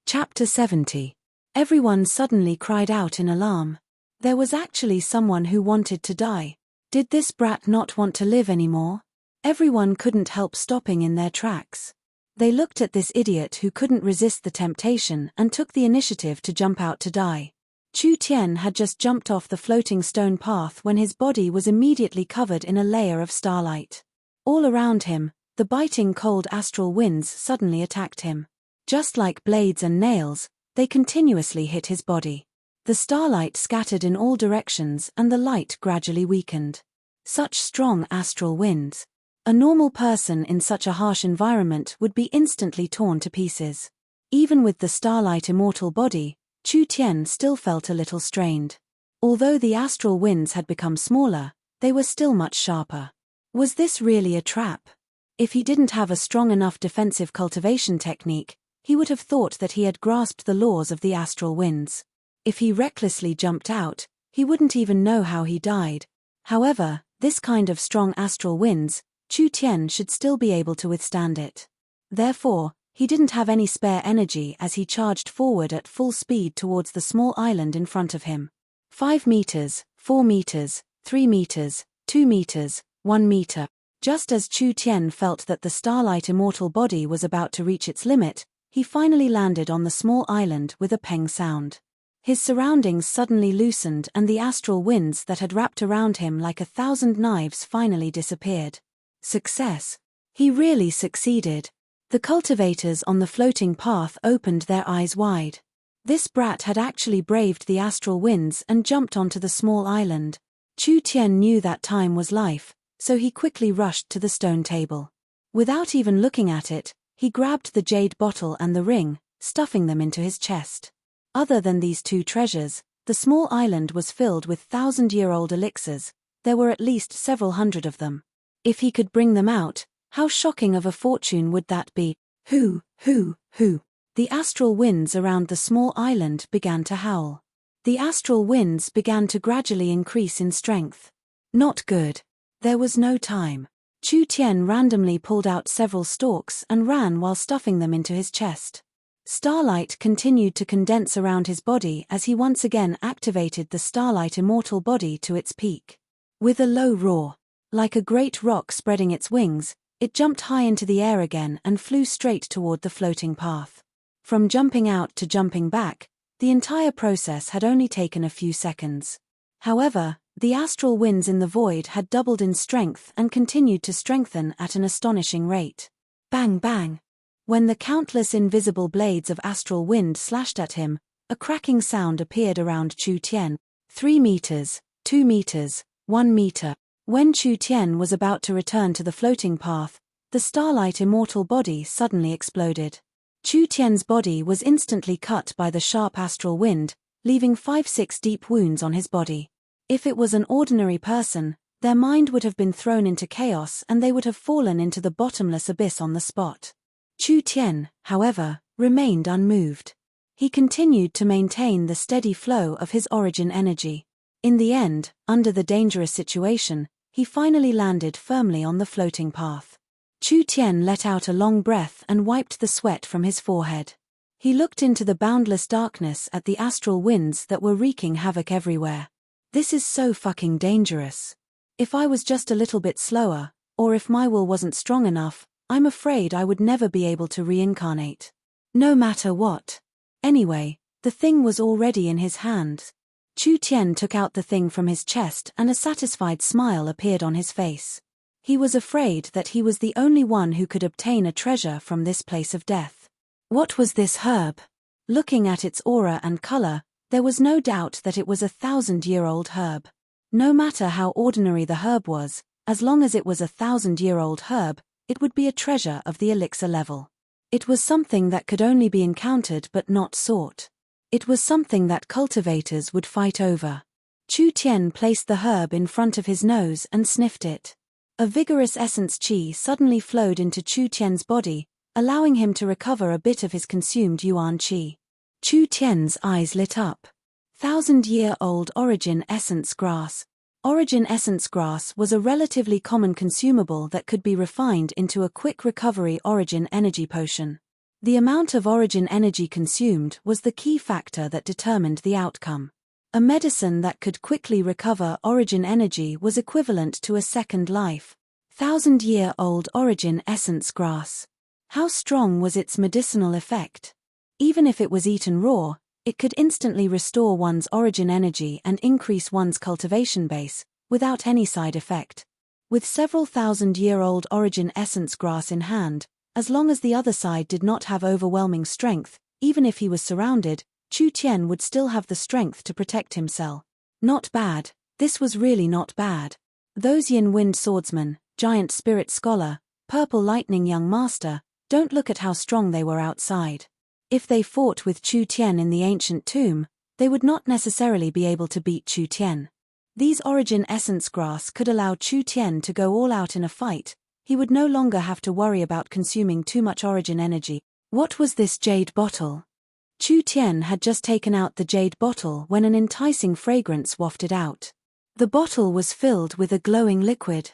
Chapter 70. Everyone suddenly cried out in alarm. There was actually someone who wanted to die. Did this brat not want to live anymore? Everyone couldn't help stopping in their tracks. They looked at this idiot who couldn't resist the temptation and took the initiative to jump out to die. Chu Tian had just jumped off the floating stone path when his body was immediately covered in a layer of starlight. All around him, the biting cold astral winds suddenly attacked him. Just like blades and nails, they continuously hit his body. The starlight scattered in all directions and the light gradually weakened. Such strong astral winds. A normal person in such a harsh environment would be instantly torn to pieces. Even with the starlight immortal body, Chu Tian still felt a little strained. Although the astral winds had become smaller, they were still much sharper. Was this really a trap? If he didn't have a strong enough defensive cultivation technique, he would have thought that he had grasped the laws of the astral winds. If he recklessly jumped out, he wouldn't even know how he died. However, this kind of strong astral winds, Chu Tian should still be able to withstand it. Therefore, he didn't have any spare energy as he charged forward at full speed towards the small island in front of him. 5 meters, 4 meters, 3 meters, 2 meters, 1 meter. Just as Chu Tian felt that the starlight immortal body was about to reach its limit, he finally landed on the small island with a peng sound. His surroundings suddenly loosened and the astral winds that had wrapped around him like 1,000 knives finally disappeared. Success. He really succeeded. The cultivators on the floating path opened their eyes wide. This brat had actually braved the astral winds and jumped onto the small island. Chu Tian knew that time was life, so he quickly rushed to the stone table. Without even looking at it, he grabbed the jade bottle and the ring, stuffing them into his chest. Other than these two treasures, the small island was filled with 1,000-year-old elixirs. There were at least several hundred of them. If he could bring them out, how shocking of a fortune would that be? Hoo. The astral winds around the small island began to howl. The astral winds began to gradually increase in strength. Not good. There was no time. Chu Tian randomly pulled out several stalks and ran while stuffing them into his chest. Starlight continued to condense around his body as he once again activated the starlight immortal body to its peak. With a low roar, like a great rock spreading its wings, it jumped high into the air again and flew straight toward the floating path. From jumping out to jumping back, the entire process had only taken a few seconds. However, the astral winds in the void had doubled in strength and continued to strengthen at an astonishing rate. Bang bang! When the countless invisible blades of astral wind slashed at him, a cracking sound appeared around Chu Tian. 3 meters, 2 meters, 1 meter. When Chu Tian was about to return to the floating path, the starlight immortal body suddenly exploded. Chu Tian's body was instantly cut by the sharp astral wind, leaving 5-6 deep wounds on his body. If it was an ordinary person, their mind would have been thrown into chaos and they would have fallen into the bottomless abyss on the spot. Chu Tian, however, remained unmoved. He continued to maintain the steady flow of his origin energy. In the end, under the dangerous situation, he finally landed firmly on the floating path. Chu Tian let out a long breath and wiped the sweat from his forehead. He looked into the boundless darkness at the astral winds that were wreaking havoc everywhere. This is so fucking dangerous. If I was just a little bit slower, or if my will wasn't strong enough, I'm afraid I would never be able to reincarnate. No matter what. Anyway, the thing was already in his hands. Chu Tian took out the thing from his chest and a satisfied smile appeared on his face. He was afraid that he was the only one who could obtain a treasure from this place of death. What was this herb? Looking at its aura and color, there was no doubt that it was a 1,000-year-old herb. No matter how ordinary the herb was, as long as it was a 1,000-year-old herb, it would be a treasure of the elixir level. It was something that could only be encountered but not sought. It was something that cultivators would fight over. Chu Tian placed the herb in front of his nose and sniffed it. A vigorous essence qi suddenly flowed into Chu Tian's body, allowing him to recover a bit of his consumed yuan qi. Chu Tian's eyes lit up. 1,000-year-old origin essence grass. Origin essence grass was a relatively common consumable that could be refined into a quick recovery origin energy potion. The amount of origin energy consumed was the key factor that determined the outcome. A medicine that could quickly recover origin energy was equivalent to a second life. 1,000-year-old origin essence grass. How strong was its medicinal effect? Even if it was eaten raw, it could instantly restore one's origin energy and increase one's cultivation base, without any side effect. With several 1,000-year-old origin essence grass in hand, as long as the other side did not have overwhelming strength, even if he was surrounded, Chu Tian would still have the strength to protect himself. Not bad. This was really not bad. Those Yin Wind swordsmen, giant spirit scholar, purple lightning young master, don't look at how strong they were outside. If they fought with Chu Tian in the ancient tomb, they would not necessarily be able to beat Chu Tian. These origin essence grass could allow Chu Tian to go all out in a fight. He would no longer have to worry about consuming too much origin energy. What was this jade bottle? Chu Tian had just taken out the jade bottle when an enticing fragrance wafted out. The bottle was filled with a glowing liquid.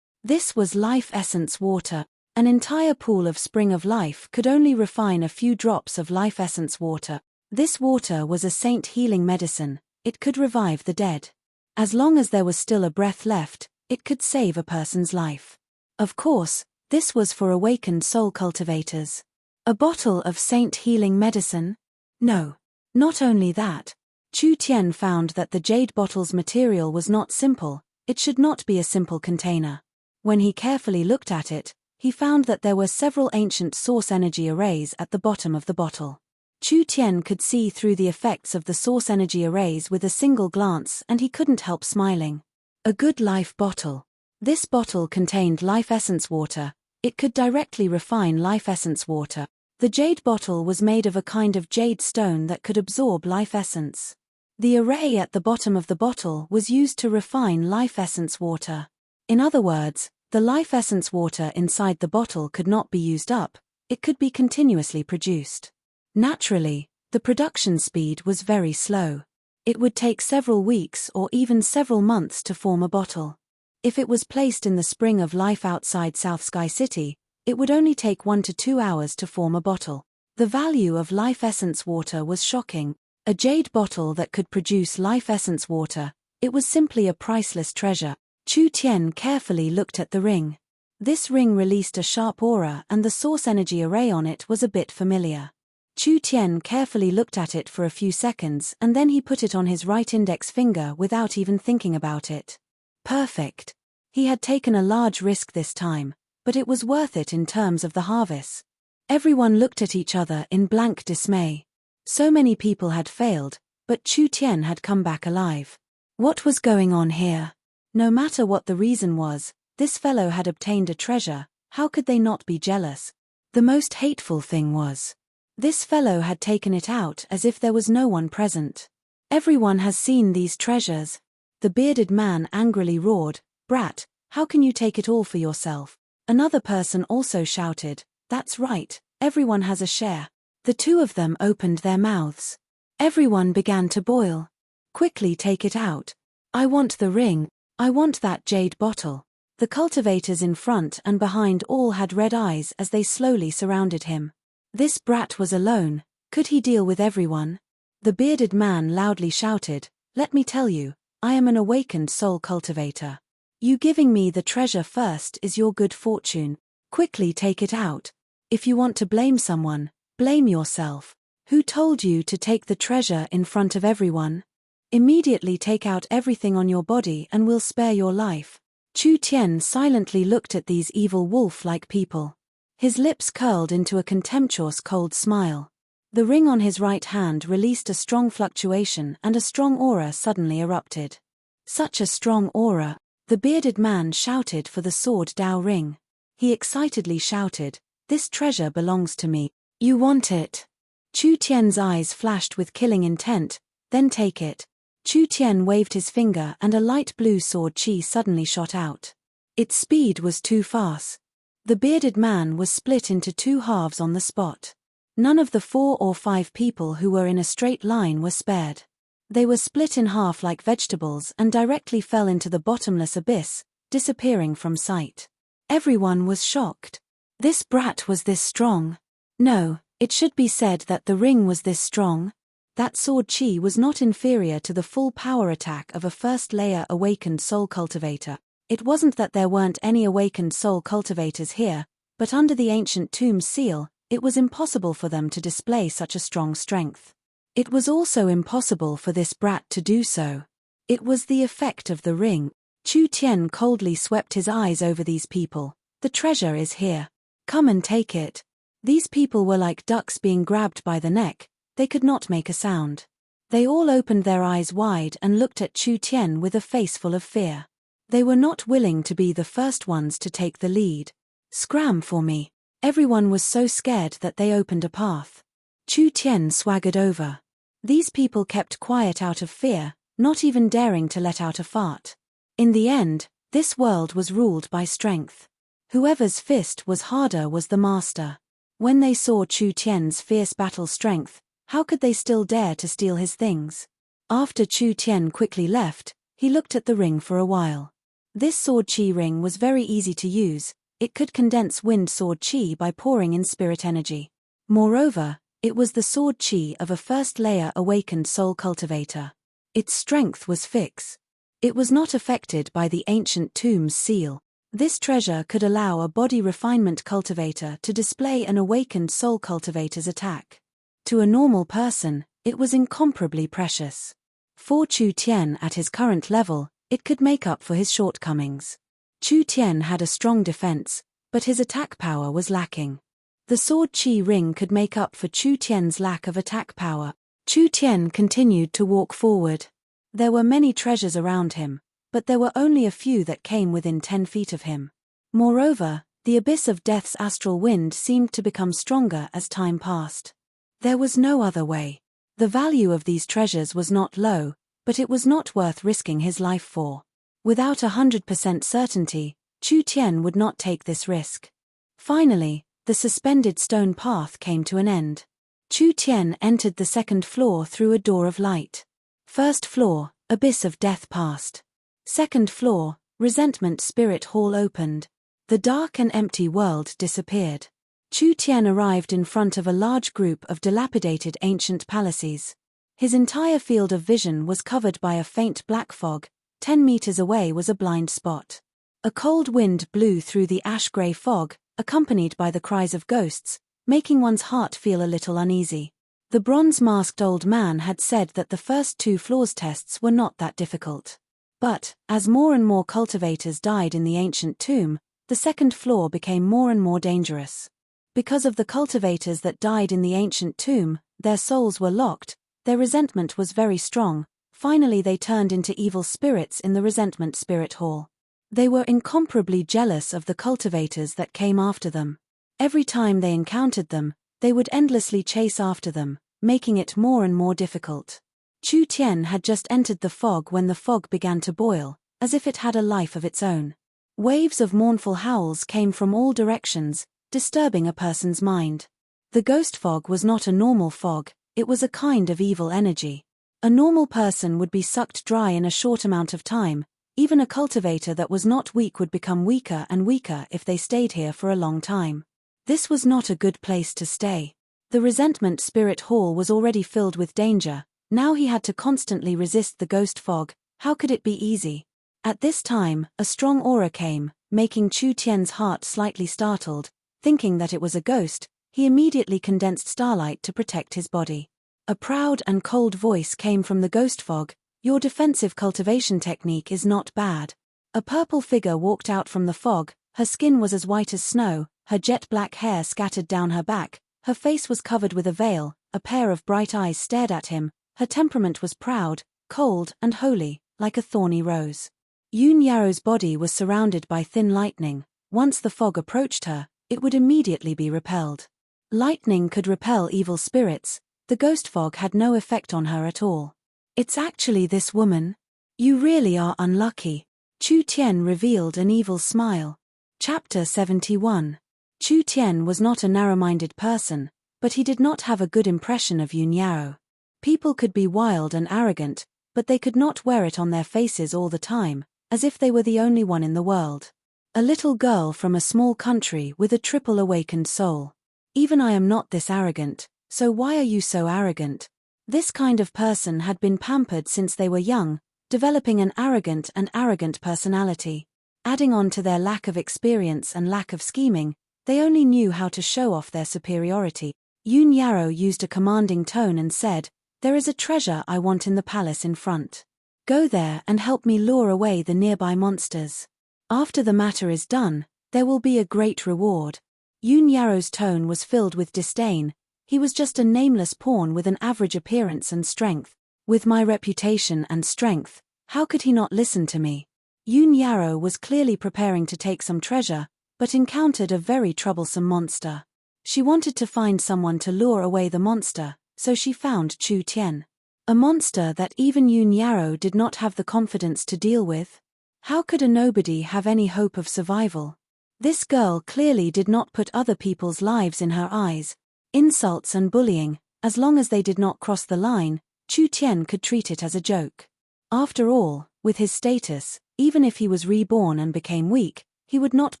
This was life essence water. An entire pool of spring of life could only refine a few drops of life essence water. This water was a saint healing medicine. It could revive the dead. As long as there was still a breath left, it could save a person's life. Of course, this was for awakened soul cultivators. A bottle of saint healing medicine? No. Not only that, Chu Tian found that the jade bottle's material was not simple. It should not be a simple container. When he carefully looked at it, he found that there were several ancient source energy arrays at the bottom of the bottle. Chu Tian could see through the effects of the source energy arrays with a single glance, and he couldn't help smiling. A good life bottle. This bottle contained life essence water. It could directly refine life essence water. The jade bottle was made of a kind of jade stone that could absorb life essence. The array at the bottom of the bottle was used to refine life essence water. In other words, the life essence water inside the bottle could not be used up. It could be continuously produced. Naturally, the production speed was very slow. It would take several weeks or even several months to form a bottle. If it was placed in the spring of life outside South Sky City, it would only take 1 to 2 hours to form a bottle. The value of life essence water was shocking. A jade bottle that could produce life essence water, it was simply a priceless treasure. Chu Tian carefully looked at the ring. This ring released a sharp aura and the source energy array on it was a bit familiar. Chu Tian carefully looked at it for a few seconds and then he put it on his right index finger without even thinking about it. Perfect. He had taken a large risk this time, but it was worth it in terms of the harvest. Everyone looked at each other in blank dismay. So many people had failed, but Chu Tian had come back alive. What was going on here? No matter what the reason was, this fellow had obtained a treasure. How could they not be jealous? The most hateful thing was, this fellow had taken it out as if there was no one present. Everyone has seen these treasures. The bearded man angrily roared, "Brat, how can you take it all for yourself?" Another person also shouted, "That's right, everyone has a share." The two of them opened their mouths. Everyone began to boil. "Quickly take it out. I want the ring. I want that jade bottle." The cultivators in front and behind all had red eyes as they slowly surrounded him. This brat was alone. Could he deal with everyone? The bearded man loudly shouted, "Let me tell you, I am an awakened soul cultivator. You giving me the treasure first is your good fortune. Quickly take it out. If you want to blame someone, blame yourself. Who told you to take the treasure in front of everyone? Immediately take out everything on your body and we'll spare your life." Chu Tian silently looked at these evil wolf-like people. His lips curled into a contemptuous cold smile. The ring on his right hand released a strong fluctuation and a strong aura suddenly erupted. Such a strong aura. The bearded man shouted for the sword Dao ring. He excitedly shouted, "This treasure belongs to me. You want it?" Chu Tian's eyes flashed with killing intent. "Then take it." Chu Tian waved his finger and a light blue sword chi suddenly shot out. Its speed was too fast. The bearded man was split into two halves on the spot. None of the 4 or 5 people who were in a straight line were spared. They were split in half like vegetables and directly fell into the bottomless abyss, disappearing from sight. Everyone was shocked. This brat was this strong? No, It should be said that the ring was this strong. That sword chi was not inferior to the full power attack of a first-layer awakened soul cultivator. It wasn't that there weren't any awakened soul cultivators here, but under the ancient tomb's seal, it was impossible for them to display such a strong strength. It was also impossible for this brat to do so. It was the effect of the ring. Chu Tian coldly swept his eyes over these people. The treasure is here. Come and take it. These people were like ducks being grabbed by the neck. They could not make a sound. They all opened their eyes wide and looked at Chu Tian with a face full of fear. They were not willing to be the first ones to take the lead. Scram for me. Everyone was so scared that they opened a path. Chu Tian swaggered over. These people kept quiet out of fear, not even daring to let out a fart. In the end, this world was ruled by strength. Whoever's fist was harder was the master. When they saw Chu Tian's fierce battle strength, how could they still dare to steal his things? After Chu Tian quickly left, he looked at the ring for a while. This sword chi ring was very easy to use. It could condense wind sword chi by pouring in spirit energy. Moreover, it was the sword chi of a first-layer awakened soul cultivator. Its strength was fixed. It was not affected by the ancient tomb's seal. This treasure could allow a body refinement cultivator to display an awakened soul cultivator's attack. To a normal person, it was incomparably precious. For Chu Tian at his current level, it could make up for his shortcomings. Chu Tian had a strong defense, but his attack power was lacking. The sword chi ring could make up for Chu Tian's lack of attack power. Chu Tian continued to walk forward. There were many treasures around him, but there were only a few that came within 10 feet of him. Moreover, the abyss of death's astral wind seemed to become stronger as time passed. There was no other way. The value of these treasures was not low, but it was not worth risking his life for. Without 100% certainty, Chu Tian would not take this risk. Finally, the suspended stone path came to an end. Chu Tian entered the second floor through a door of light. First floor, abyss of death passed. Second floor, resentment spirit hall opened. The dark and empty world disappeared. Chu Tian arrived in front of a large group of dilapidated ancient palaces. His entire field of vision was covered by a faint black fog. 10 meters away was a blind spot. A cold wind blew through the ash-gray fog, accompanied by the cries of ghosts, making one's heart feel a little uneasy. The bronze-masked old man had said that the first 2 floors tests were not that difficult. But, as more and more cultivators died in the ancient tomb, the second floor became more and more dangerous. Because of the cultivators that died in the ancient tomb, their souls were locked, their resentment was very strong. Finally they turned into evil spirits in the resentment spirit hall. They were incomparably jealous of the cultivators that came after them. Every time they encountered them, they would endlessly chase after them, making it more and more difficult. Chu Tian had just entered the fog when the fog began to boil, as if it had a life of its own. Waves of mournful howls came from all directions, disturbing a person's mind. The ghost fog was not a normal fog, it was a kind of evil energy. A normal person would be sucked dry in a short amount of time. Even a cultivator that was not weak would become weaker and weaker if they stayed here for a long time. This was not a good place to stay. The resentment spirit hall was already filled with danger. Now he had to constantly resist the ghost fog. How could it be easy? At this time, a strong aura came, making Chu Tian's heart slightly startled. Thinking that it was a ghost, he immediately condensed starlight to protect his body. A proud and cold voice came from the ghost fog. Your defensive cultivation technique is not bad. A purple figure walked out from the fog. Her skin was as white as snow, her jet black hair scattered down her back, her face was covered with a veil, a pair of bright eyes stared at him. Her temperament was proud, cold, and holy, like a thorny rose. Yun Yaro's body was surrounded by thin lightning. Once the fog approached her, it would immediately be repelled. Lightning could repel evil spirits. The ghost fog had no effect on her at all. It's actually this woman. You really are unlucky. Chu Tian revealed an evil smile. Chapter 71. Chu Tian was not a narrow-minded person, but he did not have a good impression of Yun Yaro. People could be wild and arrogant, but they could not wear it on their faces all the time, as if they were the only one in the world. A little girl from a small country with a triple awakened soul. Even I am not this arrogant, so why are you so arrogant? This kind of person had been pampered since they were young, developing an arrogant personality. Adding on to their lack of experience and lack of scheming, they only knew how to show off their superiority. Yoon Yarrow used a commanding tone and said, "There is a treasure I want in the palace in front. Go there and help me lure away the nearby monsters. After the matter is done, there will be a great reward." Yoon Yarrow's tone was filled with disdain. He was just a nameless pawn with an average appearance and strength. With my reputation and strength, how could he not listen to me? Yoon Yarrow was clearly preparing to take some treasure, but encountered a very troublesome monster. She wanted to find someone to lure away the monster, so she found Chu Tian. A monster that even Yoon Yarrow did not have the confidence to deal with. How could a nobody have any hope of survival? This girl clearly did not put other people's lives in her eyes. Insults and bullying, as long as they did not cross the line, Chu Tian could treat it as a joke. After all, with his status, even if he was reborn and became weak, he would not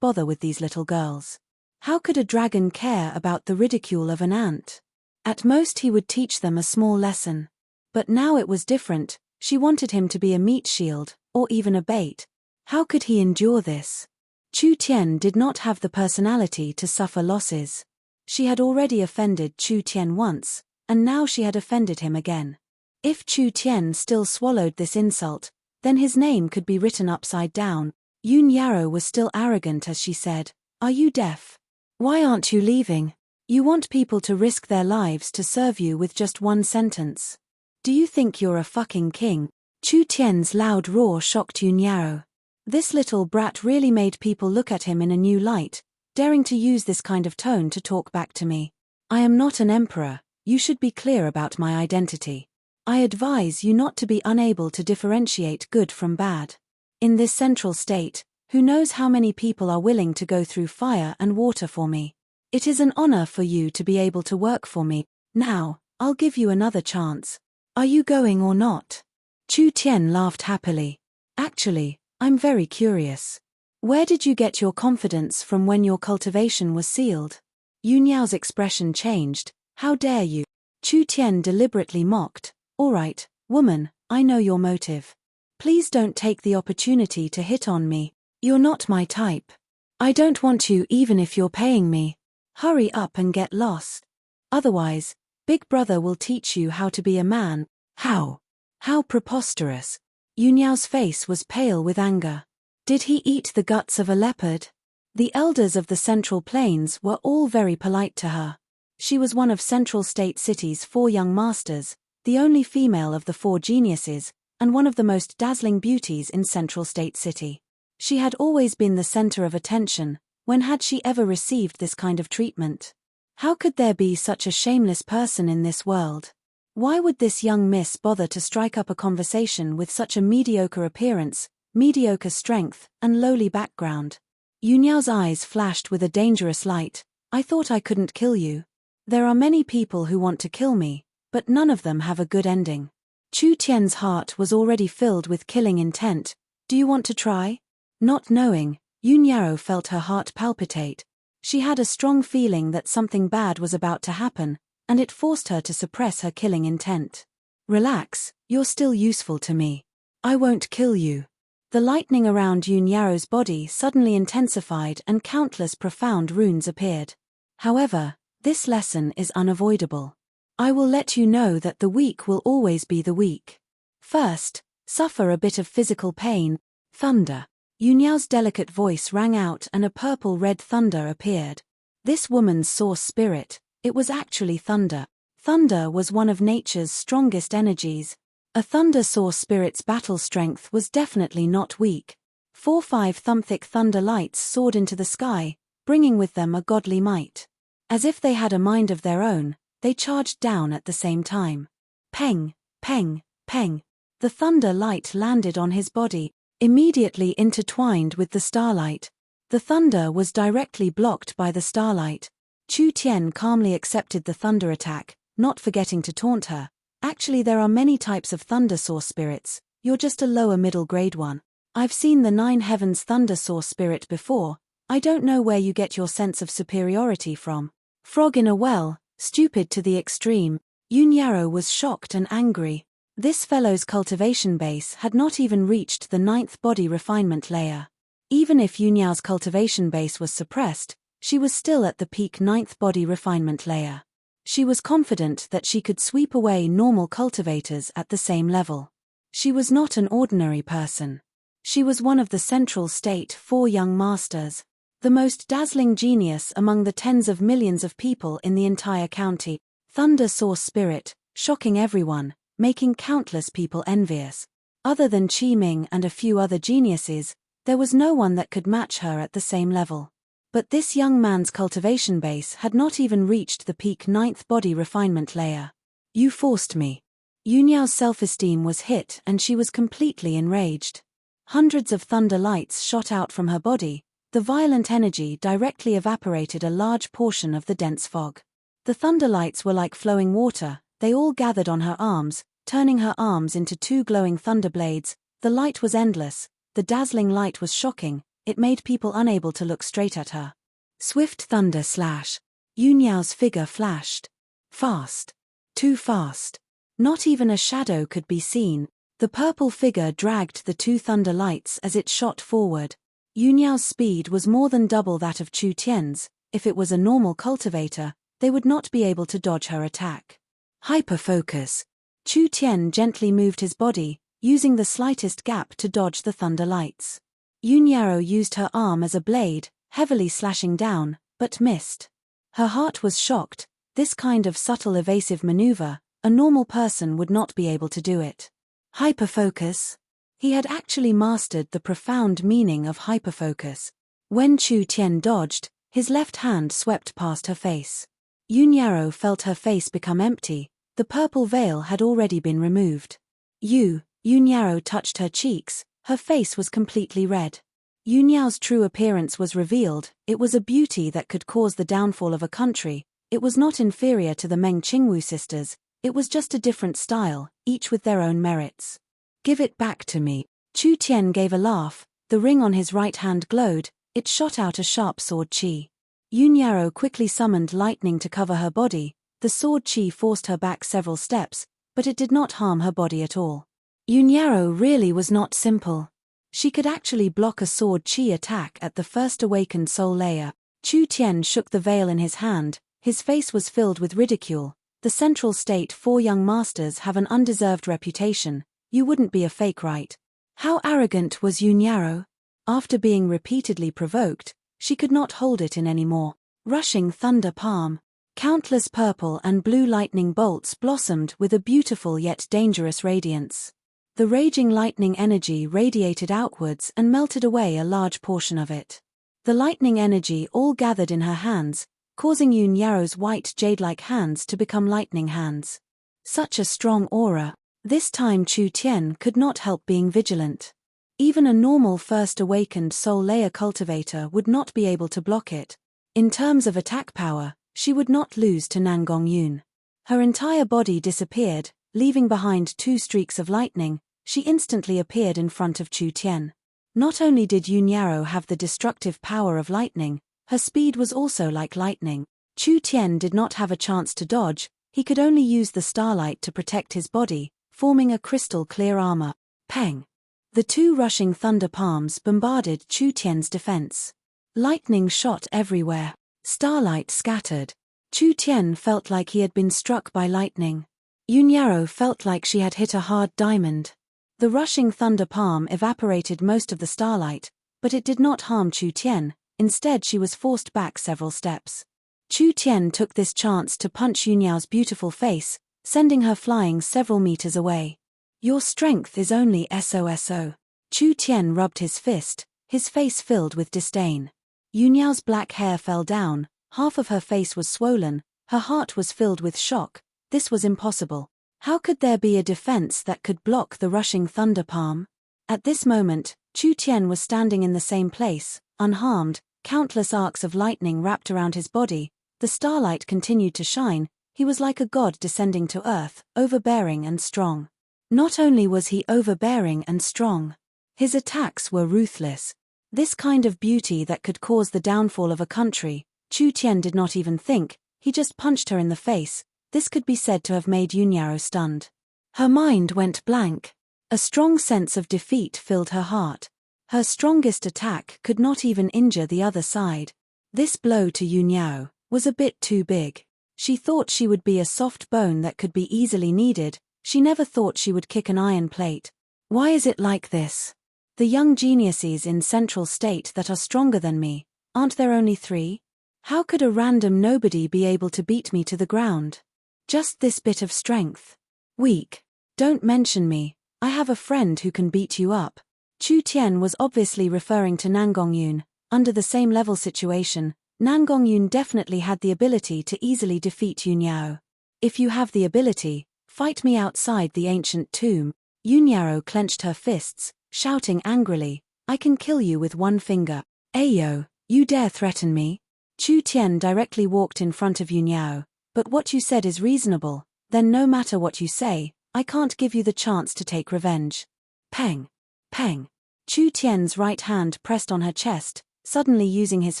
bother with these little girls. How could a dragon care about the ridicule of an ant? At most he would teach them a small lesson. But now it was different. She wanted him to be a meat shield, or even a bait. How could he endure this? Chu Tian did not have the personality to suffer losses. She had already offended Chu Tian once, and now she had offended him again. If Chu Tian still swallowed this insult, then his name could be written upside down. Yoon Yarrow was still arrogant as she said, "Are you deaf? Why aren't you leaving? You want people to risk their lives to serve you with just one sentence. Do you think you're a fucking king?" Chu Tian's loud roar shocked Yoon Yarrow. This little brat really made people look at him in a new light, daring to use this kind of tone to talk back to me. "I am not an emperor, you should be clear about my identity. I advise you not to be unable to differentiate good from bad. In this central state, who knows how many people are willing to go through fire and water for me. It is an honor for you to be able to work for me. Now, I'll give you another chance. Are you going or not?" Chu Tian laughed happily. "Actually, I'm very curious. Where did you get your confidence from when your cultivation was sealed?" Yoon Yao's expression changed. "How dare you?" Chu Tian deliberately mocked. "All right, woman, I know your motive. Please don't take the opportunity to hit on me. You're not my type. I don't want you even if you're paying me. Hurry up and get lost. Otherwise, Big Brother will teach you how to be a man." "How? How preposterous." Yoon Yao's face was pale with anger. Did he eat the guts of a leopard? The elders of the Central Plains were all very polite to her. She was one of Central State City's 4 young masters, the only female of the 4 geniuses, and one of the most dazzling beauties in Central State City. She had always been the center of attention. When had she ever received this kind of treatment? How could there be such a shameless person in this world? Why would this young miss bother to strike up a conversation with such a mediocre appearance, mediocre strength, and lowly background? Yoon Yao's eyes flashed with a dangerous light. "I thought I couldn't kill you. There are many people who want to kill me, but none of them have a good ending." Chu Tian's heart was already filled with killing intent. "Do you want to try?" Not knowing, Yoon Yarrow felt her heart palpitate. She had a strong feeling that something bad was about to happen, and it forced her to suppress her killing intent. "Relax, you're still useful to me. I won't kill you." The lightning around Yoon Yarrow's body suddenly intensified and countless profound runes appeared. However, this lesson is unavoidable. I will let you know that the weak will always be the weak. First, suffer a bit of physical pain. Thunder. Yoon Yao's delicate voice rang out and a purple-red thunder appeared. This woman's source spirit, it was actually thunder. Thunder was one of nature's strongest energies. A thunder source spirit's battle strength was definitely not weak. 4-5 thumb-thick thunder lights soared into the sky, bringing with them a godly might. As if they had a mind of their own, they charged down at the same time. Peng, peng, peng. The thunder light landed on his body, immediately intertwined with the starlight. The thunder was directly blocked by the starlight. Chu Tian calmly accepted the thunder attack, not forgetting to taunt her. "Actually, there are many types of thunder source spirits. You're just a lower middle grade one. I've seen the 9 heavens thunder source spirit before. I don't know where you get your sense of superiority from." Frog in a well, stupid to the extreme. Yunyaro was shocked and angry. This fellow's cultivation base had not even reached the 9th body refinement layer. Even if Yunyao's cultivation base was suppressed, she was still at the peak 9th body refinement layer. She was confident that she could sweep away normal cultivators at the same level. She was not an ordinary person. She was one of the Central State 4 young masters, the most dazzling genius among the tens of millions of people in the entire county. Thunder Source Spirit, shocking everyone, making countless people envious. Other than Qi Ming and a few other geniuses, there was no one that could match her at the same level. But this young man's cultivation base had not even reached the peak 9th body refinement layer. You forced me. Yunyao's self-esteem was hit and she was completely enraged. Hundreds of thunder lights shot out from her body. The violent energy directly evaporated a large portion of the dense fog. The thunder lights were like flowing water, they all gathered on her arms, turning her arms into 2 glowing thunder blades. The light was endless, the dazzling light was shocking, it made people unable to look straight at her. Swift thunder slash. Yunyao's figure flashed. Fast. Too fast. Not even a shadow could be seen. The purple figure dragged the 2 thunder lights as it shot forward. Yunyao's speed was more than double that of Chu Tian's. If it was a normal cultivator, they would not be able to dodge her attack. Hyperfocus. Chu Tian gently moved his body, using the slightest gap to dodge the thunder lights. Yunyaro used her arm as a blade, heavily slashing down, but missed. Her heart was shocked. This kind of subtle evasive maneuver, a normal person would not be able to do it. Hyperfocus. He had actually mastered the profound meaning of hyperfocus. When Chu Tian dodged, his left hand swept past her face. Yunyaro felt her face become empty. The purple veil had already been removed. Yunyaro touched her cheeks. Her face was completely red. Yunyao's true appearance was revealed. It was a beauty that could cause the downfall of a country. It was not inferior to the Meng Qingwu sisters. It was just a different style, each with their own merits. Give it back to me. Chu Tian gave a laugh. The ring on his right hand glowed. It shot out a sharp sword qi. Yunyaro quickly summoned lightning to cover her body. The sword qi forced her back several steps, but it did not harm her body at all. Yunyaro really was not simple. She could actually block a sword qi attack at the first awakened soul layer. Chu Tian shook the veil in his hand. His face was filled with ridicule. The Central State 4 young masters have an undeserved reputation. You wouldn't be a fake, right? How arrogant was Yunyaro? After being repeatedly provoked, she could not hold it in anymore. Rushing thunder palm. Countless purple and blue lightning bolts blossomed with a beautiful yet dangerous radiance. The raging lightning energy radiated outwards and melted away a large portion of it. The lightning energy all gathered in her hands, causing Yunyaro's white jade-like hands to become lightning hands. Such a strong aura. This time Chu Tian could not help being vigilant. Even a normal first awakened soul layer cultivator would not be able to block it. In terms of attack power, she would not lose to Nangong Yun. Her entire body disappeared, leaving behind 2 streaks of lightning. She instantly appeared in front of Chu Tian. Not only did Yunyaro have the destructive power of lightning, her speed was also like lightning. Chu Tian did not have a chance to dodge. He could only use the starlight to protect his body, forming a crystal-clear armor. Peng! The 2 rushing thunder palms bombarded Chu Tian's defense. Lightning shot everywhere. Starlight scattered. Chu Tian felt like he had been struck by lightning. Yunyaro felt like she had hit a hard diamond. The rushing thunder palm evaporated most of the starlight, but it did not harm Chu Tian. Instead, she was forced back several steps. Chu Tian took this chance to punch Yunyao's beautiful face, sending her flying several meters away. Your strength is only SOSO. Chu Tian rubbed his fist, his face filled with disdain. Yunyao's black hair fell down, half of her face was swollen, her heart was filled with shock. This was impossible. How could there be a defense that could block the rushing thunder palm? At this moment, Chu Tian was standing in the same place, unharmed. Countless arcs of lightning wrapped around his body. The starlight continued to shine. He was like a god descending to earth, overbearing and strong. Not only was he overbearing and strong, his attacks were ruthless. This kind of beauty that could cause the downfall of a country, Chu Tian did not even think. He just punched her in the face. This could be said to have made Yunyao stunned. Her mind went blank. A strong sense of defeat filled her heart. Her strongest attack could not even injure the other side. This blow to Yunyao was a bit too big. She thought she would be a soft bone that could be easily kneaded. She never thought she would kick an iron plate. Why is it like this? The young geniuses in Central State that are stronger than me, aren't there only 3? How could a random nobody be able to beat me to the ground? Just this bit of strength. Weak. Don't mention me, I have a friend who can beat you up. Chu Tian was obviously referring to Nangongyun. Under the same level situation, Nangongyun definitely had the ability to easily defeat Yunyao. If you have the ability, fight me outside the ancient tomb. Yunyao clenched her fists, shouting angrily, I can kill you with one finger. Ayo, you dare threaten me? Chu Tian directly walked in front of Yunyao. But what you said is reasonable, then no matter what you say, I can't give you the chance to take revenge. Peng. Peng. Chu Tian's right hand pressed on her chest, suddenly using his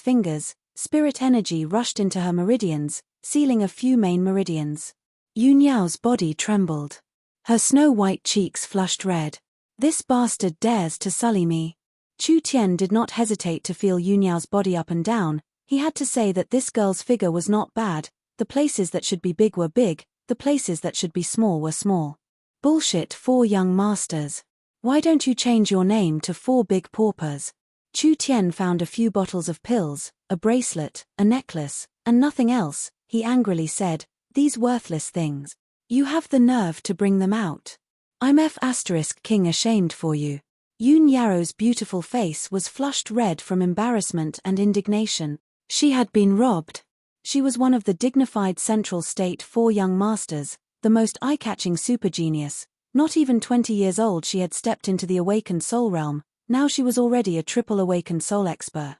fingers, spirit energy rushed into her meridians, sealing a few main meridians. Yunyao's body trembled. Her snow-white cheeks flushed red. This bastard dares to sully me. Chu Tian did not hesitate to feel Yunyao's body up and down. He had to say that this girl's figure was not bad. The places that should be big were big, the places that should be small were small. Bullshit, 4 young masters. Why don't you change your name to 4 big paupers? Chu Tian found a few bottles of pills, a bracelet, a necklace, and nothing else. He angrily said, these worthless things. You have the nerve to bring them out. I'm King ashamed for you. Yun Yaro's beautiful face was flushed red from embarrassment and indignation. She had been robbed. She was one of the dignified Central State 4 young masters, the most eye-catching super genius. Not even 20 years old she had stepped into the awakened soul realm, now she was already a triple awakened soul expert.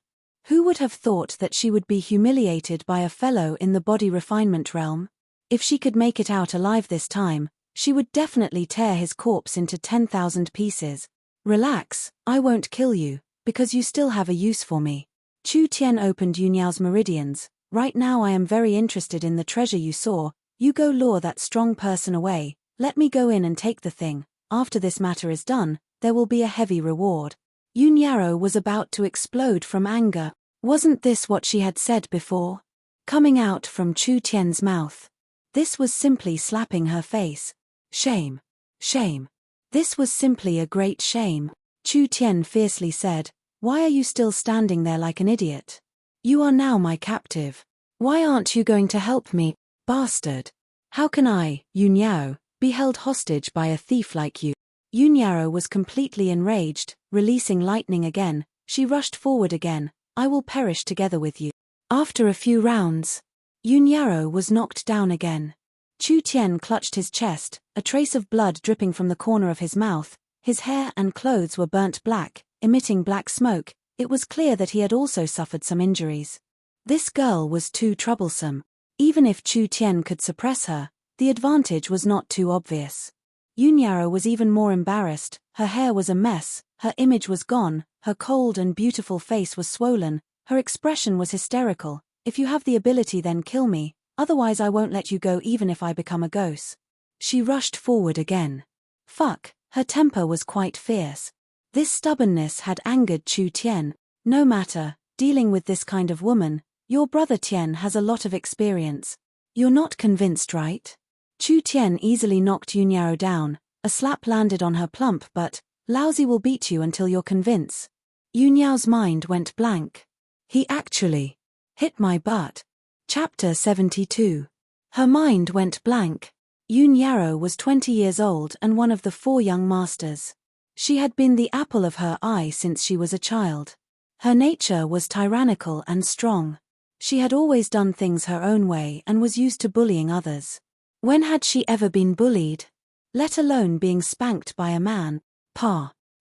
Who would have thought that she would be humiliated by a fellow in the body refinement realm? If she could make it out alive this time, she would definitely tear his corpse into 10,000 pieces. Relax, I won't kill you, because you still have a use for me. Chu Tian opened Yunyao's meridians. Right now I am very interested in the treasure you saw. You go lure that strong person away, let me go in and take the thing. After this matter is done, there will be a heavy reward. Yunyao was about to explode from anger. Wasn't this what she had said before? Coming out from Chu Tian's mouth. This was simply slapping her face. Shame. Shame. This was simply a great shame. Chu Tian fiercely said, why are you still standing there like an idiot? You are now my captive. Why aren't you going to help me, bastard? How can I, Yunyao, be held hostage by a thief like you? Yunyao was completely enraged, releasing lightning again. She rushed forward again. I will perish together with you. After a few rounds, Yunyao was knocked down again. Chu Tian clutched his chest, a trace of blood dripping from the corner of his mouth. His hair and clothes were burnt black, emitting black smoke. It was clear that he had also suffered some injuries. This girl was too troublesome. Even if Chu Tian could suppress her, the advantage was not too obvious. Yunyao was even more embarrassed. Her hair was a mess, her image was gone, her cold and beautiful face was swollen, her expression was hysterical. If you have the ability then kill me, otherwise I won't let you go even if I become a ghost. She rushed forward again. Fuck, her temper was quite fierce. This stubbornness had angered Chu Tian. No matter, dealing with this kind of woman, your brother Tian has a lot of experience. You're not convinced, right? Chu Tian easily knocked Yunyao down. A slap landed on her plump butt. Lousy will beat you until you're convinced. Yunyao's mind went blank. He actually hit my butt. Chapter 72. Her mind went blank. Yunyao was 20 years old and one of the 4 young masters. She had been the apple of her eye since she was a child. Her nature was tyrannical and strong. She had always done things her own way and was used to bullying others. When had she ever been bullied? Let alone being spanked by a man.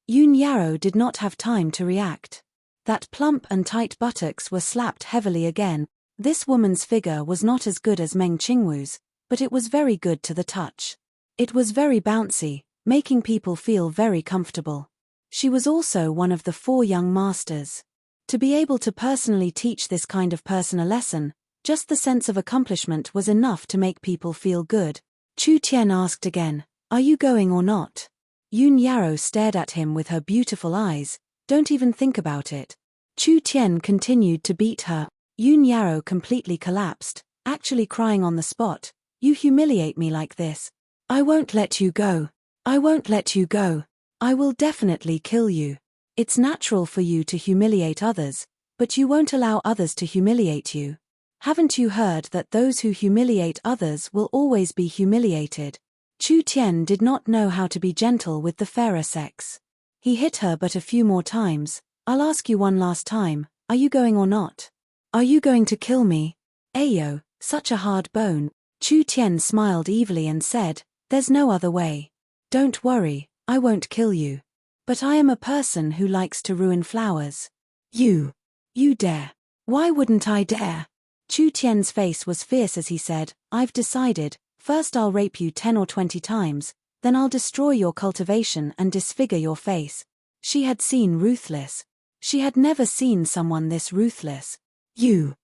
Yunyao did not have time to react. That plump and tight buttocks were slapped heavily again. This woman's figure was not as good as Meng Qingwu's, but it was very good to the touch. It was very bouncy, making people feel very comfortable. She was also one of the 4 young masters. To be able to personally teach this kind of person a lesson, Just the sense of accomplishment was enough to make people feel good. Chu Tian asked again, "Are you going or not?" Yun Yarrow stared at him with her beautiful eyes. "Don't even think about it." Chu Tian continued to beat her. Yun Yarrow completely collapsed, actually crying on the spot. "You humiliate me like this. I won't let you go. I won't let you go. I will definitely kill you. It's natural for you to humiliate others, but you won't allow others to humiliate you. Haven't you heard that those who humiliate others will always be humiliated?" Chu Tian did not know how to be gentle with the fairer sex. He hit her but a few more times. "I'll ask you one last time, are you going or not? Are you going to kill me?" Ayo, such a hard bone. Chu Tian smiled evilly and said, "There's no other way. Don't worry, I won't kill you. But I am a person who likes to ruin flowers." You dare. Why wouldn't I dare?" Chu Tian's face was fierce as he said, "I've decided, first I'll rape you 10 or 20 times, then I'll destroy your cultivation and disfigure your face." She had seen ruthless. She had never seen someone this ruthless. You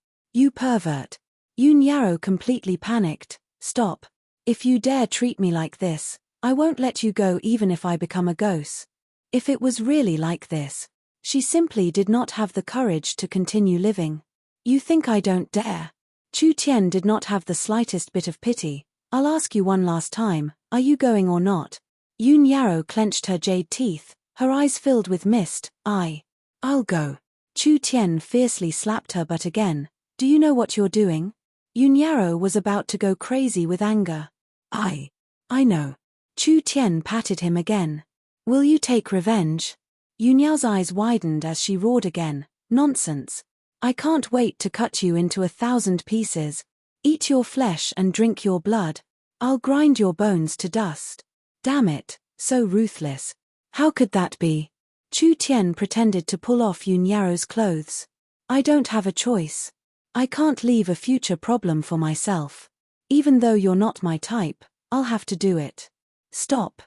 pervert." Yun Yarrow completely panicked. "Stop. If you dare treat me like this, I won't let you go even if I become a ghost." If it was really like this, she simply did not have the courage to continue living. "You think I don't dare?" Chu Tian did not have the slightest bit of pity. "I'll ask you one last time, are you going or not?" Yun Yarrow clenched her jade teeth, her eyes filled with mist. I'll go." Chu Tian fiercely slapped her butt again. "Do you know what you're doing?" Yun Yarrow was about to go crazy with anger. I know." Chu Tian patted him again. "Will you take revenge?" Yun Yao's eyes widened as she roared again. "Nonsense. I can't wait to cut you into 1,000 pieces. Eat your flesh and drink your blood. I'll grind your bones to dust." Damn it, so ruthless. How could that be? Chu Tian pretended to pull off Yun Yarrow's clothes. "I don't have a choice. I can't leave a future problem for myself. Even though you're not my type, I'll have to do it." Stop.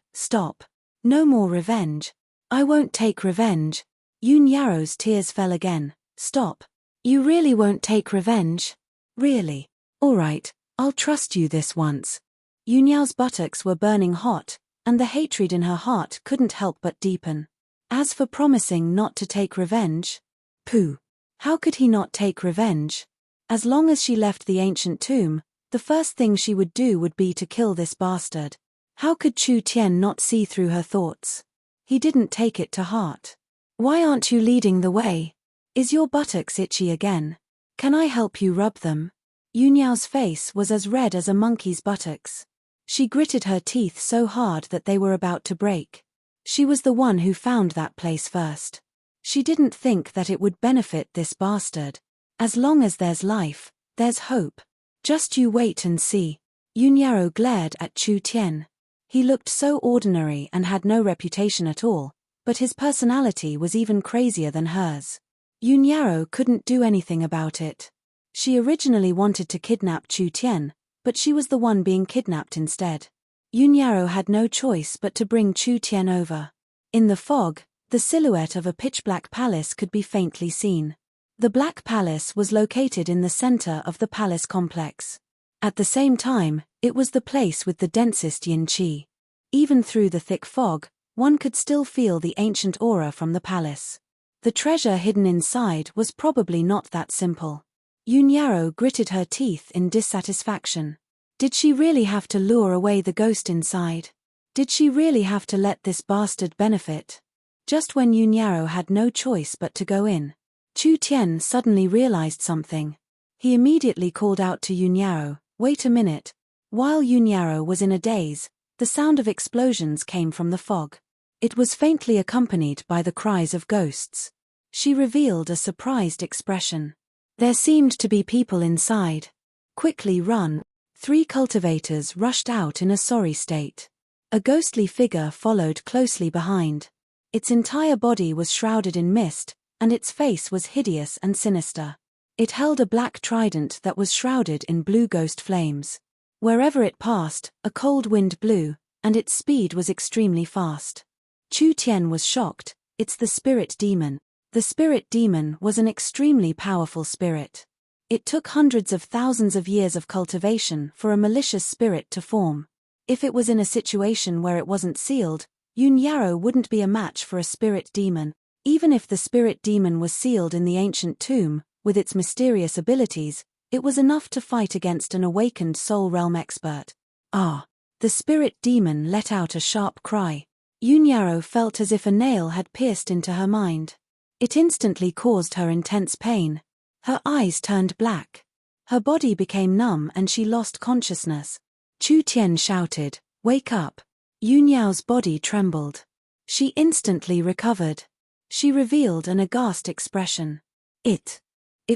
No more revenge. "I won't take revenge." Yun Yarrow's tears fell again. "Stop. You really won't take revenge? Really? Alright, I'll trust you this once." Yun Yao's buttocks were burning hot, and the hatred in her heart couldn't help but deepen. As for promising not to take revenge? Pooh. How could he not take revenge? As long as she left the ancient tomb, the first thing she would do would be to kill this bastard. How could Chu Tian not see through her thoughts? He didn't take it to heart. "Why aren't you leading the way? Is your buttocks itchy again? Can I help you rub them?" Yun Yao's face was as red as a monkey's buttocks. She gritted her teeth so hard that they were about to break. She was the one who found that place first. She didn't think that it would benefit this bastard. As long as there's life, there's hope. Just you wait and see. Yun Yarrow glared at Chu Tian. He looked so ordinary and had no reputation at all, but his personality was even crazier than hers. Yun Yarrow couldn't do anything about it. She originally wanted to kidnap Chu Tian, but she was the one being kidnapped instead. Yun Yarrow had no choice but to bring Chu Tian over. In the fog, the silhouette of a pitch-black palace could be faintly seen. The Black Palace was located in the center of the palace complex. At the same time, it was the place with the densest yin qi. Even through the thick fog, one could still feel the ancient aura from the palace. The treasure hidden inside was probably not that simple. Yun Yarrow gritted her teeth in dissatisfaction. Did she really have to lure away the ghost inside? Did she really have to let this bastard benefit? Just when Yun Yarrow had no choice but to go in, Chu Tian suddenly realized something. He immediately called out to Yun Yarrow, "Wait a minute." While Yun Yarrow was in a daze, the sound of explosions came from the fog. It was faintly accompanied by the cries of ghosts. She revealed a surprised expression. There seemed to be people inside. "Quickly run." 3 cultivators rushed out in a sorry state. A ghostly figure followed closely behind. Its entire body was shrouded in mist, and its face was hideous and sinister. It held a black trident that was shrouded in blue ghost flames. Wherever it passed, a cold wind blew, and its speed was extremely fast. Chu Tian was shocked. "It's the spirit demon." The spirit demon was an extremely powerful spirit. It took hundreds of thousands of years of cultivation for a malicious spirit to form. If it was in a situation where it wasn't sealed, Yunyaro wouldn't be a match for a spirit demon. Even if the spirit demon was sealed in the ancient tomb, with its mysterious abilities, it was enough to fight against an awakened soul realm expert. Ah! The spirit demon let out a sharp cry. Yunyaro felt as if a nail had pierced into her mind. It instantly caused her intense pain. Her eyes turned black. Her body became numb and she lost consciousness. Chu Tian shouted, "Wake up!" Yunyao's body trembled. She instantly recovered. She revealed an aghast expression. It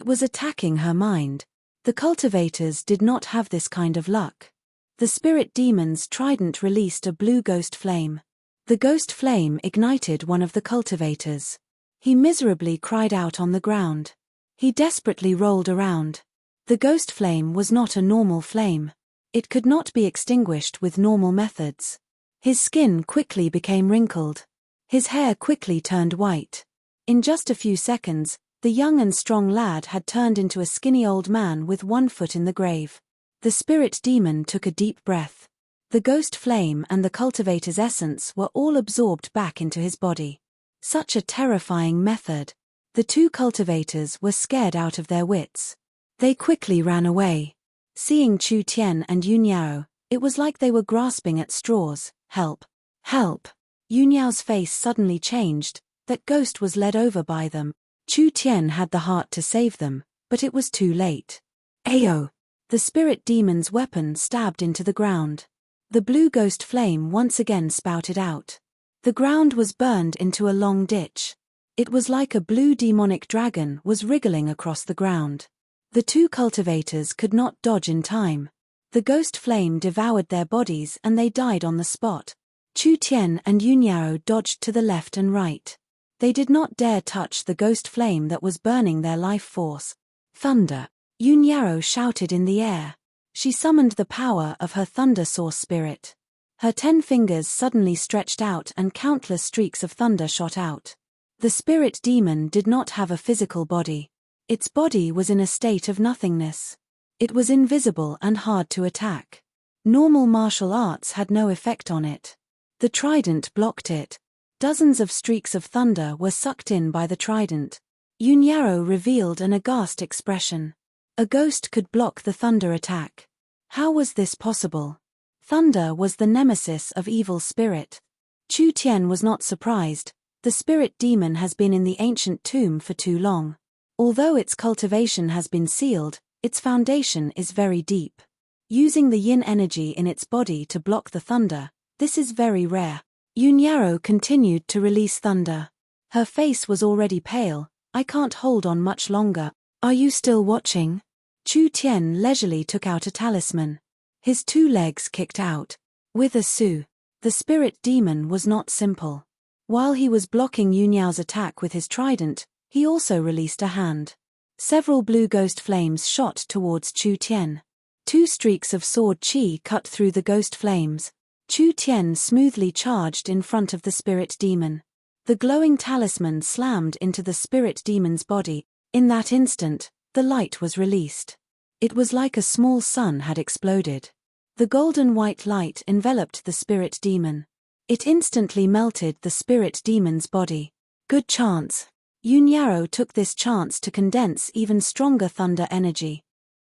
was attacking her mind. The cultivators did not have this kind of luck. The spirit demon's trident released a blue ghost flame. The ghost flame ignited one of the cultivators. He miserably cried out on the ground. He desperately rolled around. The ghost flame was not a normal flame. It could not be extinguished with normal methods. His skin quickly became wrinkled. His hair quickly turned white. In just a few seconds, the young and strong lad had turned into a skinny old man with one foot in the grave. The spirit demon took a deep breath. The ghost flame and the cultivator's essence were all absorbed back into his body. Such a terrifying method. The two cultivators were scared out of their wits. They quickly ran away. Seeing Chu Tian and Yunyao, it was like they were grasping at straws. Help! Help! Yunyao's face suddenly changed. That ghost was led over by them. Chu Tian had the heart to save them, but it was too late. Ayo! The spirit demon's weapon stabbed into the ground. The blue ghost flame once again spouted out. The ground was burned into a long ditch. It was like a blue demonic dragon was wriggling across the ground. The two cultivators could not dodge in time. The ghost flame devoured their bodies and they died on the spot. Chu Tian and Yunyao dodged to the left and right. They did not dare touch the ghost flame that was burning their life force. Thunder! Yunyao shouted in the air. She summoned the power of her thunder source spirit. Her 10 fingers suddenly stretched out and countless streaks of thunder shot out. The spirit demon did not have a physical body. Its body was in a state of nothingness. It was invisible and hard to attack. Normal martial arts had no effect on it. The trident blocked it. Dozens of streaks of thunder were sucked in by the trident. Yunyaro revealed an aghast expression. A ghost could block the thunder attack. How was this possible? Thunder was the nemesis of evil spirit. Chu Tian was not surprised. The spirit demon has been in the ancient tomb for too long. Although its cultivation has been sealed, its foundation is very deep. Using the yin energy in its body to block the thunder, this is very rare. Yunyaro continued to release thunder. Her face was already pale. I can't hold on much longer. Are you still watching? Chu Tian leisurely took out a talisman. His 2 legs kicked out. With a su. The spirit demon was not simple. While he was blocking Yunyao's attack with his trident, he also released a hand. Several blue ghost flames shot towards Chu Tian. 2 streaks of sword chi cut through the ghost flames. Chu Tian smoothly charged in front of the spirit demon. The glowing talisman slammed into the spirit demon's body. In that instant, the light was released. It was like a small sun had exploded. The golden white light enveloped the spirit demon. It instantly melted the spirit demon's body. Good chance. Yunyaro took this chance to condense even stronger thunder energy.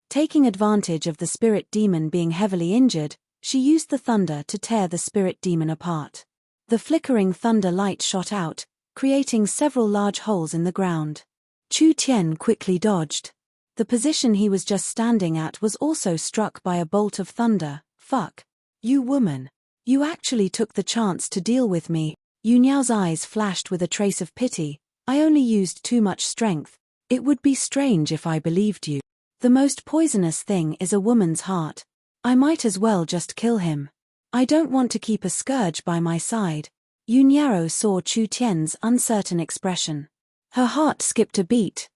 Taking advantage of the spirit demon being heavily injured, she used the thunder to tear the spirit demon apart. The flickering thunder light shot out, creating several large holes in the ground. Chu Tian quickly dodged. The position he was just standing at was also struck by a bolt of thunder. Fuck. You woman. You actually took the chance to deal with me. Yunyao's eyes flashed with a trace of pity. I only used too much strength. It would be strange if I believed you. The most poisonous thing is a woman's heart. I might as well just kill him. I don't want to keep a scourge by my side. Yunyaro saw Chu Tian's uncertain expression. Her heart skipped a beat.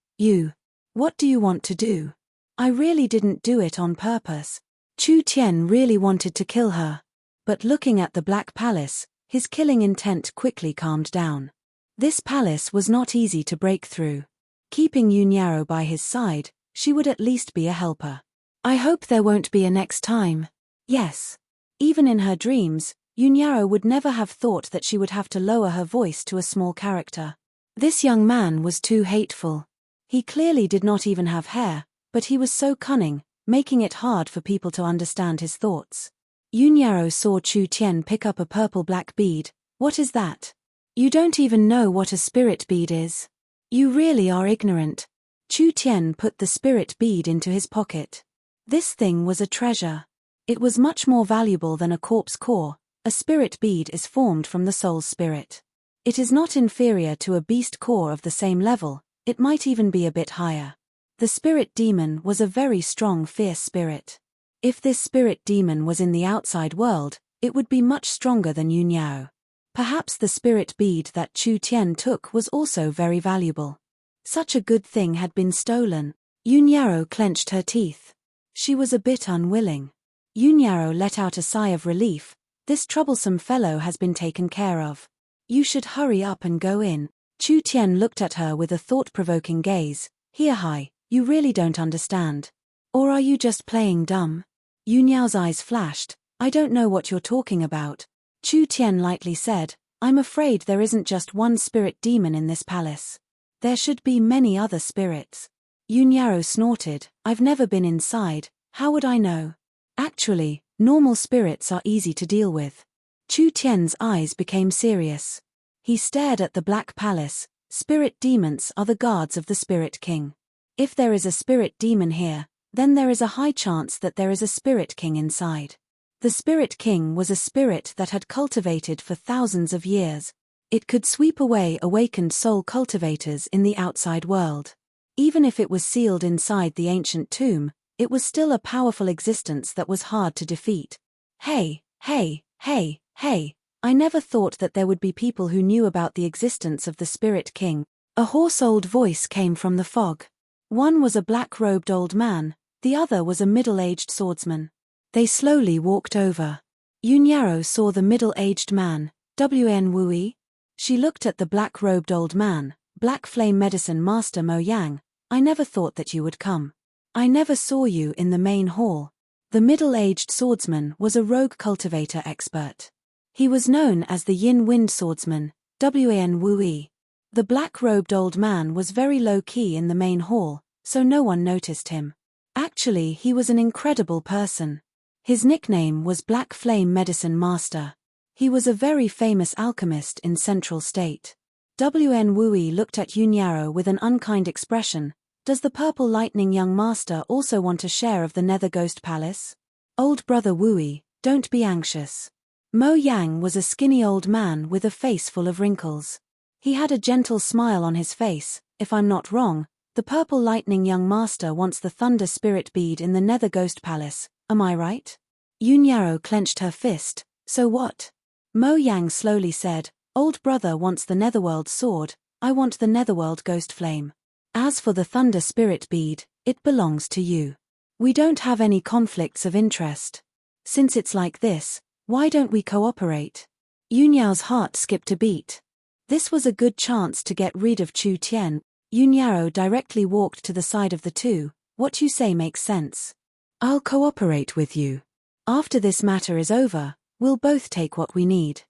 What do you want to do? I really didn't do it on purpose. Chu Tian really wanted to kill her. But looking at the Black Palace, his killing intent quickly calmed down. This palace was not easy to break through. Keeping Yunyaro by his side, She would at least be a helper. I hope there won't be a next time. Yes. Even in her dreams, Yunyaro would never have thought that she would have to lower her voice to a small character. This young man was too hateful. He clearly did not even have hair, but he was so cunning, making it hard for people to understand his thoughts. Yunyaro saw Chu Tian pick up a purple-black bead. What is that? You don't even know what a spirit bead is. You really are ignorant. Chu Tian put the spirit bead into his pocket. This thing was a treasure. It was much more valuable than a corpse core. A spirit bead is formed from the soul's spirit. It is not inferior to a beast core of the same level, it might even be a bit higher. The spirit demon was a very strong, fierce spirit. If this spirit demon was in the outside world, it would be much stronger than Yunyao. Perhaps the spirit bead that Chu Tian took was also very valuable. Such a good thing had been stolen. Yunyao clenched her teeth. She was a bit unwilling. Yunyao let out a sigh of relief. This troublesome fellow has been taken care of. You should hurry up and go in. Chu Tian looked at her with a thought-provoking gaze. Here, hi, you really don't understand. Or are you just playing dumb? Yunyao's eyes flashed. I don't know what you're talking about. Chu Tian lightly said, I'm afraid there isn't just one spirit demon in this palace. There should be many other spirits. Yunyao snorted, I've never been inside, how would I know? Actually, normal spirits are easy to deal with. Chu Tian's eyes became serious. He stared at the Black Palace. Spirit demons are the guards of the Spirit King. If there is a spirit demon here, then there is a high chance that there is a Spirit King inside. The Spirit King was a spirit that had cultivated for thousands of years. It could sweep away awakened soul cultivators in the outside world. Even if it was sealed inside the ancient tomb, it was still a powerful existence that was hard to defeat. Hey, I never thought that there would be people who knew about the existence of the Spirit King. A hoarse old voice came from the fog. One was a black-robed old man, the other was a middle-aged swordsman. They slowly walked over. Yunyao saw the middle-aged man, Wn Wui. She looked at the black-robed old man, Black Flame Medicine Master Mo Yang. I never thought that you would come. I never saw you in the main hall. The middle-aged swordsman was a rogue cultivator expert. He was known as the Yin Wind Swordsman, Wan Wui. The black-robed old man was very low-key in the main hall, so no one noticed him. Actually, he was an incredible person. His nickname was Black Flame Medicine Master. He was a very famous alchemist in Central State. Wan Wui looked at Yunyao with an unkind expression. Does the Purple Lightning young master also want a share of the Nether Ghost Palace? Old brother Wui, don't be anxious. Mo Yang was a skinny old man with a face full of wrinkles. He had a gentle smile on his face. If I'm not wrong, the Purple Lightning young master wants the Thunder Spirit Bead in the Nether Ghost Palace, am I right? Yunyao clenched her fist. So what? Mo Yang slowly said, Old brother wants the Netherworld Sword, I want the Netherworld Ghost Flame. As for the Thunder Spirit Bead, it belongs to you. We don't have any conflicts of interest. Since it's like this, why don't we cooperate? Yunyao's heart skipped a beat. This was a good chance to get rid of Chu Tian. Yunyao directly walked to the side of the two. What you say makes sense. I'll cooperate with you. After this matter is over, we'll both take what we need.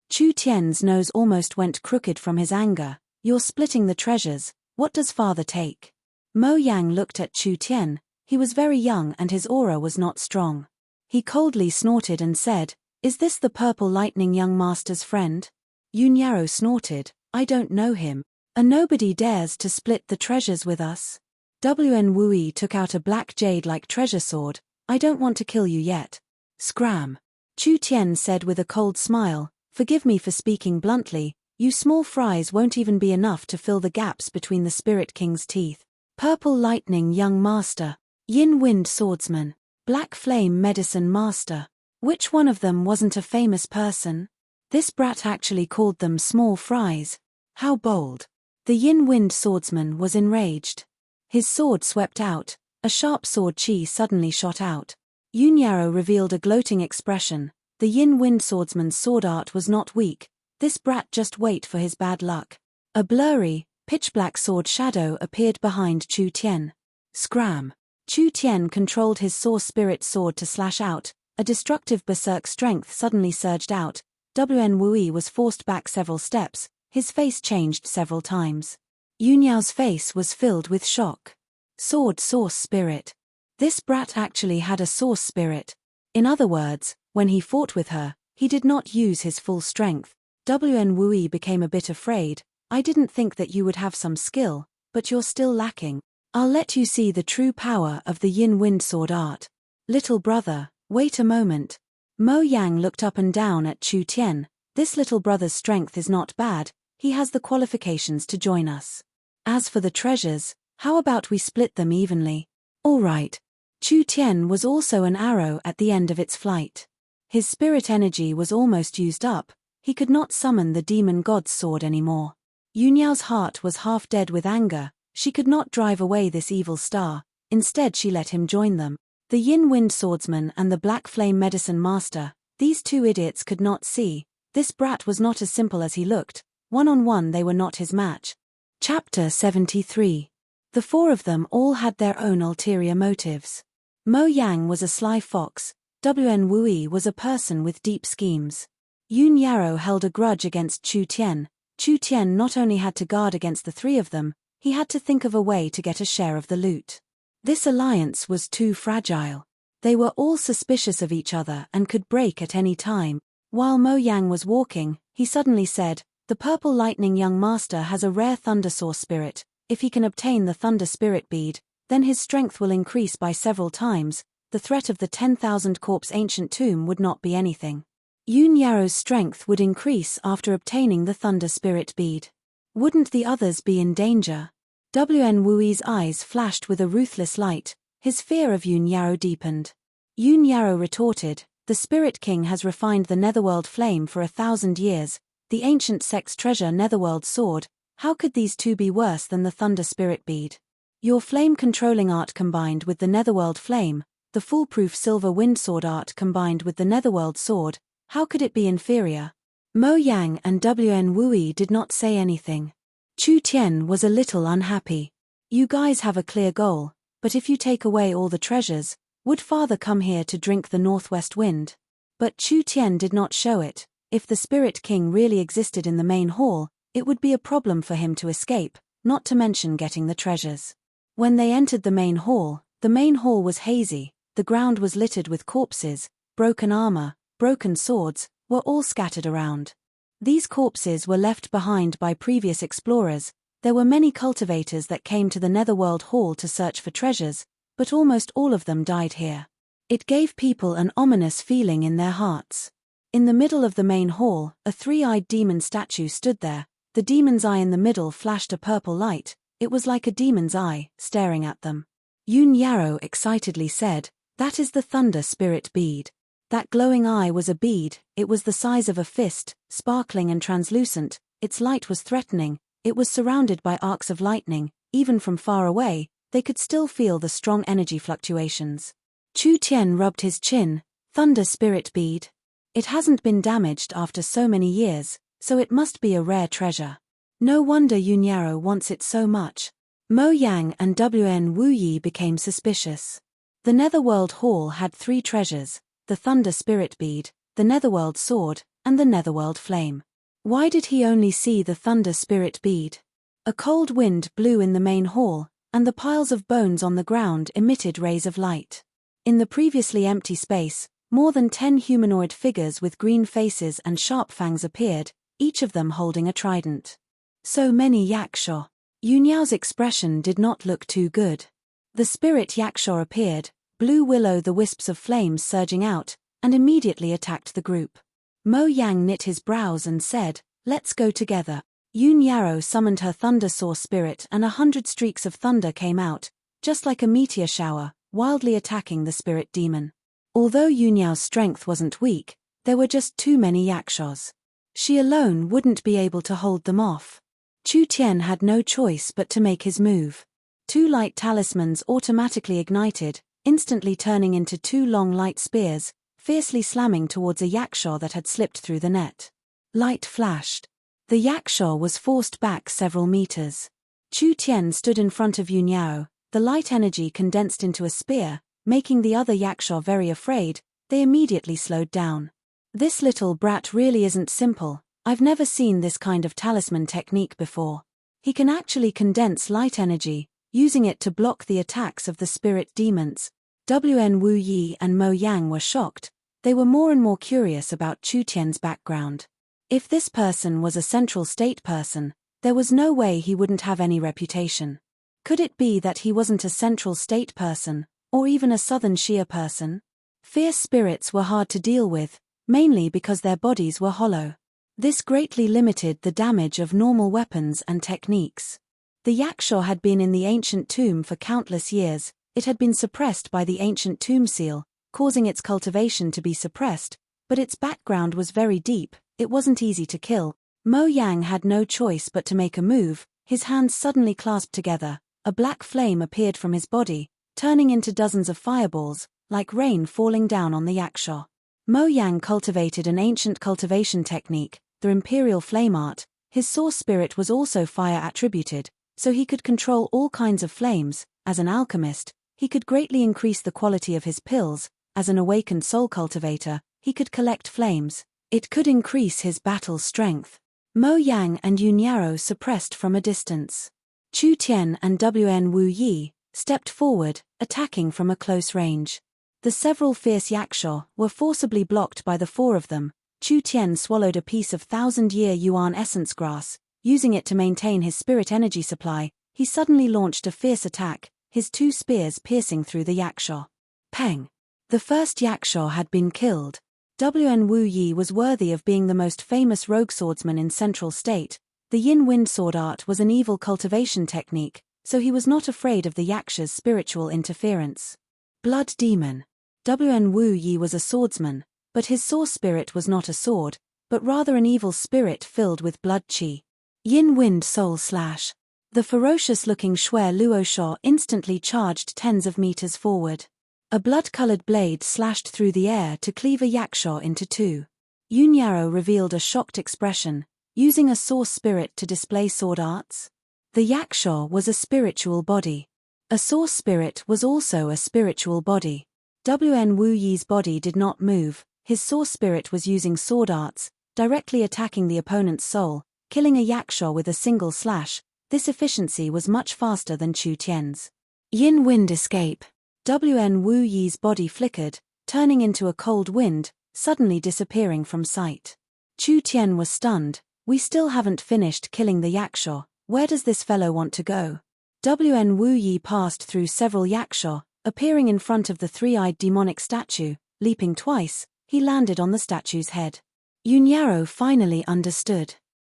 Chu Tian's nose almost went crooked from his anger. You're splitting the treasures, what does father take? Mo Yang looked at Chu Tian. He was very young and his aura was not strong. He coldly snorted and said, Is this the Purple Lightning young master's friend? Yunyao snorted, I don't know him. And nobody dares to split the treasures with us. Wn Wui took out a black jade-like treasure sword. I don't want to kill you yet. Scram. Chu Tian said with a cold smile, Forgive me for speaking bluntly, you small fries won't even be enough to fill the gaps between the Spirit King's teeth. Purple Lightning young master, Yin Wind Swordsman, Black Flame Medicine Master. Which one of them wasn't a famous person? This brat actually called them small fries. How bold. The Yin Wind Swordsman was enraged. His sword swept out, a sharp sword chi suddenly shot out. Yunyao revealed a gloating expression. The Yin Wind Swordsman's sword art was not weak. This brat just wait for his bad luck. A blurry, pitch-black sword shadow appeared behind Chu Tian. Scram! Chu Tian controlled his source spirit sword to slash out. A destructive berserk strength suddenly surged out. Wen Wui was forced back several steps, his face changed several times. Yunyao's face was filled with shock. Sword source spirit. This brat actually had a source spirit. In other words, when he fought with her, he did not use his full strength. Wen Wui became a bit afraid. I didn't think that you would have some skill, but you're still lacking. I'll let you see the true power of the Yin Wind Sword art. Little brother, wait a moment. Mo Yang looked up and down at Chu Tian. This little brother's strength is not bad, he has the qualifications to join us. As for the treasures, how about we split them evenly? All right. Chu Tian was also an arrow at the end of its flight. His spirit energy was almost used up, he could not summon the demon god's sword anymore. Yunyao's heart was half dead with anger, she could not drive away this evil star, instead she let him join them. The Yin Wind Swordsman and the Black Flame Medicine Master, these two idiots could not see, this brat was not as simple as he looked, one-on-one they were not his match. Chapter 73. The four of them all had their own ulterior motives. Mo Yang was a sly fox, Wen Wui was a person with deep schemes. Yun Yarrow held a grudge against Chu Tian. Chu Tian not only had to guard against the three of them, he had to think of a way to get a share of the loot. This alliance was too fragile. They were all suspicious of each other and could break at any time. While Mo Yang was walking, he suddenly said, "The Purple Lightning Young Master has a rare Thunder Source spirit. If he can obtain the Thunder Spirit Bead, then his strength will increase by several times. The threat of the 10,000 corpse ancient tomb would not be anything. Yun Yarrow's strength would increase after obtaining the Thunder Spirit Bead. Wouldn't the others be in danger?" Wen Wui's eyes flashed with a ruthless light, his fear of Yun Yarrow deepened. Yun Yarrow retorted, "The Spirit King has refined the Netherworld flame for 1,000 years, the ancient sect's treasure Netherworld sword, how could these two be worse than the Thunder Spirit Bead? Your flame-controlling art combined with the Netherworld flame, the foolproof silver wind sword art combined with the Netherworld sword, how could it be inferior?" Mo Yang and Wen Wui did not say anything. Chu Tian was a little unhappy. "You guys have a clear goal, but if you take away all the treasures, would father come here to drink the northwest wind?" But Chu Tian did not show it. If the Spirit King really existed in the main hall, it would be a problem for him to escape, not to mention getting the treasures. When they entered the main hall was hazy, the ground was littered with corpses, broken armor, broken swords, were all scattered around. These corpses were left behind by previous explorers. There were many cultivators that came to the Netherworld Hall to search for treasures, but almost all of them died here. It gave people an ominous feeling in their hearts. In the middle of the main hall, a three-eyed demon statue stood there. The demon's eye in the middle flashed a purple light. It was like a demon's eye, staring at them. Yun Yarrow excitedly said, "That is the Thunder Spirit Bead." That glowing eye was a bead, it was the size of a fist, sparkling and translucent, its light was threatening, it was surrounded by arcs of lightning, even from far away, they could still feel the strong energy fluctuations. Chu Tian rubbed his chin, "Thunder Spirit Bead. It hasn't been damaged after so many years, so it must be a rare treasure. No wonder Yun Yarrow wants it so much." Mo Yang and Wen Wui became suspicious. The Netherworld Hall had 3 treasures, the Thunder Spirit Bead, the Netherworld Sword, and the Netherworld Flame. Why did he only see the Thunder Spirit Bead? A cold wind blew in the main hall, and the piles of bones on the ground emitted rays of light. In the previously empty space, more than 10 humanoid figures with green faces and sharp fangs appeared, each of them holding a trident. So many Yaksha. Yunyao's expression did not look too good. The spirit Yaksha appeared, blue will-o'-the-wisps of flames surging out, and immediately attacked the group. Mo Yang knit his brows and said, "Let's go together." Yun Yarrow summoned her thunder source spirit and 100 streaks of thunder came out, just like a meteor shower, wildly attacking the spirit demon. Although Yunyao's strength wasn't weak, there were just too many Yakshas. She alone wouldn't be able to hold them off. Chu Tian had no choice but to make his move. 2 light talismans automatically ignited, instantly turning into 2 long light spears, fiercely slamming towards a Yaksha that had slipped through the net. Light flashed. The Yaksha was forced back several meters. Chu Tian stood in front of Yun Yarrow, The light energy condensed into a spear, making the other yaksha very afraid. They immediately slowed down. This little brat really isn't simple. I've never seen this kind of talisman technique before. He can actually condense light energy, using it to block the attacks of the spirit demons. Wn Wu Yi and Mo Yang were shocked. They were more and more curious about Chu Tian's background. If this person was a central state person, there was no way he wouldn't have any reputation. Could it be that he wasn't a central state person, or even a southern Shia person? Fierce spirits were hard to deal with, mainly because their bodies were hollow. This greatly limited the damage of normal weapons and techniques. The yaksha had been in the ancient tomb for countless years. It had been suppressed by the ancient tomb seal, causing its cultivation to be suppressed, but its background was very deep. It wasn't easy to kill. Mo Yang had no choice but to make a move. His hands suddenly clasped together. A black flame appeared from his body, turning into dozens of fireballs, like rain falling down on the yaksha. Mo Yang cultivated an ancient cultivation technique, the imperial flame art. His source spirit was also fire attributed, so he could control all kinds of flames. As an alchemist, he could greatly increase the quality of his pills. As an awakened soul cultivator, he could collect flames. It could increase his battle strength. Mo Yang and Yun Yarrow suppressed from a distance. Chu Tian and Wn Wu Yi stepped forward, attacking from a close range. The several fierce yaksha were forcibly blocked by the four of them. Chu Tian swallowed a piece of 1,000-year yuan essence grass. Using it to maintain his spirit energy supply, he suddenly launched a fierce attack, his two spears piercing through the yaksha. Peng! The first yaksha had been killed. Wn Wu Yi was worthy of being the most famous rogue swordsman in Central State. The yin wind sword art was an evil cultivation technique, so he was not afraid of the yaksha's spiritual interference. Blood demon. Wn Wu Yi was a swordsman, but his source spirit was not a sword, but rather an evil spirit filled with blood qi. Yin wind soul slash. The ferocious-looking Shui Luosha instantly charged tens of meters forward. A blood-colored blade slashed through the air to cleave a yaksha into two. Yun Yarrow revealed a shocked expression, using a source spirit to display sword arts. The yaksha was a spiritual body. A source spirit was also a spiritual body. Wn Wu Yi's body did not move. His source spirit was using sword arts, directly attacking the opponent's soul, killing a yaksha with a single slash. This efficiency was much faster than Chu Tian's. Yin wind escape. Wn Wu Yi's body flickered, turning into a cold wind, suddenly disappearing from sight. Chu Tian was stunned. We still haven't finished killing the yaksha. Where does this fellow want to go? Wn Wu Yi passed through several yaksha, appearing in front of the three-eyed demonic statue. Leaping twice, he landed on the statue's head. Yun Yarrow finally understood.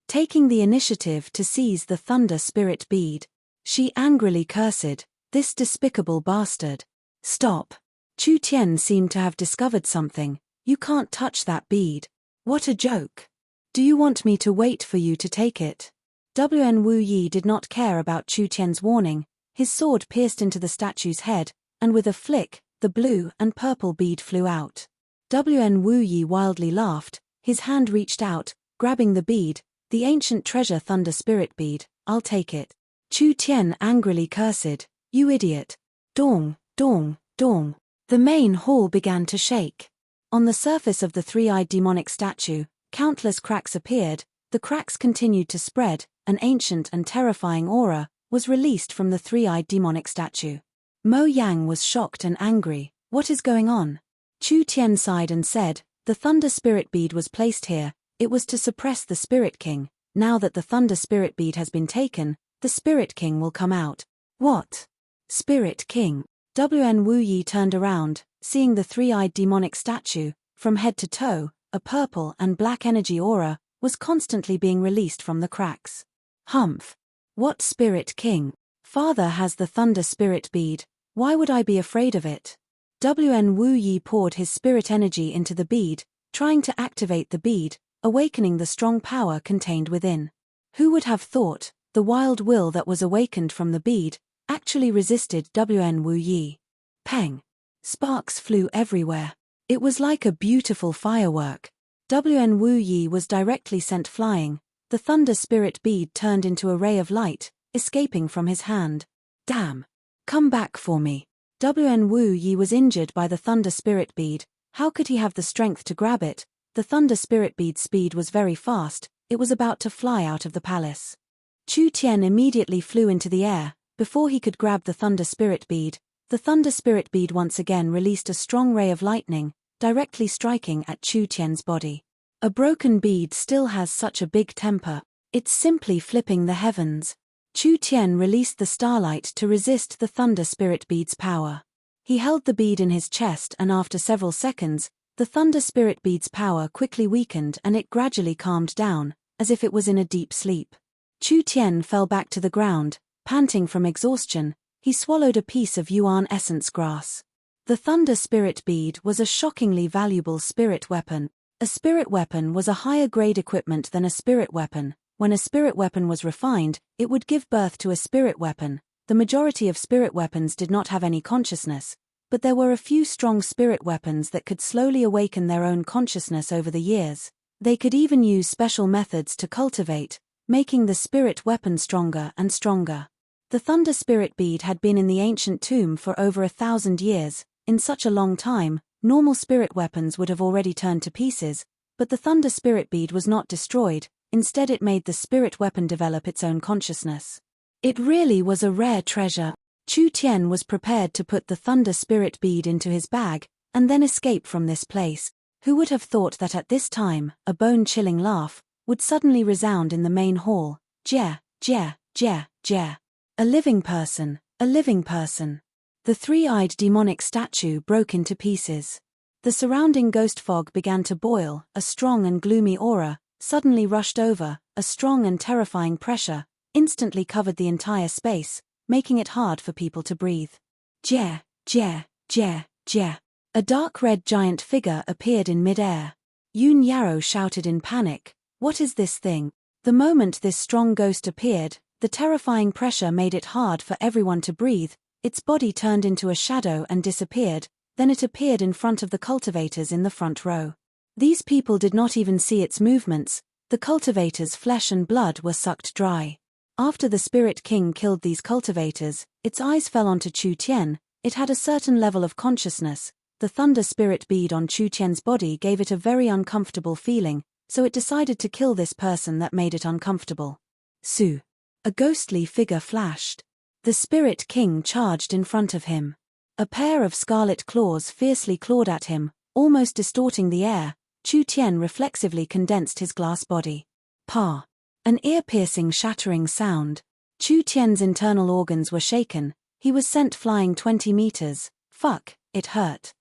Taking the initiative to seize the thunder spirit bead. She angrily cursed, "This despicable bastard. Stop." Chu Tian seemed to have discovered something. "You can't touch that bead. What a joke. Do you want me to wait for you to take it?" Wn Wu Yi did not care about Chu Tian's warning. His sword pierced into the statue's head, and with a flick, the blue and purple bead flew out. Wn Wu Yi wildly laughed. His hand reached out, grabbing the bead, the ancient treasure thunder spirit bead. "I'll take it." Chu Tian angrily cursed, "You idiot." Dong, dong, dong. The main hall began to shake. On the surface of the three-eyed demonic statue, countless cracks appeared. The cracks continued to spread. An ancient and terrifying aura was released from the three-eyed demonic statue. Mo Yang was shocked and angry. "What is going on?" Chu Tian sighed and said, "The thunder spirit bead was placed here. It was to suppress the spirit king. Now that the thunder spirit bead has been taken, the spirit king will come out." "What? Spirit king?" Wn Wu Yi turned around, seeing the three-eyed demonic statue. From head to toe, a purple and black energy aura was constantly being released from the cracks. "Humph. What spirit king? Father has the thunder spirit bead. Why would I be afraid of it?" Wn Wu Yi poured his spirit energy into the bead, trying to activate the bead, awakening the strong power contained within. Who would have thought, the wild will that was awakened from the bead actually resisted Wn Wu Yi. Peng! Sparks flew everywhere. It was like a beautiful firework. Wn Wu Yi was directly sent flying. The thunder spirit bead turned into a ray of light, escaping from his hand. Damn! Come back for me. Wen Wu Yi was injured by the thunder spirit bead. How could he have the strength to grab it? The thunder spirit bead's speed was very fast, it was about to fly out of the palace. Chu Tian immediately flew into the air. Before he could grab the thunder spirit bead, the thunder spirit bead once again released a strong ray of lightning, directly striking at Chu Tian's body. A broken bead still has such a big temper. It's simply flipping the heavens. Chu Tian released the starlight to resist the thunder spirit bead's power. He held the bead in his chest, and after several seconds, the thunder spirit bead's power quickly weakened and it gradually calmed down, as if it was in a deep sleep. Chu Tian fell back to the ground, panting from exhaustion. He swallowed a piece of yuan essence grass. The thunder spirit bead was a shockingly valuable spirit weapon. A spirit weapon was a higher grade equipment than a spirit weapon. When a spirit weapon was refined, it would give birth to a spirit weapon. The majority of spirit weapons did not have any consciousness, but there were a few strong spirit weapons that could slowly awaken their own consciousness over the years. They could even use special methods to cultivate, making the spirit weapon stronger and stronger. The thunder spirit bead had been in the ancient tomb for over 1,000 years. In such a long time, normal spirit weapons would have already turned to pieces, but the thunder spirit bead was not destroyed. Instead, it made the spirit weapon develop its own consciousness. It really was a rare treasure. Chu Tian was prepared to put the thunder spirit bead into his bag, and then escape from this place. Who would have thought that at this time, a bone-chilling laugh would suddenly resound in the main hall? Jia, Jia, Jia, Jia. A living person, a living person. The three-eyed demonic statue broke into pieces. The surrounding ghost fog began to boil, a strong and gloomy aura suddenly rushed over, a strong and terrifying pressure instantly covered the entire space, making it hard for people to breathe. Jia, Jia, Jia, Jia. A dark red giant figure appeared in mid-air. Yun Yarrow shouted in panic, "What is this thing?" The moment this strong ghost appeared, the terrifying pressure made it hard for everyone to breathe. Its body turned into a shadow and disappeared, then it appeared in front of the cultivators in the front row. These people did not even see its movements. The cultivators' flesh and blood were sucked dry. After the Spirit King killed these cultivators, its eyes fell onto Chu Tian. It had a certain level of consciousness. The thunder spirit bead on Chu Tian's body gave it a very uncomfortable feeling, so it decided to kill this person that made it uncomfortable. Su. A ghostly figure flashed. The Spirit King charged in front of him. A pair of scarlet claws fiercely clawed at him, almost distorting the air. Chu Tian reflexively condensed his glass body. Pa. An ear-piercing shattering sound. Chu Tian's internal organs were shaken. He was sent flying 20 meters. Fuck, it hurt.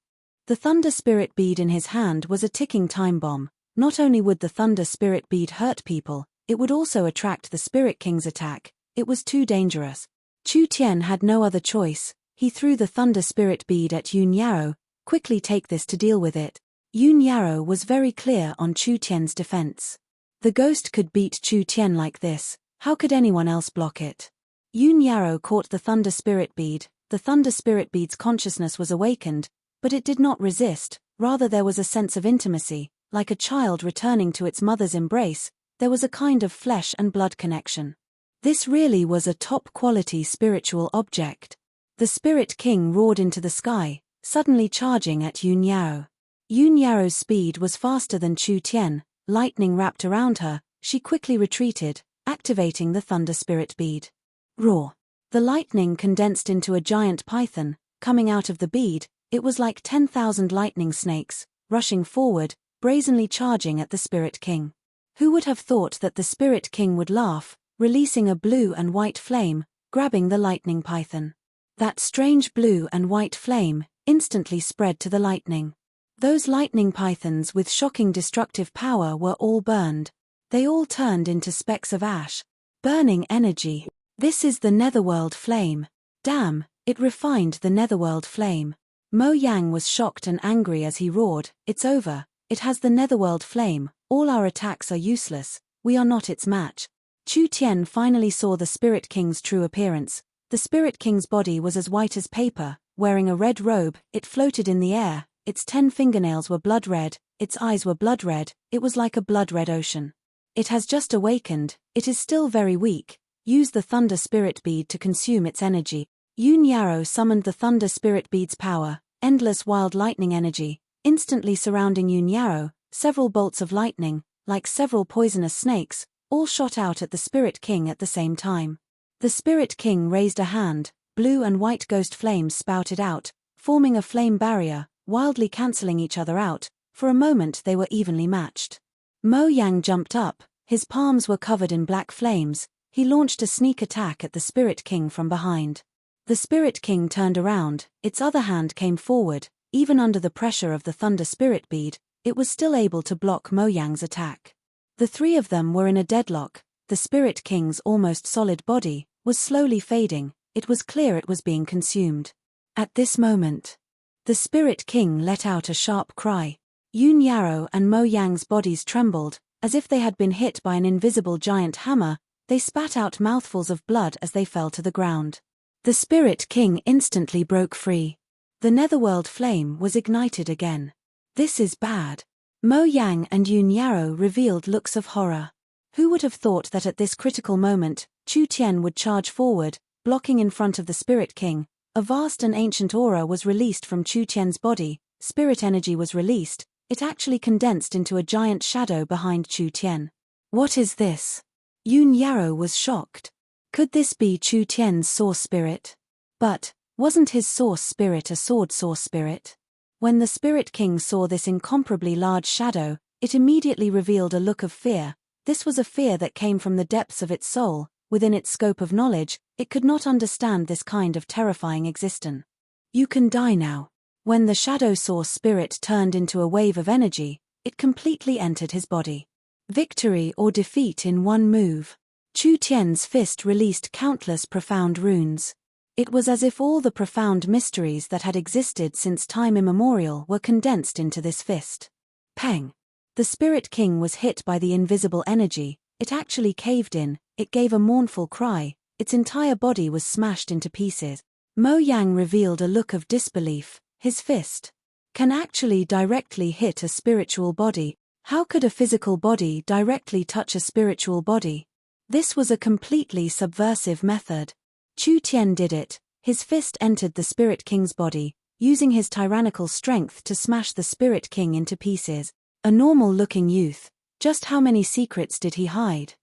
The thunder spirit bead in his hand was a ticking time bomb. Not only would the thunder spirit bead hurt people, it would also attract the Spirit King's attack. It was too dangerous. Chu Tian had no other choice. He threw the thunder spirit bead at Yun Yarrow. Quickly take this to deal with it. Yun Yarrow was very clear on Chu Tian's defense. The ghost could beat Chu Tian like this. How could anyone else block it? Yun Yarrow caught the thunder spirit bead. The thunder spirit bead's consciousness was awakened, but it did not resist. Rather, there was a sense of intimacy, like a child returning to its mother's embrace. There was a kind of flesh and blood connection. This really was a top-quality spiritual object. The Spirit King roared into the sky, suddenly charging at Yun Yarrow. Yun Yarrow's speed was faster than Chu Tian. Lightning wrapped around her. She quickly retreated, activating the thunder spirit bead. Roar. The lightning condensed into a giant python. Coming out of the bead, it was like 10,000 lightning snakes, rushing forward, brazenly charging at the Spirit King. Who would have thought that the Spirit King would laugh, releasing a blue and white flame, grabbing the lightning python? That strange blue and white flame instantly spread to the lightning. Those lightning pythons with shocking destructive power were all burned. They all turned into specks of ash. Burning energy. This is the netherworld flame. Damn, it refined the netherworld flame. Mo Yang was shocked and angry as he roared, "It's over. It has the netherworld flame. All our attacks are useless. We are not its match." Chu Tian finally saw the Spirit King's true appearance. The Spirit King's body was as white as paper, wearing a red robe. It floated in the air. Its 10 fingernails were blood red, its eyes were blood red. It was like a blood-red ocean. It has just awakened. It is still very weak. Use the thunder spirit bead to consume its energy. Yun Yarrow summoned the Thunder Spirit Bead's power, endless wild lightning energy, instantly surrounding Yun Yarrow. Several bolts of lightning, like several poisonous snakes, all shot out at the Spirit King at the same time. The Spirit King raised a hand, blue and white ghost flames spouted out, forming a flame barrier, wildly cancelling each other out. For a moment they were evenly matched. Mo Yang jumped up, his palms were covered in black flames. He launched a sneak attack at the Spirit King from behind. The Spirit King turned around, its other hand came forward. Even under the pressure of the Thunder Spirit Bead, it was still able to block Mo Yang's attack. The three of them were in a deadlock. The Spirit King's almost solid body was slowly fading. It was clear it was being consumed. At this moment, the Spirit King let out a sharp cry. Yun Yarrow and Mo Yang's bodies trembled, as if they had been hit by an invisible giant hammer. They spat out mouthfuls of blood as they fell to the ground. The Spirit King instantly broke free. The netherworld flame was ignited again. This is bad. Mo Yang and Yun Yarrow revealed looks of horror. Who would have thought that at this critical moment, Chu Tian would charge forward, blocking in front of the Spirit King? A vast and ancient aura was released from Chu Tian's body. Spirit energy was released. It actually condensed into a giant shadow behind Chu Tian. What is this? Yun Yarrow was shocked. Could this be Chu Tian's source spirit? But, wasn't his source spirit a sword source spirit? When the Spirit King saw this incomparably large shadow, it immediately revealed a look of fear. This was a fear that came from the depths of its soul. Within its scope of knowledge, it could not understand this kind of terrifying existence. You can die now. When the shadow source spirit turned into a wave of energy, it completely entered his body. Victory or defeat in one move. Chu Tian's fist released countless profound runes. It was as if all the profound mysteries that had existed since time immemorial were condensed into this fist. Pang! The Spirit King was hit by the invisible energy. It actually caved in. It gave a mournful cry. Its entire body was smashed into pieces. Mo Yang revealed a look of disbelief. His fist can actually directly hit a spiritual body. How could a physical body directly touch a spiritual body? This was a completely subversive method. Chu Tian did it. His fist entered the Spirit King's body, using his tyrannical strength to smash the Spirit King into pieces. A normal-looking youth. Just how many secrets did he hide?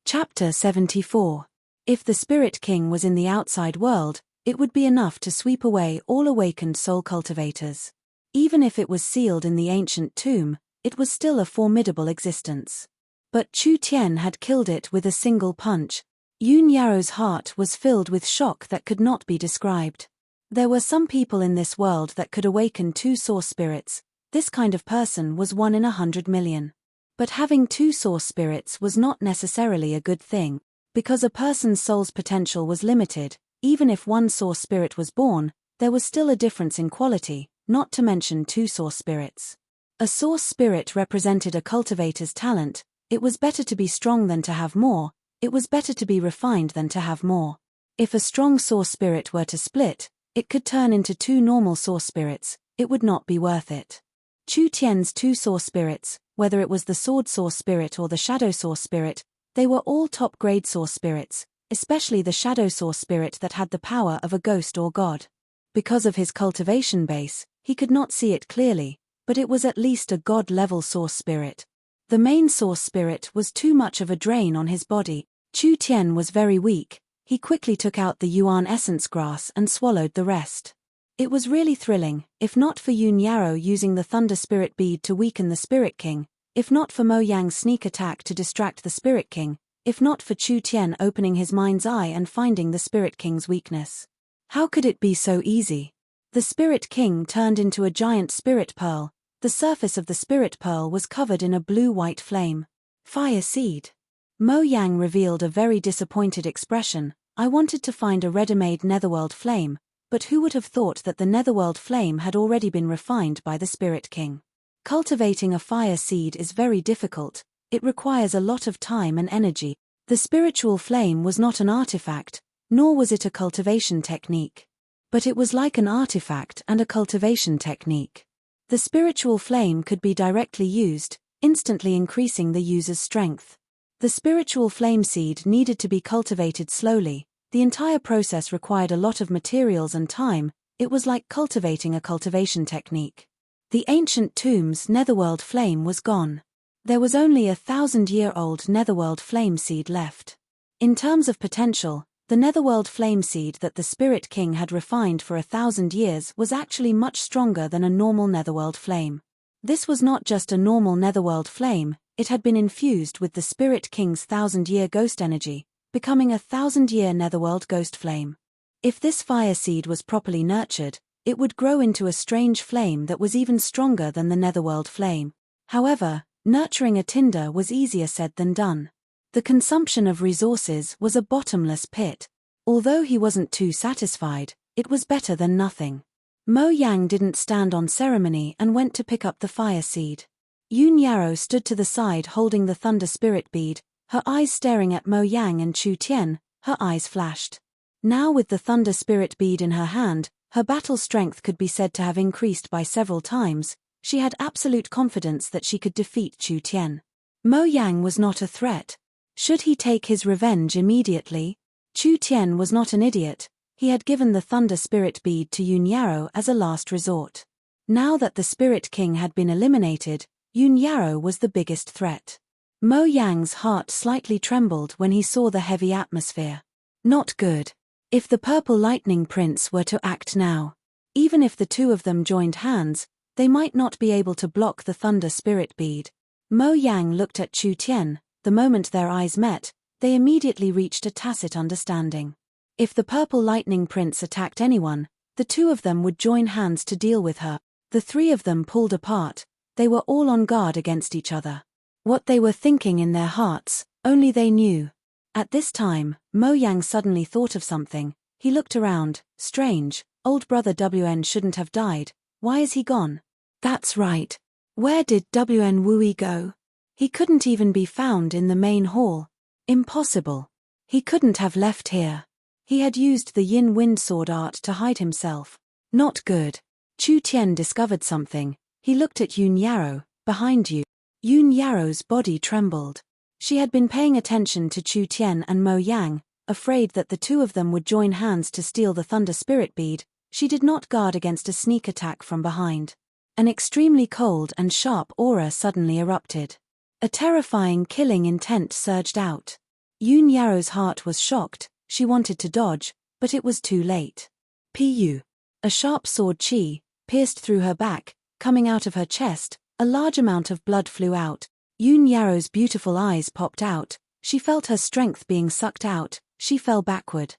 Chapter 74. If the Spirit King was in the outside world, it would be enough to sweep away all awakened soul cultivators. Even if it was sealed in the ancient tomb, it was still a formidable existence. But Chu Tian had killed it with a single punch. Yun Yarrow's heart was filled with shock that could not be described. There were some people in this world that could awaken two source spirits. This kind of person was 1 in 100 million. But having two source spirits was not necessarily a good thing, because a person's soul's potential was limited. Even if one source spirit was born, there was still a difference in quality, not to mention two source spirits. A source spirit represented a cultivator's talent. It was better to be strong than to have more. It was better to be refined than to have more. If a strong source spirit were to split, it could turn into two normal source spirits. It would not be worth it. Chu Tian's two source spirits, whether it was the sword source spirit or the shadow source spirit, they were all top-grade source spirits, especially the shadow source spirit that had the power of a ghost or god. Because of his cultivation base, he could not see it clearly, but it was at least a god-level source spirit. The main source spirit was too much of a drain on his body. Chu Tian was very weak. He quickly took out the Yuan essence grass and swallowed the rest. It was really thrilling, if not for Yun Yarrow using the Thunder Spirit Bead to weaken the Spirit King, if not for Mo Yang's sneak attack to distract the Spirit King, if not for Chu Tian opening his mind's eye and finding the Spirit King's weakness. How could it be so easy? The Spirit King turned into a giant spirit pearl. The surface of the spirit pearl was covered in a blue-white flame. Fire seed. Mo Yang revealed a very disappointed expression. I wanted to find a ready-made netherworld flame, but who would have thought that the netherworld flame had already been refined by the Spirit King? Cultivating a fire seed is very difficult. It requires a lot of time and energy. The spiritual flame was not an artifact, nor was it a cultivation technique. But it was like an artifact and a cultivation technique. The spiritual flame could be directly used, instantly increasing the user's strength. The spiritual flame seed needed to be cultivated slowly. The entire process required a lot of materials and time. It was like cultivating a cultivation technique. The ancient tomb's netherworld flame was gone. There was only a 1,000-year-old netherworld flame seed left. In terms of potential, the netherworld flame seed that the Spirit King had refined for 1,000 years was actually much stronger than a normal netherworld flame. This was not just a normal netherworld flame, it had been infused with the Spirit King's 1,000-year ghost energy, becoming a 1,000-year netherworld ghost flame. If this fire seed was properly nurtured, it would grow into a strange flame that was even stronger than the netherworld flame. However, nurturing a tinder was easier said than done. The consumption of resources was a bottomless pit. Although he wasn't too satisfied, it was better than nothing. Mo Yang didn't stand on ceremony and went to pick up the fire seed. Yun Yarrow stood to the side holding the thunder spirit bead, her eyes staring at Mo Yang and Chu Tian. Her eyes flashed. Now with the thunder spirit bead in her hand, her battle strength could be said to have increased by several times. She had absolute confidence that she could defeat Chu Tian. Mo Yang was not a threat. Should he take his revenge immediately? Chu Tian was not an idiot. He had given the thunder spirit bead to Yun Yarrow as a last resort. Now that the Spirit King had been eliminated, Yun Yarrow was the biggest threat. Mo Yang's heart slightly trembled when he saw the heavy atmosphere. Not good. If the Purple Lightning Prince were to act now, even if the two of them joined hands, they might not be able to block the thunder spirit bead. Mo Yang looked at Chu Tian. The moment their eyes met, they immediately reached a tacit understanding. If the Purple Lightning Prince attacked anyone, the two of them would join hands to deal with her. The three of them pulled apart. They were all on guard against each other. What they were thinking in their hearts, only they knew. At this time, Mo Yang suddenly thought of something. He looked around. Strange, old brother WN shouldn't have died. Why is he gone? That's right. Where did WN Wui go? He couldn't even be found in the main hall. Impossible. He couldn't have left here. He had used the yin wind sword art to hide himself. Not good. Chu Tian discovered something. He looked at Yun Yarrow. Behind you. Yun Yarrow's body trembled. She had been paying attention to Chu Tian and Mo Yang, afraid that the two of them would join hands to steal the thunder spirit bead. She did not guard against a sneak attack from behind. An extremely cold and sharp aura suddenly erupted. A terrifying killing intent surged out. Yun Yarrow's heart was shocked. She wanted to dodge, but it was too late. Pu. A sharp sword chi pierced through her back, coming out of her chest. A large amount of blood flew out. Yun Yarrow's beautiful eyes popped out. She felt her strength being sucked out. She fell backward.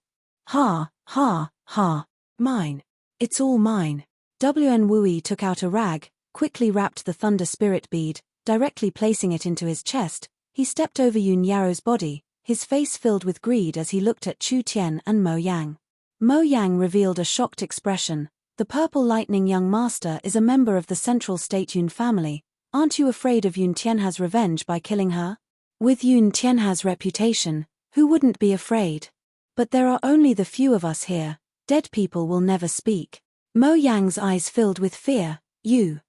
Ha, ha, ha. Mine. It's all mine. WN Wui took out a rag, quickly wrapped the thunder spirit bead, directly placing it into his chest. He stepped over Yun Yarrow's body, his face filled with greed as he looked at Chu Tian and Mo Yang. Mo Yang revealed a shocked expression. The Purple Lightning Young Master is a member of the Central State Yun family. Aren't you afraid of Yun Tianha's revenge by killing her? With Yun Tianha's reputation, who wouldn't be afraid? But there are only the few of us here. Dead people will never speak. Mo Yang's eyes filled with fear. You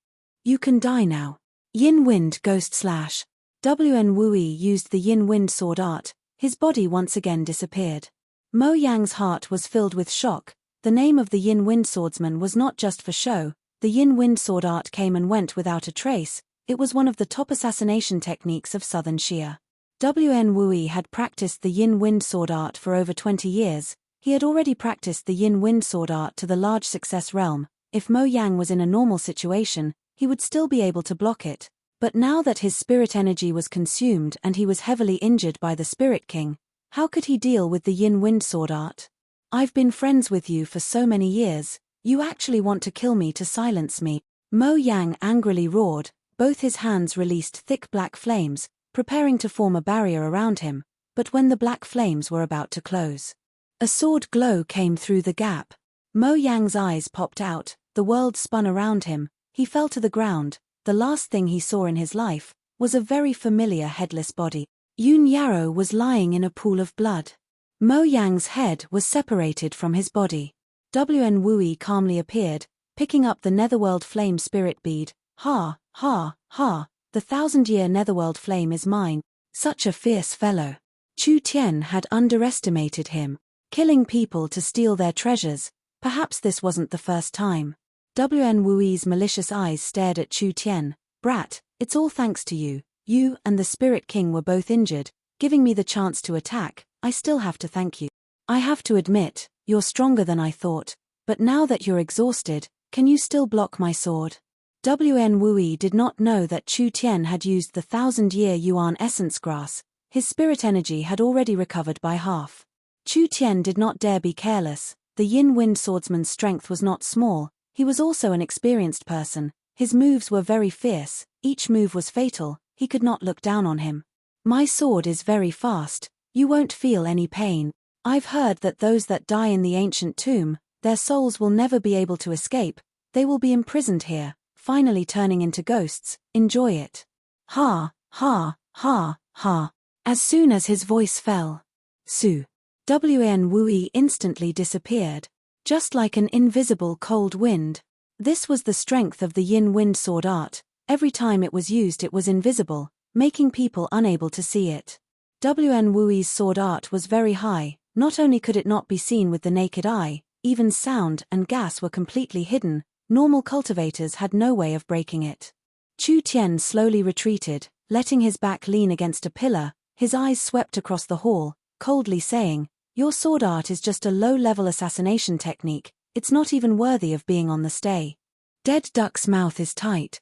can die now. Yin Wind Ghost Slash. WN Wui used the Yin Wind sword art. His body once again disappeared. Mo Yang's heart was filled with shock. The name of the Yin Wind swordsman was not just for show. The Yin Wind sword art came and went without a trace. It was one of the top assassination techniques of Southern Xia. WN Wui had practiced the Yin Wind sword art for over 20 years. He had already practiced the Yin Wind sword art to the large success realm. If Mo Yang was in a normal situation, he would still be able to block it. But now that his spirit energy was consumed and he was heavily injured by the Spirit King, how could he deal with the Yin Wind sword art? I've been friends with you for so many years. You actually want to kill me to silence me? Mo Yang angrily roared. Both his hands released thick black flames, preparing to form a barrier around him. But when the black flames were about to close, a sword glow came through the gap. Mo Yang's eyes popped out. The world spun around him. He fell to the ground. The last thing he saw in his life was a very familiar headless body. Yun Yarrow was lying in a pool of blood. Mo Yang's head was separated from his body. WN Wui calmly appeared, picking up the Netherworld Flame Spirit Bead. Ha, ha, ha, the 1,000-year Netherworld Flame is mine. Such a fierce fellow. Chu Tian had underestimated him. killing people to steal their treasures. Perhaps this wasn't the first time. Wen Wui's malicious eyes stared at Chu Tian. Brat, it's all thanks to you. You and the Spirit King were both injured, giving me the chance to attack. I still have to thank you. I have to admit, you're stronger than I thought, but now that you're exhausted, can you still block my sword? Wen Wui did not know that Chu Tian had used the 1,000-year Yuan essence grass. His spirit energy had already recovered by half. Chu Tian did not dare be careless. The Yin Wind swordsman's strength was not small. He was also an experienced person. His moves were very fierce. Each move was fatal. He could not look down on him. My sword is very fast. You won't feel any pain. I've heard that those that die in the ancient tomb, their souls will never be able to escape. They will be imprisoned here, finally turning into ghosts. Enjoy it. Ha, ha, ha, ha. As soon as his voice fell, Wen Wui instantly disappeared, just like an invisible cold wind. This was the strength of the Yin Wind sword art. Every time it was used it was invisible, making people unable to see it. Wen Wui's sword art was very high. Not only could it not be seen with the naked eye, even sound and gas were completely hidden. Normal cultivators had no way of breaking it. Chu Tian slowly retreated, letting his back lean against a pillar. His eyes swept across the hall, coldly saying, "Your sword art is just a low-level assassination technique. It's not even worthy of being on the stay. Dead duck's mouth is tight.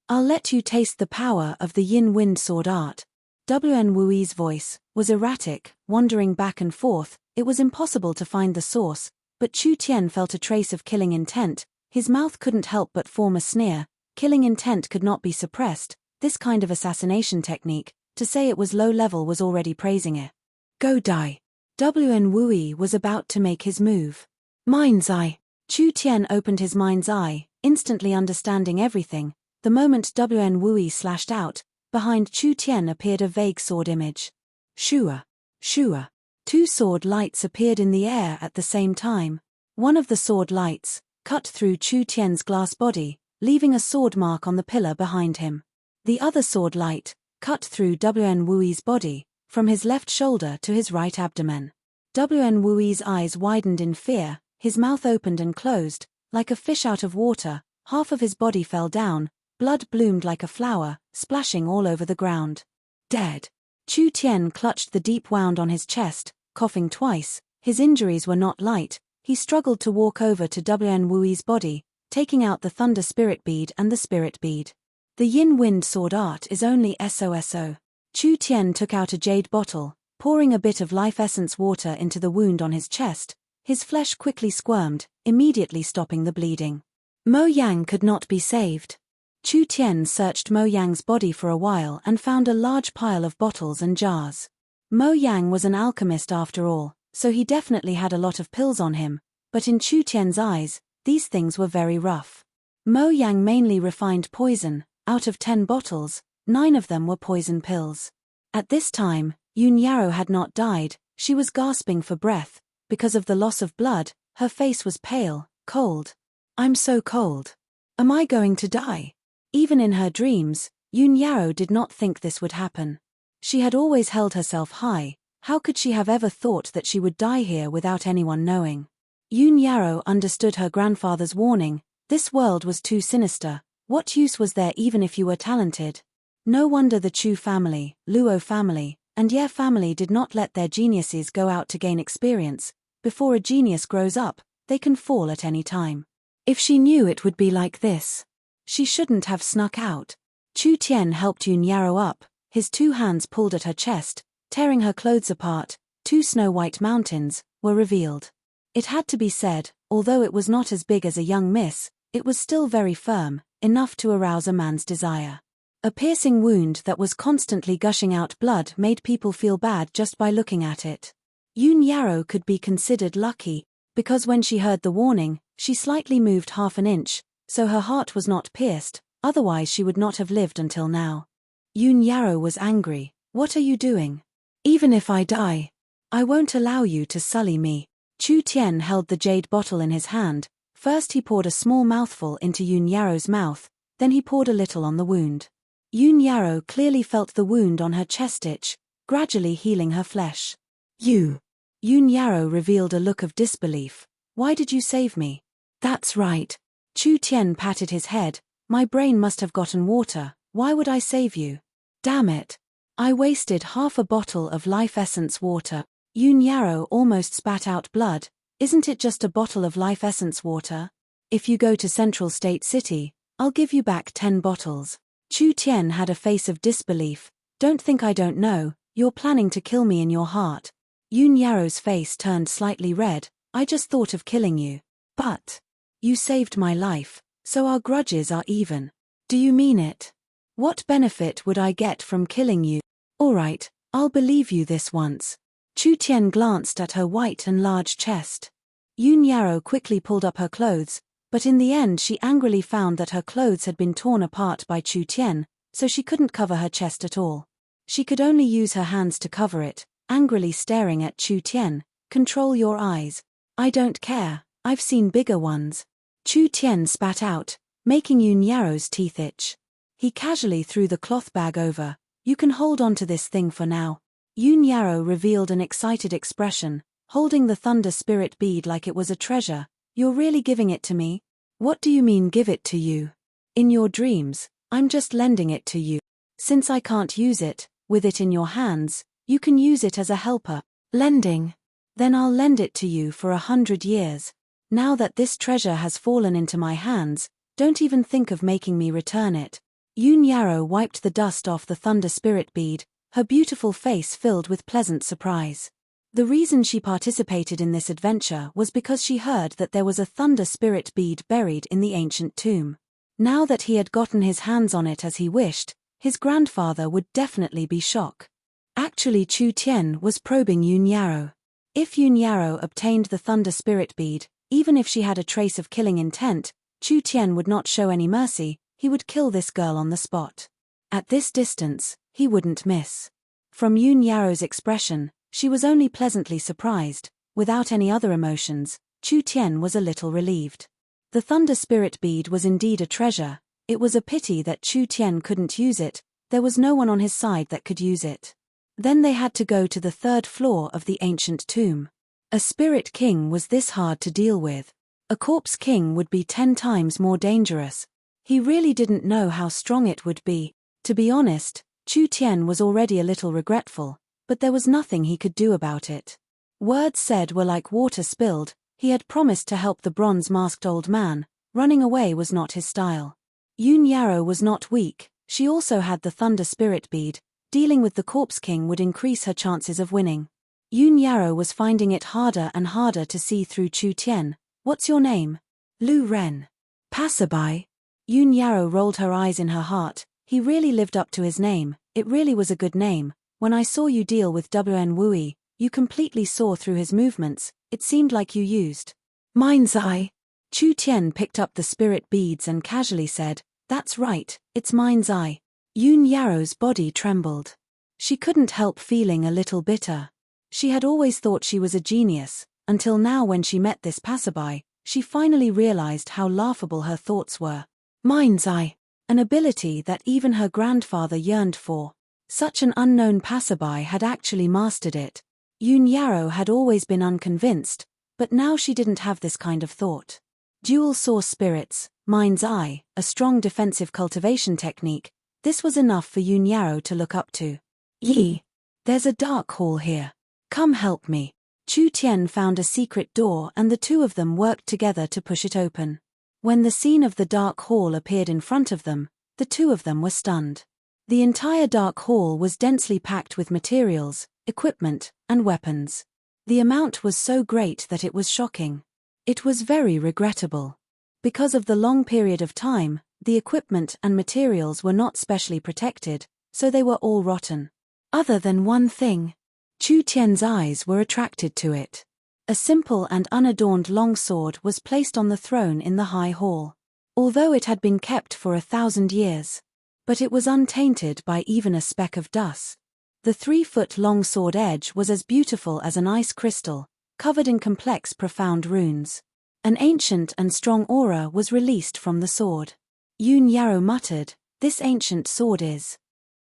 I'll let you taste the power of the Yin Wind sword art." Wen Wui's voice was erratic, wandering back and forth. It was impossible to find the source, but Chu Tian felt a trace of killing intent. His mouth couldn't help but form a sneer. Killing intent could not be suppressed. This kind of assassination technique, to say it was low-level was already praising it. Go die. Wen Wui was about to make his move. Mind's eye. Chu Tian opened his mind's eye, instantly understanding everything. The moment Wen Wui slashed out, behind Chu Tian appeared a vague sword image. Shua. Shua. Two sword lights appeared in the air at the same time. One of the sword lights cut through Chu Tian's glass body, leaving a sword mark on the pillar behind him. The other sword light cut through Wen Wui's body, from his left shoulder to his right abdomen. Wen Wui's eyes widened in fear, his mouth opened and closed, like a fish out of water. Half of his body fell down, blood bloomed like a flower, splashing all over the ground. Dead. Chu Tian clutched the deep wound on his chest, coughing twice. His injuries were not light. He struggled to walk over to Wen Wui's body, taking out the Thunder Spirit Bead and the Spirit Bead. The Yin Wind sword art is only SOSO. Chu Tian took out a jade bottle, pouring a bit of life essence water into the wound on his chest. His flesh quickly squirmed, immediately stopping the bleeding. Mo Yang could not be saved. Chu Tian searched Mo Yang's body for a while and found a large pile of bottles and jars. Mo Yang was an alchemist after all, so he definitely had a lot of pills on him, but in Chu Tian's eyes, these things were very rough. Mo Yang mainly refined poison. Out of 10 bottles, 9 of them were poison pills. At this time, Yun Yarrow had not died. She was gasping for breath. Because of the loss of blood, her face was pale, cold. I'm so cold. Am I going to die? Even in her dreams, Yun Yarrow did not think this would happen. She had always held herself high. How could she have ever thought that she would die here without anyone knowing? Yun Yarrow understood her grandfather's warning. This world was too sinister. What use was there even if you were talented? No wonder the Chu family, Luo family, and Ye family did not let their geniuses go out to gain experience. Before a genius grows up, they can fall at any time. If she knew it would be like this, she shouldn't have snuck out. Chu Tian helped Yun Yarrow up. His 2 hands pulled at her chest, tearing her clothes apart. 2 snow-white mountains were revealed. It had to be said, although it was not as big as a young miss, it was still very firm, enough to arouse a man's desire. A piercing wound that was constantly gushing out blood made people feel bad just by looking at it. Yun Yarrow could be considered lucky, because when she heard the warning, she slightly moved half an inch, so her heart was not pierced, otherwise she would not have lived until now. Yun Yarrow was angry. What are you doing? Even if I die, I won't allow you to sully me. Chu Tian held the jade bottle in his hand. First he poured a small mouthful into Yun Yarrow's mouth, then he poured a little on the wound. Yun Yarrow clearly felt the wound on her chest itch, gradually healing her flesh. You Yun Yarrow revealed a look of disbelief. Why did you save me? That's right. Chu Tian patted his head. My brain must have gotten water. Why would I save you? Damn it. I wasted half a bottle of life essence water. Yun Yarrow almost spat out blood. Isn't it just a bottle of life essence water? If you go to Central State City, I'll give you back 10 bottles. Chu Tian had a face of disbelief. Don't think I don't know, you're planning to kill me in your heart. Yun Yarrow's face turned slightly red. I just thought of killing you. But you saved my life, so our grudges are even. Do you mean it? What benefit would I get from killing you? Alright, I'll believe you this once. Chu Tian glanced at her white and large chest. Yun Yarrow quickly pulled up her clothes, but in the end she angrily found that her clothes had been torn apart by Chu Tian, so she couldn't cover her chest at all. She could only use her hands to cover it, angrily staring at Chu Tian. Control your eyes. I don't care, I've seen bigger ones. Chu Tian spat out, making Yun Yarrow's teeth itch. He casually threw the cloth bag over. You can hold on to this thing for now. Yun Yarrow revealed an excited expression, holding the thunder spirit bead like it was a treasure. You're really giving it to me? What do you mean give it to you? In your dreams, I'm just lending it to you. Since I can't use it, with it in your hands, you can use it as a helper. Lending? Then I'll lend it to you for 100 years. Now that this treasure has fallen into my hands, don't even think of making me return it. Yun Yarrow wiped the dust off the thunder spirit bead, her beautiful face filled with pleasant surprise. The reason she participated in this adventure was because she heard that there was a thunder spirit bead buried in the ancient tomb. Now that he had gotten his hands on it as he wished, his grandfather would definitely be shocked. Actually, Chu Tian was probing Yun Yarrow. If Yun Yarrow obtained the thunder spirit bead, even if she had a trace of killing intent, Chu Tian would not show any mercy. He would kill this girl on the spot. At this distance, he wouldn't miss. From Yun Yarrow's expression, she was only pleasantly surprised. Without any other emotions, Chu Tian was a little relieved. The thunder spirit bead was indeed a treasure. It was a pity that Chu Tian couldn't use it. There was no one on his side that could use it. Then they had to go to the 3rd floor of the ancient tomb. A spirit king was this hard to deal with. A corpse king would be 10 times more dangerous. He really didn't know how strong it would be. To be honest, Chu Tian was already a little regretful, but there was nothing he could do about it. Words said were like water spilled. He had promised to help the bronze-masked old man. Running away was not his style. Yun Yarrow was not weak. She also had the thunder spirit bead. Dealing with the corpse king would increase her chances of winning. Yun Yarrow was finding it harder and harder to see through Chu Tian. What's your name? Lu Ren. Passerby. Yun Yarrow rolled her eyes in her heart. He really lived up to his name. It really was a good name. When I saw you deal with Wen Wui, you completely saw through his movements. It seemed like you used mind's eye. Chu Tian picked up the spirit beads and casually said, "That's right, it's mind's eye." Yun Yarrow's body trembled. She couldn't help feeling a little bitter. She had always thought she was a genius, until now when she met this passerby, she finally realized how laughable her thoughts were. Mind's eye, an ability that even her grandfather yearned for. Such an unknown passerby had actually mastered it. Yun Yarrow had always been unconvinced, but now she didn't have this kind of thought. Dual source spirits, mind's eye, a strong defensive cultivation technique, this was enough for Yun Yarrow to look up to. Yi, there's a dark hall here. Come help me. Chu Tian found a secret door and the two of them worked together to push it open. When the scene of the dark hall appeared in front of them, the two of them were stunned. The entire dark hall was densely packed with materials, equipment, and weapons. The amount was so great that it was shocking. It was very regrettable. Because of the long period of time, the equipment and materials were not specially protected, so they were all rotten. Other than one thing. Chu Tian's eyes were attracted to it. A simple and unadorned longsword was placed on the throne in the high hall. Although it had been kept for 1,000 years. But it was untainted by even a speck of dust. The 3-foot long sword edge was as beautiful as an ice crystal, covered in complex profound runes. An ancient and strong aura was released from the sword. Yun Yarrow muttered, "This ancient sword is."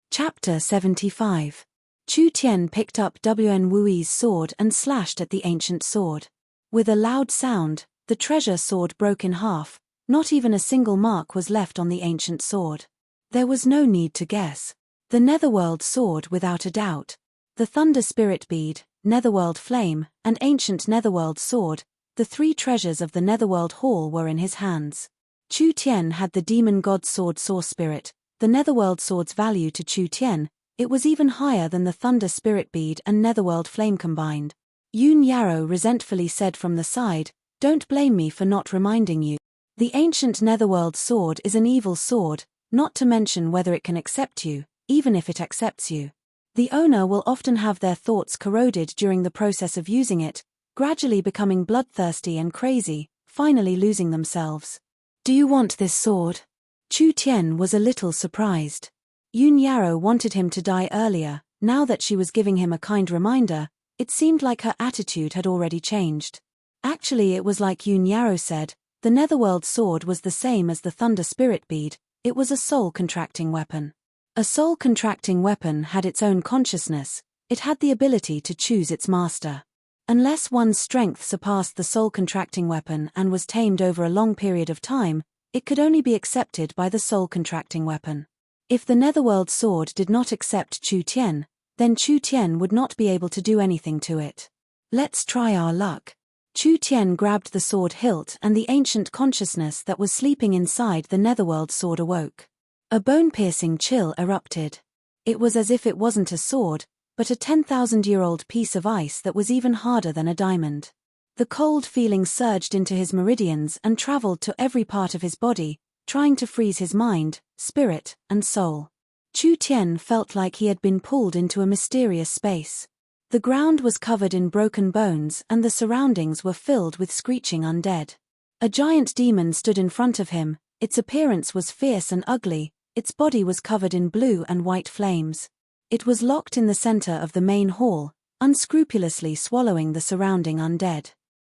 Chapter 75. Chu Tian picked up Wen Wui's sword and slashed at the ancient sword. With a loud sound, the treasure sword broke in half. Not even a single mark was left on the ancient sword. There was no need to guess. The Netherworld sword without a doubt. The Thunder Spirit Bead, Netherworld Flame, and ancient Netherworld sword, the three treasures of the Netherworld Hall were in his hands. Chu Tian had the Demon God Sword Source Spirit, the Netherworld sword's value to Chu Tian. It was even higher than the Thunder Spirit Bead and Netherworld Flame combined. Yun Yarrow resentfully said from the side, "Don't blame me for not reminding you. The ancient Netherworld sword is an evil sword, not to mention whether it can accept you, even if it accepts you. The owner will often have their thoughts corroded during the process of using it, gradually becoming bloodthirsty and crazy, finally losing themselves." "Do you want this sword?" Chu Tian was a little surprised. Yun Yarrow wanted him to die earlier. Now that she was giving him a kind reminder, it seemed like her attitude had already changed. Actually, it was like Yun Yarrow said, the Netherworld sword was the same as the Thunder Spirit Bead. It was a soul-contracting weapon. A soul-contracting weapon had its own consciousness. It had the ability to choose its master. Unless one's strength surpassed the soul-contracting weapon and was tamed over a long period of time, it could only be accepted by the soul-contracting weapon. If the Netherworld sword did not accept Chu Tian, then Chu Tian would not be able to do anything to it. "Let's try our luck." Chu Tian grabbed the sword hilt and the ancient consciousness that was sleeping inside the Netherworld sword awoke. A bone-piercing chill erupted. It was as if it wasn't a sword, but a 10,000-year-old piece of ice that was even harder than a diamond. The cold feeling surged into his meridians and traveled to every part of his body, trying to freeze his mind, spirit, and soul. Chu Tian felt like he had been pulled into a mysterious space. The ground was covered in broken bones and the surroundings were filled with screeching undead. A giant demon stood in front of him. Its appearance was fierce and ugly. Its body was covered in blue and white flames. It was locked in the center of the main hall, unscrupulously swallowing the surrounding undead.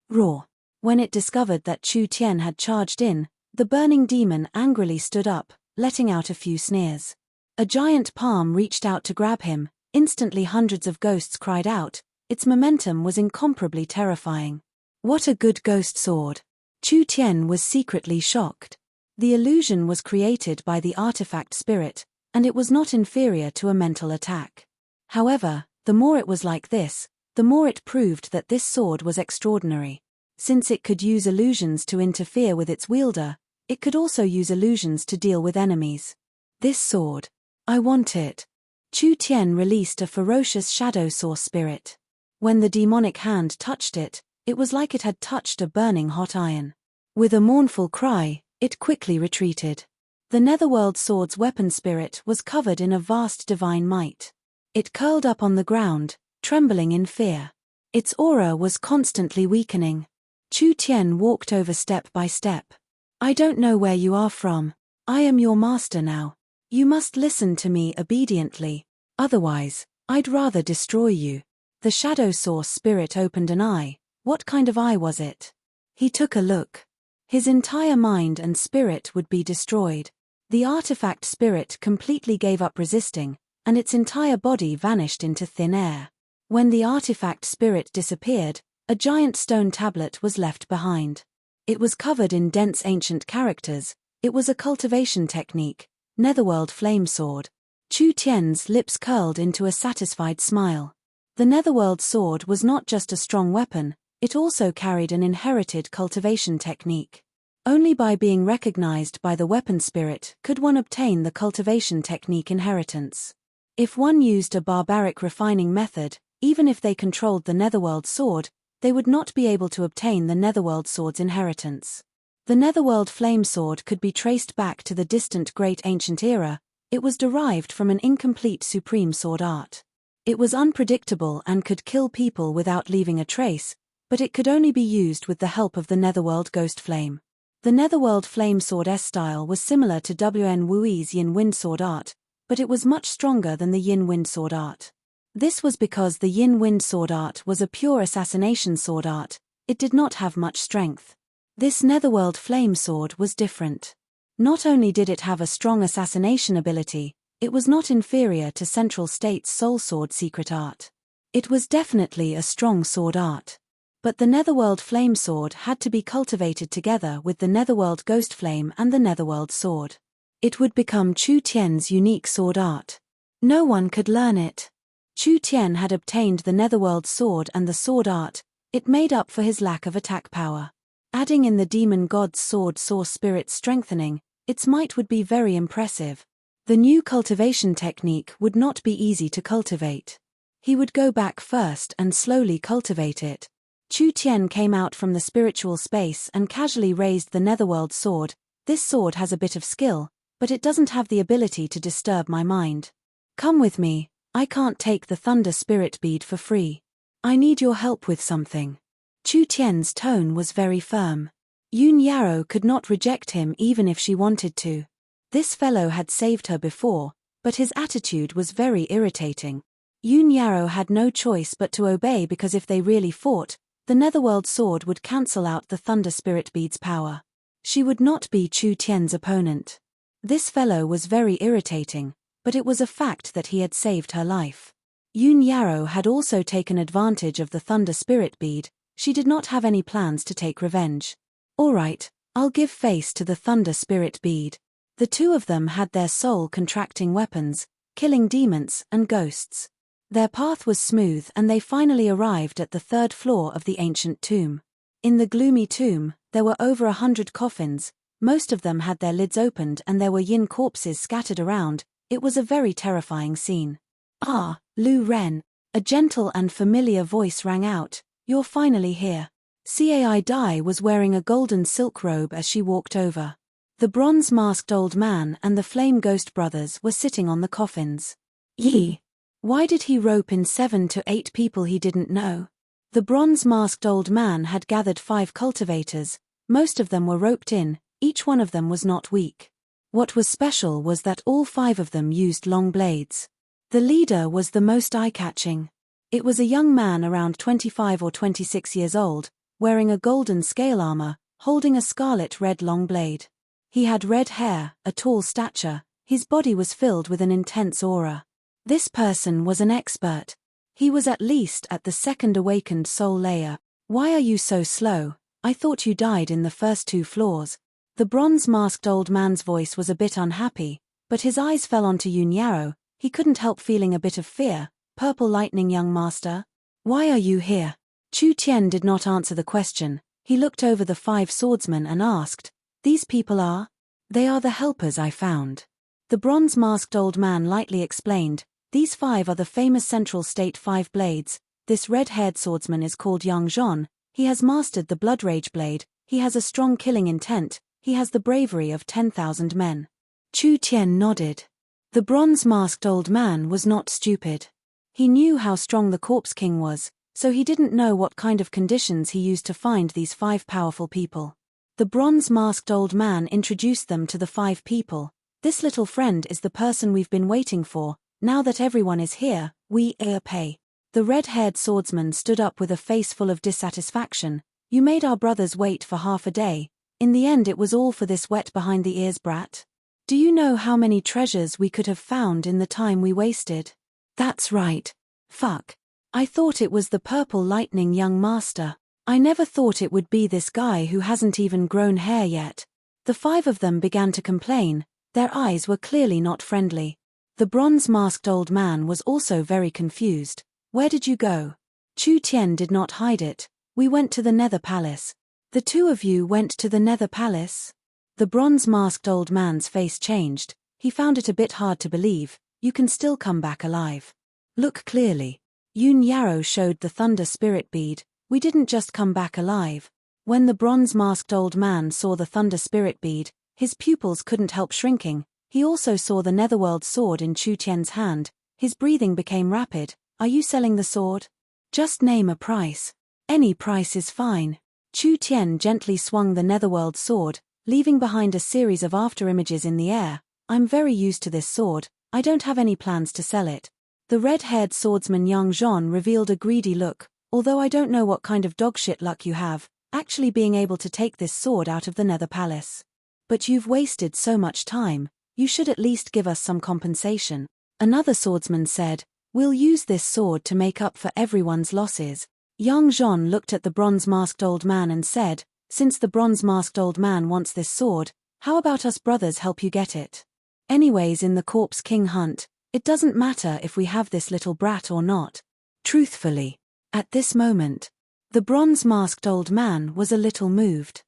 Roar! When it discovered that Chu Tian had charged in, the burning demon angrily stood up, letting out a few sneers. A giant palm reached out to grab him. Instantly hundreds of ghosts cried out. Its momentum was incomparably terrifying. What a good ghost sword! Chu Tian was secretly shocked. The illusion was created by the artifact spirit, and it was not inferior to a mental attack. However, the more it was like this, the more it proved that this sword was extraordinary. Since it could use illusions to interfere with its wielder, it could also use illusions to deal with enemies. This sword. I want it. Chu Tian released a ferocious shadow source spirit. When the demonic hand touched it, it was like it had touched a burning hot iron. With a mournful cry, it quickly retreated. The Netherworld sword's weapon spirit was covered in a vast divine might. It curled up on the ground, trembling in fear. Its aura was constantly weakening. Chu Tian walked over step by step. "I don't know where you are from. I am your master now. You must listen to me obediently. Otherwise, I'd rather destroy you." The shadow source spirit opened an eye. What kind of eye was it? He took a look. His entire mind and spirit would be destroyed. The artifact spirit completely gave up resisting, and its entire body vanished into thin air. When the artifact spirit disappeared, a giant stone tablet was left behind. It was covered in dense ancient characters. It was a cultivation technique, Netherworld Flame Sword. Chu Tian's lips curled into a satisfied smile. The Netherworld sword was not just a strong weapon, it also carried an inherited cultivation technique. Only by being recognized by the weapon spirit could one obtain the cultivation technique inheritance. If one used a barbaric refining method, even if they controlled the Netherworld sword, they would not be able to obtain the Netherworld sword's inheritance. The Netherworld flame sword could be traced back to the distant Great Ancient Era. It was derived from an incomplete supreme sword art. It was unpredictable and could kill people without leaving a trace, but it could only be used with the help of the Netherworld Ghost Flame. The Netherworld Flame Sword S style was similar to Wen Wui's Yin Wind Sword art, but it was much stronger than the Yin Wind Sword art. This was because the Yin Wind Sword art was a pure assassination sword art. It did not have much strength. This Netherworld Flame Sword was different. Not only did it have a strong assassination ability, It was not inferior to Central State's soul sword secret art. It was definitely a strong sword art. But the Netherworld flame sword had to be cultivated together with the Netherworld ghost flame and the Netherworld sword. It would become Chu Tian's unique sword art. No one could learn it. Chu Tian had obtained the Netherworld sword and the sword art. It made up for his lack of attack power. Adding in the demon god's sword source spirit strengthening, its might would be very impressive. The new cultivation technique would not be easy to cultivate. He would go back first and slowly cultivate it. Chu Tian came out from the spiritual space and casually raised the Netherworld sword. This sword has a bit of skill, but it doesn't have the ability to disturb my mind. Come with me, I can't take the Thunder Spirit Bead for free. I need your help with something. Chu Tian's tone was very firm. Yun Yarrow could not reject him even if she wanted to. This fellow had saved her before, but his attitude was very irritating. Yun Yarrow had no choice but to obey because if they really fought, the Netherworld sword would cancel out the Thunder Spirit Bead's power. She would not be Chu Tian's opponent. This fellow was very irritating, but it was a fact that he had saved her life. Yun Yarrow had also taken advantage of the Thunder Spirit Bead. She did not have any plans to take revenge. Alright, I'll give face to the Thunder Spirit Bead. The two of them had their soul-contracting weapons, killing demons and ghosts. Their path was smooth and they finally arrived at the 3rd floor of the ancient tomb. In the gloomy tomb, there were over 100 coffins. Most of them had their lids opened and there were yin corpses scattered around. It was a very terrifying scene. Ah, Lu Ren. A gentle and familiar voice rang out. You're finally here. Cai Dai was wearing a golden silk robe as she walked over. The bronze-masked old man and the flame ghost brothers were sitting on the coffins. Yee! Why did he rope in 7 to 8 people he didn't know? The bronze-masked old man had gathered 5 cultivators. Most of them were roped in, each one of them was not weak. What was special was that all 5 of them used long blades. The leader was the most eye-catching. It was a young man around 25 or 26 years old, wearing a golden scale armor, holding a scarlet-red long blade. He had red hair, a tall stature, his body was filled with an intense aura. This person was an expert. He was at least at the 2nd awakened soul layer. Why are you so slow? I thought you died in the first 2 floors. The bronze-masked old man's voice was a bit unhappy, but his eyes fell onto Yun Yarrow. He couldn't help feeling a bit of fear. Purple lightning young master? Why are you here? Chu Tian did not answer the question. He looked over the 5 swordsmen and asked, these people are? They are the helpers I found. The bronze-masked old man lightly explained, these 5 are the famous Central State 5 blades. This red-haired swordsman is called Yang Zhon. He has mastered the Blood Rage blade. He has a strong killing intent. He has the bravery of 10,000 men. Chu Tian nodded. The bronze-masked old man was not stupid. He knew how strong the Corpse King was, so he didn't know what kind of conditions he used to find these 5 powerful people. The bronze-masked old man introduced them to the 5 people. This little friend is the person we've been waiting for. Now that everyone is here, we pay. The red-haired swordsman stood up with a face full of dissatisfaction. You made our brothers wait for half a day. In the end it was all for this wet behind the ears brat. Do you know how many treasures we could have found in the time we wasted? That's right. Fuck. I thought it was the purple lightning young master. I never thought it would be this guy who hasn't even grown hair yet. The 5 of them began to complain. Their eyes were clearly not friendly. The bronze-masked old man was also very confused. Where did you go? Chu Tian did not hide it. We went to the Nether Palace. The 2 of you went to the Nether Palace? The bronze-masked old man's face changed. He found it a bit hard to believe. You can still come back alive. Look clearly. Yun Yarrow showed the Thunder Spirit Bead. We didn't just come back alive. When the bronze-masked old man saw the Thunder Spirit Bead, his pupils couldn't help shrinking. He also saw the Netherworld sword in Chu Tian's hand. His breathing became rapid. Are you selling the sword? Just name a price. Any price is fine. Chu Tian gently swung the Netherworld sword, leaving behind a series of afterimages in the air. I'm very used to this sword. I don't have any plans to sell it. The red-haired swordsman Yang Zhon revealed a greedy look. Although I don't know what kind of dogshit luck you have, actually being able to take this sword out of the Nether Palace. But you've wasted so much time. You should at least give us some compensation. Another swordsman said, we'll use this sword to make up for everyone's losses. Young Jean looked at the bronze-masked old man and said, since the bronze-masked old man wants this sword, how about us brothers help you get it? Anyways, in the Corpse King hunt, it doesn't matter if we have this little brat or not. Truthfully, at this moment, the bronze-masked old man was a little moved.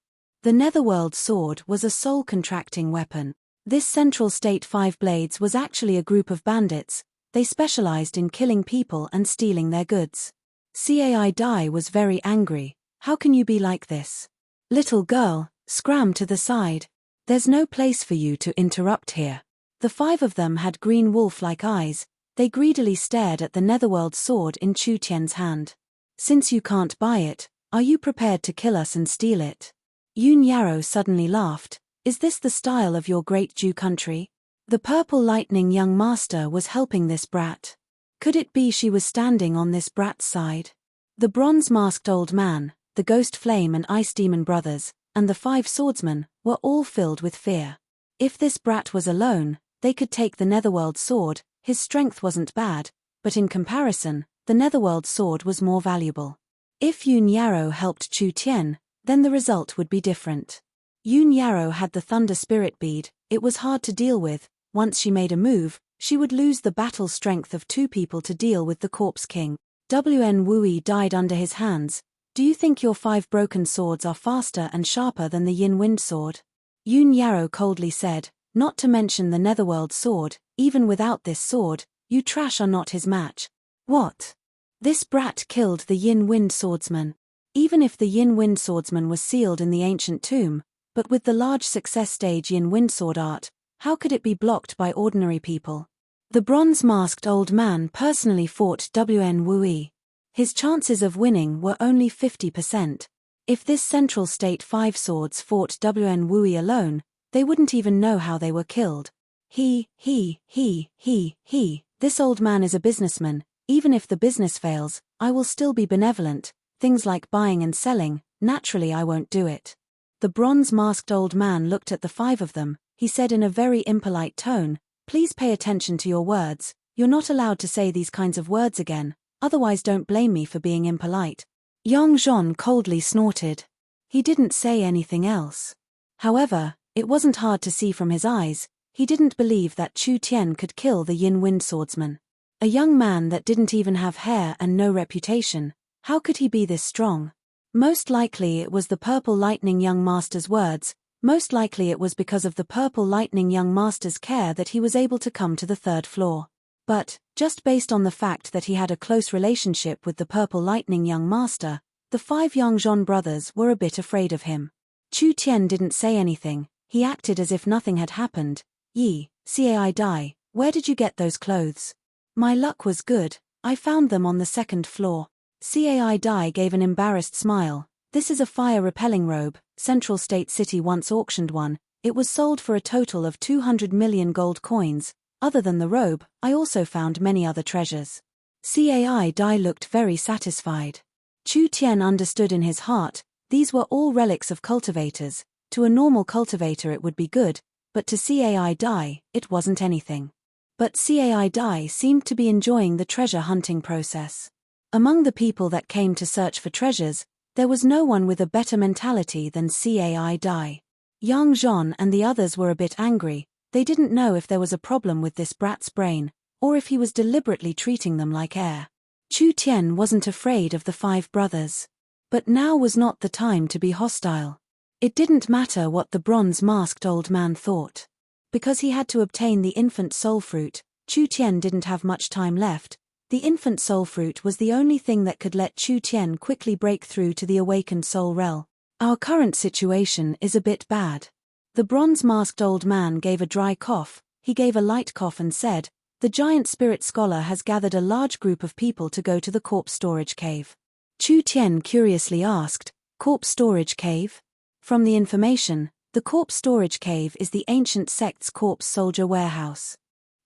The Netherworld sword was a soul-contracting weapon. This Central State 5 Blades was actually a group of bandits. They specialized in killing people and stealing their goods. Cai Dai was very angry. How can you be like this? Little girl, scram to the side. There's no place for you to interrupt here. The 5 of them had green wolf-like eyes. They greedily stared at the Netherworld sword in Chu Tian's hand. Since you can't buy it, are you prepared to kill us and steal it? Yun Yarrow suddenly laughed. Is this the style of your great Jew country? The Purple Lightning young master was helping this brat. Could it be she was standing on this brat's side? The bronze-masked old man, the Ghost Flame and Ice Demon brothers, and the 5 swordsmen, were all filled with fear. If this brat was alone, they could take the Netherworld sword. His strength wasn't bad, but in comparison, the Netherworld sword was more valuable. If Yun Yarrow helped Chu Tian, then the result would be different. Yun Yarrow had the Thunder Spirit Bead. It was hard to deal with. Once she made a move, she would lose the battle strength of 2 people to deal with the Corpse King. Wen Wui died under his hands. Do you think your 5 broken swords are faster and sharper than the Yin Wind sword? Yun Yarrow coldly said, not to mention the Netherworld sword, even without this sword, you trash are not his match. What? This brat killed the Yin Wind swordsman. Even if the Yin Wind swordsman was sealed in the ancient tomb, but with the large success stage Yin Wind sword art, how could it be blocked by ordinary people? The bronze-masked old man personally fought Wen Wui. His chances of winning were only 50%. If this Central State 5 swords fought Wen Wui alone, they wouldn't even know how they were killed. This old man is a businessman. Even if the business fails, I will still be benevolent. Things like buying and selling, naturally I won't do it. The bronze-masked old man looked at the 5 of them. He said in a very impolite tone, please pay attention to your words. You're not allowed to say these kinds of words again, otherwise don't blame me for being impolite. Yang Zhon coldly snorted. He didn't say anything else. However, it wasn't hard to see from his eyes, he didn't believe that Chu Tian could kill the Yin Wind swordsman. A young man that didn't even have hair and no reputation, how could he be this strong? Most likely it was the Purple Lightning young master's words. Most likely it was because of the Purple Lightning young master's care that he was able to come to the 3rd floor. But, just based on the fact that he had a close relationship with the Purple Lightning young master, the 5 Yang Zhon brothers were a bit afraid of him. Chu Tian didn't say anything, he acted as if nothing had happened. Cai Dai, where did you get those clothes? My luck was good, I found them on the 2nd floor. Cai Dai gave an embarrassed smile. This is a fire-repelling robe. Central State City once auctioned one. It was sold for a total of 200 million gold coins. Other than the robe, I also found many other treasures. Cai Dai looked very satisfied. Chu Tian understood in his heart, these were all relics of cultivators. To a normal cultivator it would be good, but to Cai Dai, it wasn't anything. But Cai Dai seemed to be enjoying the treasure hunting process. Among the people that came to search for treasures, there was no one with a better mentality than Cai Dai. Yang Zhon and the others were a bit angry. They didn't know if there was a problem with this brat's brain, or if he was deliberately treating them like air. Chu Tian wasn't afraid of the 5 brothers. But now was not the time to be hostile. It didn't matter what the bronze-masked old man thought. Because he had to obtain the infant soul fruit, Chu Tian didn't have much time left. The infant soul fruit was the only thing that could let Chu Tian quickly break through to the awakened soul realm. Our current situation is a bit bad. The bronze-masked old man gave a dry cough. He gave a light cough and said, the giant spirit scholar has gathered a large group of people to go to the corpse storage cave. Chu Tian curiously asked, corpse storage cave? From the information, the corpse storage cave is the ancient sect's corpse soldier warehouse.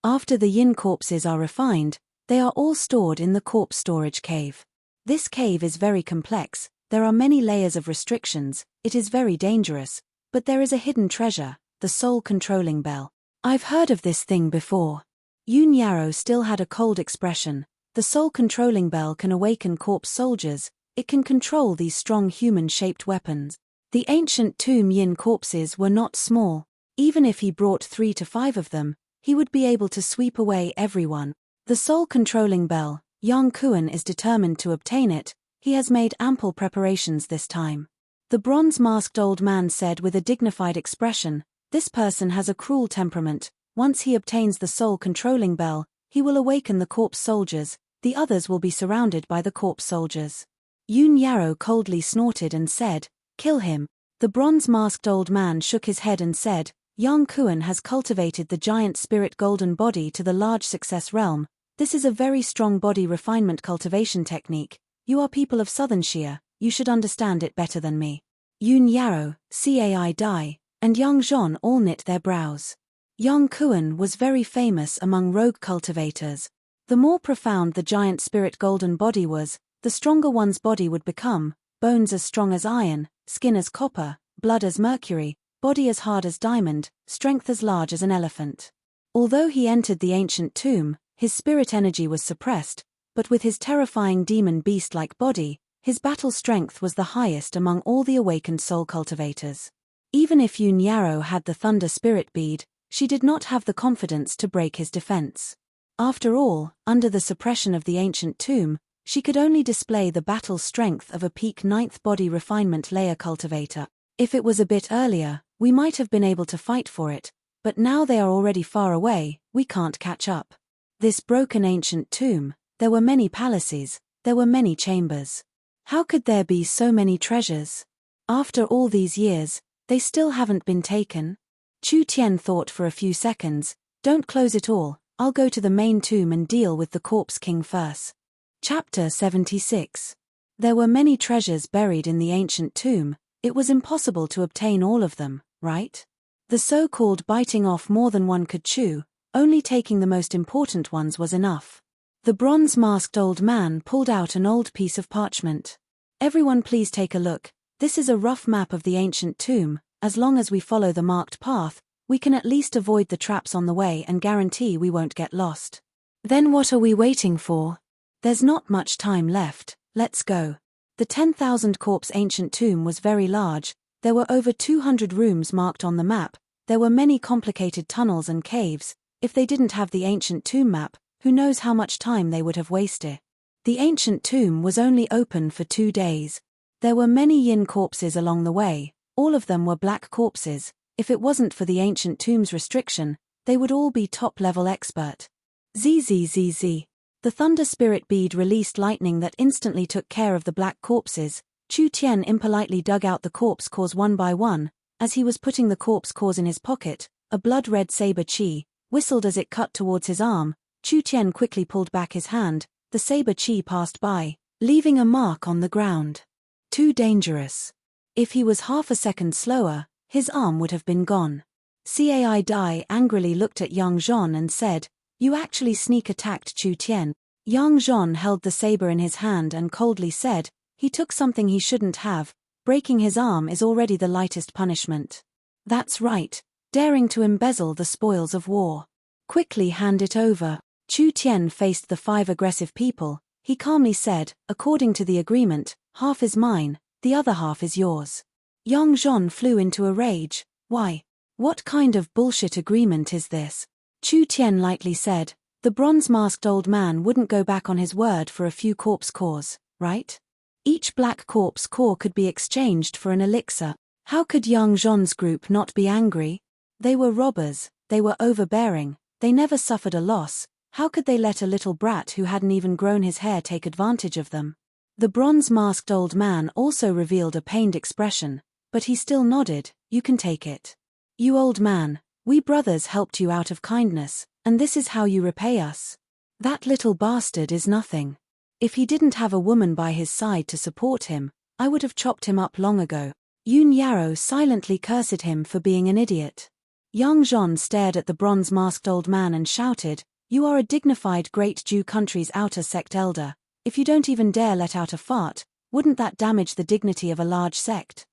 After the yin corpses are refined, they are all stored in the corpse storage cave. This cave is very complex, there are many layers of restrictions, it is very dangerous, but there is a hidden treasure, the soul controlling bell. I've heard of this thing before. Yun Yarrow still had a cold expression. The soul-controlling bell can awaken corpse soldiers. It can control these strong human-shaped weapons. The ancient tomb yin corpses were not small. Even if he brought 3 to 5 of them, he would be able to sweep away everyone. The soul-controlling bell, Yang Kuan is determined to obtain it. He has made ample preparations this time. The bronze-masked old man said with a dignified expression, "This person has a cruel temperament. Once he obtains the soul-controlling bell, he will awaken the corpse soldiers. The others will be surrounded by the corpse soldiers." Yun Yarrow coldly snorted and said, "Kill him." The bronze-masked old man shook his head and said, "Yang Kuan has cultivated the giant spirit golden body to the large success realm. This is a very strong body refinement cultivation technique. You are people of Southern Xia, you should understand it better than me." Yun Yarrow, Cai Dai, and Yang Zhon all knit their brows. Yang Kuan was very famous among rogue cultivators. The more profound the giant spirit golden body was, the stronger one's body would become, bones as strong as iron, skin as copper, blood as mercury, body as hard as diamond, strength as large as an elephant. Although he entered the ancient tomb, his spirit energy was suppressed, but with his terrifying demon beast-like body, his battle strength was the highest among all the awakened soul cultivators. Even if Yun Yarrow had the thunder spirit bead, she did not have the confidence to break his defense. After all, under the suppression of the ancient tomb, she could only display the battle strength of a peak 9th body refinement layer cultivator. If it was a bit earlier, we might have been able to fight for it, but now they are already far away, we can't catch up. This broken ancient tomb, there were many palaces, there were many chambers. How could there be so many treasures? After all these years, they still haven't been taken? Chu Tian thought for a few seconds. "Don't close it all, I'll go to the main tomb and deal with the corpse king first." Chapter 76. There were many treasures buried in the ancient tomb. It was impossible to obtain all of them, right? The so-called biting off more than one could chew, only taking the most important ones was enough. The bronze-masked old man pulled out an old piece of parchment. "Everyone please take a look. This is a rough map of the ancient tomb. As long as we follow the marked path, we can at least avoid the traps on the way and guarantee we won't get lost." "Then what are we waiting for? There's not much time left, let's go." The 10,000 corpse ancient tomb was very large. There were over 200 rooms marked on the map. There were many complicated tunnels and caves. If they didn't have the ancient tomb map, who knows how much time they would have wasted. The ancient tomb was only open for 2 days. There were many yin corpses along the way. All of them were black corpses. If it wasn't for the ancient tomb's restriction, they would all be top-level expert. Zzz. The thunder spirit bead released lightning that instantly took care of the black corpses. Chu Tian impolitely dug out the corpse cores one by one. As he was putting the corpse cores in his pocket, a blood-red saber chi whistled as it cut towards his arm. Chu Tian quickly pulled back his hand. The saber chi passed by, leaving a mark on the ground. Too dangerous. If he was half a second slower, his arm would have been gone. Cai Dai angrily looked at Yang Zhon and said, "You actually sneak attacked Chu Tian." Yang Zhon held the saber in his hand and coldly said, "He took something he shouldn't have. Breaking his arm is already the lightest punishment." "That's right, daring to embezzle the spoils of war. Quickly hand it over." Chu Tian faced the 5 aggressive people. He calmly said, "According to the agreement, half is mine, the other half is yours." Yang Zhon flew into a rage. "Why? What kind of bullshit agreement is this?" Chu Tian lightly said, "The bronze-masked old man wouldn't go back on his word for a few corpse cores, right? Each black corpse core could be exchanged for an elixir. How could Yang Zhon's group not be angry? They were robbers, they were overbearing, they never suffered a loss. How could they let a little brat who hadn't even grown his hair take advantage of them?" The bronze-masked old man also revealed a pained expression, but he still nodded. "You can take it. You old man, we brothers helped you out of kindness, and this is how you repay us. That little bastard is nothing. If he didn't have a woman by his side to support him, I would have chopped him up long ago." Yun Yarrow silently cursed him for being an idiot. Yang Zhon stared at the bronze-masked old man and shouted, "You are a dignified great Jew country's outer sect elder. If you don't even dare let out a fart, wouldn't that damage the dignity of a large sect?"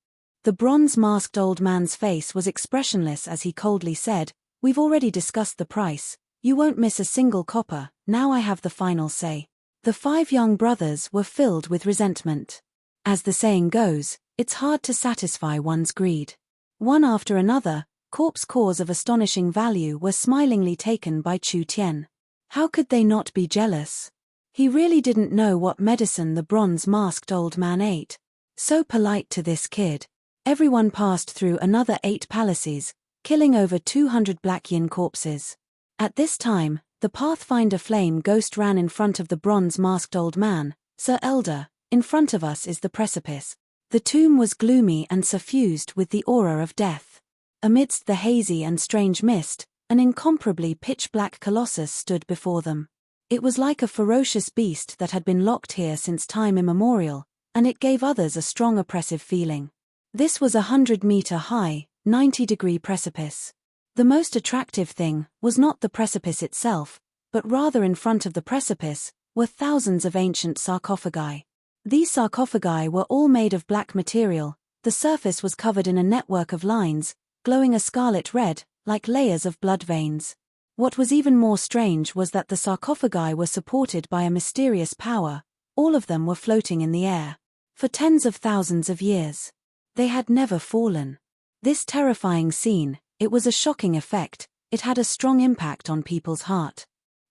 The bronze-masked old man's face was expressionless as he coldly said, We've already discussed the price. You won't miss a single copper, now I have the final say. The 5 young brothers were filled with resentment. As the saying goes, it's hard to satisfy one's greed. One after another, corpse cores of astonishing value were smilingly taken by Chu Tian. How could they not be jealous? He really didn't know what medicine the bronze-masked old man ate. So polite to this kid. Everyone passed through another 8 palaces, killing over 200 black yin corpses. At this time, the Pathfinder flame ghost ran in front of the bronze-masked old man. Sir Elder, in front of us is the precipice. The tomb was gloomy and suffused with the aura of death. Amidst the hazy and strange mist, an incomparably pitch-black colossus stood before them. It was like a ferocious beast that had been locked here since time immemorial, and it gave others a strong oppressive feeling. This was 100-meter high, 90-degree precipice. The most attractive thing was not the precipice itself, but rather in front of the precipice were thousands of ancient sarcophagi. These sarcophagi were all made of black material. The surface was covered in a network of lines, glowing a scarlet red, like layers of blood veins. What was even more strange was that the sarcophagi were supported by a mysterious power. All of them were floating in the air. For tens of thousands of years. They had never fallen. This terrifying scene, it was a shocking effect, it had a strong impact on people's heart.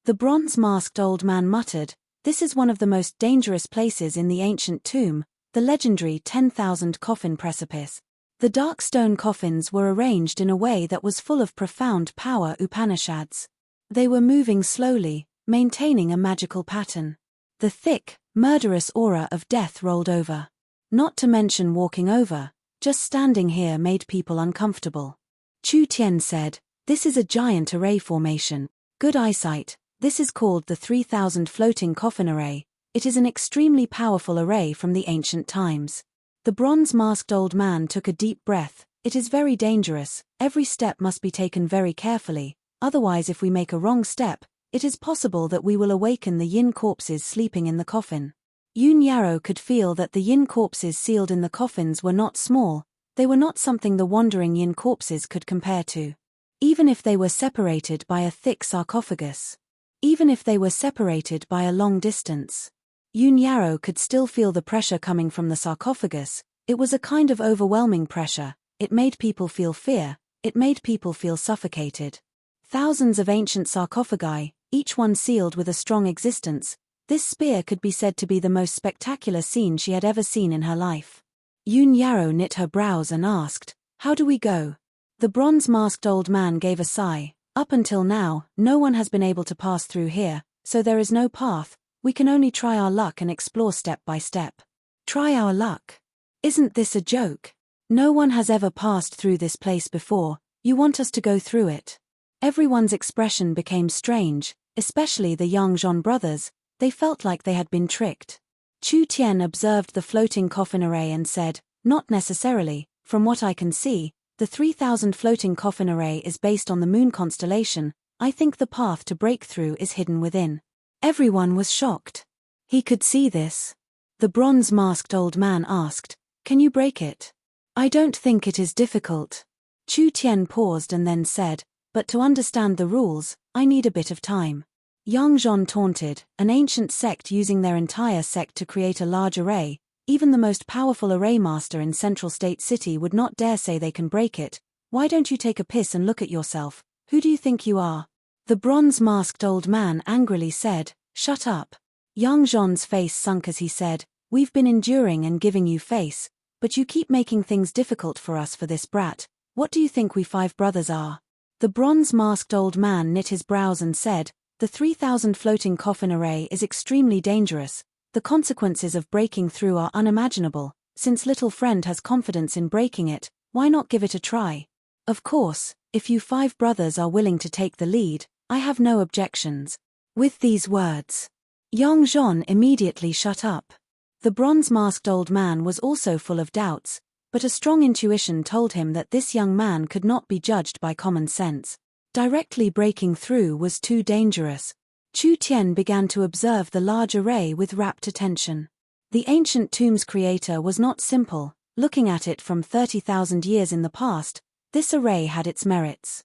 The bronze-masked old man muttered, "This is one of the most dangerous places in the ancient tomb, the legendary 10,000 coffin precipice." The dark stone coffins were arranged in a way that was full of profound power Upanishads. They were moving slowly, maintaining a magical pattern. The thick, murderous aura of death rolled over. Not to mention walking over, just standing here made people uncomfortable. Chu Tian said, "This is a giant array formation. Good eyesight, this is called the 3000 floating coffin array. It is an extremely powerful array from the ancient times." The bronze-masked old man took a deep breath. "It is very dangerous, every step must be taken very carefully, otherwise if we make a wrong step, it is possible that we will awaken the yin corpses sleeping in the coffin." Yun Yarrow could feel that the yin corpses sealed in the coffins were not small, they were not something the wandering yin corpses could compare to. Even if they were separated by a thick sarcophagus. Even if they were separated by a long distance. Yun Yarrow could still feel the pressure coming from the sarcophagus. It was a kind of overwhelming pressure. It made people feel fear. It made people feel suffocated. Thousands of ancient sarcophagi, each one sealed with a strong existence. This spear could be said to be the most spectacular scene she had ever seen in her life. Yun Yarrow knit her brows and asked, "How do we go?" The bronze-masked old man gave a sigh. "Up until now, no one has been able to pass through here, so there is no path. We can only try our luck and explore step by step." Try our luck? Isn't this a joke? No one has ever passed through this place before. You want us to go through it? Everyone's expression became strange, especially the young Zhon brothers. They felt like they had been tricked. Chu Tian observed the floating coffin array and said, "Not necessarily. From what I can see, the 3000 floating coffin array is based on the moon constellation. I think the path to breakthrough is hidden within." Everyone was shocked. He could see this. The bronze-masked old man asked, "Can you break it?" "I don't think it is difficult." Chu Tian paused and then said, "But to understand the rules, I need a bit of time." Yang Zhon taunted, "An ancient sect using their entire sect to create a large array, even the most powerful array master in Central State City would not dare say they can break it. Why don't you take a piss and look at yourself? Who do you think you are?" The bronze-masked old man angrily said, "Shut up." Yang Zhon's face sunk as he said, "We've been enduring and giving you face, but you keep making things difficult for us for this brat. What do you think we 5 brothers are?" The bronze-masked old man knit his brows and said, "The 3000 floating coffin array is extremely dangerous. The consequences of breaking through are unimaginable. Since little friend has confidence in breaking it, why not give it a try? Of course, if you 5 brothers are willing to take the lead, I have no objections." With these words, Yang Zhon immediately shut up. The bronze-masked old man was also full of doubts, but a strong intuition told him that this young man could not be judged by common sense. Directly breaking through was too dangerous. Chu Tian began to observe the large array with rapt attention. The ancient tomb's creator was not simple. Looking at it from 30,000 years in the past, this array had its merits.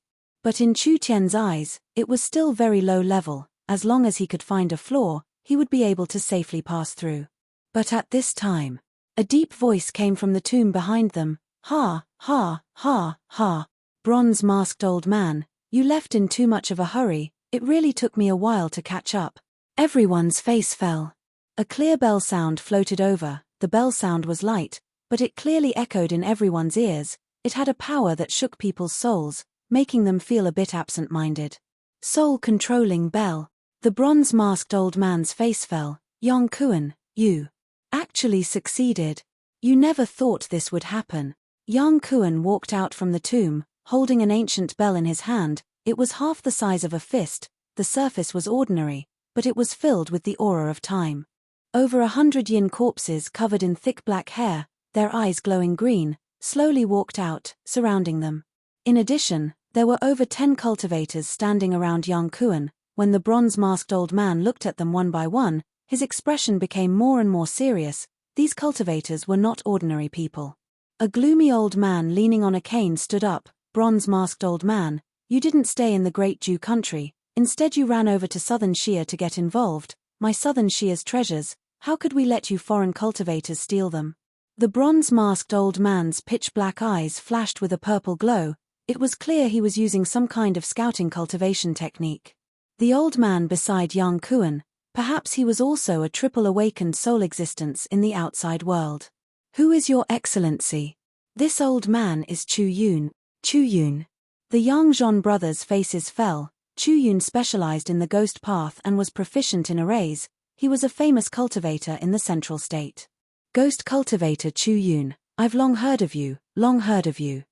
But in Chu Tian's eyes, it was still very low level. As long as he could find a floor, he would be able to safely pass through. But at this time, a deep voice came from the tomb behind them. Ha, ha, ha, ha. Bronze-masked old man, you left in too much of a hurry, it really took me a while to catch up. Everyone's face fell. A clear bell sound floated over. The bell sound was light, but it clearly echoed in everyone's ears. It had a power that shook people's souls, making them feel a bit absent-minded. Soul-controlling bell. The bronze-masked old man's face fell. Yang Kuan, you actually succeeded. You never thought this would happen. Yang Kuan walked out from the tomb, holding an ancient bell in his hand. It was half the size of a fist. The surface was ordinary, but it was filled with the aura of time. Over 100 yin corpses covered in thick black hair, their eyes glowing green, slowly walked out, surrounding them. In addition, there were over 10 cultivators standing around Yang Kuan. When the bronze-masked old man looked at them one by one, his expression became more and more serious. These cultivators were not ordinary people. A gloomy old man leaning on a cane stood up. Bronze-masked old man, you didn't stay in the Great Jew country, instead you ran over to southern Xia to get involved. My southern Xia's treasures, how could we let you foreign cultivators steal them? The bronze-masked old man's pitch-black eyes flashed with a purple glow. It was clear he was using some kind of scouting cultivation technique. The old man beside Yang Kuan, perhaps he was also a triple awakened soul existence in the outside world. Who is your excellency? This old man is Chu Yun. Chu Yun. The Yang Zhon brothers' faces fell. Chu Yun specialized in the ghost path and was proficient in arrays. He was a famous cultivator in the central state. Ghost cultivator Chu Yun, I've long heard of you, long heard of you.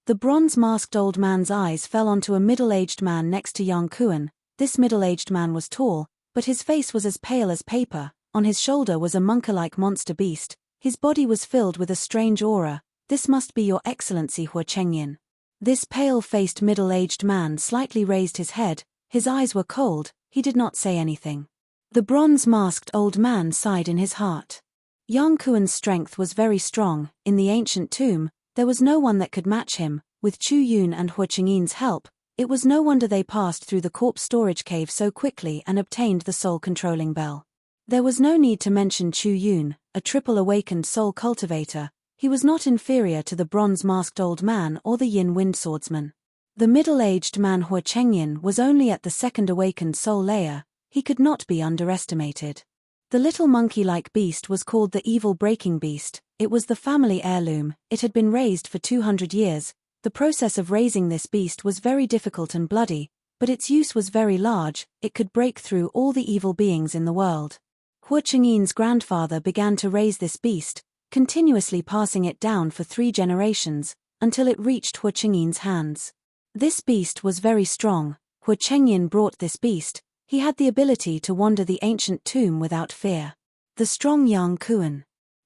The bronze-masked old man's eyes fell onto a middle-aged man next to Yang Kuan. This middle-aged man was tall, but his face was as pale as paper. On his shoulder was a monka-like monster beast. His body was filled with a strange aura. This must be your excellency Hua Chengyin. This pale-faced middle-aged man slightly raised his head. His eyes were cold. He did not say anything. The bronze-masked old man sighed in his heart. Yang Kuan's strength was very strong. In the ancient tomb, there was no one that could match him. With Chu Yun and Hua Chengyin's help, it was no wonder they passed through the corpse storage cave so quickly and obtained the soul-controlling bell. There was no need to mention Chu Yun, a triple-awakened soul cultivator. He was not inferior to the bronze-masked old man or the Yin Wind Swordsman. The middle-aged man Hua Chengyin was only at the second awakened soul layer. He could not be underestimated. The little monkey-like beast was called the Evil Breaking Beast. It was the family heirloom. It had been raised for 200 years. The process of raising this beast was very difficult and bloody, but its use was very large. It could break through all the evil beings in the world. Hua Chengyin's grandfather began to raise this beast, continuously passing it down for 3 generations, until it reached Hua Chengyin's hands. This beast was very strong. Hua Chengyin brought this beast. He had the ability to wander the ancient tomb without fear. The strong Yang Kuan.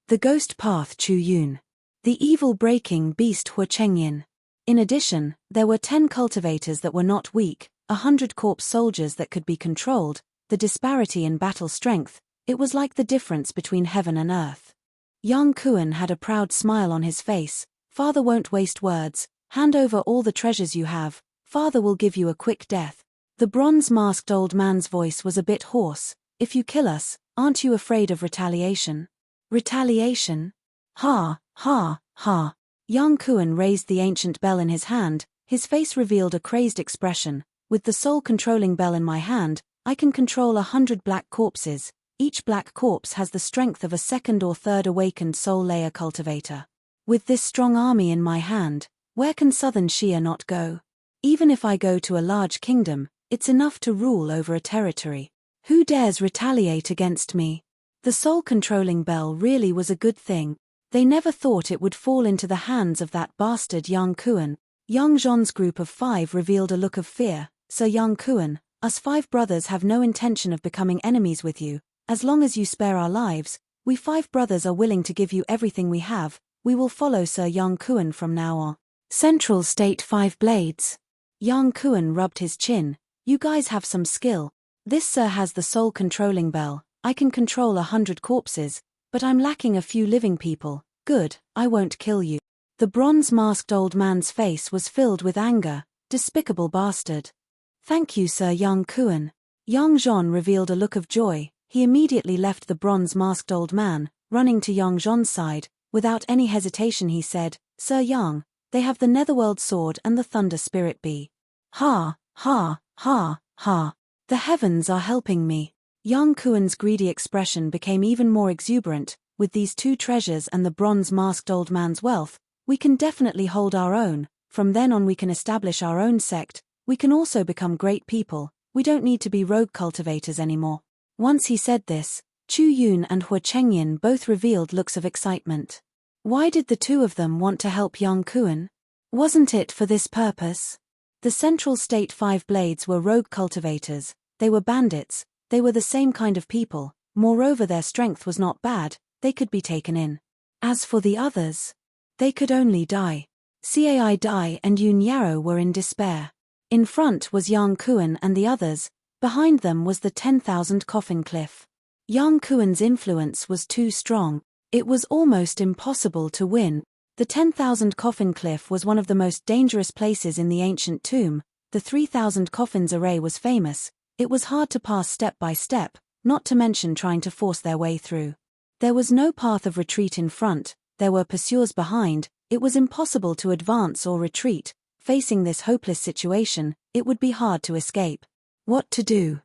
The ghost path Chu Yun. The evil breaking beast Hua Chengyin. In addition, there were 10 cultivators that were not weak, 100 corpse soldiers that could be controlled. The disparity in battle strength, it was like the difference between heaven and earth. Yang Kuan had a proud smile on his face. Father won't waste words. Hand over all the treasures you have. Father will give you a quick death. The bronze-masked old man's voice was a bit hoarse. If you kill us, aren't you afraid of retaliation? Retaliation? Ha, ha, ha. Yang Kuan raised the ancient bell in his hand. His face revealed a crazed expression. With the soul-controlling bell in my hand, I can control 100 black corpses. Each black corpse has the strength of a second or third awakened soul layer cultivator. With this strong army in my hand, where can southern Xia not go? Even if I go to a large kingdom, it's enough to rule over a territory. Who dares retaliate against me? The soul-controlling bell really was a good thing. They never thought it would fall into the hands of that bastard Yang Kuan. Yang Zhon's group of 5 revealed a look of fear. Sir Yang Kuan, us 5 brothers have no intention of becoming enemies with you. As long as you spare our lives, we 5 brothers are willing to give you everything we have. We will follow Sir Yang Kuan from now on. Central State 5 Blades. Yang Kuan rubbed his chin. You guys have some skill. This sir has the soul-controlling bell. I can control 100 corpses, but I'm lacking a few living people. Good, I won't kill you. The bronze-masked old man's face was filled with anger. Despicable bastard. Thank you, Sir Young Kuan. Yang Zhon revealed a look of joy. He immediately left the bronze-masked old man, running to Yang Zhon's side. Without any hesitation he said, Sir Yang, they have the Netherworld Sword and the Thunder Spirit Bee. Ha, ha, ha, ha. The heavens are helping me. Yang Kuan's greedy expression became even more exuberant. With these two treasures and the bronze-masked old man's wealth, we can definitely hold our own. From then on we can establish our own sect. We can also become great people. We don't need to be rogue cultivators anymore. Once he said this, Chu Yun and Hua Chengyin both revealed looks of excitement. Why did the two of them want to help Yang Kuan? Wasn't it for this purpose? The Central State Five Blades were rogue cultivators. They were bandits. They were the same kind of people. Moreover, their strength was not bad. They could be taken in. As for the others, they could only die. Cai Dai and Yun Yarrow were in despair. In front was Yang Kuan and the others. Behind them was the 10,000 coffin cliff. Yang Kuan's influence was too strong. It was almost impossible to win. The 10,000 coffin cliff was one of the most dangerous places in the ancient tomb. The 3,000 coffins array was famous. It was hard to pass step by step, not to mention trying to force their way through. There was no path of retreat in front. There were pursuers behind. It was impossible to advance or retreat. Facing this hopeless situation, it would be hard to escape. What to do?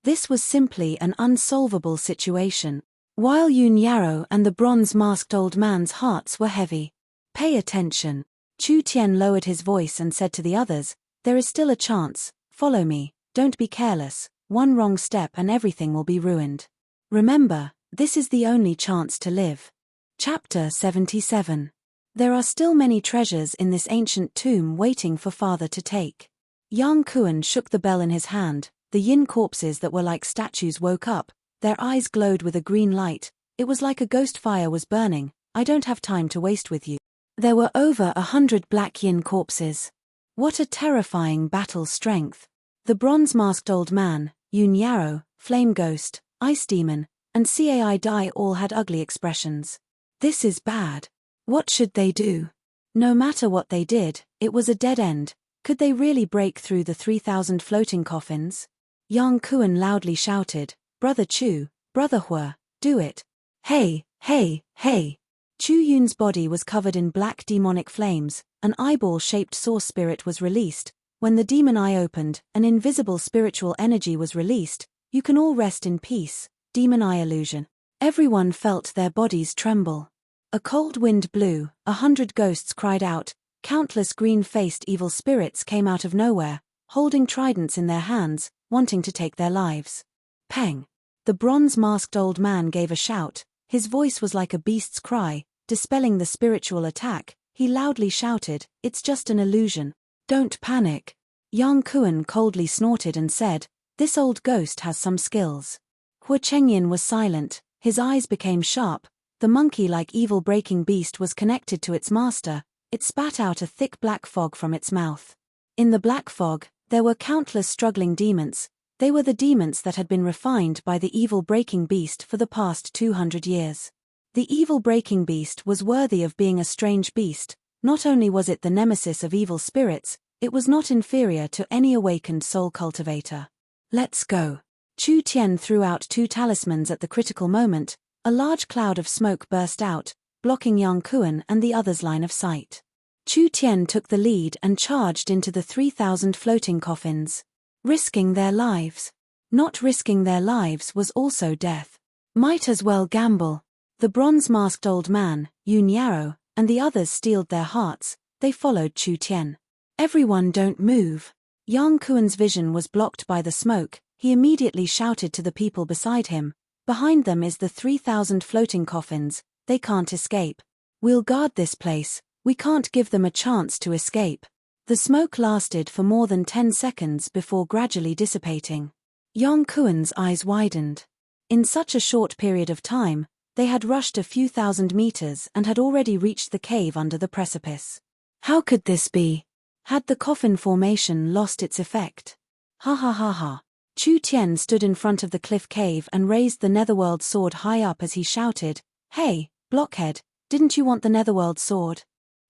This was simply an unsolvable situation. While Yun Yarrow and the bronze-masked old man's hearts were heavy. Pay attention. Chu Tian lowered his voice and said to the others, there is still a chance. Follow me. Don't be careless. One wrong step and everything will be ruined. Remember, this is the only chance to live. Chapter 77. There are still many treasures in this ancient tomb waiting for Father to take. Yang Kuan shook the bell in his hand. The yin corpses that were like statues woke up. Their eyes glowed with a green light. It was like a ghost fire was burning. I don't have time to waste with you. There were over 100 black yin corpses. What a terrifying battle strength. The bronze-masked old man, Yun Yarrow, Flame Ghost, Ice Demon, and Cai Dai all had ugly expressions. This is bad. What should they do? No matter what they did, it was a dead end. Could they really break through the 3,000 floating coffins? Yang Kuan loudly shouted, Brother Chu, Brother Hua, do it. Hey, hey, hey. Chu Yun's body was covered in black demonic flames. An eyeball-shaped source spirit was released. When the demon eye opened, an invisible spiritual energy was released. You can all rest in peace. Demon eye illusion. Everyone felt their bodies tremble. A cold wind blew. 100 ghosts cried out. Countless green-faced evil spirits came out of nowhere, holding tridents in their hands, wanting to take their lives. Peng. The bronze-masked old man gave a shout. His voice was like a beast's cry, dispelling the spiritual attack. He loudly shouted, it's just an illusion. Don't panic. Yang Kuan coldly snorted and said, this old ghost has some skills. Hua Chengyin was silent. His eyes became sharp. The monkey-like evil-breaking beast was connected to its master. It spat out a thick black fog from its mouth. In the black fog, there were countless struggling demons. They were the demons that had been refined by the evil-breaking beast for the past 200 years. The evil-breaking beast was worthy of being a strange beast. Not only was it the nemesis of evil spirits, it was not inferior to any awakened soul cultivator. Let's go. Chu Tian threw out 2 talismans at the critical moment. A large cloud of smoke burst out, blocking Yang Kuan and the others' line of sight. Chu Tian took the lead and charged into the 3,000 floating coffins. Risking their lives. Not risking their lives was also death. Might as well gamble. The bronze-masked old man, Yun Yarrow, and the others steeled their hearts. They followed Chu Tian. Everyone don't move. Yang Kuan's vision was blocked by the smoke. He immediately shouted to the people beside him. Behind them is the 3,000 floating coffins. They can't escape. We'll guard this place. We can't give them a chance to escape. The smoke lasted for more than 10 seconds before gradually dissipating. Yang Kuan's eyes widened. In such a short period of time, they had rushed a few thousand meters and had already reached the cave under the precipice. How could this be? Had the coffin formation lost its effect? Ha ha ha ha. Chu Tian stood in front of the cliff cave and raised the Netherworld sword high up as he shouted, Hey, blockhead, didn't you want the Netherworld sword?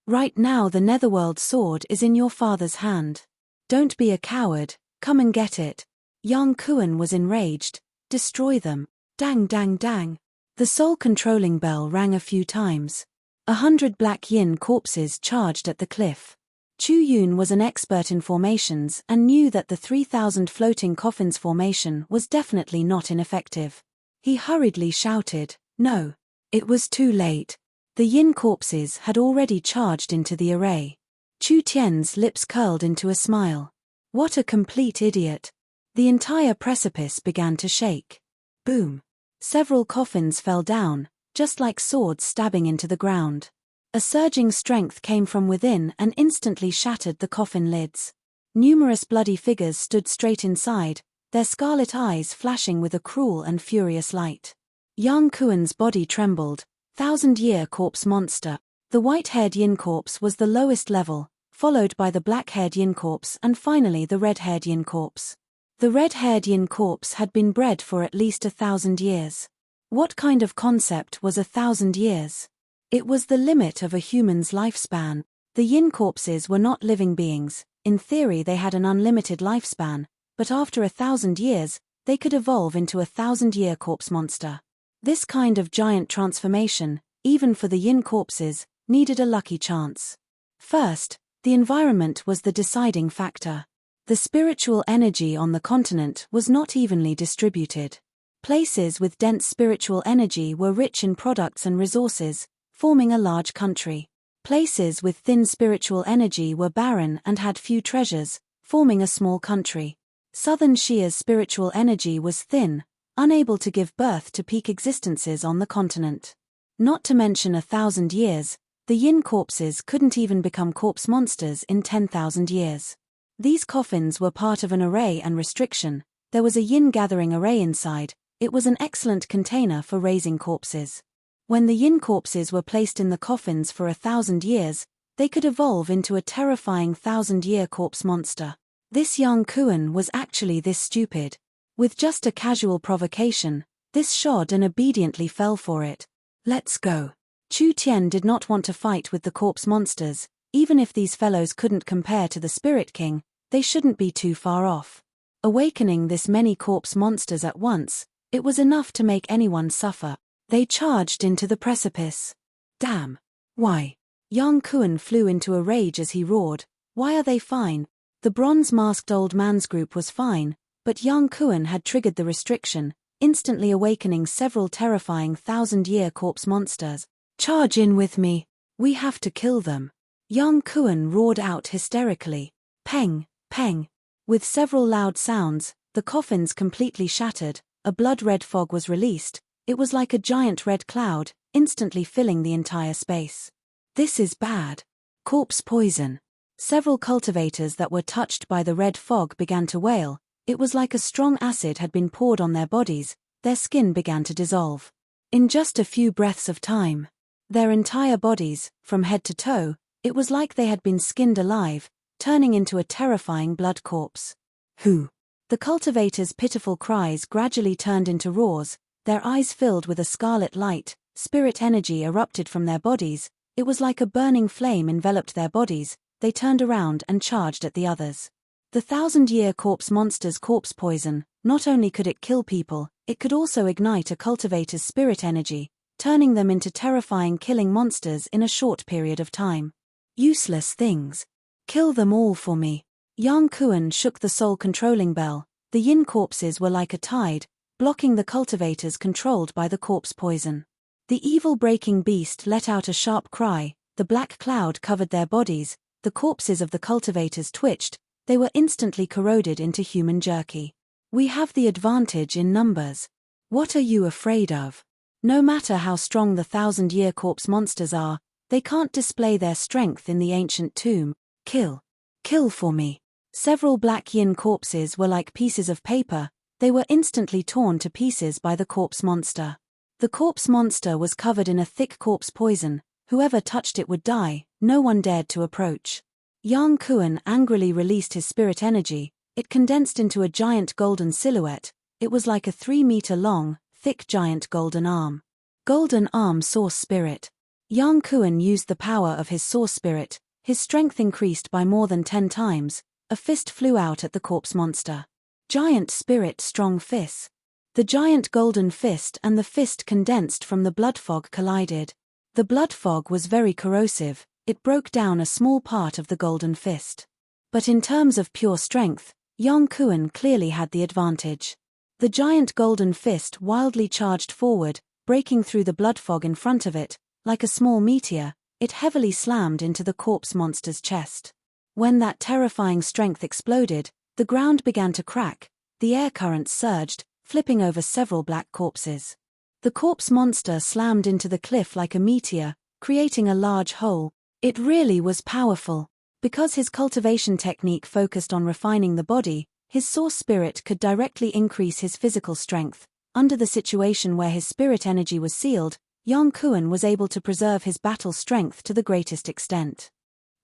Right now the Netherworld sword is in your father's hand. Don't be a coward, come and get it. Yang Kuan was enraged. Destroy them. Dang dang dang. The soul-controlling bell rang a few times. 100 black yin corpses charged at the cliff. Chu Yun was an expert in formations and knew that the 3,000 floating coffins formation was definitely not ineffective. He hurriedly shouted, "No." It was too late. The yin corpses had already charged into the array. Chu Tian's lips curled into a smile. What a complete idiot. The entire precipice began to shake. Boom. Several coffins fell down, just like swords stabbing into the ground. A surging strength came from within and instantly shattered the coffin lids. Numerous bloody figures stood straight inside, their scarlet eyes flashing with a cruel and furious light. Yang Kuan's body trembled. 1,000-year corpse monster. The white-haired yin corpse was the lowest level, followed by the black-haired yin corpse and finally the red-haired yin corpse. The red-haired yin corpse had been bred for at least 1,000 years. What kind of concept was 1,000 years? It was the limit of a human's lifespan. The yin corpses were not living beings. In theory they had an unlimited lifespan, but after 1,000 years, they could evolve into a 1,000-year corpse monster. This kind of giant transformation, even for the yin corpses, needed a lucky chance. First, the environment was the deciding factor. The spiritual energy on the continent was not evenly distributed. Places with dense spiritual energy were rich in products and resources, forming a large country. Places with thin spiritual energy were barren and had few treasures, forming a small country. Southern Shia's spiritual energy was thin, unable to give birth to peak existences on the continent. Not to mention 1,000 years, the yin corpses couldn't even become corpse monsters in 10,000 years. These coffins were part of an array and restriction. There was a yin gathering array inside. It was an excellent container for raising corpses. When the yin corpses were placed in the coffins for 1,000 years, they could evolve into a terrifying 1,000-year corpse monster. This Yang Kuan was actually this stupid. With just a casual provocation, this shod and obediently fell for it. Let's go. Chu Tian did not want to fight with the corpse monsters. Even if these fellows couldn't compare to the Spirit King, they shouldn't be too far off. Awakening this many corpse monsters at once, it was enough to make anyone suffer. They charged into the precipice. Damn. Why? Yang Kuan flew into a rage as he roared. Why are they fine? The bronze-masked old man's group was fine, but Yang Kuan had triggered the restriction, instantly awakening several terrifying 1,000-year corpse monsters. Charge in with me. We have to kill them. Yang Kuan roared out hysterically. Peng, peng. With several loud sounds, the coffins completely shattered, a blood-red fog was released. It was like a giant red cloud, instantly filling the entire space. This is bad. Corpse poison. Several cultivators that were touched by the red fog began to wail. It was like a strong acid had been poured on their bodies. Their skin began to dissolve. In just a few breaths of time, their entire bodies, from head to toe, it was like they had been skinned alive, turning into a terrifying blood corpse. Who? The cultivators' pitiful cries gradually turned into roars, their eyes filled with a scarlet light, spirit energy erupted from their bodies. It was like a burning flame enveloped their bodies. They turned around and charged at the others. The 1,000-year corpse monster's corpse poison, not only could it kill people, it could also ignite a cultivator's spirit energy, turning them into terrifying killing monsters in a short period of time. Useless things. Kill them all for me. Yang Kuan shook the soul-controlling bell. The yin corpses were like a tide, blocking the cultivators controlled by the corpse poison. The evil-breaking beast let out a sharp cry. The black cloud covered their bodies. The corpses of the cultivators twitched. They were instantly corroded into human jerky. We have the advantage in numbers. What are you afraid of? No matter how strong the 1,000-year corpse monsters are, they can't display their strength in the ancient tomb. Kill. Kill for me. Several black yin corpses were like pieces of paper. They were instantly torn to pieces by the corpse monster. The corpse monster was covered in a thick corpse poison. Whoever touched it would die. No one dared to approach. Yang Kuan angrily released his spirit energy. It condensed into a giant golden silhouette. It was like a 3-meter-long, thick giant golden arm. Golden arm source spirit. Yang Kuan used the power of his source spirit. His strength increased by more than 10 times. a fist flew out at the corpse monster. Giant spirit strong fist. The giant golden fist and the fist condensed from the blood fog collided. The blood fog was very corrosive, it broke down a small part of the golden fist. But in terms of pure strength, Yang Kuan clearly had the advantage. The giant golden fist wildly charged forward, breaking through the blood fog in front of it. Like a small meteor, it heavily slammed into the corpse monster's chest. When that terrifying strength exploded, the ground began to crack, the air currents surged, flipping over several black corpses. The corpse monster slammed into the cliff like a meteor, creating a large hole. It really was powerful. Because his cultivation technique focused on refining the body, his source spirit could directly increase his physical strength. Under the situation where his spirit energy was sealed, Yang Kuan was able to preserve his battle strength to the greatest extent.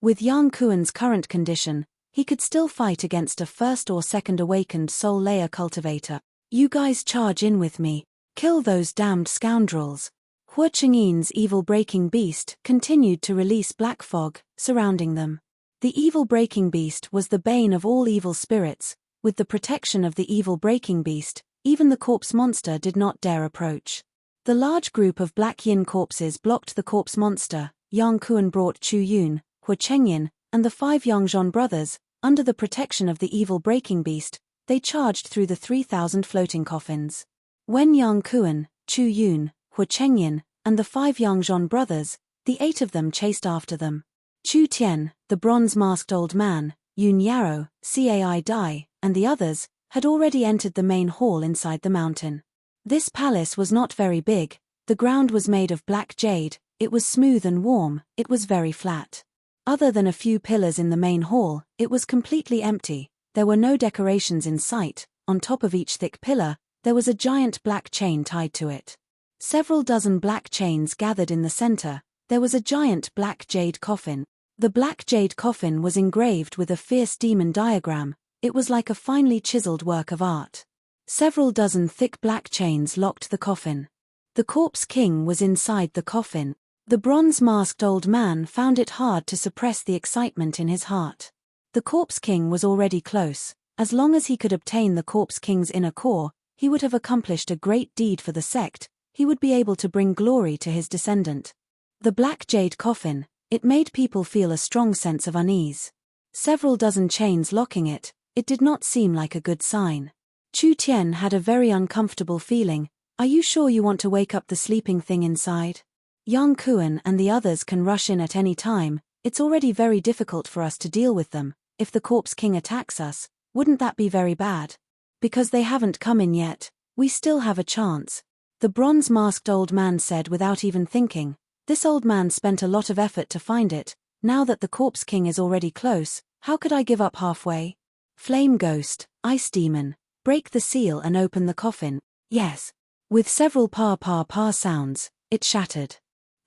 With Yang Kuan's current condition, he could still fight against a first or second awakened soul layer cultivator. You guys charge in with me. Kill those damned scoundrels. Hua Chengyin's evil breaking beast continued to release black fog, surrounding them. The evil breaking beast was the bane of all evil spirits. With the protection of the evil breaking beast, even the corpse monster did not dare approach. The large group of black yin corpses blocked the corpse monster. Yang Kuan brought Chu Yun, Hua Chenyin, and the 5 Yongzhon brothers. Under the protection of the evil breaking beast, they charged through the 3,000 floating coffins. When Yang Kuan, Chu Yun, Hua Chenyin, and the 5 Yongzhon brothers, the 8 of them chased after them. Chu Tian, the bronze-masked old man, Yun Yarrow, Cai Dai, and the others, had already entered the main hall inside the mountain. This palace was not very big, the ground was made of black jade, it was smooth and warm, it was very flat. Other than a few pillars in the main hall, it was completely empty, there were no decorations in sight. On top of each thick pillar, there was a giant black chain tied to it. Several dozen black chains gathered in the center, there was a giant black jade coffin. The black jade coffin was engraved with a fierce demon diagram, it was like a finely chiseled work of art. Several dozen thick black chains locked the coffin. The corpse king was inside the coffin. The bronze-masked old man found it hard to suppress the excitement in his heart. The corpse king was already close. As long as he could obtain the corpse king's inner core, he would have accomplished a great deed for the sect, he would be able to bring glory to his descendant. The black jade coffin, it made people feel a strong sense of unease. Several dozen chains locking it did not seem like a good sign. Chu Tian had a very uncomfortable feeling. Are you sure you want to wake up the sleeping thing inside? Yang Kuan and the others can rush in at any time, it's already very difficult for us to deal with them. If the corpse king attacks us, wouldn't that be very bad? Because they haven't come in yet, we still have a chance. The bronze-masked old man said without even thinking. This old man spent a lot of effort to find it. Now that the corpse king is already close, how could I give up halfway? Flame ghost, ice demon, break the seal and open the coffin. Yes. With several pa sounds, it shattered.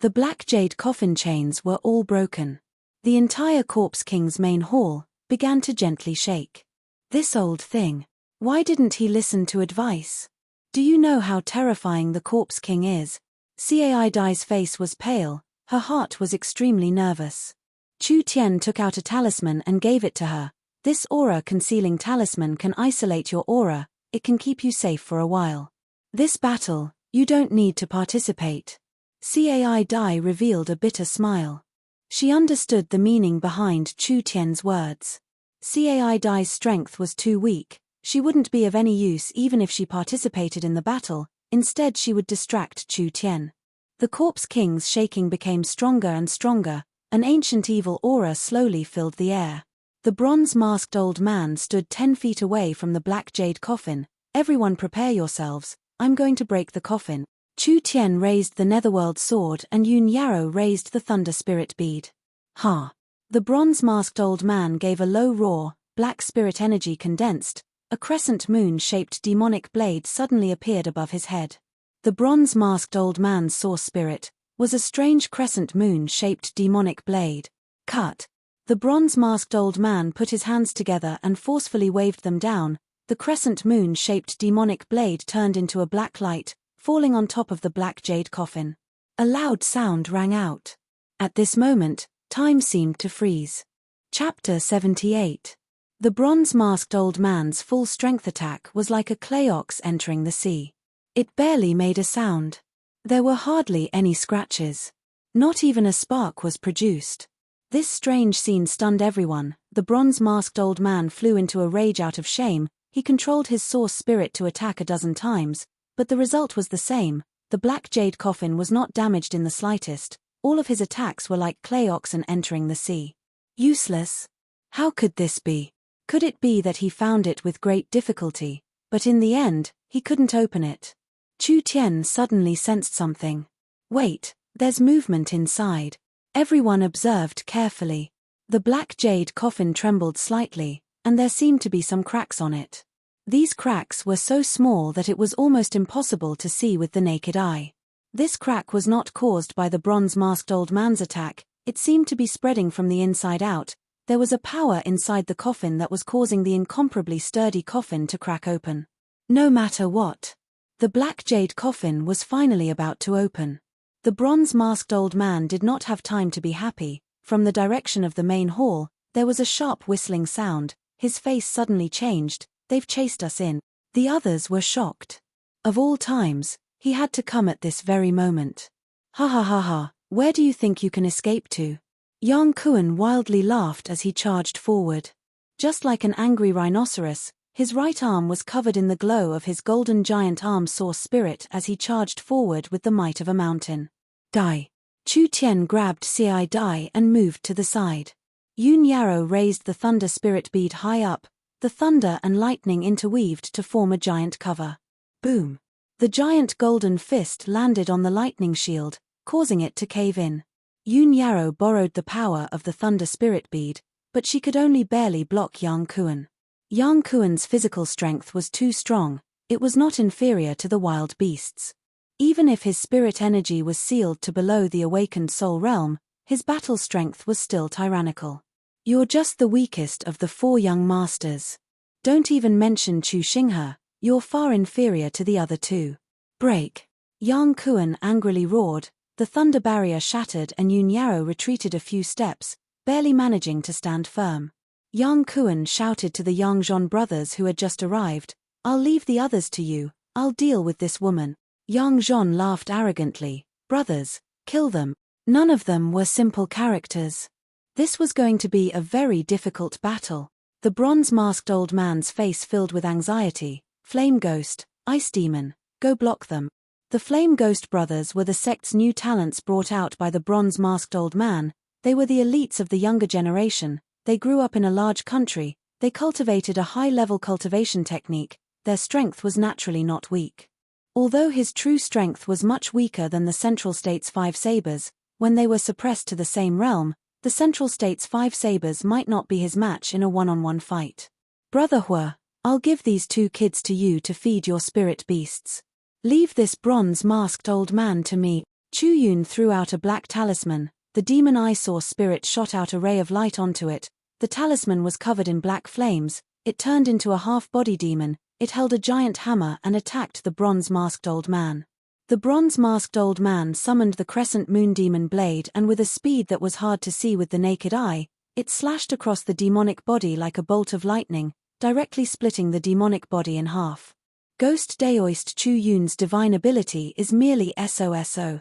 The black jade coffin chains were all broken. The entire corpse king's main hall began to gently shake. This old thing. Why didn't he listen to advice? Do you know how terrifying the corpse king is? Cai Dai's face was pale, her heart was extremely nervous. Chu Tian took out a talisman and gave it to her. This aura-concealing talisman can isolate your aura, it can keep you safe for a while. This battle, you don't need to participate. Cai Dai revealed a bitter smile. She understood the meaning behind Chu Tian's words. Cai Dai's strength was too weak, she wouldn't be of any use even if she participated in the battle, instead she would distract Chu Tian. The corpse king's shaking became stronger and stronger, an ancient evil aura slowly filled the air. The bronze-masked old man stood 10 feet away from the black jade coffin. Everyone prepare yourselves, I'm going to break the coffin. Chu Tian raised the netherworld sword and Yun Yarrow raised the thunder spirit bead. Ha! The bronze-masked old man gave a low roar, black spirit energy condensed, a crescent moon-shaped demonic blade suddenly appeared above his head. The bronze-masked old man's source spirit was a strange crescent moon-shaped demonic blade. Cut! The bronze-masked old man put his hands together and forcefully waved them down. The crescent moon-shaped demonic blade turned into a black light, falling on top of the black jade coffin. A loud sound rang out. At this moment, time seemed to freeze. Chapter 78. The bronze-masked old man's full-strength attack was like a clay ox entering the sea. It barely made a sound. There were hardly any scratches. Not even a spark was produced. This strange scene stunned everyone. The bronze-masked old man flew into a rage out of shame. He controlled his source spirit to attack a dozen times, but the result was the same. The black jade coffin was not damaged in the slightest. All of his attacks were like clay oxen entering the sea. Useless. How could this be? Could it be that he found it with great difficulty, but in the end, he couldn't open it? Chu Tian suddenly sensed something. Wait, there's movement inside. Everyone observed carefully. The black jade coffin trembled slightly, and there seemed to be some cracks on it. These cracks were so small that it was almost impossible to see with the naked eye. This crack was not caused by the bronze-masked old man's attack, it seemed to be spreading from the inside out. There was a power inside the coffin that was causing the incomparably sturdy coffin to crack open. No matter what. The black jade coffin was finally about to open. The bronze-masked old man did not have time to be happy. From the direction of the main hall, there was a sharp whistling sound. His face suddenly changed. They've chased us in. The others were shocked. Of all times, he had to come at this very moment. Ha ha ha ha, where do you think you can escape to? Yang Kuan wildly laughed as he charged forward. Just like an angry rhinoceros, his right arm was covered in the glow of his golden giant arm source spirit as he charged forward with the might of a mountain. Die. Chu Tian grabbed Ci Dai and moved to the side. Yun Yarrow raised the thunder spirit bead high up, the thunder and lightning interweaved to form a giant cover. Boom. The giant golden fist landed on the lightning shield, causing it to cave in. Yun Yarrow borrowed the power of the thunder spirit bead, but she could only barely block Yang Kuan. Yang Kuan's physical strength was too strong, it was not inferior to the wild beasts. Even if his spirit energy was sealed to below the awakened soul realm, his battle strength was still tyrannical. You're just the weakest of the 4 young masters. Don't even mention Chu Xinghe, you're far inferior to the other 2. Break. Yang Kuan angrily roared. The thunder barrier shattered and Yun Yarrow retreated a few steps, barely managing to stand firm. Yang Kuan shouted to the Yang Zhon brothers who had just arrived, I'll leave the others to you, I'll deal with this woman. Yang Zhon laughed arrogantly, brothers, kill them. None of them were simple characters. This was going to be a very difficult battle. The bronze-masked old man's face filled with anxiety. Flame Ghost, Ice Demon, go block them. The Flame Ghost brothers were the sect's new talents brought out by the bronze-masked old man. They were the elites of the younger generation. They grew up in a large country. They cultivated a high-level cultivation technique. Their strength was naturally not weak. Although his true strength was much weaker than the Central State's 5 sabers, when they were suppressed to the same realm, the Central State's 5 sabers might not be his match in a one-on-one fight. Brother Hua, I'll give these 2 kids to you to feed your spirit beasts. Leave this bronze-masked old man to me. Chu Yun threw out a black talisman. The demon eye source spirit shot out a ray of light onto it. The talisman was covered in black flames. It turned into a half-body demon. It held a giant hammer and attacked the bronze-masked old man. The bronze-masked old man summoned the crescent moon demon blade and with a speed that was hard to see with the naked eye, it slashed across the demonic body like a bolt of lightning, directly splitting the demonic body in half. Ghost Daoist Chu Yun's divine ability is merely SOSO.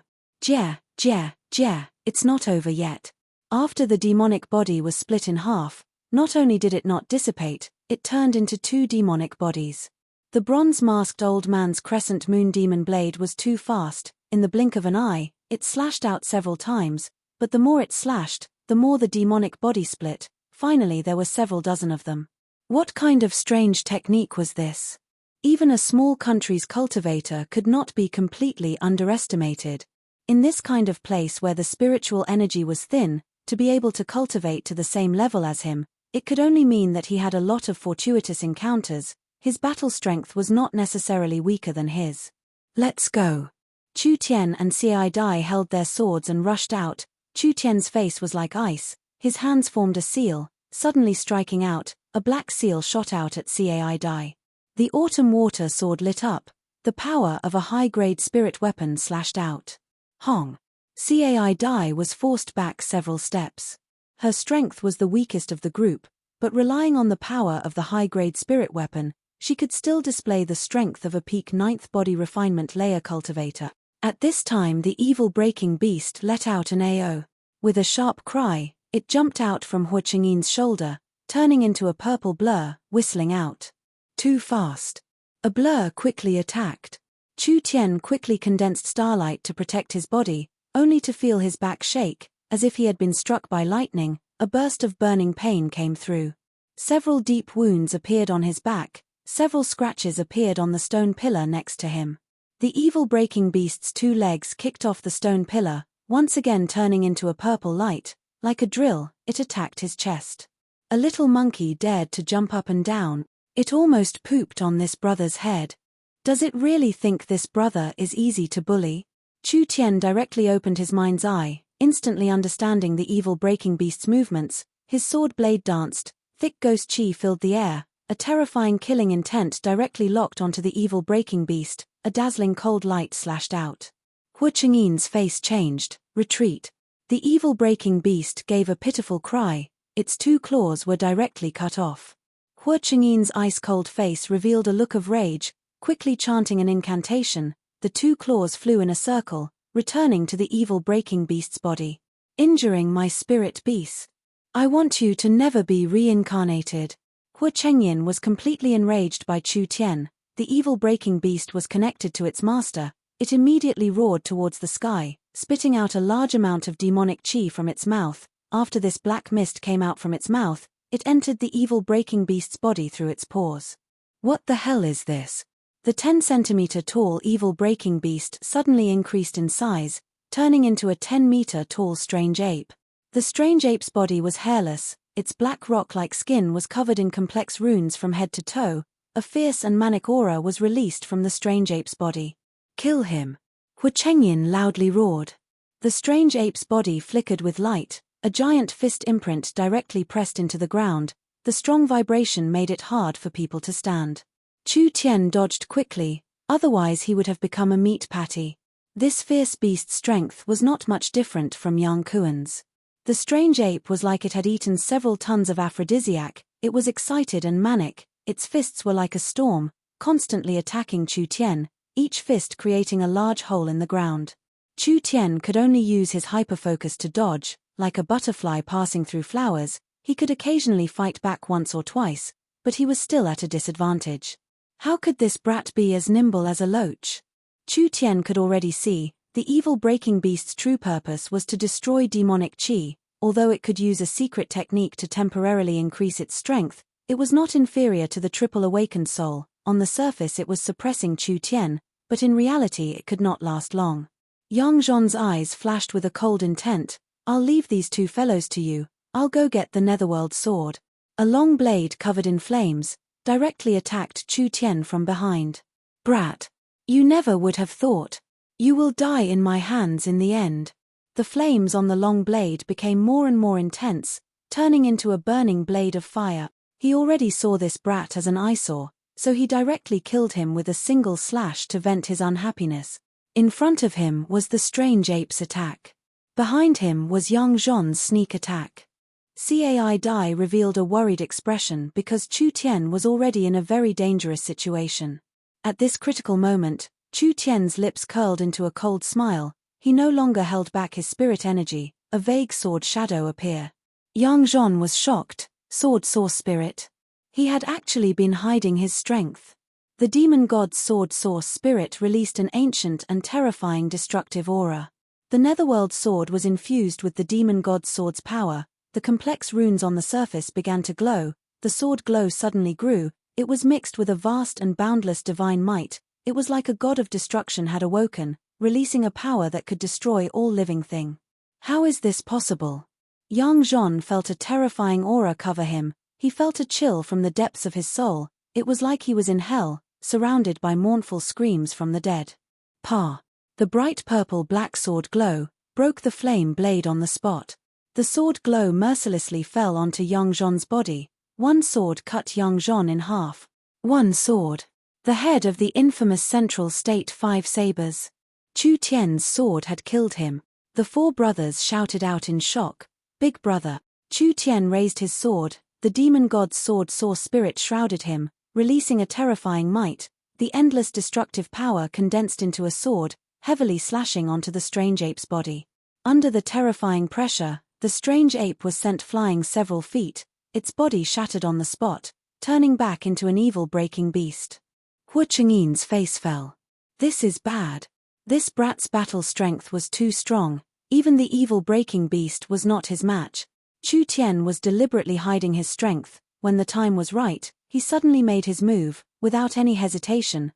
It's not over yet. After the demonic body was split in half, not only did it not dissipate, it turned into 2 demonic bodies. The bronze-masked old man's crescent moon demon blade was too fast. In the blink of an eye, it slashed out several times, but the more it slashed, the more the demonic body split. Finally there were several dozen of them. What kind of strange technique was this? Even a small country's cultivator could not be completely underestimated. In this kind of place where the spiritual energy was thin, to be able to cultivate to the same level as him, it could only mean that he had a lot of fortuitous encounters. His battle strength was not necessarily weaker than his. Let's go. Chu Tian and Ci Dai held their swords and rushed out. Chu Tian's face was like ice, his hands formed a seal, suddenly striking out, a black seal shot out at Ci Dai. The autumn water sword lit up, the power of a high-grade spirit weapon slashed out. Hong. Ci Dai was forced back several steps. Her strength was the weakest of the group, but relying on the power of the high-grade spirit weapon, she could still display the strength of a peak 9th body refinement layer cultivator. At this time the evil-breaking beast let out an AO. With a sharp cry, it jumped out from Hua Qingyin's shoulder, turning into a purple blur, whistling out. Too fast. A blur quickly attacked. Chu Tian quickly condensed starlight to protect his body, only to feel his back shake, as if he had been struck by lightning. A burst of burning pain came through. Several deep wounds appeared on his back, several scratches appeared on the stone pillar next to him. The evil-breaking beast's 2 legs kicked off the stone pillar, once again turning into a purple light. Like a drill, it attacked his chest. A little monkey dared to jump up and down. It almost pooped on this brother's head. Does it really think this brother is easy to bully? Chu Tian directly opened his mind's eye, instantly understanding the evil-breaking beast's movements. His sword blade danced, thick ghost chi filled the air, a terrifying killing intent directly locked onto the evil-breaking beast. A dazzling cold light slashed out. Hua Qingyin's face changed. Retreat. The evil-breaking beast gave a pitiful cry. Its 2 claws were directly cut off. Hua Qingyin's ice-cold face revealed a look of rage. Quickly chanting an incantation, the 2 claws flew in a circle, returning to the evil-breaking beast's body. Injuring my spirit beast. I want you to never be reincarnated. Hua Qingyin was completely enraged by Chu Tian. The evil-breaking beast was connected to its master. It immediately roared towards the sky, spitting out a large amount of demonic chi from its mouth. After this black mist came out from its mouth, it entered the evil-breaking beast's body through its pores. What the hell is this? The 10-centimeter-tall evil-breaking beast suddenly increased in size, turning into a 10-meter-tall strange ape. The strange ape's body was hairless, its black rock-like skin was covered in complex runes from head to toe. A fierce and manic aura was released from the strange ape's body. Kill him! Hua Qingyin loudly roared. The strange ape's body flickered with light, a giant fist imprint directly pressed into the ground. The strong vibration made it hard for people to stand. Chu Tian dodged quickly, otherwise he would have become a meat patty. This fierce beast's strength was not much different from Yang Kuan's. The strange ape was like it had eaten several tons of aphrodisiac. It was excited and manic. Its fists were like a storm, constantly attacking Chu Tian, each fist creating a large hole in the ground. Chu Tian could only use his hyperfocus to dodge. Like a butterfly passing through flowers, he could occasionally fight back once or twice, but he was still at a disadvantage. How could this brat be as nimble as a loach? Chu Tian could already see, the evil-breaking beast's true purpose was to destroy demonic chi. Although it could use a secret technique to temporarily increase its strength, it was not inferior to the triple awakened soul. On the surface it was suppressing Chu Tian, but in reality it could not last long. Yang Zhon's eyes flashed with a cold intent. I'll leave these 2 fellows to you. I'll go get the Netherworld sword. A long blade covered in flames directly attacked Chu Tian from behind. Brat! You never would have thought. You will die in my hands in the end. The flames on the long blade became more and more intense, turning into a burning blade of fire. He already saw this brat as an eyesore, so he directly killed him with a single slash to vent his unhappiness. In front of him was the strange ape's attack. Behind him was Yang Zhon's sneak attack. Cai Dai revealed a worried expression because Chu Tian was already in a very dangerous situation. At this critical moment, Chu Tian's lips curled into a cold smile. He no longer held back his spirit energy. A vague sword shadow appeared. Yang Zhon was shocked. Sword source spirit. He had actually been hiding his strength. The demon god's sword source spirit released an ancient and terrifying destructive aura. The Netherworld sword was infused with the demon god's sword's power. The complex runes on the surface began to glow. The sword glow suddenly grew. It was mixed with a vast and boundless divine might. It was like a god of destruction had awoken, releasing a power that could destroy all living thing. How is this possible? Yang Zhon felt a terrifying aura cover him. He felt a chill from the depths of his soul. It was like he was in hell, surrounded by mournful screams from the dead. Pa! The bright purple-black sword glow broke the flame blade on the spot. The sword glow mercilessly fell onto Yang Zhon's body. One sword cut Yang Zhon in half. One sword. The head of the infamous Central State 5 Sabers. Chu Tian's sword had killed him. The 4 brothers shouted out in shock. Big brother. Chu Tian raised his sword. The demon god's sword saw spirit shrouded him, releasing a terrifying might, the endless destructive power condensed into a sword, heavily slashing onto the strange ape's body. Under the terrifying pressure, the strange ape was sent flying several feet, its body shattered on the spot, turning back into an evil-breaking beast. Hu Chengyin's face fell. This is bad. This brat's battle strength was too strong, even the evil-breaking beast was not his match. Chu Tian was deliberately hiding his strength. When the time was right, he suddenly made his move, without any hesitation,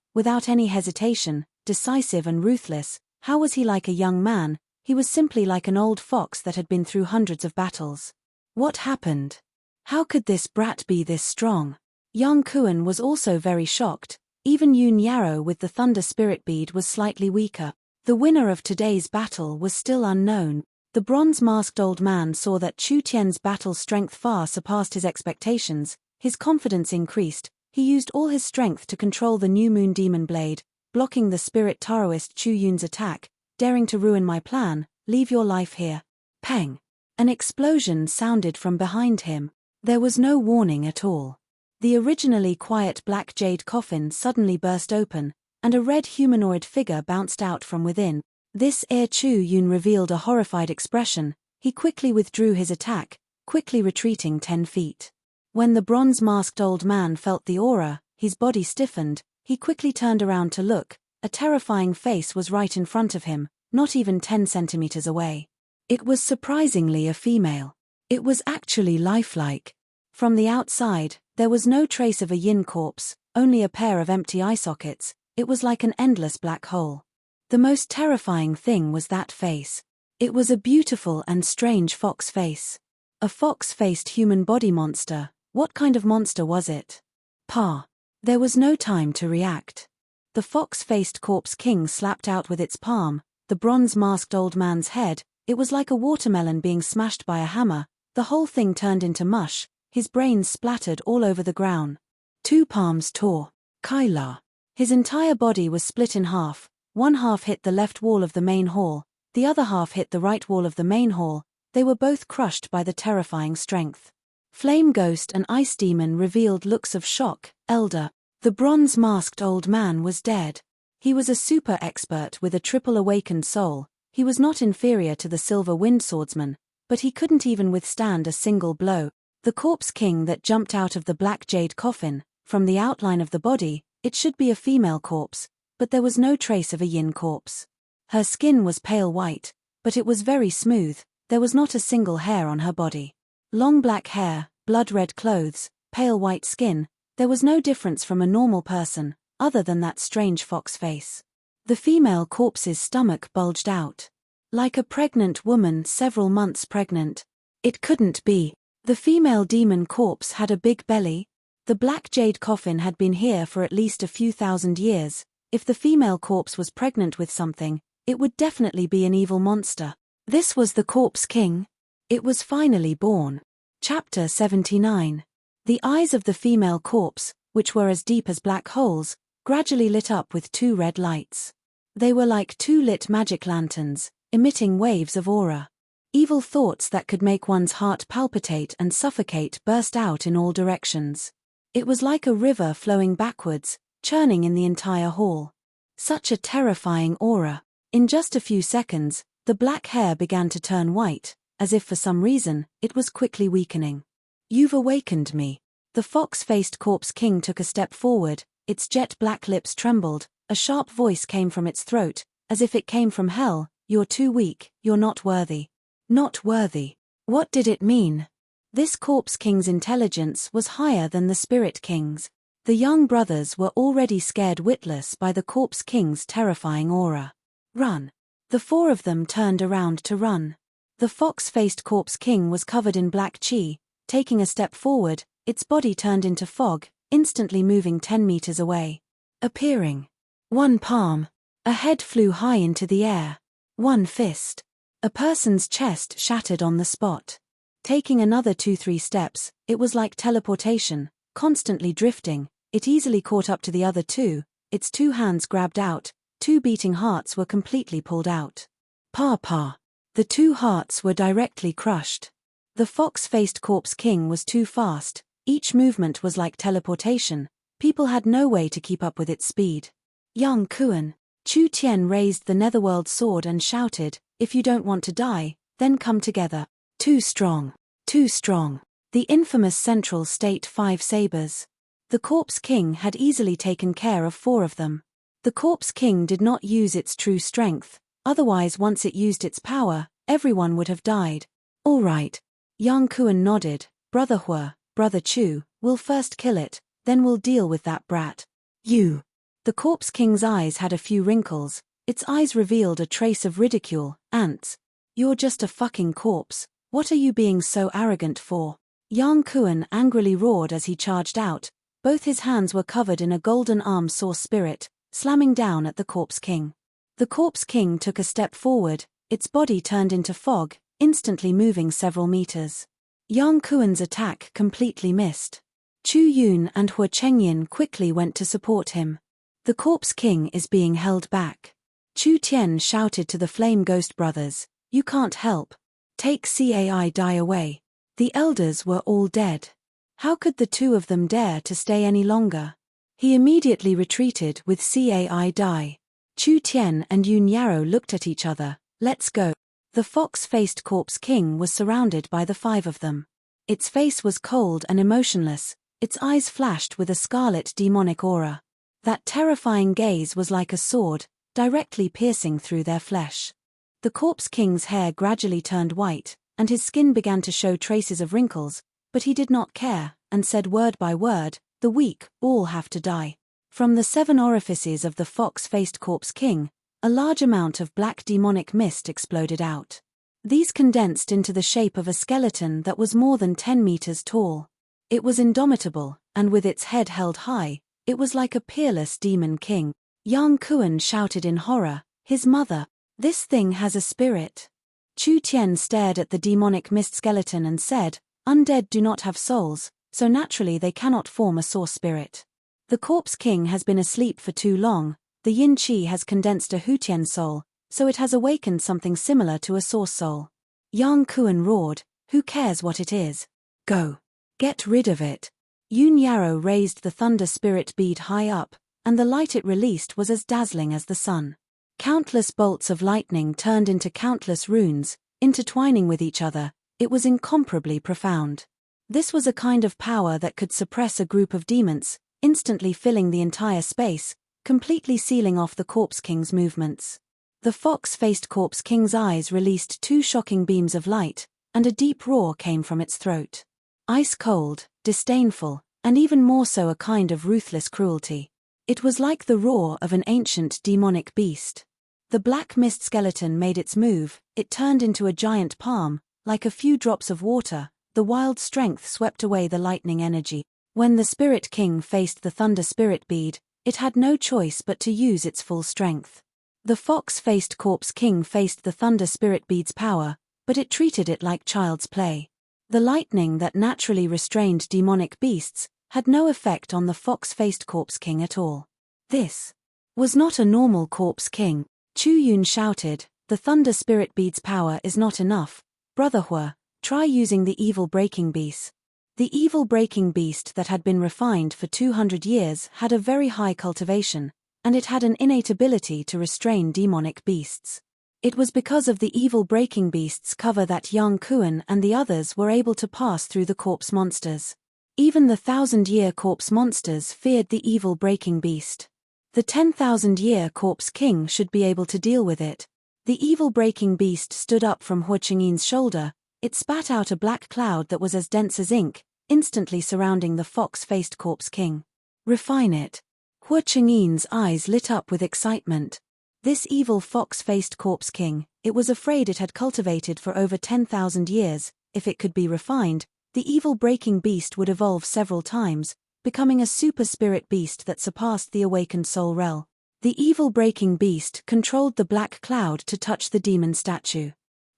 decisive and ruthless. How was he like a young man? He was simply like an old fox that had been through hundreds of battles. What happened? How could this brat be this strong? Yang Kuan was also very shocked. Even Yun Yarrow with the Thunder Spirit Bead was slightly weaker. The winner of today's battle was still unknown. The bronze-masked old man saw that Chu Tian's battle strength far surpassed his expectations. His confidence increased. He used all his strength to control the new moon demon blade, blocking the spirit Taoist Chu Yun's attack. Daring to ruin my plan, leave your life here. Peng. An explosion sounded from behind him. There was no warning at all. The originally quiet black jade coffin suddenly burst open, and a red humanoid figure bounced out from within. This Chu Yun revealed a horrified expression. He quickly withdrew his attack, quickly retreating 10 feet. When the bronze-masked old man felt the aura, his body stiffened. He quickly turned around to look. A terrifying face was right in front of him, not even 10 centimeters away. It was surprisingly a female. It was actually lifelike. From the outside, there was no trace of a yin corpse, only a pair of empty eye sockets. It was like an endless black hole. The most terrifying thing was that face. It was a beautiful and strange fox face. A fox-faced human body monster. What kind of monster was it? Pa. There was no time to react. The fox-faced corpse king slapped out with its palm, the bronze-masked old man's head. It was like a watermelon being smashed by a hammer. The whole thing turned into mush, his brains splattered all over the ground. 2 palms tore. Kaila. His entire body was split in half. One half hit the left wall of the main hall, the other half hit the right wall of the main hall. They were both crushed by the terrifying strength. Flame Ghost and Ice Demon revealed looks of shock. Elder. The bronze-masked old man was dead. He was a super expert with a triple awakened soul. He was not inferior to the Silver Wind Swordsman, but he couldn't even withstand a single blow. The corpse king that jumped out of the black jade coffin, from the outline of the body, it should be a female corpse, but there was no trace of a yin corpse. Her skin was pale white, but it was very smooth. There was not a single hair on her body. Long black hair, blood-red clothes, pale white skin. There was no difference from a normal person, other than that strange fox face. The female corpse's stomach bulged out. Like a pregnant woman several months pregnant. It couldn't be. The female demon corpse had a big belly. The black jade coffin had been here for at least a few thousand years. If the female corpse was pregnant with something, it would definitely be an evil monster. This was the corpse king. It was finally born. Chapter 79. The eyes of the female corpse, which were as deep as black holes, gradually lit up with 2 red lights. They were like 2 lit magic lanterns, emitting waves of aura. Evil thoughts that could make one's heart palpitate and suffocate burst out in all directions. It was like a river flowing backwards, churning in the entire hall. Such a terrifying aura. In just a few seconds, the black hair began to turn white, as if for some reason, it was quickly weakening. You've awakened me. The fox-faced corpse king took a step forward, its jet black lips trembled, a sharp voice came from its throat, as if it came from hell. You're too weak, you're not worthy. Not worthy. What did it mean? This corpse king's intelligence was higher than the spirit king's. The young brothers were already scared witless by the corpse king's terrifying aura. Run. The 4 of them turned around to run. The fox-faced corpse king was covered in black chi. Taking a step forward, its body turned into fog, instantly moving 10 meters away. Appearing. 1 palm. A head flew high into the air. 1 fist. A person's chest shattered on the spot. Taking another 2-3 steps, it was like teleportation, constantly drifting. It easily caught up to the other 2, its 2 hands grabbed out, 2 beating hearts were completely pulled out. Pa. The 2 hearts were directly crushed. The fox-faced corpse king was too fast, each movement was like teleportation, people had no way to keep up with its speed. Yang Kuan. Chu Tian raised the netherworld sword and shouted, "If you don't want to die, then come together." Too strong. Too strong. The infamous Central State 5 sabers. The Corpse King had easily taken care of 4 of them. The Corpse King did not use its true strength, otherwise once it used its power, everyone would have died. All right. Yang Kuan nodded. Brother Hua, Brother Chu, we'll first kill it, then we'll deal with that brat. You. The Corpse King's eyes had a few wrinkles, its eyes revealed a trace of ridicule. Ants. You're just a fucking corpse, what are you being so arrogant for? Yang Kuan angrily roared as he charged out, both his hands were covered in a golden arm source spirit, slamming down at the Corpse King. The Corpse King took a step forward, its body turned into fog, instantly moving several meters. Yang Kuan's attack completely missed. Chu Yun and Hua Chengyin quickly went to support him. The Corpse King is being held back. Chu Tian shouted to the Flame Ghost brothers, "You can't help. Take Cai Dai away." The elders were all dead. How could the 2 of them dare to stay any longer? He immediately retreated with Cai Dai. Chu Tian and Yun Yarrow looked at each other. Let's go. The fox-faced Corpse King was surrounded by the 5 of them. Its face was cold and emotionless, its eyes flashed with a scarlet demonic aura. That terrifying gaze was like a sword, directly piercing through their flesh. The Corpse King's hair gradually turned white, and his skin began to show traces of wrinkles, but he did not care, and said word by word, "The weak, all have to die." From the 7 orifices of the fox-faced Corpse King, a large amount of black demonic mist exploded out. These condensed into the shape of a skeleton that was more than 10 meters tall. It was indomitable, and with its head held high, it was like a peerless demon king. Yang Kuan shouted in horror, "His mother! This thing has a spirit." Chu Tian stared at the demonic mist skeleton and said, "Undead do not have souls, so naturally they cannot form a source spirit. The Corpse King has been asleep for too long, the Yin Qi has condensed a Hutian soul, so it has awakened something similar to a source soul." Yang Kuan roared, "Who cares what it is? Go. Get rid of it." Yun Yarrow raised the thunder spirit bead high up, and the light it released was as dazzling as the sun. Countless bolts of lightning turned into countless runes, intertwining with each other. It was incomparably profound. This was a kind of power that could suppress a group of demons, instantly filling the entire space, completely sealing off the Corpse King's movements. The fox-faced Corpse King's eyes released 2 shocking beams of light, and a deep roar came from its throat. Ice-cold, disdainful, and even more so a kind of ruthless cruelty. It was like the roar of an ancient demonic beast. The black mist skeleton made its move, it turned into a giant palm, like a few drops of water, the wild strength swept away the lightning energy. When the Spirit King faced the Thunder Spirit Bead, it had no choice but to use its full strength. The fox-faced Corpse King faced the Thunder Spirit Bead's power, but it treated it like child's play. The lightning that naturally restrained demonic beasts had no effect on the fox-faced Corpse King at all. This was not a normal Corpse King. Chu Yun shouted, "The Thunder Spirit Bead's power is not enough. Brother Hua, try using the Evil Breaking Beast." The Evil Breaking Beast that had been refined for 200 years had a very high cultivation, and it had an innate ability to restrain demonic beasts. It was because of the Evil Breaking Beast's cover that Yang Kuan and the others were able to pass through the corpse monsters. Even the 1,000-year corpse monsters feared the Evil Breaking Beast. The 10,000-year Corpse King should be able to deal with it. The Evil Breaking Beast stood up from Hua Chengyin's shoulder, it spat out a black cloud that was as dense as ink, instantly surrounding the fox-faced Corpse King. "Refine it." Hua Chengyin's eyes lit up with excitement. This evil fox-faced Corpse King, it was afraid it had cultivated for over 10,000 years, if it could be refined, the Evil Breaking Beast would evolve several times, becoming a super spirit beast that surpassed the awakened soul realm. The Evil Breaking Beast controlled the black cloud to touch the demon statue.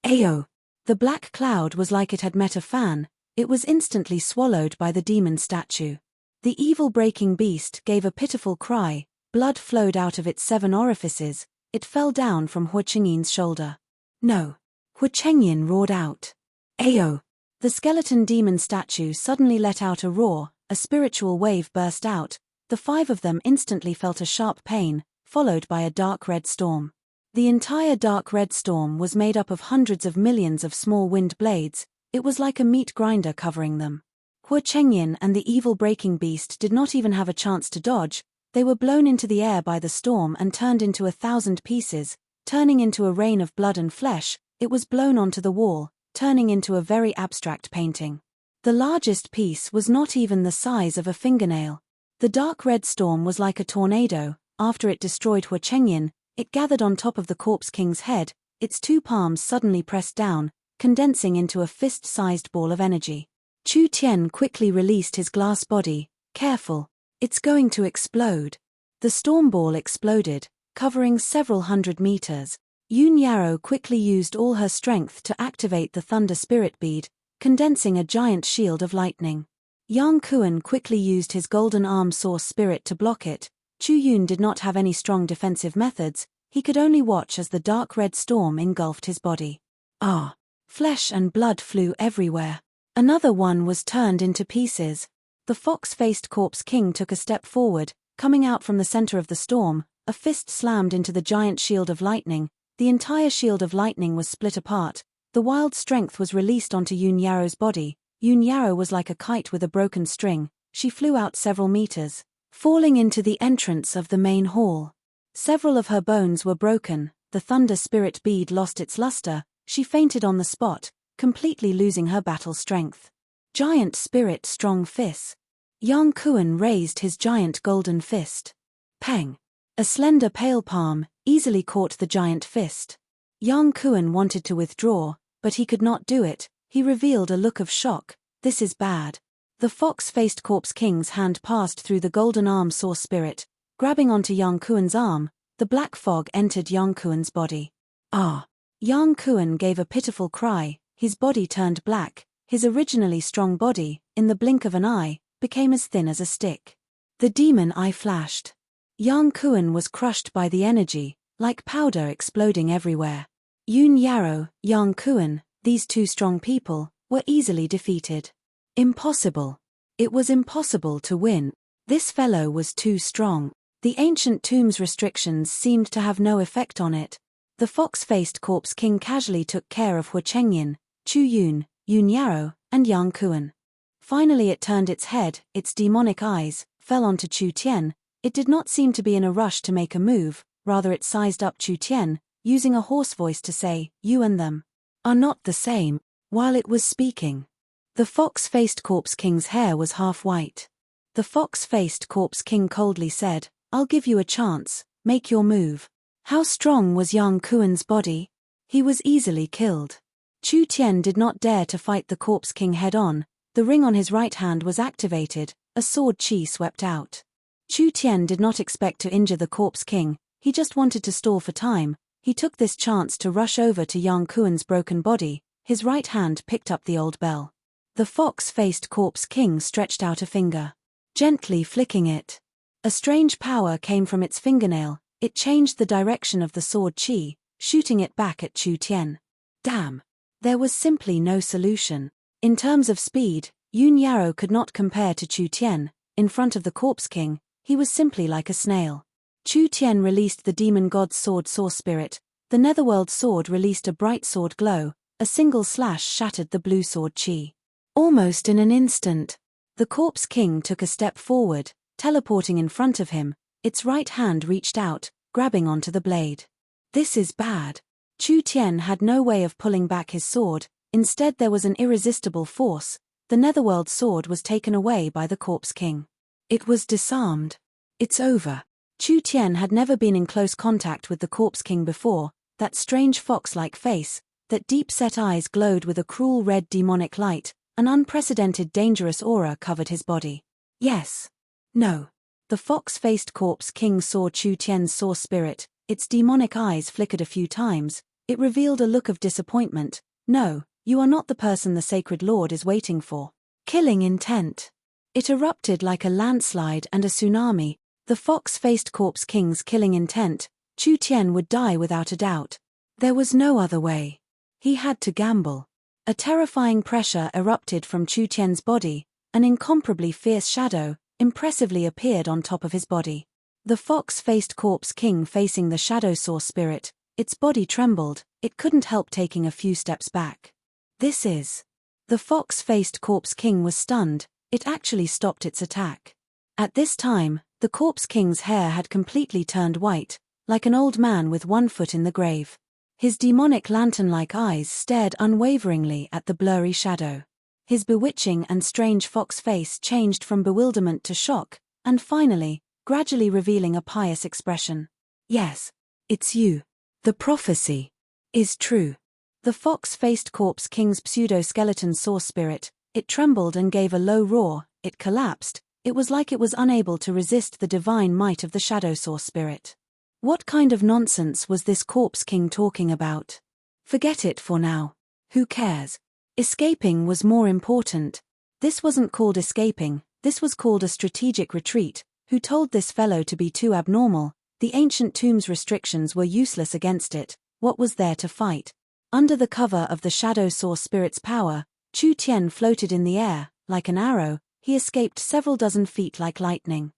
Ayo! The black cloud was like it had met a fan, it was instantly swallowed by the demon statue. The Evil Breaking Beast gave a pitiful cry, blood flowed out of its 7 orifices, it fell down from Hua Chengyin's shoulder. "No!" Hua Chengyin roared out. "Ayo!" The skeleton demon statue suddenly let out a roar, a spiritual wave burst out. The 5 of them instantly felt a sharp pain, followed by a dark red storm. The entire dark red storm was made up of hundreds of millions of small wind blades. It was like a meat grinder covering them. Hua Chengyin and the evil breaking beast did not even have a chance to dodge. They were blown into the air by the storm and turned into 1,000 pieces, turning into a rain of blood and flesh. It was blown onto the wall, turning into a very abstract painting. The largest piece was not even the size of a fingernail. The dark red storm was like a tornado. After it destroyed Hua Chengyin, it gathered on top of the Corpse King's head. Its 2 palms suddenly pressed down, condensing into a fist-sized ball of energy. Chu Tian quickly released his glass body. Careful. It's going to explode. The storm ball exploded, covering several hundred meters. Yun Yarrow quickly used all her strength to activate the Thunder Spirit Bead, condensing a giant shield of lightning. Yang Kuan quickly used his Golden Arm Source Spirit to block it. Chu Yun did not have any strong defensive methods. He could only watch as the dark red storm engulfed his body. Ah! Flesh and blood flew everywhere. Another one was turned into pieces. The fox-faced Corpse King took a step forward, coming out from the center of the storm. A fist slammed into the giant shield of lightning. The entire shield of lightning was split apart. The wild strength was released onto Yun Yarrow's body. Yun Yarrow was like a kite with a broken string. She flew out several meters, falling into the entrance of the main hall. Several of her bones were broken. The Thunder Spirit Bead lost its luster. She fainted on the spot, completely losing her battle strength. Giant Spirit Strong Fist. Yang Kuan raised his giant golden fist. Pang! A slender pale palm easily caught the giant fist. Yang Kuan wanted to withdraw, but he could not do it. He revealed a look of shock. This is bad. The fox-faced Corpse King's hand passed through the Golden Arm Source Spirit, grabbing onto Yang Kuan's arm. The black fog entered Yang Kuan's body. Ah! Yang Kuan gave a pitiful cry. His body turned black. His originally strong body, in the blink of an eye, became as thin as a stick. The demon eye flashed. Yang Kuan was crushed by the energy, like powder exploding everywhere. Yun Yarrow, Yang Kuan, these 2 strong people, were easily defeated. Impossible. It was impossible to win. This fellow was too strong. The ancient tomb's restrictions seemed to have no effect on it. The fox-faced Corpse King casually took care of Hua Chengyin, Chu Yun, Yun Yarrow, and Yang Kuan. Finally it turned its head. Its demonic eyes fell onto Chu Tian. It did not seem to be in a rush to make a move, rather it sized up Chu Tian, using a hoarse voice to say, "You and them are not the same." While it was speaking, the fox-faced Corpse King's hair was half white. The fox-faced Corpse King coldly said, "I'll give you a chance, make your move." How strong was Yang Kuan's body? He was easily killed. Chu Tian did not dare to fight the Corpse King head-on. The ring on his right hand was activated. A sword chi swept out. Chu Tian did not expect to injure the Corpse King. He just wanted to stall for time. He took this chance to rush over to Yang Kuan's broken body. His right hand picked up the old bell. The fox-faced Corpse King stretched out a finger, gently flicking it. A strange power came from its fingernail. It changed the direction of the sword chi, shooting it back at Chu Tian. Damn! There was simply no solution. In terms of speed, Yun Yarrow could not compare to Chu Tian. In front of the Corpse King, he was simply like a snail. Chu Tian released the demon god's sword Source Spirit. The netherworld sword released a bright sword glow. A single slash shattered the blue sword chi. Almost in an instant, the Corpse King took a step forward, teleporting in front of him. Its right hand reached out, grabbing onto the blade. This is bad. Chu Tian had no way of pulling back his sword. Instead there was an irresistible force. The netherworld sword was taken away by the Corpse King. It was disarmed. It's over. Chu Tian had never been in close contact with the Corpse King before. That strange fox-like face, that deep-set eyes glowed with a cruel red demonic light. An unprecedented dangerous aura covered his body. Yes. No. The fox-faced Corpse King saw Chu Tian's Source Spirit. Its demonic eyes flickered a few times. It revealed a look of disappointment. No, you are not the person the Sacred Lord is waiting for. Killing intent. It erupted like a landslide and a tsunami. The fox-faced Corpse King's killing intent. Chu Tian would die without a doubt. There was no other way. He had to gamble. A terrifying pressure erupted from Chu Tian's body, an incomparably fierce shadow impressively appeared on top of his body. The fox-faced corpse king facing the shadow source spirit, its body trembled, it couldn't help taking a few steps back. This is. The fox-faced corpse king was stunned, it actually stopped its attack. At this time, the corpse king's hair had completely turned white, like an old man with one foot in the grave. His demonic lantern-like eyes stared unwaveringly at the blurry shadow. His bewitching and strange fox face changed from bewilderment to shock, and finally, gradually revealing a pious expression. Yes, it's you. The prophecy is true. The fox-faced corpse king's pseudo-skeleton source spirit, it trembled and gave a low roar, it collapsed, it was like it was unable to resist the divine might of the shadow source spirit. What kind of nonsense was this corpse king talking about? Forget it for now. Who cares? Escaping was more important. This wasn't called escaping, this was called a strategic retreat. Who told this fellow to be too abnormal? The ancient tomb's restrictions were useless against it. What was there to fight? Under the cover of the shadow source spirit's power, Chu Tian floated in the air, like an arrow, he escaped several dozen feet like lightning.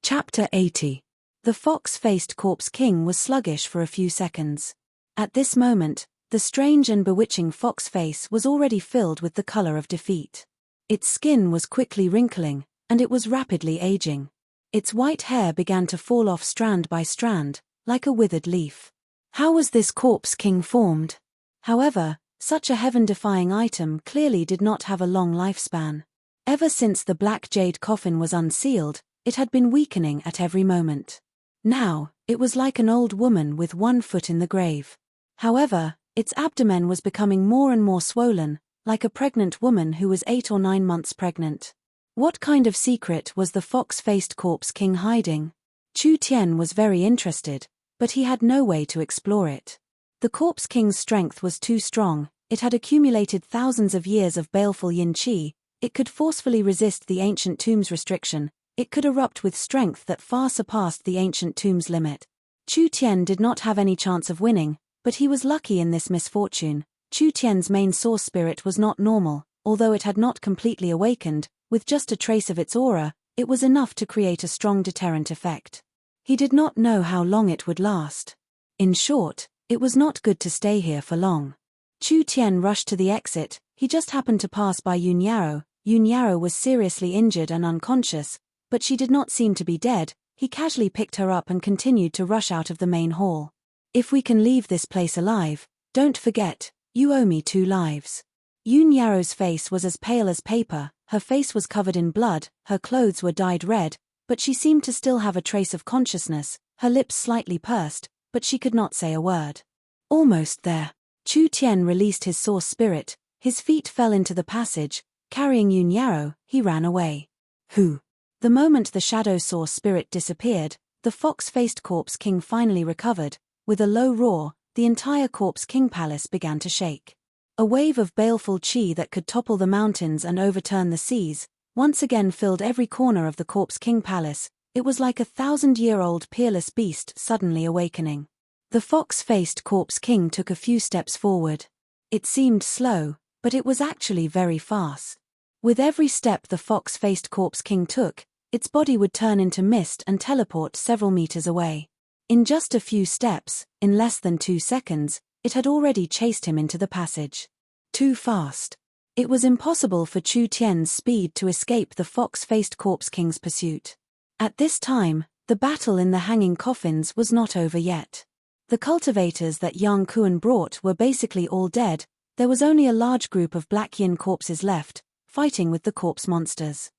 Chapter 80. The fox-faced corpse king was sluggish for a few seconds. At this moment, the strange and bewitching fox face was already filled with the color of defeat. Its skin was quickly wrinkling, and it was rapidly aging. Its white hair began to fall off strand by strand, like a withered leaf. How was this corpse king formed? However, such a heaven-defying item clearly did not have a long lifespan. Ever since the black jade coffin was unsealed, it had been weakening at every moment. Now, it was like an old woman with one foot in the grave. However, its abdomen was becoming more and more swollen, like a pregnant woman who was 8 or 9 months pregnant. What kind of secret was the fox-faced corpse king hiding? Chu Tian was very interested, but he had no way to explore it. The corpse king's strength was too strong, it had accumulated thousands of years of baleful yin qi, it could forcefully resist the ancient tomb's restriction, it could erupt with strength that far surpassed the ancient tomb's limit. Chu Tian did not have any chance of winning, but he was lucky in this misfortune. Chu Tian's main source spirit was not normal, although it had not completely awakened, with just a trace of its aura, it was enough to create a strong deterrent effect. He did not know how long it would last. In short, it was not good to stay here for long. Chu Tian rushed to the exit, he just happened to pass by Yun Yaro. Yun Yaro was seriously injured and unconscious, but she did not seem to be dead. He casually picked her up and continued to rush out of the main hall. If we can leave this place alive, don't forget, you owe me 2 lives. Yun Yaro's face was as pale as paper, her face was covered in blood, her clothes were dyed red, but she seemed to still have a trace of consciousness, her lips slightly pursed, but she could not say a word. Almost there. Chu Tian released his source spirit, his feet fell into the passage, carrying Yun Yaro, he ran away. Who? The moment the shadow source spirit disappeared, the fox-faced corpse king finally recovered. With a low roar, the entire corpse king palace began to shake. A wave of baleful qi that could topple the mountains and overturn the seas, once again filled every corner of the corpse king palace. It was like a 1,000-year-old peerless beast suddenly awakening. The fox-faced corpse king took a few steps forward. It seemed slow, but it was actually very fast. With every step the fox-faced corpse king took, its body would turn into mist and teleport several meters away. In just a few steps, in less than 2 seconds, it had already chased him into the passage. Too fast. It was impossible for Chu Tian's speed to escape the fox-faced corpse king's pursuit. At this time, the battle in the hanging coffins was not over yet. The cultivators that Yang Kuan brought were basically all dead, there was only a large group of black yin corpses left, fighting with the corpse monsters.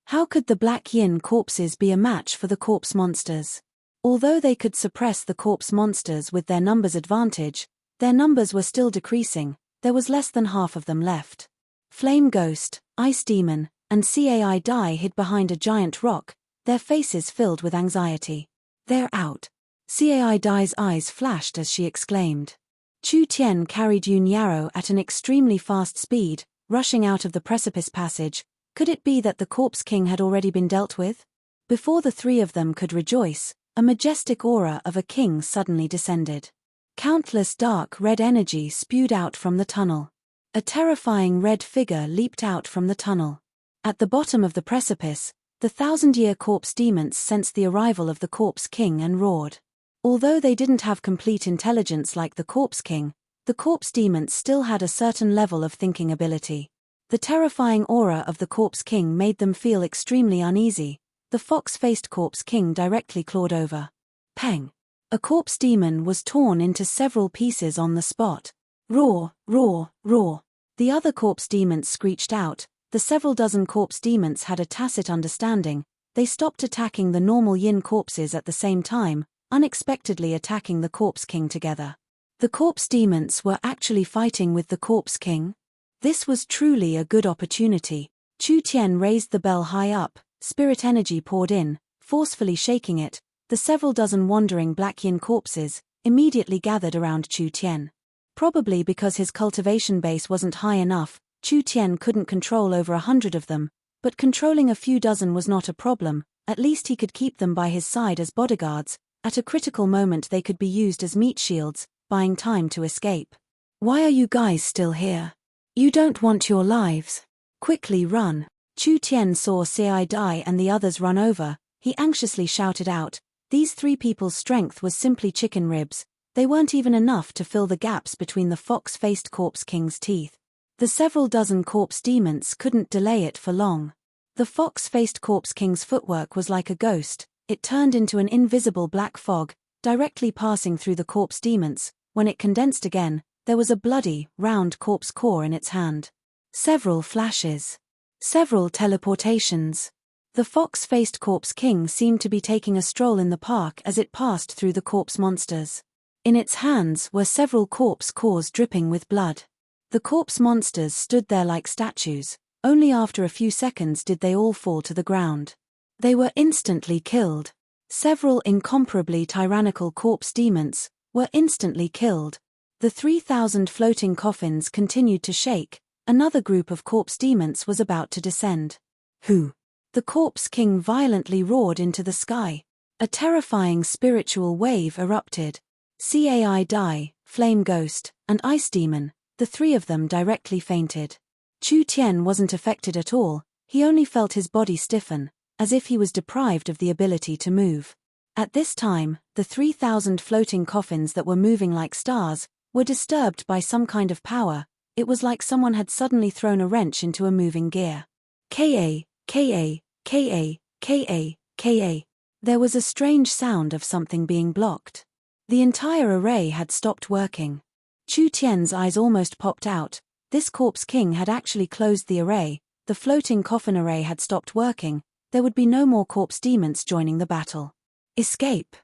How could the black yin corpses be a match for the corpse monsters? Although they could suppress the corpse monsters with their numbers advantage, their numbers were still decreasing, there was less than half of them left. Flame Ghost, Ice Demon, and Cai Dai hid behind a giant rock, their faces filled with anxiety. They're out. Cai Dai's eyes flashed as she exclaimed. Chu Tian carried Yun Yaro at an extremely fast speed, rushing out of the precipice passage. Could it be that the corpse king had already been dealt with? Before the 3 of them could rejoice, a majestic aura of a king suddenly descended. Countless dark red energy spewed out from the tunnel. A terrifying red figure leaped out from the tunnel. At the bottom of the precipice, the 1,000-year corpse demons sensed the arrival of the Corpse King and roared. Although they didn't have complete intelligence like the Corpse King, the corpse demons still had a certain level of thinking ability. The terrifying aura of the Corpse King made them feel extremely uneasy. The fox-faced Corpse King directly clawed over. Peng! A corpse demon was torn into several pieces on the spot. Roar, roar, roar. The other corpse demons screeched out. The several dozen corpse demons had a tacit understanding. They stopped attacking the normal yin corpses at the same time, unexpectedly attacking the Corpse King together. The corpse demons were actually fighting with the Corpse King? This was truly a good opportunity. Chu Tian raised the bell high up, spirit energy poured in, forcefully shaking it. The several dozen wandering black yin corpses immediately gathered around Chu Tian. Probably because his cultivation base wasn't high enough, Chu Tian couldn't control over 100 of them, but controlling a few dozen was not a problem. At least he could keep them by his side as bodyguards. At a critical moment they could be used as meat shields, buying time to escape. Why are you guys still here? You don't want your lives. Quickly run. Chu Tian saw Sei die and the others run over. He anxiously shouted out. These three people's strength was simply chicken ribs. They weren't even enough to fill the gaps between the fox-faced Corpse King's teeth. The several dozen corpse demons couldn't delay it for long. The fox-faced Corpse King's footwork was like a ghost. It turned into an invisible black fog, directly passing through the corpse demons. When it condensed again, there was a bloody, round corpse core in its hand. Several flashes. Several teleportations. The fox-faced Corpse King seemed to be taking a stroll in the park as it passed through the corpse monsters. In its hands were several corpse cores dripping with blood. The corpse monsters stood there like statues. Only after a few seconds did they all fall to the ground. They were instantly killed. Several incomparably tyrannical corpse demons were instantly killed. The 3,000 floating coffins continued to shake. Another group of corpse demons was about to descend. Who? The Corpse King violently roared into the sky. A terrifying spiritual wave erupted. Cai Dai, Flame Ghost, and Ice Demon, the three of them directly fainted. Chu Tian wasn't affected at all. He only felt his body stiffen, as if he was deprived of the ability to move. At this time, the 3,000 floating coffins that were moving like stars were disturbed by some kind of power. It was like someone had suddenly thrown a wrench into a moving gear. Ka, Ka, Ka, Ka, Ka. There was a strange sound of something being blocked. The entire array had stopped working. Chu Tian's eyes almost popped out. This Corpse King had actually closed the array. The floating coffin array had stopped working. There would be no more corpse demons joining the battle. Escape.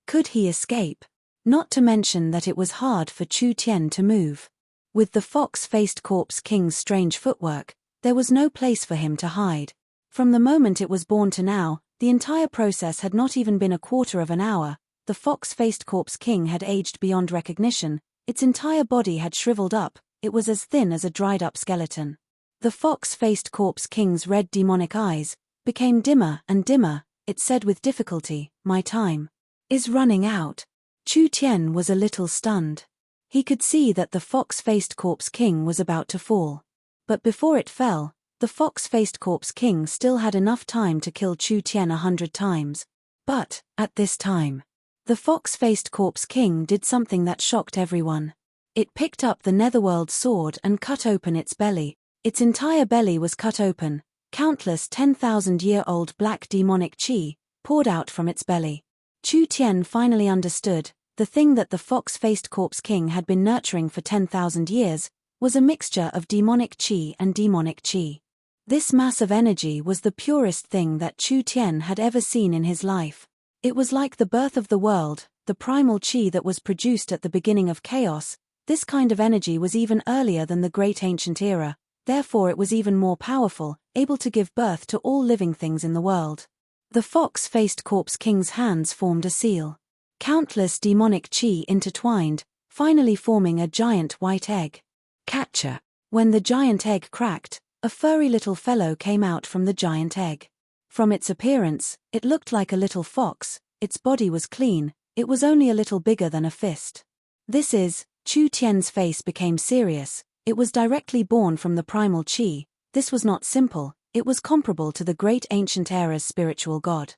Could he escape? Not to mention that it was hard for Chu Tian to move. With the fox-faced Corpse King's strange footwork, there was no place for him to hide. From the moment it was born to now, the entire process had not even been a quarter of an hour. The fox-faced Corpse King had aged beyond recognition. Its entire body had shriveled up. It was as thin as a dried-up skeleton. The fox-faced Corpse King's red demonic eyes became dimmer and dimmer. It said with difficulty, "My time is running out." Chu Tian was a little stunned. He could see that the fox-faced Corpse King was about to fall. But before it fell, the fox-faced Corpse King still had enough time to kill Chu Tian 100 times. But, at this time, the fox-faced Corpse King did something that shocked everyone. It picked up the Netherworld sword and cut open its belly. Its entire belly was cut open. Countless 10,000-year-old black demonic qi poured out from its belly. Chu Tian finally understood. The thing that the fox-faced Corpse King had been nurturing for 10,000 years was a mixture of demonic qi and demonic qi. This mass of energy was the purest thing that Chu Tian had ever seen in his life. It was like the birth of the world, the primal qi that was produced at the beginning of chaos. This kind of energy was even earlier than the Great Ancient Era, therefore it was even more powerful, able to give birth to all living things in the world. The fox-faced Corpse King's hands formed a seal. Countless demonic qi intertwined, finally forming a giant white egg. Catcher. When the giant egg cracked, a furry little fellow came out from the giant egg. From its appearance, it looked like a little fox. Its body was clean. It was only a little bigger than a fist. This is, Chu Tian's face became serious. It was directly born from the primal chi. This was not simple, it was comparable to the great ancient era's spiritual god.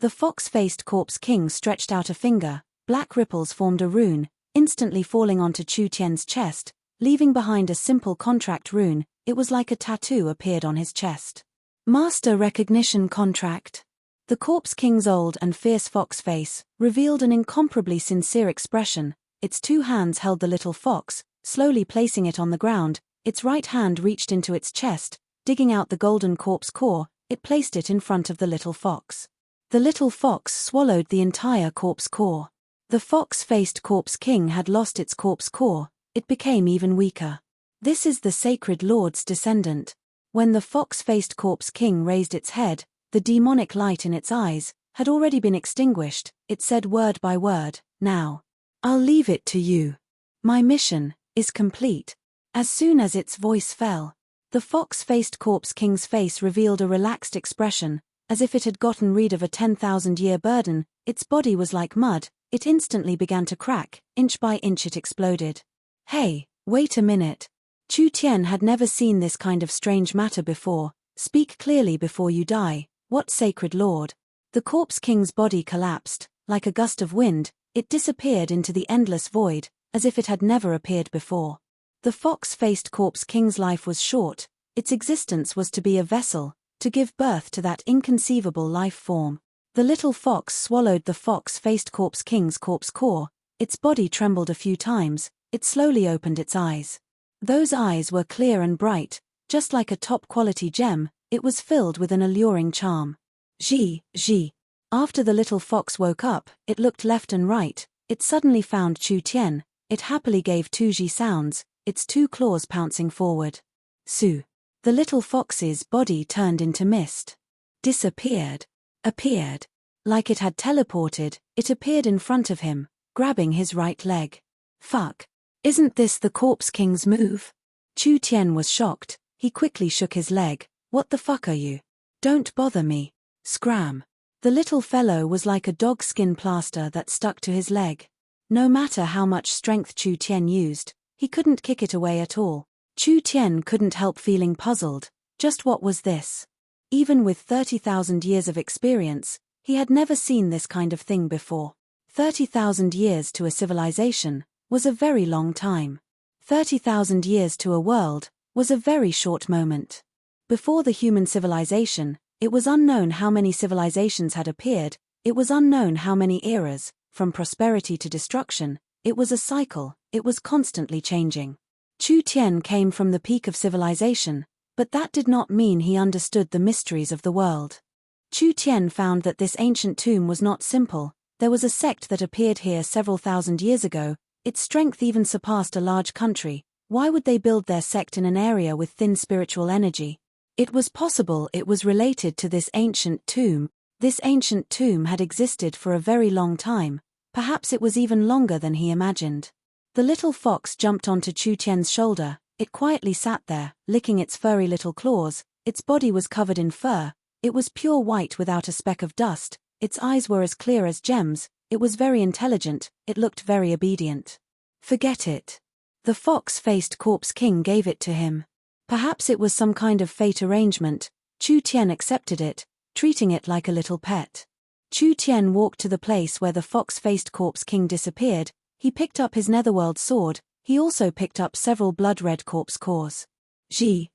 The fox-faced corpse king stretched out a finger, black ripples formed a rune, instantly falling onto Chu Tian's chest, leaving behind a simple contract rune. It was like a tattoo appeared on his chest. Master recognition contract. The corpse king's old and fierce fox face revealed an incomparably sincere expression. Its two hands held the little fox, slowly placing it on the ground. Its right hand reached into its chest, digging out the golden corpse core. It placed it in front of the little fox. The little fox swallowed the entire corpse core. The fox-faced corpse king had lost its corpse core. It became even weaker. This is the sacred lord's descendant. When the fox-faced corpse king raised its head, the demonic light in its eyes had already been extinguished. It said word by word, "Now, I'll leave it to you. My mission is complete." As soon as its voice fell, the fox-faced corpse king's face revealed a relaxed expression, as if it had gotten rid of a 10,000-year burden. Its body was like mud. It instantly began to crack. Inch by inch it exploded. Hey, wait a minute. Chu Tian had never seen this kind of strange matter before. Speak clearly before you die. What sacred lord? The corpse king's body collapsed. Like a gust of wind, it disappeared into the endless void, as if it had never appeared before. The fox-faced corpse king's life was short. Its existence was to be a vessel, to give birth to that inconceivable life form. The little fox swallowed the fox-faced corpse king's corpse core. Its body trembled a few times. It slowly opened its eyes. Those eyes were clear and bright, just like a top-quality gem. It was filled with an alluring charm. Ji. After the little fox woke up, it looked left and right. It suddenly found Chu Tian. It happily gave two ji sounds, its two claws pouncing forward. Su. The little fox's body turned into mist. Disappeared. Appeared. Like it had teleported, it appeared in front of him, grabbing his right leg. Fuck. Isn't this the corpse king's move? Chu Tian was shocked. He quickly shook his leg. What the fuck are you? Don't bother me. Scram. The little fellow was like a dog skin plaster that stuck to his leg. No matter how much strength Chu Tian used, he couldn't kick it away at all. Chu Tian couldn't help feeling puzzled. Just what was this? Even with 30,000 years of experience, he had never seen this kind of thing before. 30,000 years to a civilization was a very long time. 30,000 years to a world was a very short moment. Before the human civilization, it was unknown how many civilizations had appeared. It was unknown how many eras, from prosperity to destruction. It was a cycle. It was constantly changing. Chu Tian came from the peak of civilization, but that did not mean he understood the mysteries of the world. Chu Tian found that this ancient tomb was not simple. There was a sect that appeared here several thousand years ago. Its strength even surpassed a large country. Why would they build their sect in an area with thin spiritual energy? It was possible it was related to this ancient tomb. This ancient tomb had existed for a very long time. Perhaps it was even longer than he imagined. The little fox jumped onto Chu Tian's shoulder. It quietly sat there, licking its furry little claws. Its body was covered in fur. It was pure white without a speck of dust. Its eyes were as clear as gems. It was very intelligent. It looked very obedient. Forget it. The fox-faced corpse king gave it to him. Perhaps it was some kind of fate arrangement. Chu Tian accepted it, treating it like a little pet. Chu Tian walked to the place where the fox-faced corpse king disappeared. He picked up his netherworld sword. He also picked up several blood-red corpse cores. Ji.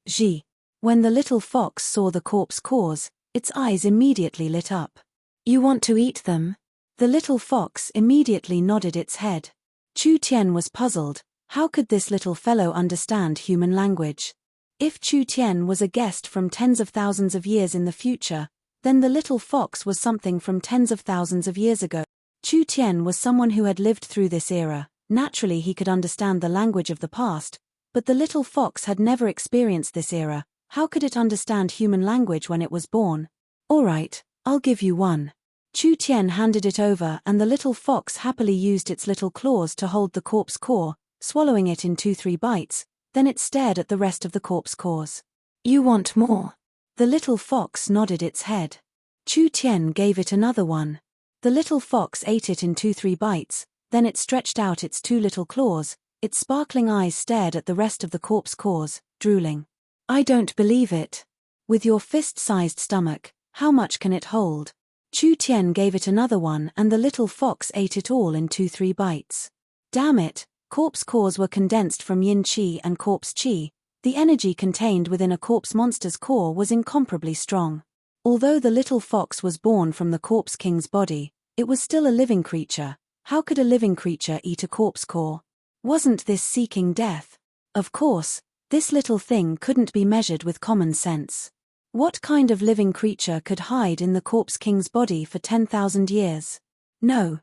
When the little fox saw the corpse cores, its eyes immediately lit up. You want to eat them? The little fox immediately nodded its head. Chu Tian was puzzled. How could this little fellow understand human language? If Chu Tian was a guest from tens of thousands of years in the future, then the little fox was something from tens of thousands of years ago. Chu Tian was someone who had lived through this era. Naturally he could understand the language of the past, but the little fox had never experienced this era. How could it understand human language when it was born? All right, I'll give you one. Chu Tian handed it over and the little fox happily used its little claws to hold the corpse core, swallowing it in 2-3 bites. Then it stared at the rest of the corpse cores. You want more? The little fox nodded its head. Chu Tian gave it another one. The little fox ate it in 2-3 bites, then it stretched out its 2 little claws. Its sparkling eyes stared at the rest of the corpse cores, drooling. I don't believe it. With your fist-sized stomach, how much can it hold? Chu Tian gave it another one and the little fox ate it all in 2-3 bites. Damn it, corpse cores were condensed from yin qi and corpse qi. The energy contained within a corpse monster's core was incomparably strong. Although the little fox was born from the corpse king's body, it was still a living creature. How could a living creature eat a corpse core? Wasn't this seeking death? Of course, this little thing couldn't be measured with common sense. What kind of living creature could hide in the corpse king's body for 10,000 years? No,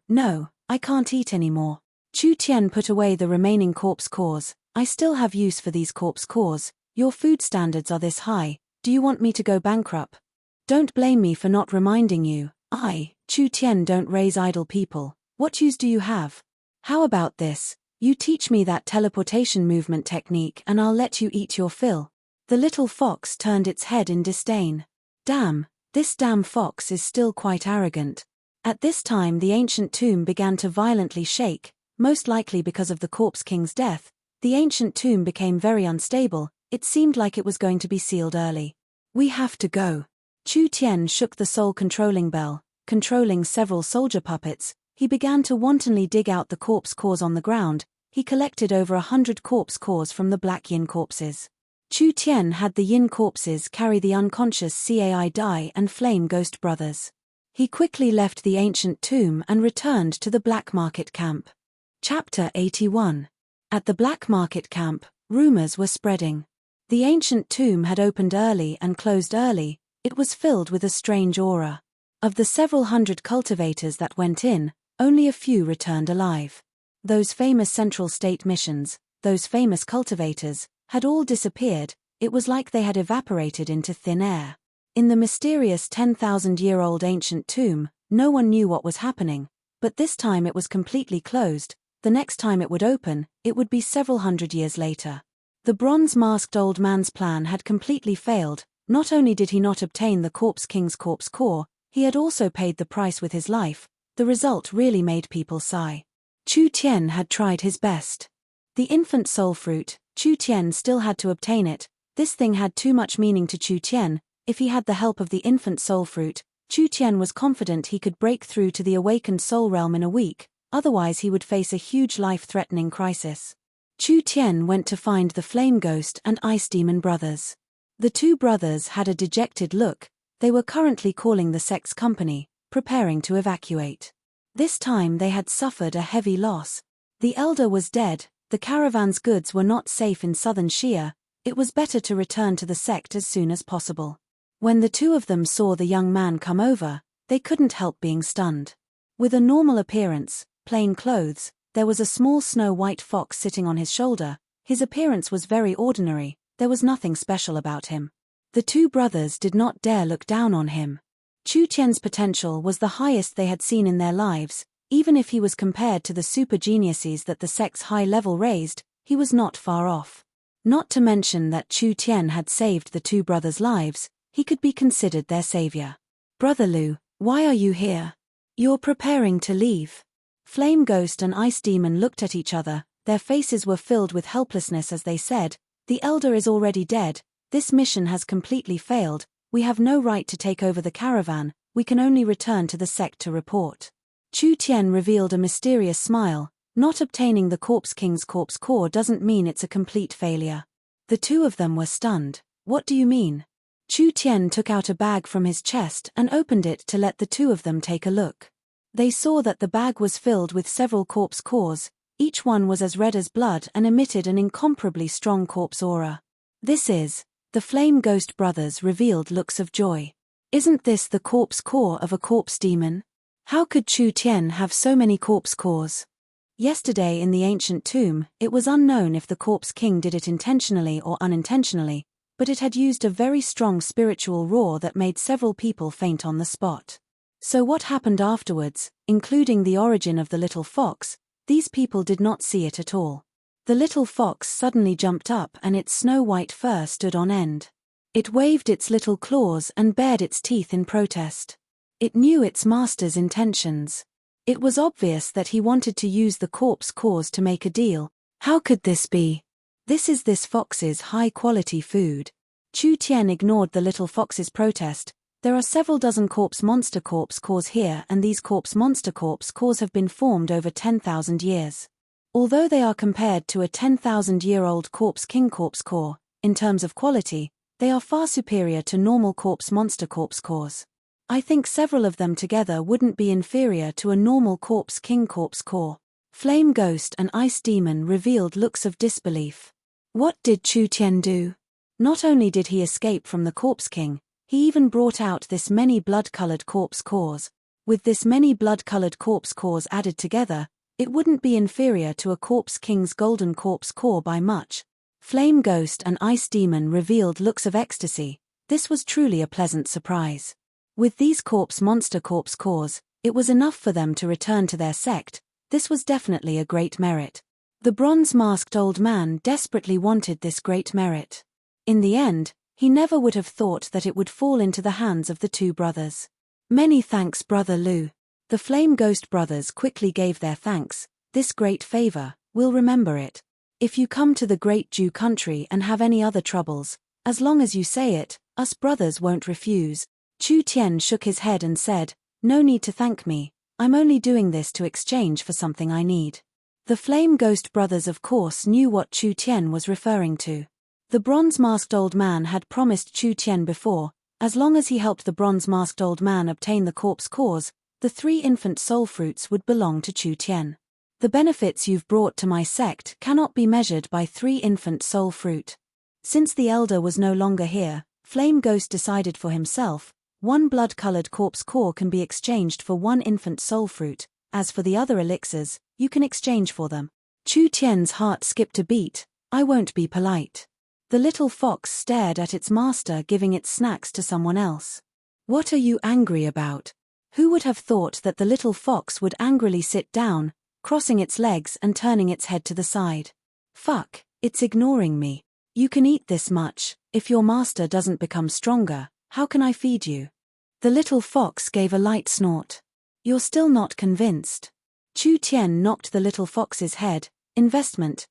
I can't eat anymore. Chu Tian put away the remaining corpse cores. I still have use for these corpse cores. Your food standards are this high. Do you want me to go bankrupt? Don't blame me for not reminding you. I, Chu Tian, don't raise idle people. What use do you have? How about this? You teach me that teleportation movement technique and I'll let you eat your fill. The little fox turned its head in disdain. Damn, this damn fox is still quite arrogant. At this time the ancient tomb began to violently shake, most likely because of the corpse king's death. The ancient tomb became very unstable. It seemed like it was going to be sealed early. We have to go. Chu Tian shook the soul-controlling bell, controlling several soldier puppets. He began to wantonly dig out the corpse cores on the ground. He collected over 100 corpse cores from the black yin corpses. Chu Tian had the yin corpses carry the unconscious Cai Dai and Flame Ghost brothers. He quickly left the ancient tomb and returned to the black market camp. Chapter 81. At the black market camp, rumors were spreading. The ancient tomb had opened early and closed early. It was filled with a strange aura. Of the several hundred cultivators that went in, only a few returned alive. Those famous Central State missions, those famous cultivators, had all disappeared. It was like they had evaporated into thin air. In the mysterious 10,000-year-old ancient tomb, no one knew what was happening, but this time it was completely closed. The next time it would open, it would be several hundred years later. The bronze-masked old man's plan had completely failed. Not only did he not obtain the corpse king's corpse core, he had also paid the price with his life. The result really made people sigh. Chu Tian had tried his best. The infant soul fruit, Chu Tian still had to obtain it. This thing had too much meaning to Chu Tian. If he had the help of the infant soul fruit, Chu Tian was confident he could break through to the awakened soul realm in a week, otherwise he would face a huge life-threatening crisis. Chu Tian went to find the Flame Ghost and Ice Demon brothers. The two brothers had a dejected look. They were currently calling the Sex Company, preparing to evacuate. This time they had suffered a heavy loss. The elder was dead. The caravan's goods were not safe in southern Xia. It was better to return to the sect as soon as possible. When the two of them saw the young man come over, they couldn't help being stunned. With a normal appearance, plain clothes, there was a small snow-white fox sitting on his shoulder. His appearance was very ordinary. There was nothing special about him. The two brothers did not dare look down on him. Chu Tian's potential was the highest they had seen in their lives. Even if he was compared to the super geniuses that the sect's high level raised, he was not far off. Not to mention that Chu Tian had saved the two brothers' lives, he could be considered their savior. Brother Lu, why are you here? You're preparing to leave. Flame Ghost and Ice Demon looked at each other. Their faces were filled with helplessness as they said, "The elder is already dead. This mission has completely failed. We have no right to take over the caravan. We can only return to the sect to report." Chu Tian revealed a mysterious smile. Not obtaining the corpse king's corpse core doesn't mean it's a complete failure. The two of them were stunned. What do you mean? Chu Tian took out a bag from his chest and opened it to let the two of them take a look. They saw that the bag was filled with several corpse cores. Each one was as red as blood and emitted an incomparably strong corpse aura. This is... The Flame Ghost brothers revealed looks of joy. Isn't this the corpse core of a corpse demon? How could Chu Tian have so many corpse cores? Yesterday in the ancient tomb, it was unknown if the corpse king did it intentionally or unintentionally, but it had used a very strong spiritual roar that made several people faint on the spot. So what happened afterwards, including the origin of the little fox, these people did not see it at all. The little fox suddenly jumped up and its snow-white fur stood on end. It waved its little claws and bared its teeth in protest. It knew its master's intentions. It was obvious that he wanted to use the corpse cores to make a deal. How could this be? This is this fox's high-quality food. Chu Tian ignored the little fox's protest. There are several dozen corpse monster corpse cores here, and these corpse monster corpse cores have been formed over 10,000 years. Although they are compared to a 10,000-year-old corpse king corpse core, in terms of quality, they are far superior to normal corpse monster corpse cores. I think several of them together wouldn't be inferior to a normal corpse king corpse core. Flame Ghost and Ice Demon revealed looks of disbelief. What did Chu Tian do? Not only did he escape from the Corpse King, he even brought out this many blood-colored corpse cores. With this many blood-colored corpse cores added together, it wouldn't be inferior to a Corpse King's golden corpse core by much. Flame Ghost and Ice Demon revealed looks of ecstasy. This was truly a pleasant surprise. With these corpse monster corpse cores, it was enough for them to return to their sect. This was definitely a great merit. The bronze-masked old man desperately wanted this great merit. In the end, he never would have thought that it would fall into the hands of the two brothers. Many thanks, Brother Lu. The Flame Ghost brothers quickly gave their thanks. This great favor, we'll remember it. If you come to the great Jew country and have any other troubles, as long as you say it, us brothers won't refuse. Chu Tian shook his head and said, no need to thank me, I'm only doing this to exchange for something I need. The Flame Ghost brothers of course knew what Chu Tian was referring to. The bronze-masked old man had promised Chu Tian before, as long as he helped the bronze-masked old man obtain the corpse cores, the 3 infant soul fruits would belong to Chu Tian. The benefits you've brought to my sect cannot be measured by 3 infant soul fruit. Since the elder was no longer here, Flame Ghost decided for himself, 1 blood-colored corpse core can be exchanged for 1 infant soul fruit. As for the other elixirs, you can exchange for them. Chu Tian's heart skipped a beat. I won't be polite. The little fox stared at its master giving its snacks to someone else. What are you angry about? Who would have thought that the little fox would angrily sit down, crossing its legs and turning its head to the side? Fuck, it's ignoring me. You can eat this much. If your master doesn't become stronger, how can I feed you? The little fox gave a light snort. You're still not convinced. Chu Tian knocked the little fox's head. Investment,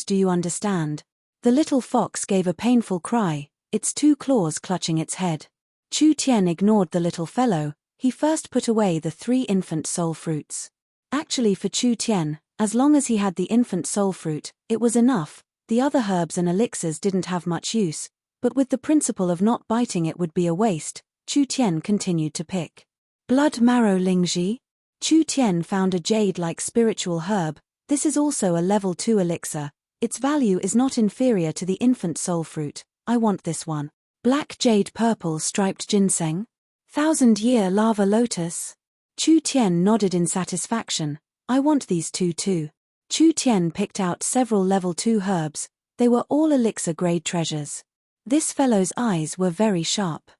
do you understand? The little fox gave a painful cry, its 2 claws clutching its head. Chu Tian ignored the little fellow. He first put away the 3 infant soul fruits. Actually for Chu Tian, as long as he had the infant soul fruit, it was enough. The other herbs and elixirs didn't have much use, but with the principle of not biting it would be a waste, Chu Tian continued to pick. Blood marrow lingji? Chu Tian found a jade-like spiritual herb. This is also a level 2 elixir. Its value is not inferior to the infant soul fruit. I want this one. Black jade purple striped ginseng? 1,000-year lava lotus? Chu Tian nodded in satisfaction. I want these 2 too. Chu Tian picked out several level 2 herbs. They were all elixir-grade treasures. This fellow's eyes were very sharp.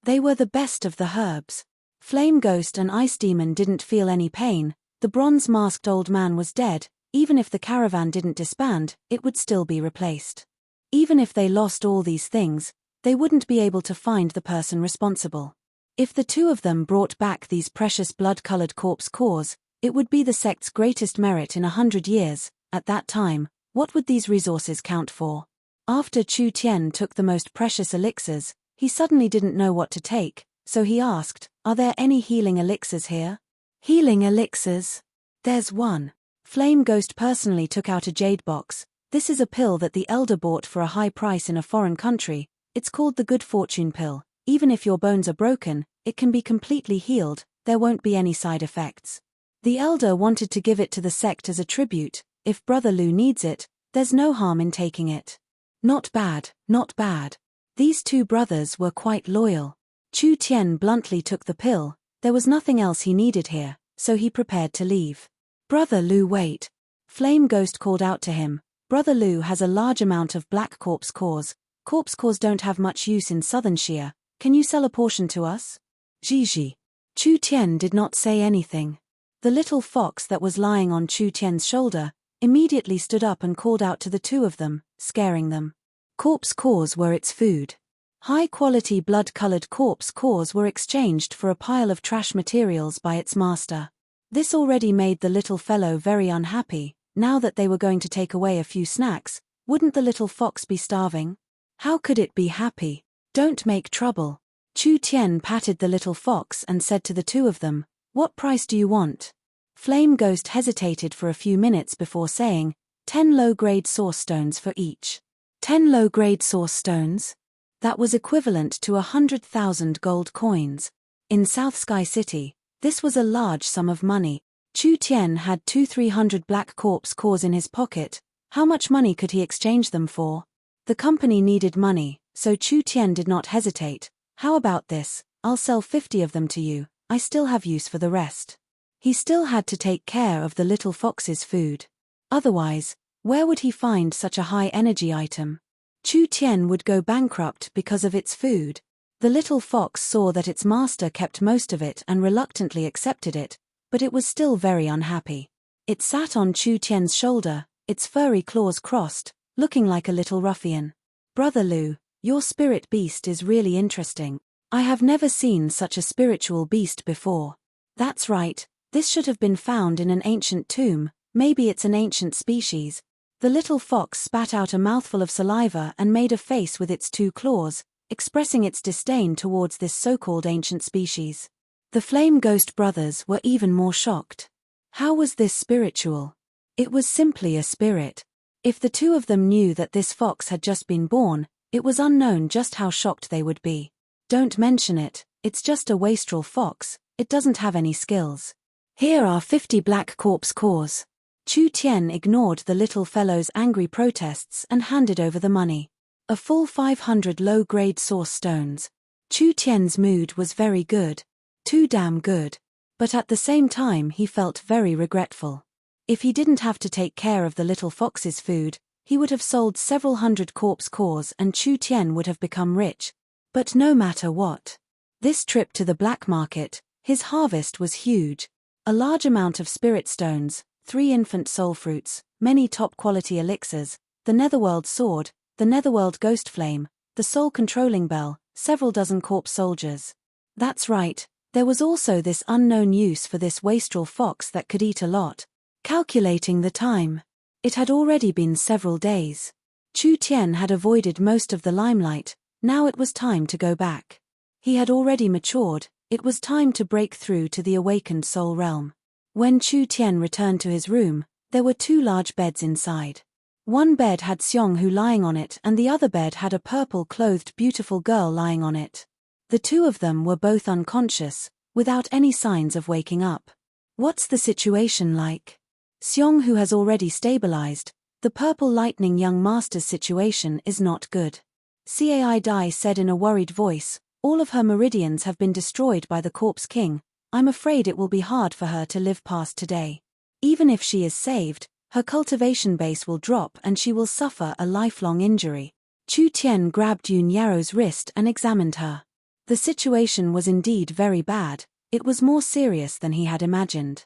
They were the best of the herbs. Flame Ghost and Ice Demon didn't feel any pain. The bronze-masked old man was dead. Even if the caravan didn't disband, it would still be replaced. Even if they lost all these things, they wouldn't be able to find the person responsible. If the 2 of them brought back these precious blood-colored corpse cores, it would be the sect's greatest merit in 100 years. At that time, what would these resources count for? After Chu Tian took the most precious elixirs, he suddenly didn't know what to take, so he asked, are there any healing elixirs here? Healing elixirs? There's one. Flame Ghost personally took out a jade box. This is a pill that the elder bought for a high price in a foreign country. It's called the Good Fortune pill. Even if your bones are broken, it can be completely healed. There won't be any side effects. The elder wanted to give it to the sect as a tribute. If Brother Lu needs it, there's no harm in taking it. Not bad, not bad. These 2 brothers were quite loyal. Chu Tian bluntly took the pill. There was nothing else he needed here, so he prepared to leave. Brother Lu, wait. Flame Ghost called out to him. Brother Lu has a large amount of black corpse cores. Corpse cores don't have much use in southern Xia. Can you sell a portion to us? Gigi. Chu Tian did not say anything. The little fox that was lying on Chu Tian's shoulder immediately stood up and called out to the 2 of them, scaring them. Corpse cores were its food. High-quality blood-colored corpse cores were exchanged for a pile of trash materials by its master. This already made the little fellow very unhappy. Now that they were going to take away a few snacks, wouldn't the little fox be starving? How could it be happy? Don't make trouble. Chu Tian patted the little fox and said to the two of them, "What price do you want?" Flame Ghost hesitated for a few minutes before saying, 10 low-grade source stones for each. 10 low-grade source stones? That was equivalent to 100,000 gold coins. In South Sky City, this was a large sum of money. Chu Tian had 300 black corpse cores in his pocket. How much money could he exchange them for? The company needed money, so Chu Tian did not hesitate. How about this? I'll sell 50 of them to you, I still have use for the rest. He still had to take care of the little fox's food. Otherwise, where would he find such a high-energy item? Chu Tian would go bankrupt because of its food. The little fox saw that its master kept most of it and reluctantly accepted it, but it was still very unhappy. It sat on Chu Tian's shoulder, its furry claws crossed, looking like a little ruffian. "Brother Lu, your spirit beast is really interesting. I have never seen such a spiritual beast before." "That's right, this should have been found in an ancient tomb, maybe it's an ancient species." The little fox spat out a mouthful of saliva and made a face with its two claws, expressing its disdain towards this so-called ancient species. The Flame Ghost brothers were even more shocked. How was this spiritual? It was simply a spirit. If the two of them knew that this fox had just been born, it was unknown just how shocked they would be. "Don't mention it, it's just a wastrel fox, it doesn't have any skills. Here are 50 black corpse cores." Chu Tian ignored the little fellow's angry protests and handed over the money. A full 500 low-grade source stones. Chu Tian's mood was very good. Too damn good. But at the same time he felt very regretful. If he didn't have to take care of the little fox's food, he would have sold several hundred corpse cores and Chu Tian would have become rich. But no matter what. This trip to the black market, his harvest was huge. A large amount of spirit stones, 3 infant soul fruits, many top-quality elixirs, the Netherworld sword, the Netherworld ghost flame, the soul-controlling bell, several dozen corpse soldiers. That's right, there was also this unknown use for this wastrel fox that could eat a lot. Calculating the time. It had already been several days. Chu Tian had avoided most of the limelight, now it was time to go back. He had already matured, it was time to break through to the awakened soul realm. When Chu Tian returned to his room, there were 2 large beds inside. One bed had Xiong Hu lying on it and the other bed had a purple-clothed beautiful girl lying on it. The two of them were both unconscious, without any signs of waking up. What's the situation like? Xiong Hu has already stabilized, the purple lightning young master's situation is not good. Cai Dai said in a worried voice, all of her meridians have been destroyed by the Corpse King. I'm afraid it will be hard for her to live past today. Even if she is saved, her cultivation base will drop and she will suffer a lifelong injury. Chu Tian grabbed Yun Yaro's wrist and examined her. The situation was indeed very bad, it was more serious than he had imagined.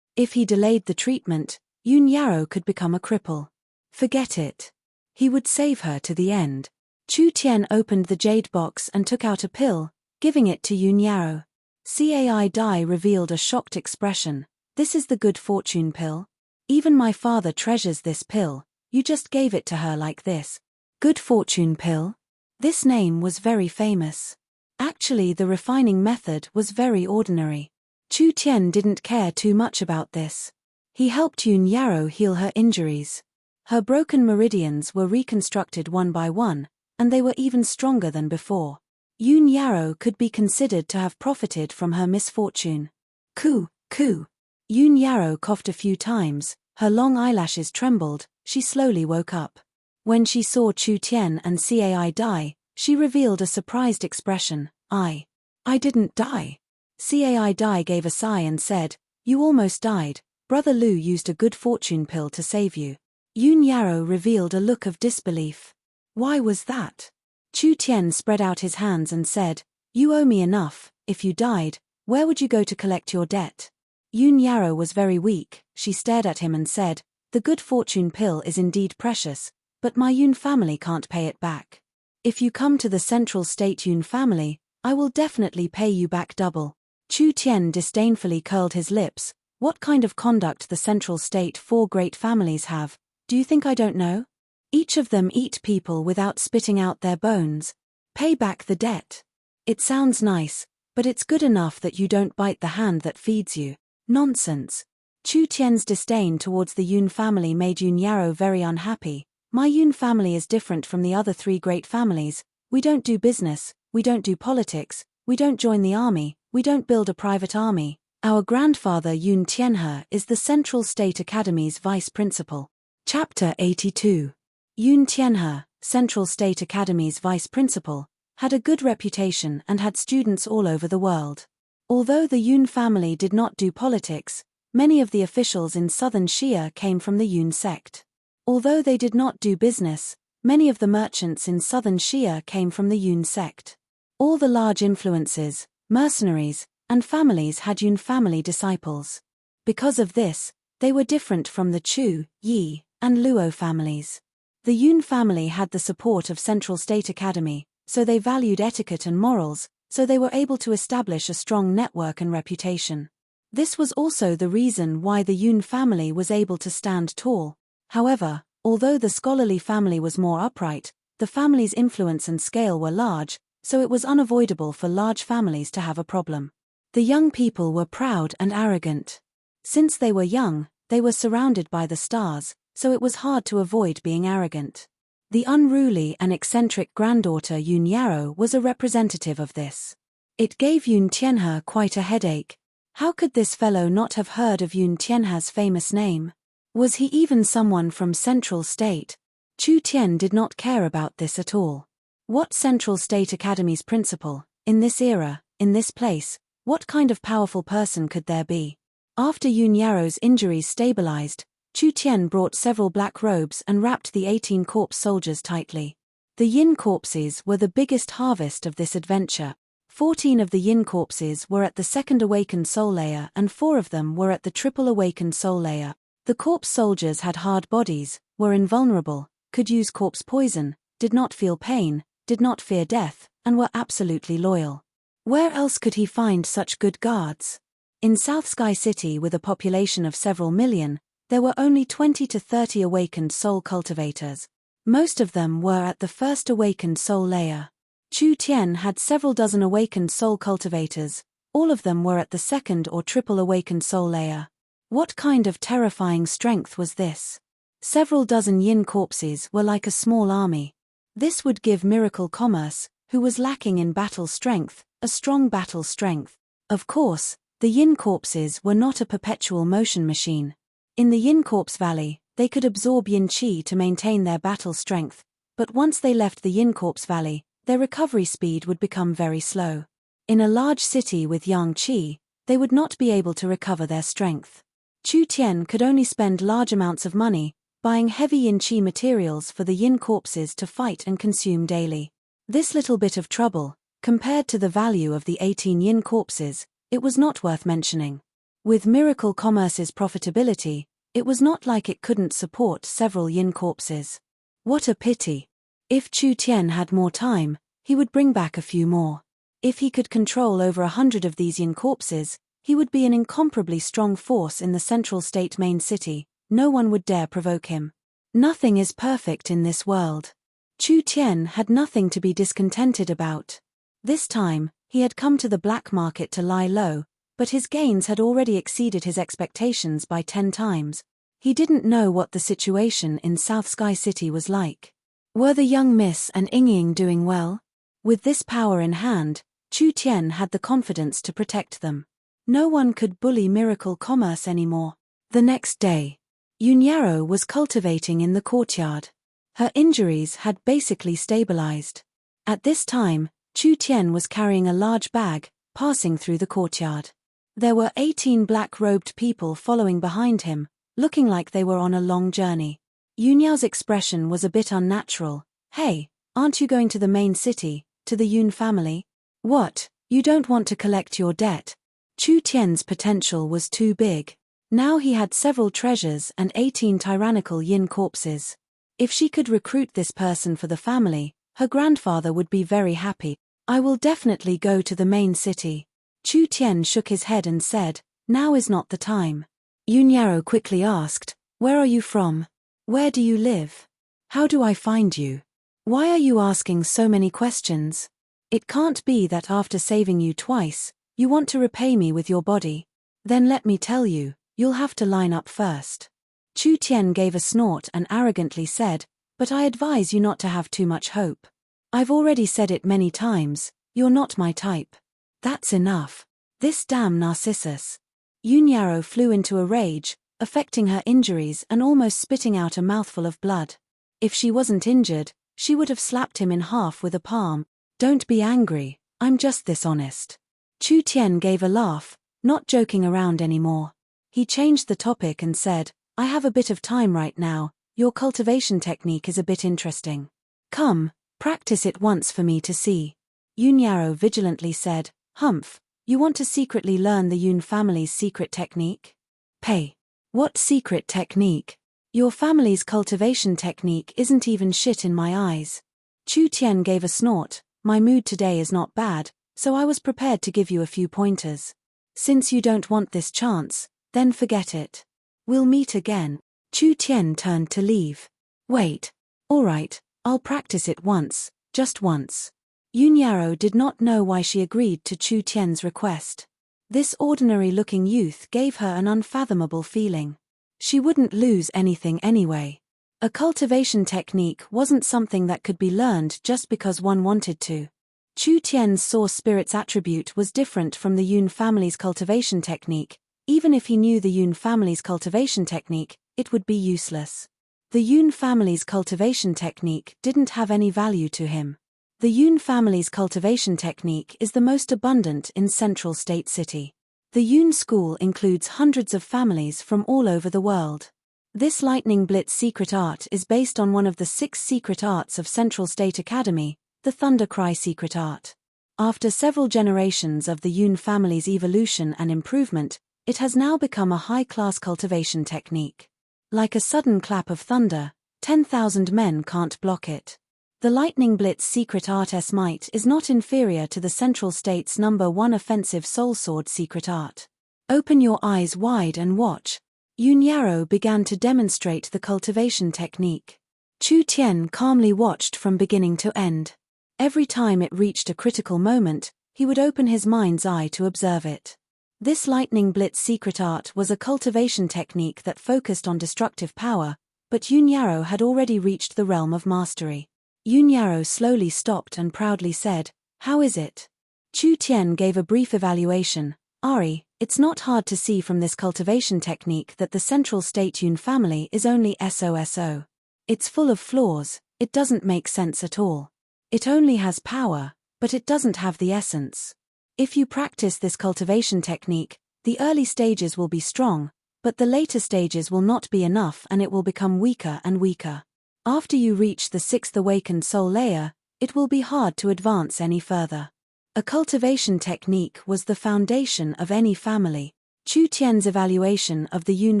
If he delayed the treatment, Yun Yaro could become a cripple. Forget it. He would save her to the end. Chu Tian opened the jade box and took out a pill, giving it to Yun Yaro. Cai Dai revealed a shocked expression. "This is the good fortune pill? Even my father treasures this pill, you just gave it to her like this. Good fortune pill?" This name was very famous. Actually the refining method was very ordinary. Chu Tian didn't care too much about this. He helped Yun Yaro heal her injuries. Her broken meridians were reconstructed one by one, and they were even stronger than before. Yun Yaro could be considered to have profited from her misfortune. Coo, coo. Yun Yaro coughed a few times, her long eyelashes trembled, she slowly woke up. When she saw Chu Tian and Cai Dai, she revealed a surprised expression. I didn't die. Cai Dai gave a sigh and said, "You almost died, Brother Lu used a good fortune pill to save you." Yun Yaro revealed a look of disbelief. Why was that? Chu Tian spread out his hands and said, "You owe me enough, if you died, where would you go to collect your debt?" Yun Yaro was very weak, she stared at him and said, "The good fortune pill is indeed precious, but my Yun family can't pay it back. If you come to the Central State Yun family, I will definitely pay you back double." Chu Tian disdainfully curled his lips, What kind of conduct the central state 4 great families have, do you think I don't know? Each of them eat people without spitting out their bones. Pay back the debt. It sounds nice, but it's good enough that you don't bite the hand that feeds you. Nonsense. Chu Tian's disdain towards the Yun family made Yun Yarrow very unhappy. My Yun family is different from the other 3 great families. We don't do business, we don't do politics, we don't join the army, we don't build a private army. Our grandfather Yun Tianhe is the Central State Academy's vice principal. Chapter 82. Yun Tianhe, Central State Academy's vice principal, had a good reputation and had students all over the world. Although the Yun family did not do politics, many of the officials in southern Xia came from the Yun sect. Although they did not do business, many of the merchants in southern Xia came from the Yun sect. All the large influences, mercenaries, and families had Yun family disciples. Because of this, they were different from the Chu, Yi, and Luo families. The Yun family had the support of Central State Academy, so they valued etiquette and morals, so they were able to establish a strong network and reputation. This was also the reason why the Yun family was able to stand tall. However, although the scholarly family was more upright, the family's influence and scale were large, so it was unavoidable for large families to have a problem. The young people were proud and arrogant. Since they were young, they were surrounded by the stars, so it was hard to avoid being arrogant. The unruly and eccentric granddaughter Yun Yarrow was a representative of this. It gave Yun Tianhe quite a headache. How could this fellow not have heard of Yun Tianhe's famous name? Was he even someone from Central State? Chu Tian did not care about this at all. What Central State Academy's principal, in this era, in this place, what kind of powerful person could there be? After Yun Yarrow's injuries stabilized, Chu Tian brought several black robes and wrapped the 18 corpse soldiers tightly. The Yin corpses were the biggest harvest of this adventure. 14 of the Yin corpses were at the second awakened soul layer and 4 of them were at the triple awakened soul layer. The corpse soldiers had hard bodies, were invulnerable, could use corpse poison, did not feel pain, did not fear death, and were absolutely loyal. Where else could he find such good guards? In South Sky City, with a population of several million, there were only 20 to 30 awakened soul cultivators. Most of them were at the first awakened soul layer. Chu Tian had several dozen awakened soul cultivators, all of them were at the second or triple awakened soul layer. What kind of terrifying strength was this? Several dozen Yin corpses were like a small army. This would give Miracle Commerce, who was lacking in battle strength, a strong battle strength. Of course, the Yin corpses were not a perpetual motion machine. In the Yin Corpse Valley, they could absorb Yin Qi to maintain their battle strength, but once they left the Yin Corpse Valley, their recovery speed would become very slow. In a large city with Yang Qi, they would not be able to recover their strength. Chu Tian could only spend large amounts of money, buying heavy Yin Qi materials for the Yin corpses to fight and consume daily. This little bit of trouble, compared to the value of the 18 Yin corpses, it was not worth mentioning. With Miracle Commerce's profitability, it was not like it couldn't support several Yin corpses. What a pity. If Chu Tian had more time, he would bring back a few more. If he could control over 100 of these Yin corpses, he would be an incomparably strong force in the Central State main city. No one would dare provoke him. Nothing is perfect in this world. Chu Tian had nothing to be discontented about. This time, he had come to the black market to lie low, but his gains had already exceeded his expectations by 10 times. He didn't know what the situation in South Sky City was like. Were the young Miss and Ying doing well? With this power in hand, Chu Tian had the confidence to protect them. No one could bully Miracle Commerce anymore. The next day, Yun Yarrow was cultivating in the courtyard. Her injuries had basically stabilized. At this time, Chu Tian was carrying a large bag, passing through the courtyard. There were 18 black-robed people following behind him, looking like they were on a long journey. Yun Yao's expression was a bit unnatural. Hey, aren't you going to the main city, to the Yun family? What, you don't want to collect your debt? Chu Tian's potential was too big. Now he had several treasures and 18 tyrannical Yin corpses. If she could recruit this person for the family, her grandfather would be very happy. I will definitely go to the main city. Chu Tian shook his head and said, Now is not the time. Yunyaro quickly asked, "Where are you from? Where do you live? How do I find you? Why are you asking so many questions? It can't be that after saving you twice, you want to repay me with your body. Then let me tell you, you'll have to line up first." Chu Tian gave a snort and arrogantly said, "But I advise you not to have too much hope. I've already said it many times, you're not my type. That's enough. This damn Narcissus." Yunyaro flew into a rage, affecting her injuries and almost spitting out a mouthful of blood. If she wasn't injured, she would have slapped him in half with a palm. "Don't be angry, I'm just this honest." Chu Tian gave a laugh, not joking around anymore. He changed the topic and said, "I have a bit of time right now, your cultivation technique is a bit interesting. Come, practice it once for me to see." Yunyaro vigilantly said, "Humph, you want to secretly learn the Yun family's secret technique? Pay. What secret technique? Your family's cultivation technique isn't even shit in my eyes." Chu Tian gave a snort. "My mood today is not bad, so I was prepared to give you a few pointers. Since you don't want this chance, then forget it. We'll meet again." Chu Tian turned to leave. "Wait. All right, I'll practice it once, just once." Yunyaro did not know why she agreed to Chu Tian's request. This ordinary-looking youth gave her an unfathomable feeling. She wouldn't lose anything anyway. A cultivation technique wasn't something that could be learned just because one wanted to. Chu Tian's source spirit's attribute was different from the Yun family's cultivation technique. Even if he knew the Yun family's cultivation technique, it would be useless. The Yun family's cultivation technique didn't have any value to him. The Yun family's cultivation technique is the most abundant in Central State City. The Yun school includes hundreds of families from all over the world. This Lightning Blitz secret art is based on one of the 6 secret arts of Central State Academy, the Thunder Cry secret art. After several generations of the Yun family's evolution and improvement, it has now become a high-class cultivation technique. Like a sudden clap of thunder, 10,000 men can't block it. The Lightning Blitz secret art's might is not inferior to the Central State's #1 offensive soul sword secret art. Open your eyes wide and watch. Yunyaro began to demonstrate the cultivation technique. Chu Tian calmly watched from beginning to end. Every time it reached a critical moment, he would open his mind's eye to observe it. This Lightning Blitz secret art was a cultivation technique that focused on destructive power, but Yunyaro had already reached the realm of mastery. Yunyaro slowly stopped and proudly said, "How is it?" Chu Tian gave a brief evaluation. "Ari, it's not hard to see from this cultivation technique that the Central State Yun family is only SOSO. It's full of flaws, it doesn't make sense at all. It only has power, but it doesn't have the essence. If you practice this cultivation technique, the early stages will be strong, but the later stages will not be enough and it will become weaker and weaker. After you reach the 6th awakened soul layer, it will be hard to advance any further." A cultivation technique was the foundation of any family. Chu Tian's evaluation of the Yun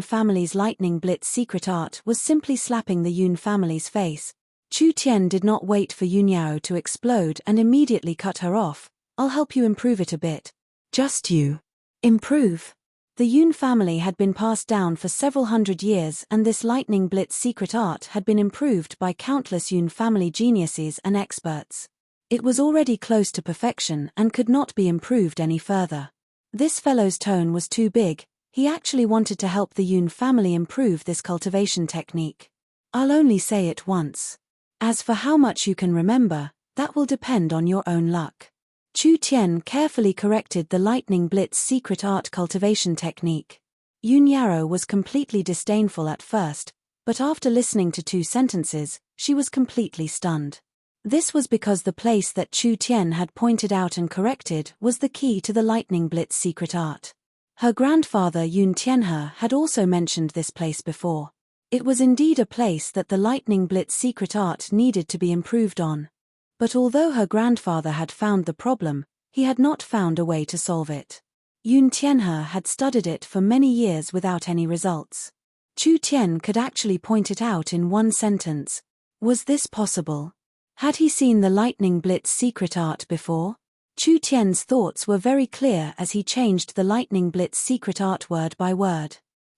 family's Lightning Blitz secret art was simply slapping the Yun family's face. Chu Tian did not wait for Yunyao to explode and immediately cut her off. "I'll help you improve it a bit." "Just you? Improve?" The Yun family had been passed down for several hundred years, and this Lightning Blitz secret art had been improved by countless Yun family geniuses and experts. It was already close to perfection and could not be improved any further. This fellow's tone was too big. He actually wanted to help the Yun family improve this cultivation technique. "I'll only say it once. As for how much you can remember, that will depend on your own luck." Chu Tian carefully corrected the Lightning Blitz secret art cultivation technique. Yunyaro was completely disdainful at first, but after listening to 2 sentences, she was completely stunned. This was because the place that Chu Tian had pointed out and corrected was the key to the Lightning Blitz secret art. Her grandfather Yun Tianhe had also mentioned this place before. It was indeed a place that the Lightning Blitz secret art needed to be improved on. But although her grandfather had found the problem, he had not found a way to solve it. Yun Tianhe had studied it for many years without any results. Chu Tian could actually point it out in 1 sentence. Was this possible? Had he seen the Lightning Blitz secret art before? Chu Tian's thoughts were very clear as he changed the lightning blitz secret art word by word.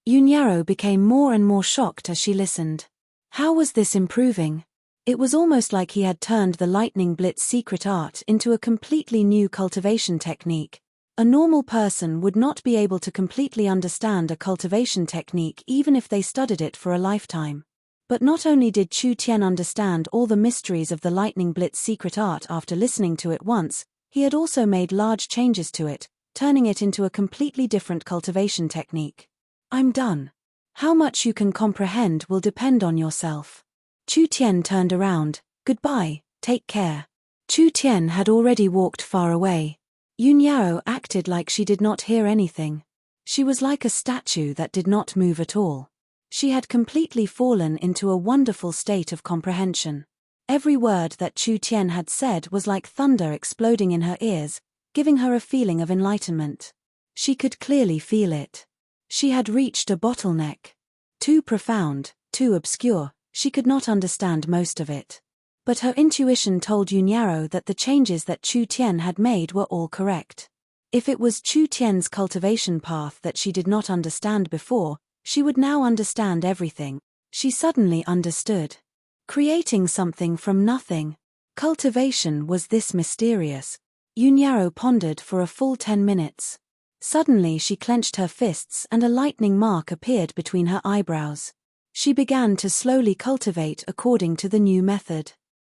Yunyaro became more and more shocked as she listened. How was this improving? It was almost like he had turned the lightning blitz secret art into a completely new cultivation technique. A normal person would not be able to completely understand a cultivation technique even if they studied it for a lifetime. But not only did Chu Tian understand all the mysteries of the lightning blitz secret art after listening to it once, he had also made large changes to it, turning it into a completely different cultivation technique. I'm done. How much you can comprehend will depend on yourself. Chu Tian turned around. Goodbye, take care. Chu Tian had already walked far away. Yunyao acted like she did not hear anything. She was like a statue that did not move at all. She had completely fallen into a wonderful state of comprehension. Every word that Chu Tian had said was like thunder exploding in her ears, giving her a feeling of enlightenment. She could clearly feel it. She had reached a bottleneck. Too profound, too obscure, she could not understand most of it. But her intuition told Yunyaro that the changes that Chu Tian had made were all correct. If it was Chu Tian's cultivation path that she did not understand before, she would now understand everything. She suddenly understood. Creating something from nothing. Cultivation was this mysterious. Yunyaro pondered for a full 10 minutes. Suddenly she clenched her fists and a lightning mark appeared between her eyebrows. She began to slowly cultivate according to the new method.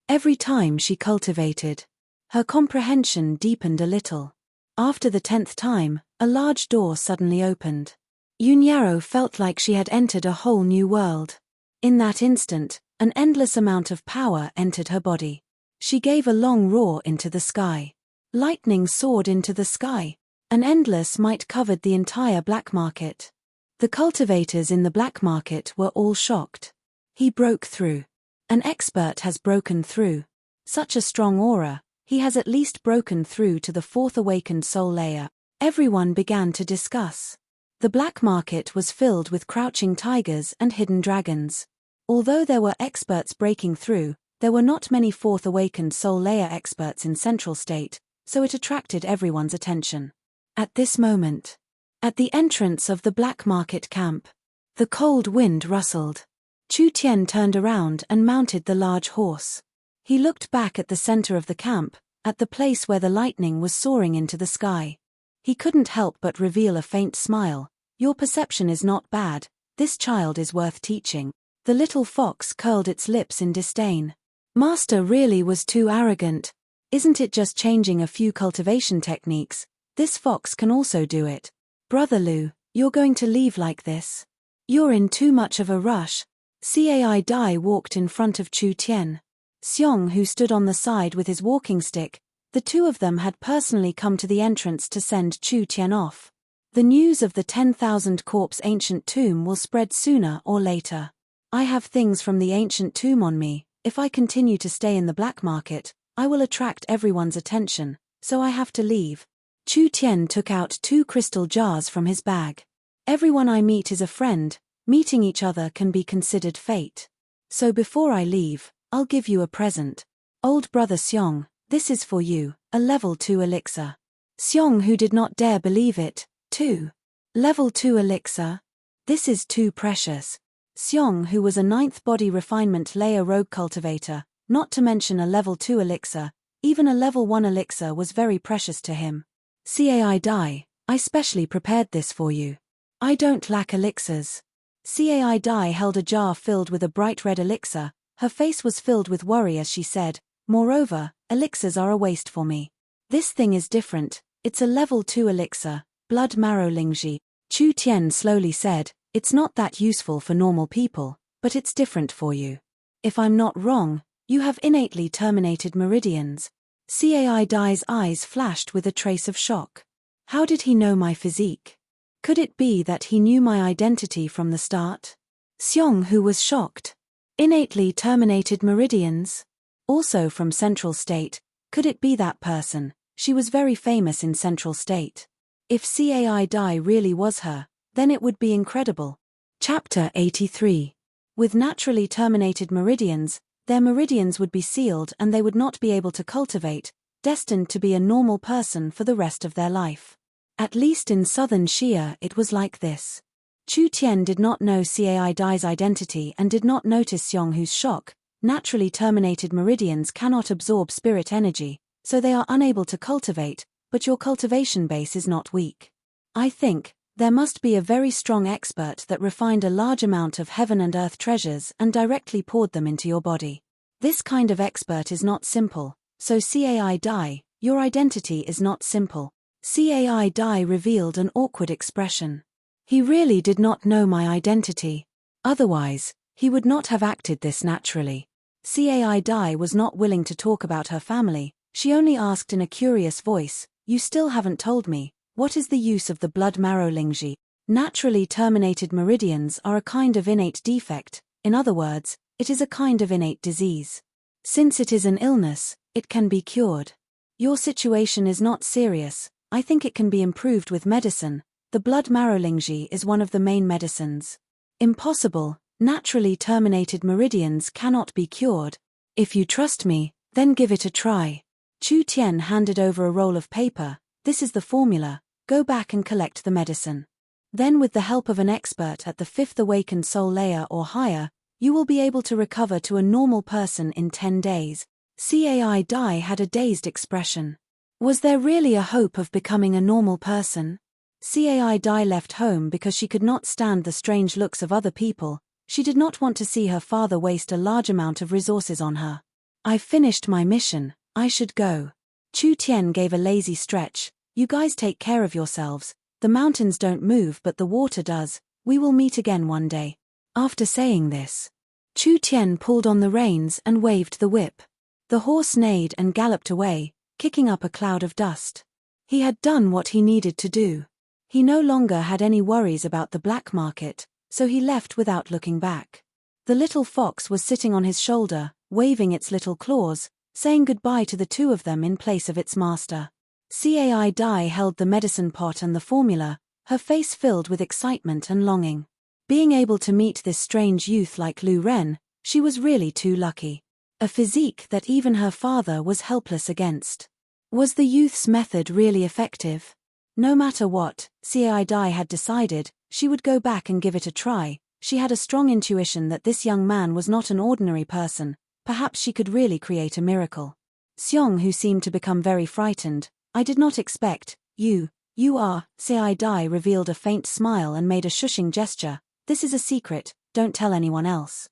Every time she cultivated, her comprehension deepened a little. After the 10th time, a large door suddenly opened. Yunyaro felt like she had entered a whole new world. In that instant, an endless amount of power entered her body. She gave a long roar into the sky. Lightning soared into the sky. An endless might covered the entire black market. The cultivators in the black market were all shocked. He broke through. An expert has broken through. Such a strong aura, he has at least broken through to the 4th awakened soul layer. Everyone began to discuss. The black market was filled with crouching tigers and hidden dragons. Although there were experts breaking through, there were not many 4th awakened soul layer experts in Central State, so it attracted everyone's attention. At this moment, at the entrance of the black market camp, the cold wind rustled. Chu Tian turned around and mounted the large horse. He looked back at the center of the camp, at the place where the lightning was soaring into the sky. He couldn't help but reveal a faint smile. Your perception is not bad, this child is worth teaching. The little fox curled its lips in disdain. Master really was too arrogant. Isn't it just changing a few cultivation techniques? This fox can also do it. Brother Lu, you're going to leave like this? You're in too much of a rush. Cai Dai walked in front of Chu Tian. Xiong, who stood on the side with his walking stick, the two of them had personally come to the entrance to send Chu Tian off. The news of the 10,000 corpse ancient tomb will spread sooner or later. I have things from the ancient tomb on me. If I continue to stay in the black market, I will attract everyone's attention, so I have to leave. Chu Tian took out 2 crystal jars from his bag. Everyone I meet is a friend. Meeting each other can be considered fate. So before I leave, I'll give you a present. Old brother Xiong, this is for you, a level 2 elixir. Xiong, who did not dare believe it, 2. Level 2 elixir? This is too precious. Xiong, who was a 9th body refinement layer rogue cultivator, not to mention a level 2 elixir, even a level 1 elixir was very precious to him. Cai Dai, I specially prepared this for you. I don't lack elixirs. Cai Dai held a jar filled with a bright red elixir. Her face was filled with worry as she said, moreover, elixirs are a waste for me. This thing is different, it's a level 2 elixir, blood marrow lingji. Chu Tian slowly said, it's not that useful for normal people, but it's different for you. If I'm not wrong, you have innately terminated meridians. Cai Dai's eyes flashed with a trace of shock. How did he know my physique? Could it be that he knew my identity from the start? Xiong, who was shocked. Innately terminated meridians? Also from Central State, could it be that person? She was very famous in Central State. If Cai Dai really was her, then it would be incredible. Chapter 83. With naturally terminated meridians, their meridians would be sealed and they would not be able to cultivate, destined to be a normal person for the rest of their life. At least in southern Xia it was like this. Chu Tian did not know Cai Dai's identity and did not notice Xiong Hu's shock. Naturally terminated meridians cannot absorb spirit energy, so they are unable to cultivate, but your cultivation base is not weak. I think there must be a very strong expert that refined a large amount of heaven and earth treasures and directly poured them into your body. This kind of expert is not simple, so Cai Dai, your identity is not simple. Cai Dai revealed an awkward expression. He really did not know my identity. Otherwise, he would not have acted this naturally. Cai Dai was not willing to talk about her family. She only asked in a curious voice, "You still haven't told me, what is the use of the blood marrow Lingji?" Naturally terminated meridians are a kind of innate defect, in other words, it is a kind of innate disease. Since it is an illness, it can be cured. Your situation is not serious, I think it can be improved with medicine. The blood marrow Lingji is one of the main medicines. Impossible, naturally terminated meridians cannot be cured. If you trust me, then give it a try. Chu Tian handed over a roll of paper. This is the formula, go back and collect the medicine. Then with the help of an expert at the 5th awakened soul layer or higher, you will be able to recover to a normal person in 10 days. Cai Dai had a dazed expression. Was there really a hope of becoming a normal person? Cai Dai left home because she could not stand the strange looks of other people. She did not want to see her father waste a large amount of resources on her. I've finished my mission, I should go. Chu Tian gave a lazy stretch. You guys take care of yourselves. The mountains don't move but the water does. We will meet again one day. After saying this, Chu Tian pulled on the reins and waved the whip. The horse neighed and galloped away, kicking up a cloud of dust. He had done what he needed to do. He no longer had any worries about the black market, so he left without looking back. The little fox was sitting on his shoulder, waving its little claws, saying goodbye to the two of them in place of its master. Cai Dai held the medicine pot and the formula, her face filled with excitement and longing. Being able to meet this strange youth like Lu Ren, she was really too lucky. A physique that even her father was helpless against. Was the youth's method really effective? No matter what, Cai Dai had decided, she would go back and give it a try. She had a strong intuition that this young man was not an ordinary person, perhaps she could really create a miracle. Xiong Hu seemed to become very frightened. I did not expect, you are, Cai Dai revealed a faint smile and made a shushing gesture. This is a secret, don't tell anyone else.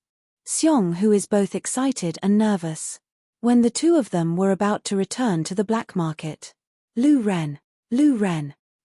Xiong Hu is both excited and nervous. When the two of them were about to return to the black market. Lu Ren.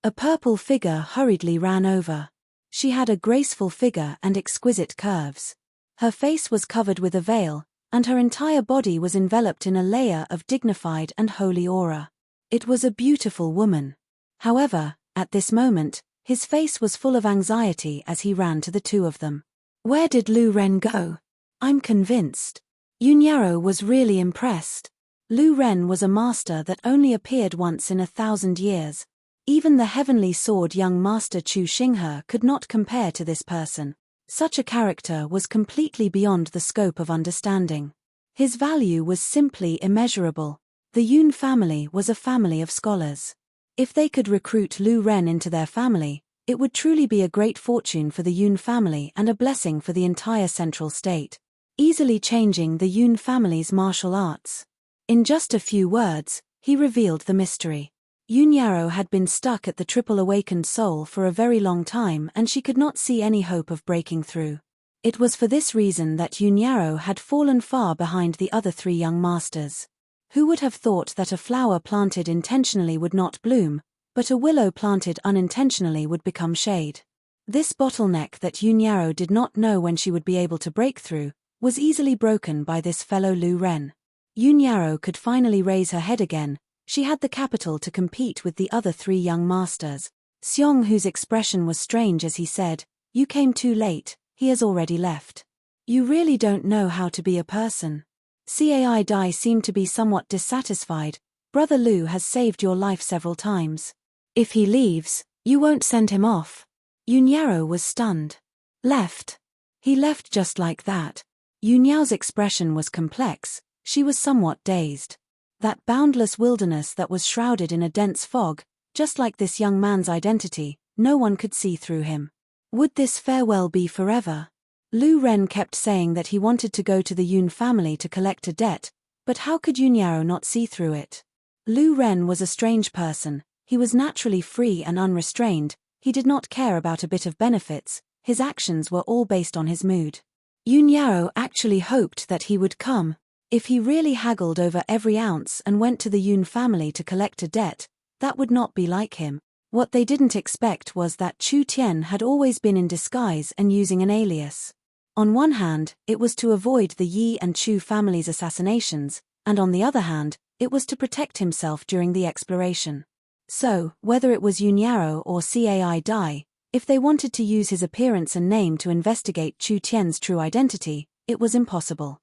A purple figure hurriedly ran over. She had a graceful figure and exquisite curves. Her face was covered with a veil, and her entire body was enveloped in a layer of dignified and holy aura. It was a beautiful woman. However, at this moment, his face was full of anxiety as he ran to the two of them. Where did Lu Ren go? I'm convinced. Yunyaro was really impressed. Lu Ren was a master that only appeared once in 1,000 years. Even the heavenly sword young master Chu Xinghe could not compare to this person. Such a character was completely beyond the scope of understanding. His value was simply immeasurable. The Yun family was a family of scholars. If they could recruit Lu Ren into their family, it would truly be a great fortune for the Yun family and a blessing for the entire central state, easily changing the Yun family's martial arts. In just a few words, he revealed the mystery. Yunyaro had been stuck at the triple awakened soul for a very long time and she could not see any hope of breaking through. It was for this reason that Yunyaro had fallen far behind the other three young masters. Who would have thought that a flower planted intentionally would not bloom, but a willow planted unintentionally would become shade? This bottleneck that Yunyaro did not know when she would be able to break through, was easily broken by this fellow Lu Ren. Yunyaro could finally raise her head again. She had the capital to compete with the other three young masters. Xiong Hu's expression was strange as he said, "You came too late, he has already left. You really don't know how to be a person." Cai Dai seemed to be somewhat dissatisfied. Brother Lu has saved your life several times. If he leaves, you won't send him off. Yunyaro was stunned. Left. He left just like that. Yunyao's expression was complex. She was somewhat dazed. That boundless wilderness that was shrouded in a dense fog, just like this young man's identity, no one could see through him. Would this farewell be forever? Lu Ren kept saying that he wanted to go to the Yun family to collect a debt, but how could Yunyao not see through it? Lu Ren was a strange person. He was naturally free and unrestrained. He did not care about a bit of benefits. His actions were all based on his mood. Yunyao actually hoped that he would come. If he really haggled over every ounce and went to the Yun family to collect a debt, that would not be like him. What they didn't expect was that Chu Tian had always been in disguise and using an alias. On one hand, it was to avoid the Yi and Chu families' assassinations, and on the other hand, it was to protect himself during the exploration. So, whether it was Yunyao or Cai Dai, if they wanted to use his appearance and name to investigate Chu Tian's true identity, it was impossible.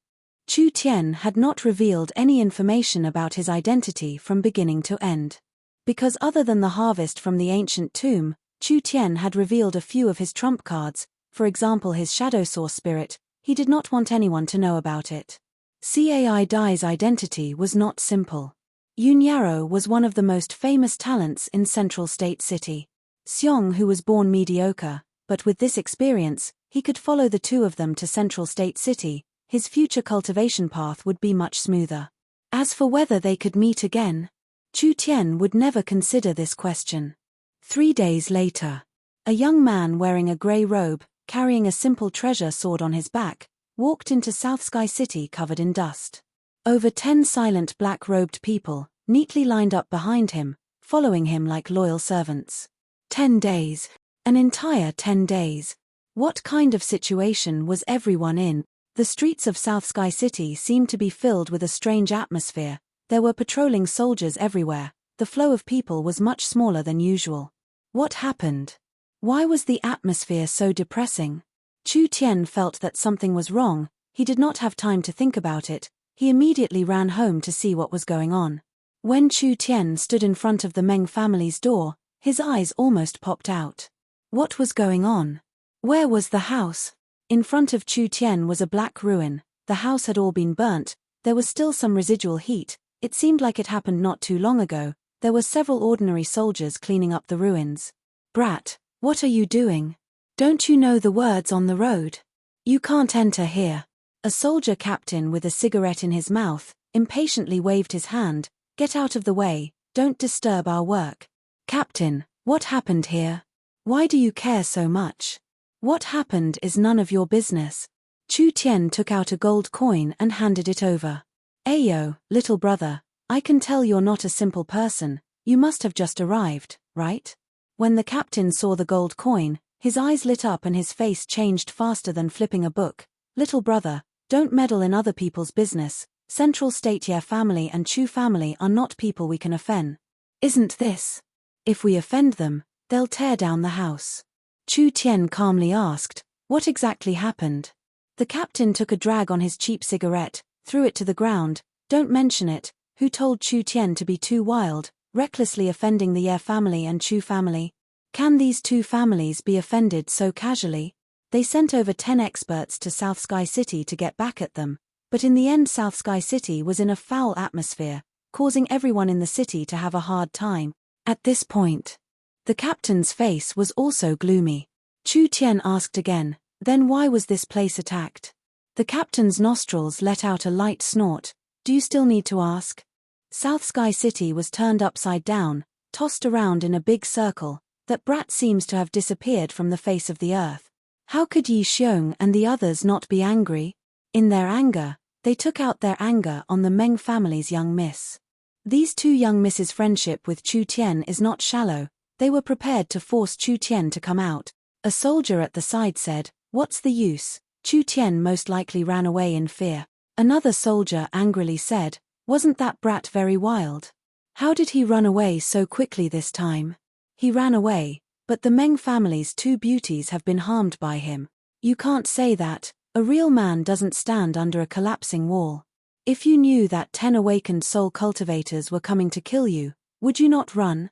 Chu Tian had not revealed any information about his identity from beginning to end. Because other than the harvest from the ancient tomb, Chu Tian had revealed a few of his trump cards, for example his shadow source spirit, he did not want anyone to know about it. Cai Dai's identity was not simple. Yunyao was one of the most famous talents in Central State City. Xiong, who was born mediocre, but with this experience, he could follow the two of them to Central State City. His future cultivation path would be much smoother. As for whether they could meet again, Chu Tian would never consider this question. 3 days later, a young man wearing a grey robe, carrying a simple treasure sword on his back, walked into South Sky City covered in dust. Over 10 silent black-robed people, neatly lined up behind him, following him like loyal servants. 10 days. An entire 10 days. What kind of situation was everyone in? The streets of South Sky City seemed to be filled with a strange atmosphere. There were patrolling soldiers everywhere. The flow of people was much smaller than usual. What happened? Why was the atmosphere so depressing? Chu Tian felt that something was wrong. He did not have time to think about it. He immediately ran home to see what was going on. When Chu Tian stood in front of the Meng family's door, his eyes almost popped out. What was going on? Where was the house? In front of Chu Tian was a black ruin. The house had all been burnt. There was still some residual heat. It seemed like it happened not too long ago. There were several ordinary soldiers cleaning up the ruins. Brat, what are you doing? Don't you know the words on the road? You can't enter here. A soldier captain with a cigarette in his mouth impatiently waved his hand. Get out of the way, don't disturb our work. Captain, what happened here? Why do you care so much? What happened is none of your business. Chu Tian took out a gold coin and handed it over. Ayo, little brother, I can tell you're not a simple person. You must have just arrived, right? When the captain saw the gold coin, his eyes lit up and his face changed faster than flipping a book. Little brother, don't meddle in other people's business. Central State Ye family and Chu family are not people we can offend. Isn't this? If we offend them, they'll tear down the house. Chu Tian calmly asked, what exactly happened? The captain took a drag on his cheap cigarette, threw it to the ground. Don't mention it. Who told Chu Tian to be too wild, recklessly offending the Ye family and Chu family? Can these two families be offended so casually? They sent over 10 experts to South Sky City to get back at them, but in the end South Sky City was in a foul atmosphere, causing everyone in the city to have a hard time. At this point, the captain's face was also gloomy. Chu Tian asked again, then why was this place attacked? The captain's nostrils let out a light snort. Do you still need to ask? South Sky City was turned upside down, tossed around in a big circle. That brat seems to have disappeared from the face of the earth. How could Yi Xiong and the others not be angry? In their anger, they took out their anger on the Meng family's young miss. These two young misses' friendship with Chu Tian is not shallow. They were prepared to force Chu Tian to come out. A soldier at the side said, what's the use? Chu Tian most likely ran away in fear. Another soldier angrily said, wasn't that brat very wild? How did he run away so quickly this time? He ran away, but the Meng family's 2 beauties have been harmed by him. You can't say that. A real man doesn't stand under a collapsing wall. If you knew that 10 awakened soul cultivators were coming to kill you, would you not run?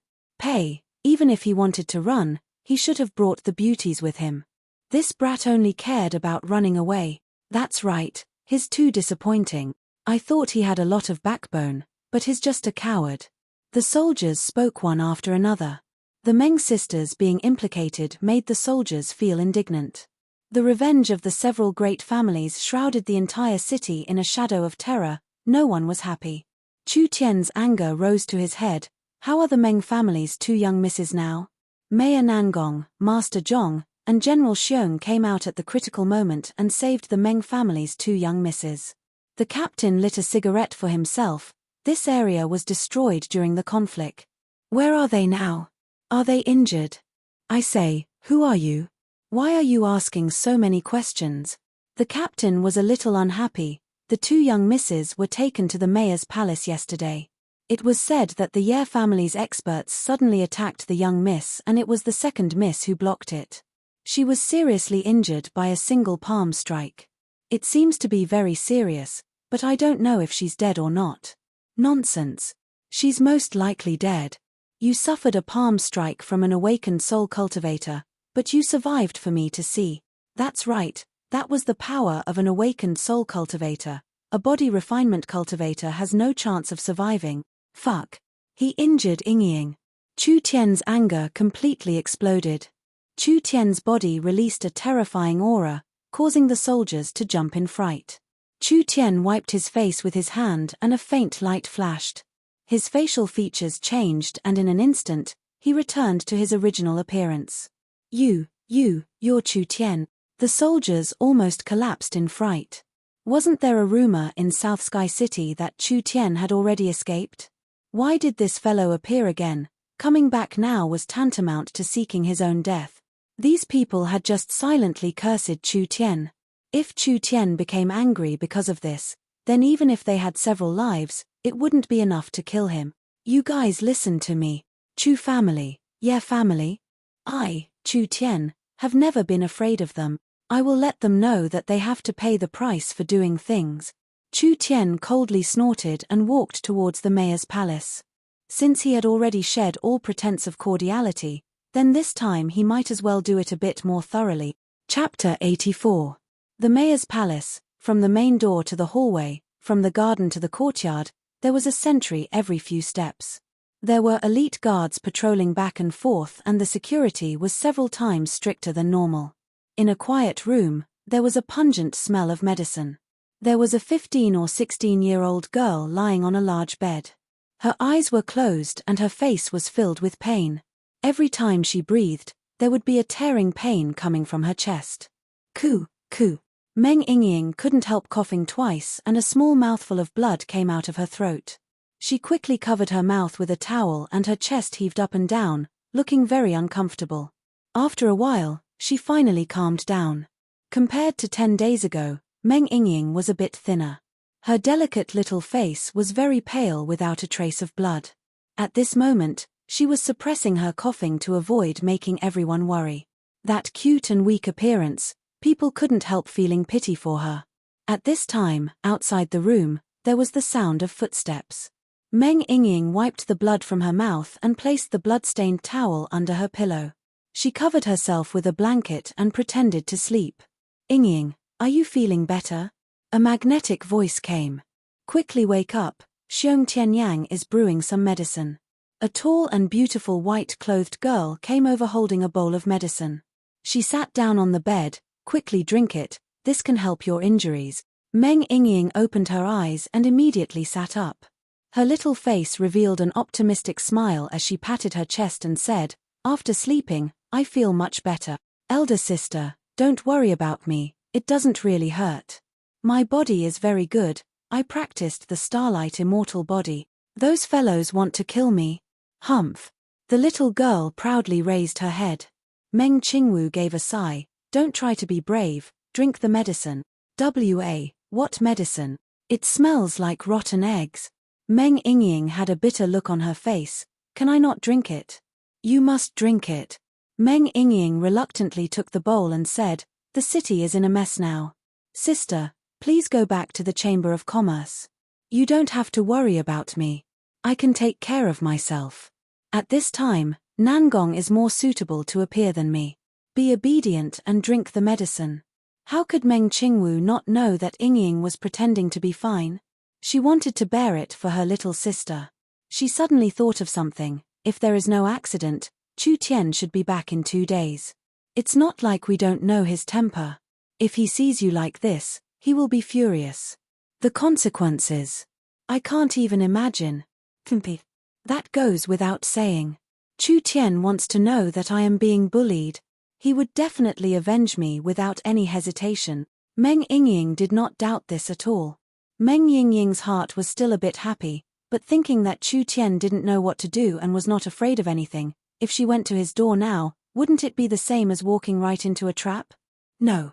Even if he wanted to run, he should have brought the beauties with him. This brat only cared about running away. That's right, he's too disappointing. I thought he had a lot of backbone. But he's just a coward. The soldiers spoke one after another. The Meng sisters being implicated made the soldiers feel indignant. The revenge of the several great families shrouded the entire city in a shadow of terror. No one was happy. Chu Tian's anger rose to his head. How are the Meng family's two young misses now? Mayor Nangong, Master Zhong, and General Xiong came out at the critical moment and saved the Meng family's two young misses. The captain lit a cigarette for himself. This area was destroyed during the conflict. Where are they now? Are they injured? I say, who are you? Why are you asking so many questions? The captain was a little unhappy. The two young misses were taken to the mayor's palace yesterday. It was said that the Ye family's experts suddenly attacked the young miss, and it was the second miss who blocked it. She was seriously injured by a single palm strike. It seems to be very serious, but I don't know if she's dead or not. Nonsense. She's most likely dead. You suffered a palm strike from an awakened soul cultivator, but you survived for me to see. That's right, that was the power of an awakened soul cultivator. A body refinement cultivator has no chance of surviving. Fuck. He injured Yingying. Chu Tian's anger completely exploded. Chu Tian's body released a terrifying aura, causing the soldiers to jump in fright. Chu Tian wiped his face with his hand and a faint light flashed. His facial features changed and in an instant, he returned to his original appearance. You're Chu Tian. The soldiers almost collapsed in fright. Wasn't there a rumor in South Sky City that Chu Tian had already escaped? Why did this fellow appear again? Coming back now was tantamount to seeking his own death. These people had just silently cursed Chu Tian. If Chu Tian became angry because of this, then even if they had several lives, it wouldn't be enough to kill him. You guys listen to me. Chu family, Ye family. I, Chu Tian, have never been afraid of them. I will let them know that they have to pay the price for doing things. Chu Tian coldly snorted and walked towards the mayor's palace. Since he had already shed all pretense of cordiality, then this time he might as well do it a bit more thoroughly. Chapter 84. The mayor's palace. From the main door to the hallway, from the garden to the courtyard, there was a sentry every few steps. There were elite guards patrolling back and forth, and the security was several times stricter than normal. In a quiet room, there was a pungent smell of medicine. There was a 15 or 16-year-old girl lying on a large bed. Her eyes were closed and her face was filled with pain. Every time she breathed, there would be a tearing pain coming from her chest. Coo. Meng Yingying couldn't help coughing twice and a small mouthful of blood came out of her throat. She quickly covered her mouth with a towel and her chest heaved up and down, looking very uncomfortable. After a while, she finally calmed down. Compared to 10 days ago, Meng Yingying was a bit thinner. Her delicate little face was very pale without a trace of blood. At this moment, she was suppressing her coughing to avoid making everyone worry. That cute and weak appearance, people couldn't help feeling pity for her. At this time, outside the room, there was the sound of footsteps. Meng Yingying wiped the blood from her mouth and placed the blood-stained towel under her pillow. She covered herself with a blanket and pretended to sleep. Yingying, are you feeling better? A magnetic voice came. Quickly wake up, Xiong Tianyang is brewing some medicine. A tall and beautiful white-clothed girl came over holding a bowl of medicine. She sat down on the bed. Quickly drink it, this can help your injuries. Meng Yingying opened her eyes and immediately sat up. Her little face revealed an optimistic smile as she patted her chest and said, after sleeping, I feel much better. Elder sister, don't worry about me, it doesn't really hurt. My body is very good, I practiced the Starlight Immortal body. Those fellows want to kill me. Humph. The little girl proudly raised her head. Meng Qingwu gave a sigh. Don't try to be brave, drink the medicine. What medicine? It smells like rotten eggs. Meng Yingying had a bitter look on her face. Can I not drink it? You must drink it. Meng Yingying reluctantly took the bowl and said, the city is in a mess now. Sister, please go back to the Chamber of Commerce. You don't have to worry about me. I can take care of myself. At this time, Nangong is more suitable to appear than me. Be obedient and drink the medicine. How could Meng Qingwu not know that Yingying was pretending to be fine? She wanted to bear it for her little sister. She suddenly thought of something. If there is no accident, Chu Tian should be back in 2 days. It's not like we don't know his temper. If he sees you like this, he will be furious. The consequences. I can't even imagine. That goes without saying. Chu Tian wants to know that I am being bullied. He would definitely avenge me without any hesitation. Meng Yingying did not doubt this at all. Meng Yingying's heart was still a bit happy, but thinking that Chu Tian didn't know what to do and was not afraid of anything, if she went to his door now, wouldn't it be the same as walking right into a trap? No.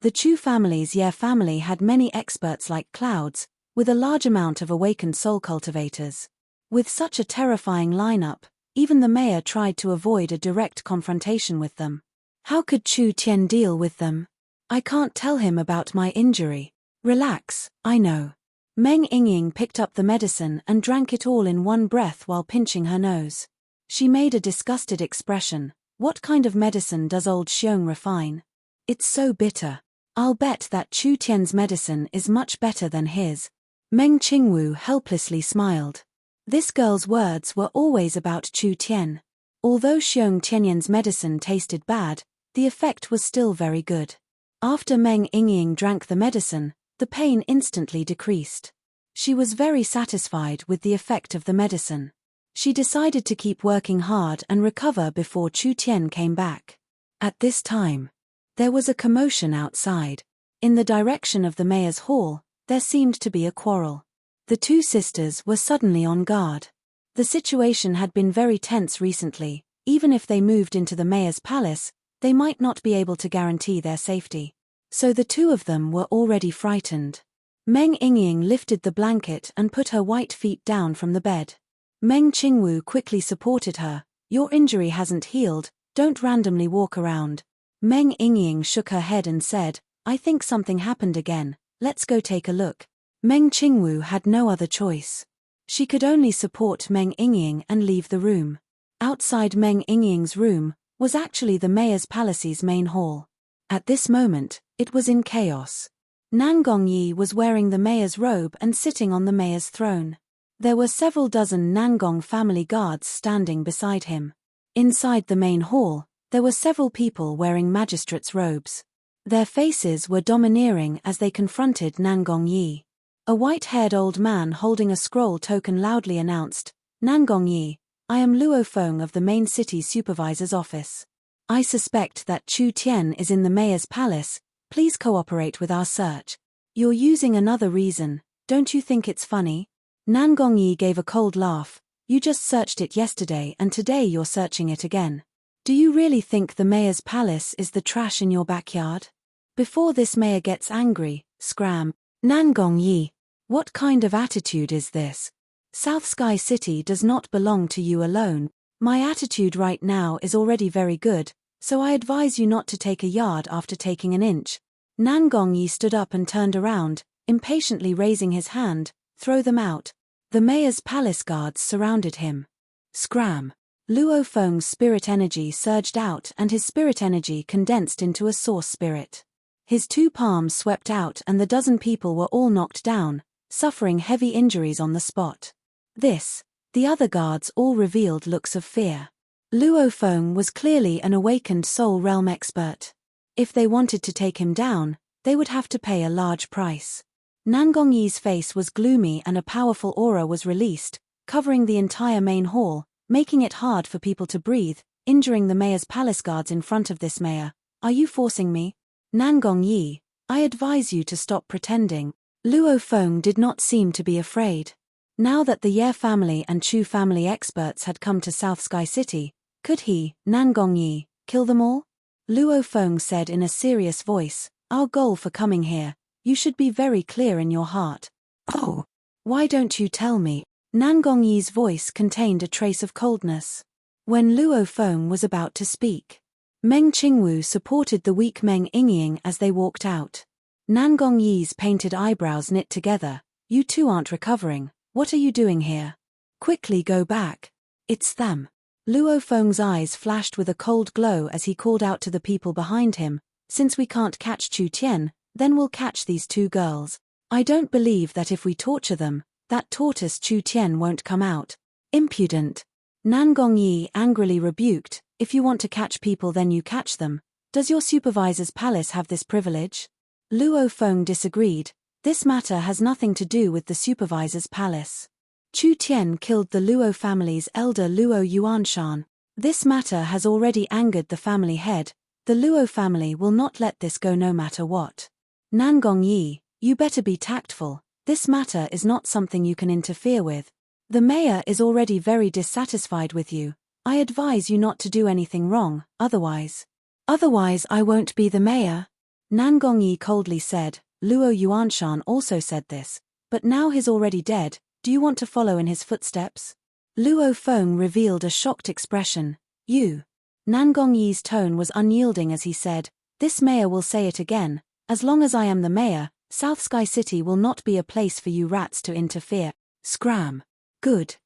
The Chu family's Ye family had many experts like clouds, with a large amount of awakened soul cultivators. With such a terrifying lineup, even the mayor tried to avoid a direct confrontation with them. How could Chu Tian deal with them? I can't tell him about my injury. Relax, I know. Meng Yingying picked up the medicine and drank it all in one breath while pinching her nose. She made a disgusted expression. What kind of medicine does old Xiong refine? It's so bitter. I'll bet that Chu Tian's medicine is much better than his. Meng Qingwu helplessly smiled. This girl's words were always about Chu Tian. Although Xiong Tianyan's medicine tasted bad, the effect was still very good. After Meng Yingying drank the medicine, the pain instantly decreased. She was very satisfied with the effect of the medicine. She decided to keep working hard and recover before Chu Tian came back. At this time, there was a commotion outside. In the direction of the mayor's hall, there seemed to be a quarrel. The two sisters were suddenly on guard. The situation had been very tense recently. Even if they moved into the mayor's palace, they might not be able to guarantee their safety. So the two of them were already frightened. Meng Yingying lifted the blanket and put her white feet down from the bed. Meng Qingwu quickly supported her. Your injury hasn't healed, don't randomly walk around. Meng Yingying shook her head and said, I think something happened again, let's go take a look. Meng Qingwu had no other choice. She could only support Meng Yingying and leave the room. Outside Meng Yingying's room was actually the mayor's palace's main hall. At this moment, it was in chaos. Nangong Yi was wearing the mayor's robe and sitting on the mayor's throne. There were several dozen Nangong family guards standing beside him. Inside the main hall, there were several people wearing magistrates' robes. Their faces were domineering as they confronted Nangong Yi. A white-haired old man holding a scroll token loudly announced, Nangong Yi, I am Luo Feng of the main city supervisor's office. I suspect that Chu Tian is in the mayor's palace, please cooperate with our search. You're using another reason, don't you think it's funny? Nangong Yi gave a cold laugh, you just searched it yesterday and today you're searching it again. Do you really think the mayor's palace is the trash in your backyard? Before this mayor gets angry, scram. Nangong Yi, what kind of attitude is this? South Sky City does not belong to you alone. My attitude right now is already very good, so I advise you not to take a yard after taking an inch. Nangong Yi stood up and turned around, impatiently raising his hand, throw them out. The mayor's palace guards surrounded him. Scram. Luo Feng's spirit energy surged out and his spirit energy condensed into a source spirit. His two palms swept out and the dozen people were all knocked down, suffering heavy injuries on the spot. The other guards all revealed looks of fear. Luo Feng was clearly an awakened soul realm expert. If they wanted to take him down, they would have to pay a large price. Nangong Yi's face was gloomy and a powerful aura was released, covering the entire main hall, making it hard for people to breathe, injuring the mayor's palace guards in front of this mayor. Are you forcing me? Nangong Yi, I advise you to stop pretending. Luo Feng did not seem to be afraid. Now that the Ye family and Chu family experts had come to South Sky City, could he, Nangong Yi, kill them all? Luo Feng said in a serious voice, our goal for coming here, you should be very clear in your heart. Oh, why don't you tell me? Nangong Yi's voice contained a trace of coldness. When Luo Feng was about to speak, Meng Qingwu supported the weak Meng Yingying as they walked out. Nangong Yi's painted eyebrows knit together, you two aren't recovering, what are you doing here? Quickly go back. It's them. Luo Feng's eyes flashed with a cold glow as he called out to the people behind him, since we can't catch Chu Tian, then we'll catch these two girls. I don't believe that if we torture them, that tortoise Chu Tian won't come out. Impudent. Nan Gongyi angrily rebuked, if you want to catch people then you catch them. Does your supervisor's palace have this privilege? Luo Feng disagreed. This matter has nothing to do with the supervisor's palace. Chu Tian killed the Luo family's elder Luo Yuanshan. This matter has already angered the family head. The Luo family will not let this go no matter what. Nan Gongyi, you better be tactful. This matter is not something you can interfere with. The mayor is already very dissatisfied with you. I advise you not to do anything wrong, otherwise I won't be the mayor. Nan Gongyi coldly said. Luo Yuanshan also said this. But now he's already dead, do you want to follow in his footsteps? Luo Feng revealed a shocked expression. You. Nan Gongyi's tone was unyielding as he said, this mayor will say it again, as long as I am the mayor, South Sky City will not be a place for you rats to interfere. Scram. Good.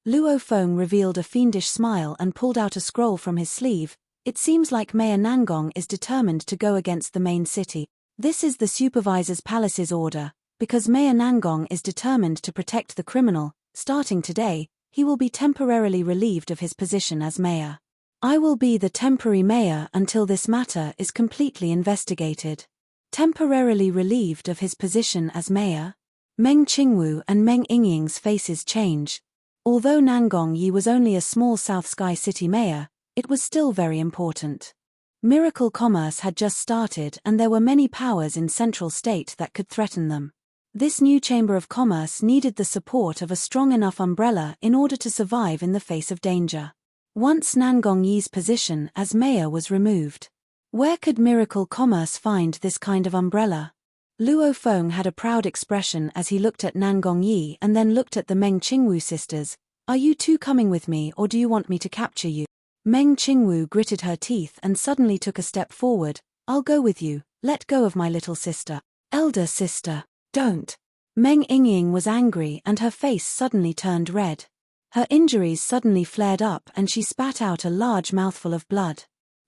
Luo Feng revealed a fiendish smile and pulled out a scroll from his sleeve. It seems like Mayor Nangong is determined to go against the main city. This is the supervisor's palace's order. Because Mayor Nangong is determined to protect the criminal, starting today, he will be temporarily relieved of his position as mayor. I will be the temporary mayor until this matter is completely investigated. Temporarily relieved of his position as mayor? Meng Qingwu and Meng Yingying's faces change. Although Nangong Yi was only a small South Sky City mayor, it was still very important. Miracle commerce had just started and there were many powers in Central State that could threaten them. This new Chamber of Commerce needed the support of a strong enough umbrella in order to survive in the face of danger. Once Nangong Yi's position as mayor was removed, where could Miracle Commerce find this kind of umbrella? Luo Feng had a proud expression as he looked at Nangong Yi and then looked at the Meng Qingwu sisters. Are you two coming with me or do you want me to capture you? Meng Qingwu gritted her teeth and suddenly took a step forward. I'll go with you, let go of my little sister. Elder sister. Don't. Meng Yingying was angry and her face suddenly turned red. Her injuries suddenly flared up and she spat out a large mouthful of blood.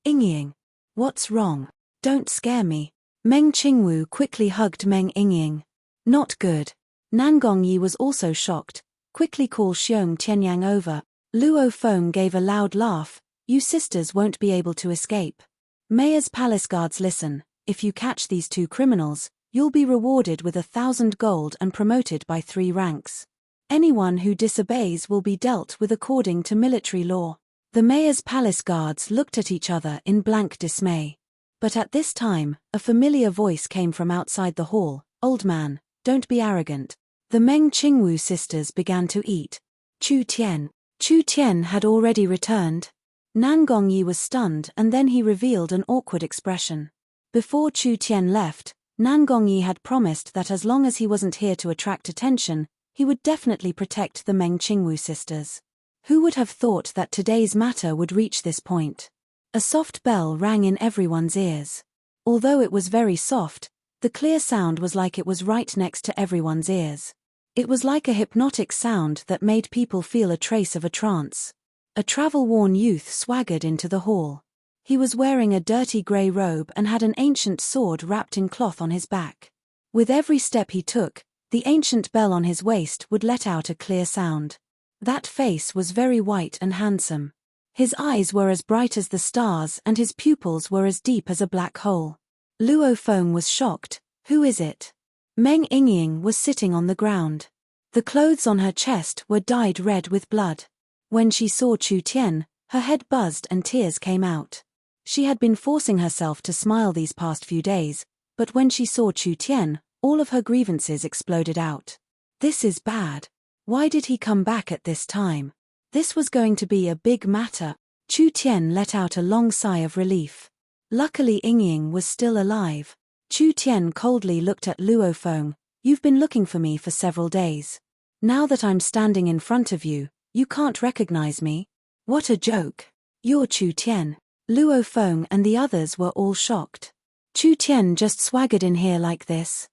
Yingying. What's wrong? Don't scare me. Meng Qingwu quickly hugged Meng Yingying. Not good. Nangong Yi was also shocked. Quickly call Xiong Tianyang over. Luo Feng gave a loud laugh. You sisters won't be able to escape. Mayor's palace guards listen. If you catch these two criminals, you'll be rewarded with 1,000 gold and promoted by 3 ranks. Anyone who disobeys will be dealt with according to military law. The mayor's palace guards looked at each other in blank dismay. But at this time, a familiar voice came from outside the hall. Old man, don't be arrogant. The Meng Qingwu sisters began to eat. Chu Tian. Chu Tian had already returned. Nangong Yi was stunned and then he revealed an awkward expression. Before Chu Tian left, Nangong Yi had promised that as long as he wasn't here to attract attention, he would definitely protect the Meng Qingwu sisters. Who would have thought that today's matter would reach this point? A soft bell rang in everyone's ears. Although it was very soft, the clear sound was like it was right next to everyone's ears. It was like a hypnotic sound that made people feel a trace of a trance. A travel-worn youth swaggered into the hall. He was wearing a dirty grey robe and had an ancient sword wrapped in cloth on his back. With every step he took, the ancient bell on his waist would let out a clear sound. That face was very white and handsome. His eyes were as bright as the stars and his pupils were as deep as a black hole. Luo Feng was shocked. Who is it? Meng Yingying was sitting on the ground. The clothes on her chest were dyed red with blood. When she saw Chu Tian, her head buzzed and tears came out. She had been forcing herself to smile these past few days, but when she saw Chu Tian, all of her grievances exploded out. This is bad. Why did he come back at this time? This was going to be a big matter. Chu Tian let out a long sigh of relief. Luckily Yingying was still alive. Chu Tian coldly looked at Luo Feng. You've been looking for me for several days. Now that I'm standing in front of you, you can't recognize me? What a joke. You're Chu Tian. Luo Feng and the others were all shocked. Chu Tian just swaggered in here like this.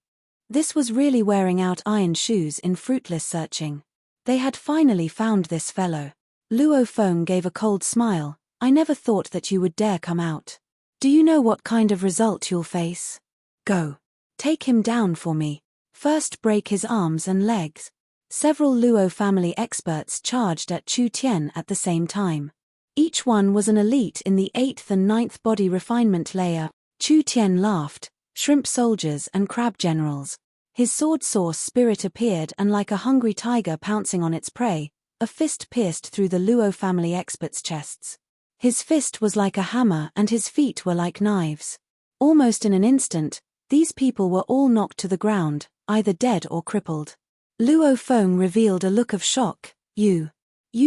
This was really wearing out iron shoes in fruitless searching. They had finally found this fellow. Luo Feng gave a cold smile. I never thought that you would dare come out. Do you know what kind of result you'll face? Go. Take him down for me. First break his arms and legs. Several Luo family experts charged at Chu Tian at the same time. Each one was an elite in the 8th and 9th body refinement layer. Chu Tian laughed, shrimp soldiers and crab generals. His sword source spirit appeared and like a hungry tiger pouncing on its prey, a fist pierced through the Luo family experts' chests. His fist was like a hammer and his feet were like knives. Almost in an instant, these people were all knocked to the ground, either dead or crippled. Luo Feng revealed a look of shock. You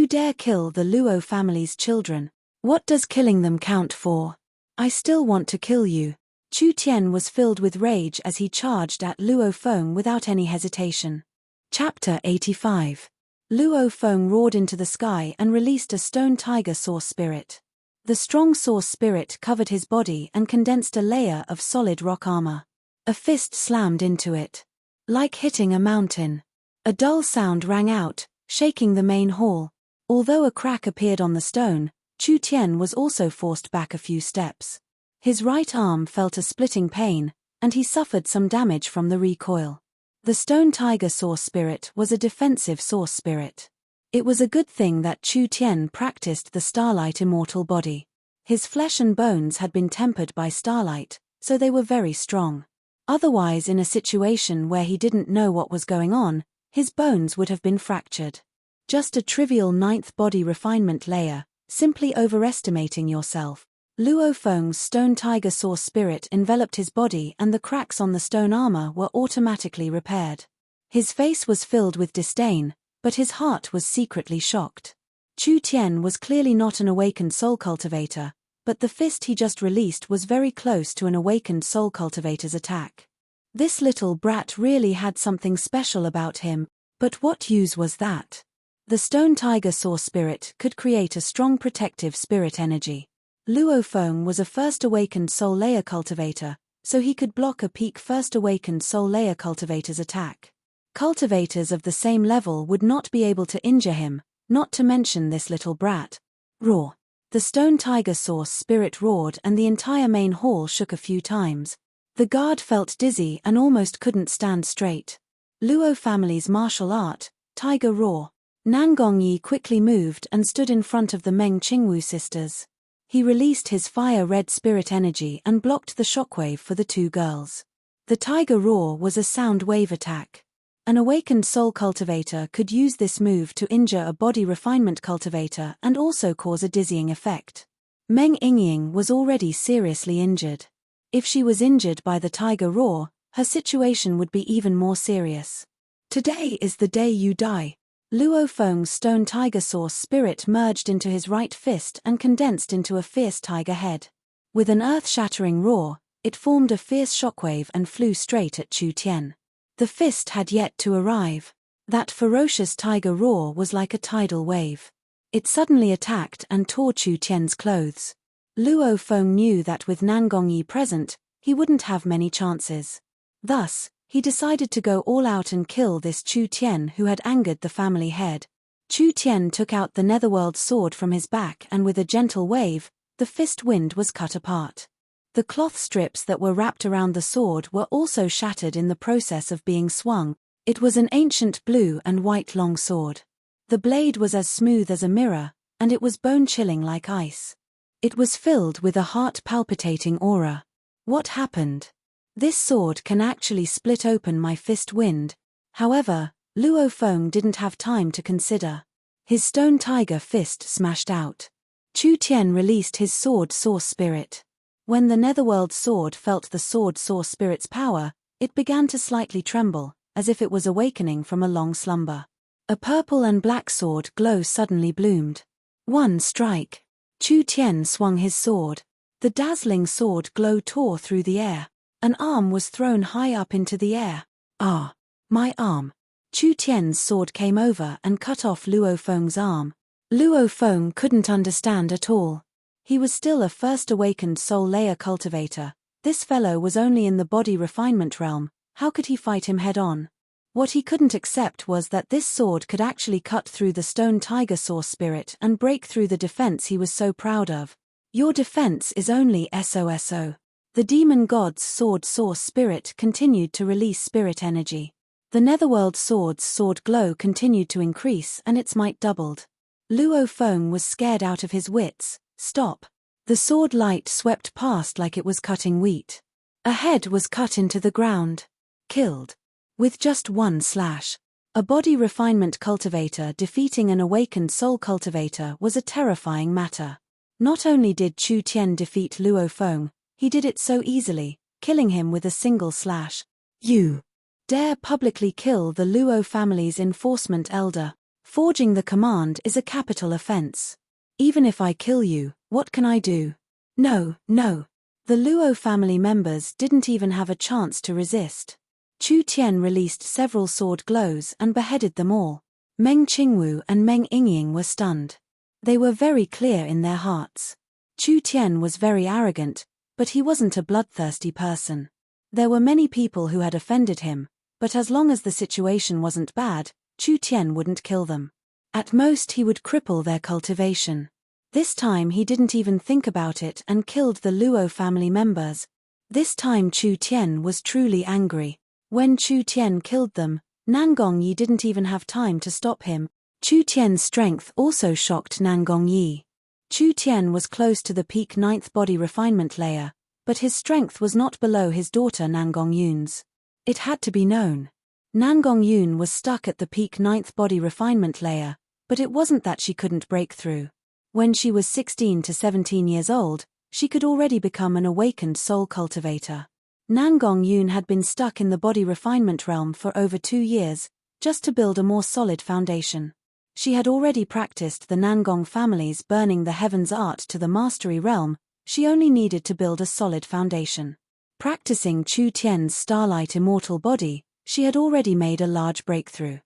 dare kill the Luo family's children? What does killing them count for? I still want to kill you. Chu Tian was filled with rage as he charged at Luo Feng without any hesitation. Chapter 85. Luo Feng roared into the sky and released a stone tiger source spirit. The strong source spirit covered his body and condensed a layer of solid rock armor. A fist slammed into it. Like hitting a mountain. A dull sound rang out, shaking the main hall. Although a crack appeared on the stone, Chu Tian was also forced back a few steps. His right arm felt a splitting pain, and he suffered some damage from the recoil. The stone tiger source spirit was a defensive source spirit. It was a good thing that Chu Tian practiced the starlight immortal body. His flesh and bones had been tempered by starlight, so they were very strong. Otherwise, in a situation where he didn't know what was going on, his bones would have been fractured. Just a trivial 9th body refinement layer, simply overestimating yourself. Luo Feng's stone tiger source spirit enveloped his body and the cracks on the stone armor were automatically repaired. His face was filled with disdain, but his heart was secretly shocked. Chu Tian was clearly not an awakened soul cultivator, but the fist he just released was very close to an awakened soul cultivator's attack. This little brat really had something special about him, but what use was that? The stone tiger source spirit could create a strong protective spirit energy. Luo Feng was a first awakened soul layer cultivator, so he could block a peak first awakened soul layer cultivator's attack. Cultivators of the same level would not be able to injure him, not to mention this little brat. Roar. The stone tiger source spirit roared and the entire main hall shook a few times. The guard felt dizzy and almost couldn't stand straight. Luo family's martial art, tiger roar. Nangongyi quickly moved and stood in front of the Meng Qingwu sisters. He released his fire-red spirit energy and blocked the shockwave for the two girls. The tiger roar was a sound wave attack. An awakened soul cultivator could use this move to injure a body refinement cultivator and also cause a dizzying effect. Meng Yingying was already seriously injured. If she was injured by the tiger roar, her situation would be even more serious. Today is the day you die. Luo Feng's stone tiger source spirit merged into his right fist and condensed into a fierce tiger head. With an earth-shattering roar, it formed a fierce shockwave and flew straight at Chu Tian. The fist had yet to arrive. That ferocious tiger roar was like a tidal wave. It suddenly attacked and tore Chu Tian's clothes. Luo Feng knew that with Nangongyi present, he wouldn't have many chances. Thus, he decided to go all out and kill this Chu Tian who had angered the family head. Chu Tian took out the netherworld sword from his back and with a gentle wave, the fist wind was cut apart. The cloth strips that were wrapped around the sword were also shattered in the process of being swung. It was an ancient blue and white long sword. The blade was as smooth as a mirror, and it was bone-chilling like ice. It was filled with a heart-palpitating aura. What happened? This sword can actually split open my fist wind. However, Luo Feng didn't have time to consider. His stone tiger fist smashed out. Chu Tian released his sword source spirit. When the netherworld sword felt the sword source spirit's power, it began to slightly tremble, as if it was awakening from a long slumber. A purple and black sword glow suddenly bloomed. One strike. Chu Tian swung his sword. The dazzling sword glow tore through the air. An arm was thrown high up into the air. Ah! My arm. Chu Tian's sword came over and cut off Luo Feng's arm. Luo Feng couldn't understand at all. He was still a first awakened soul layer cultivator. This fellow was only in the body refinement realm. How could he fight him head on? What he couldn't accept was that this sword could actually cut through the stone tiger source spirit and break through the defense he was so proud of. Your defense is only SOSO. The demon god's sword source spirit continued to release spirit energy. The netherworld sword's sword glow continued to increase and its might doubled. Luo Feng was scared out of his wits. Stop. The sword light swept past like it was cutting wheat. A head was cut into the ground. Killed. With just one slash. A body refinement cultivator defeating an awakened soul cultivator was a terrifying matter. Not only did Chu Tian defeat Luo Feng, he did it so easily, killing him with a single slash. You dare publicly kill the Luo family's enforcement elder. Forging the command is a capital offense. Even if I kill you, what can I do? No, no. The Luo family members didn't even have a chance to resist. Chu Tian released several sword glows and beheaded them all. Meng Qingwu and Meng Yingying were stunned. They were very clear in their hearts. Chu Tian was very arrogant, but he wasn't a bloodthirsty person. There were many people who had offended him, but as long as the situation wasn't bad, Chu Tian wouldn't kill them. At most he would cripple their cultivation. This time he didn't even think about it and killed the Luo family members. This time Chu Tian was truly angry. When Chu Tian killed them, Nangong Yi didn't even have time to stop him. Chu Tian's strength also shocked Nangong Yi. Chu Tian was close to the peak 9th body refinement layer, but his strength was not below his daughter Nangong Yun's. It had to be known. Nangong Yun was stuck at the peak 9th body refinement layer, but it wasn't that she couldn't break through. When she was 16 to 17 years old, she could already become an awakened soul cultivator. Nangong Yun had been stuck in the body refinement realm for over 2 years, just to build a more solid foundation. She had already practiced the Nangong family's burning the heavens art to the mastery realm, she only needed to build a solid foundation. Practicing Chu Tian's starlight immortal body, she had already made a large breakthrough.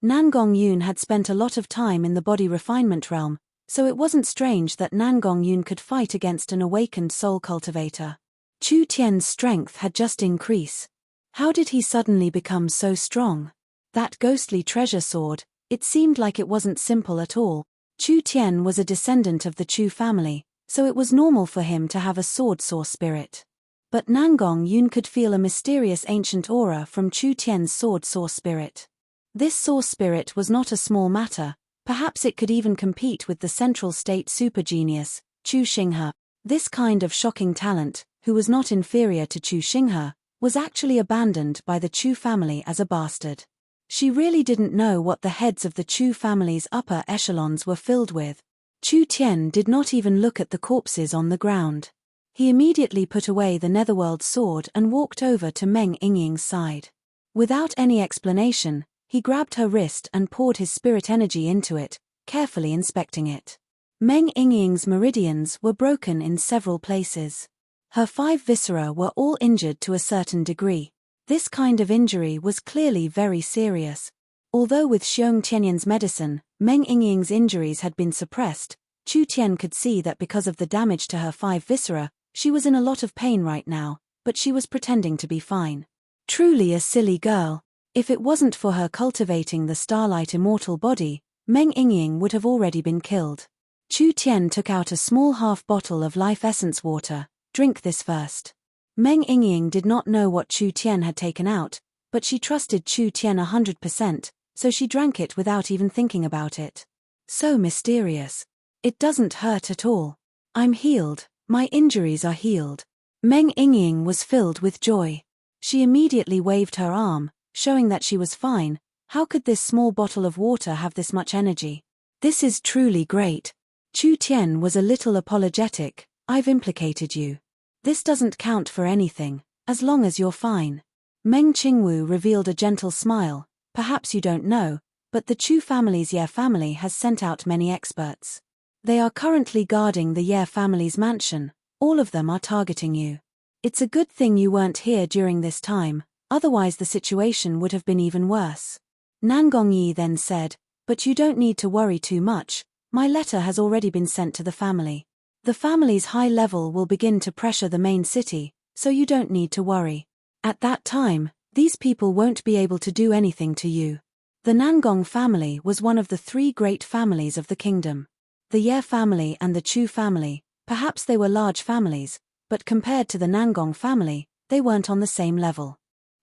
Nangong Yun had spent a lot of time in the body refinement realm, so it wasn't strange that Nangong Yun could fight against an awakened soul cultivator. Chu Tian's strength had just increased. How did he suddenly become so strong? That ghostly treasure sword, it seemed like it wasn't simple at all. Chu Tian was a descendant of the Chu family, so it was normal for him to have a sword source spirit. But Nangong Yun could feel a mysterious ancient aura from Chu Tian's sword source spirit. This source spirit was not a small matter, perhaps it could even compete with the central state super genius, Chu Xinghe. This kind of shocking talent, who was not inferior to Chu Xinghe, was actually abandoned by the Chu family as a bastard. She really didn't know what the heads of the Chu family's upper echelons were filled with. Chu Tian did not even look at the corpses on the ground. He immediately put away the netherworld sword and walked over to Meng Yingying's side. Without any explanation, he grabbed her wrist and poured his spirit energy into it, carefully inspecting it. Meng Yingying's meridians were broken in several places. Her 5 viscera were all injured to a certain degree. This kind of injury was clearly very serious. Although with Xiong Tianyan's medicine, Meng Yingying's injuries had been suppressed, Chu Tian could see that because of the damage to her 5 viscera, she was in a lot of pain right now, but she was pretending to be fine. Truly a silly girl. If it wasn't for her cultivating the starlight immortal body, Meng Yingying would have already been killed. Chu Tian took out a small half bottle of life essence water. Drink this first. Meng Yingying did not know what Chu Tian had taken out, but she trusted Chu Tian 100%, so she drank it without even thinking about it. So mysterious. It doesn't hurt at all. I'm healed, my injuries are healed. Meng Yingying was filled with joy. She immediately waved her arm, showing that she was fine. How could this small bottle of water have this much energy? This is truly great. Chu Tian was a little apologetic. I've implicated you. This doesn't count for anything, as long as you're fine. Meng Qingwu revealed a gentle smile. Perhaps you don't know, but the Chu family's Ye family has sent out many experts. They are currently guarding the Ye family's mansion. All of them are targeting you. It's a good thing you weren't here during this time, otherwise the situation would have been even worse. Nangong Yi then said, but you don't need to worry too much. My letter has already been sent to the family. The family's high level will begin to pressure the main city, so you don't need to worry. At that time, these people won't be able to do anything to you. The Nangong family was one of the 3 great families of the kingdom. The Ye family and the Chu family, perhaps they were large families, but compared to the Nangong family, they weren't on the same level.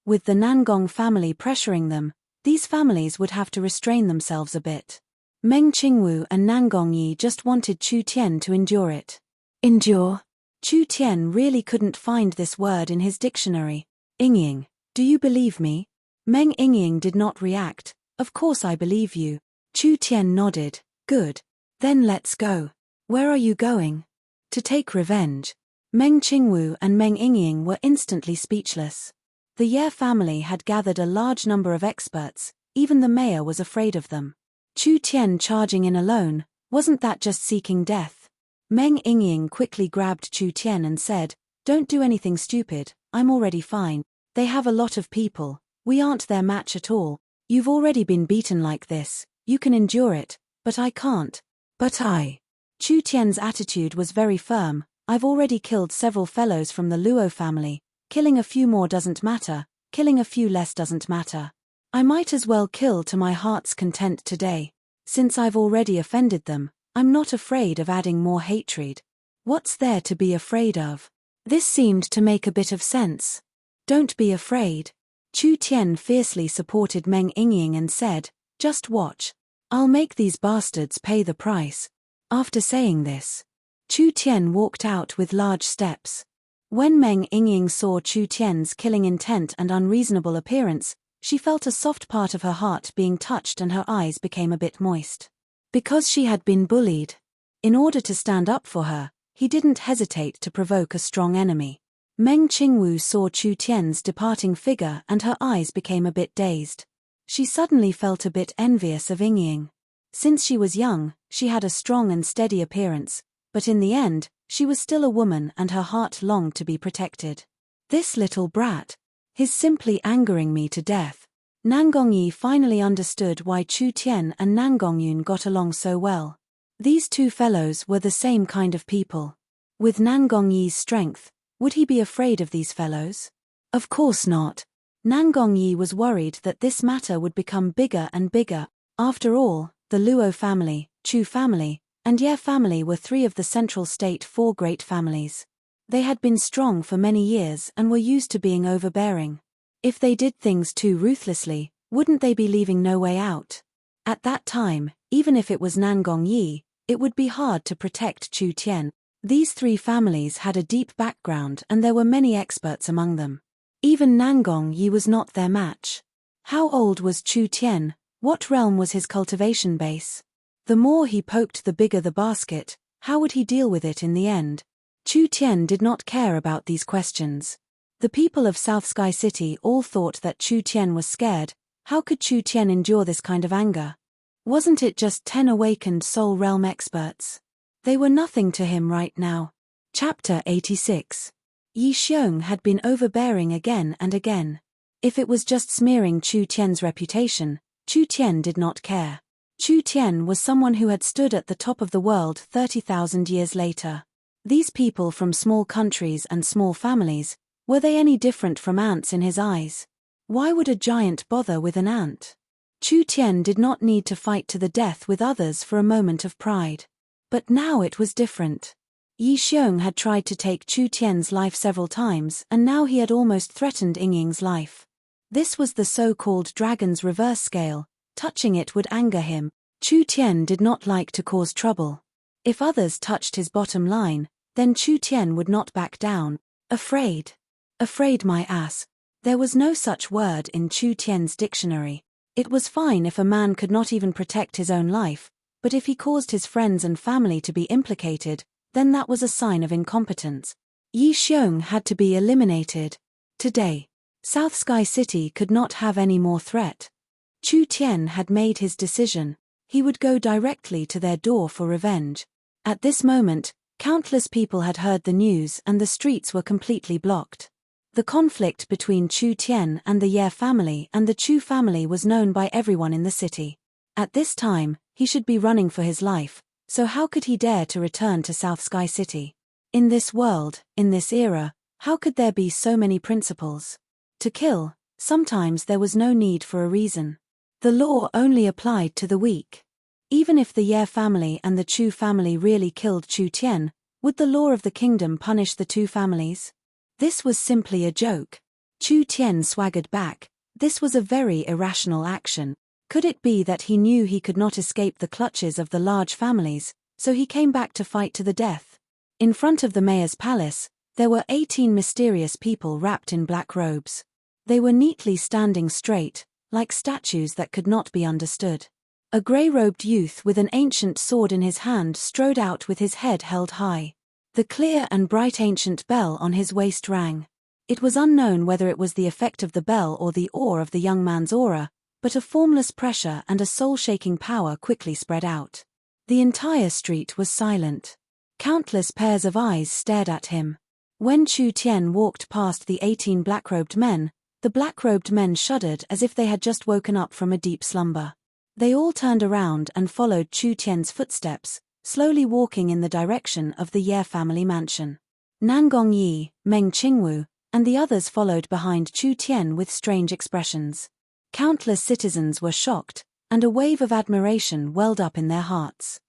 With the Nangong family pressuring them, these families would have to restrain themselves a bit. Meng Qingwu and Nangong Yi just wanted Chu Tian to endure it. Endure? Chu Tian really couldn't find this word in his dictionary. Yingying, do you believe me? Meng Yingying did not react. Of course I believe you. Chu Tian nodded. Good. Then let's go. Where are you going? To take revenge. Meng Qingwu and Meng Yingying were instantly speechless. The Ye family had gathered a large number of experts, even the mayor was afraid of them. Chu Tian charging in alone, wasn't that just seeking death? Meng Yingying quickly grabbed Chu Tian and said, don't do anything stupid, I'm already fine. They have a lot of people, we aren't their match at all. You've already been beaten like this, you can endure it, but I can't. But I. Chu Tian's attitude was very firm. I've already killed several fellows from the Luo family, killing a few more doesn't matter, killing a few less doesn't matter. I might as well kill to my heart's content today. Since I've already offended them, I'm not afraid of adding more hatred. What's there to be afraid of? This seemed to make a bit of sense. Don't be afraid. Chu Tian fiercely supported Meng Yingying and said, just watch. I'll make these bastards pay the price. After saying this, Chu Tian walked out with large steps. When Meng Yingying saw Chu Tian's killing intent and unreasonable appearance, she felt a soft part of her heart being touched and her eyes became a bit moist. Because she had been bullied. In order to stand up for her, he didn't hesitate to provoke a strong enemy. Meng Qingwu saw Chu Tian's departing figure and her eyes became a bit dazed. She suddenly felt a bit envious of Yingying. Since she was young, she had a strong and steady appearance, but in the end, she was still a woman and her heart longed to be protected. This little brat. He's simply angering me to death. Nangong Yi finally understood why Chu Tian and Nangong Yun got along so well. These two fellows were the same kind of people. With Nangong Yi's strength, would he be afraid of these fellows? Of course not. Nangong Yi was worried that this matter would become bigger and bigger. After all, the Luo family, Chu family, and Ye family were three of the Central State four great families. They had been strong for many years and were used to being overbearing. If they did things too ruthlessly, wouldn't they be leaving no way out? At that time, even if it was Nangong Yi, it would be hard to protect Chu Tian. These three families had a deep background and there were many experts among them. Even Nangong Yi was not their match. How old was Chu Tian? What realm was his cultivation base? The more he poked the bigger the basket, how would he deal with it in the end? Chu Tian did not care about these questions. The people of South Sky City all thought that Chu Tian was scared. How could Chu Tian endure this kind of anger? Wasn't it just 10 awakened soul realm experts? They were nothing to him right now. Chapter 86. Yi Xiong had been overbearing again and again. If it was just smearing Chu Tian's reputation, Chu Tian did not care. Chu Tian was someone who had stood at the top of the world 30,000 years later. These people from small countries and small families, were they any different from ants in his eyes? Why would a giant bother with an ant? Chu Tian did not need to fight to the death with others for a moment of pride. But now it was different. Yi Xiong had tried to take Chu Tian's life several times and now he had almost threatened Yingying's life. This was the so-called dragon's reverse scale. Touching it would anger him. Chu Tian did not like to cause trouble. If others touched his bottom line, then Chu Tian would not back down. Afraid. Afraid my ass. There was no such word in Chu Tian's dictionary. It was fine if a man could not even protect his own life, but if he caused his friends and family to be implicated, then that was a sign of incompetence. Yi Xiong had to be eliminated. Today, South Sky City could not have any more threat. Chu Tian had made his decision. He would go directly to their door for revenge. At this moment, countless people had heard the news and the streets were completely blocked. The conflict between Chu Tian and the Ye family and the Chu family was known by everyone in the city. At this time, he should be running for his life, so how could he dare to return to South Sky City? In this world, in this era, how could there be so many principles? To kill, sometimes there was no need for a reason. The law only applied to the weak. Even if the Ye family and the Chu family really killed Chu Tian, Would the law of the kingdom punish the two families? This was simply a joke. Chu Tian swaggered back. This was a very irrational action. Could it be that he knew he could not escape the clutches of the large families, so he came back to fight to the death? In front of the mayor's palace, there were 18 mysterious people wrapped in black robes. They were neatly standing straight, like statues that could not be understood. A grey-robed youth with an ancient sword in his hand strode out with his head held high. The clear and bright ancient bell on his waist rang. It was unknown whether it was the effect of the bell or the awe of the young man's aura, but a formless pressure and a soul-shaking power quickly spread out. The entire street was silent. Countless pairs of eyes stared at him. When Chu Tian walked past the 18 black-robed men, the black-robed men shuddered as if they had just woken up from a deep slumber. They all turned around and followed Chu Tian's footsteps, slowly walking in the direction of the Ye family mansion. Nangong Yi, Meng Qingwu, and the others followed behind Chu Tian with strange expressions. Countless citizens were shocked, and a wave of admiration welled up in their hearts.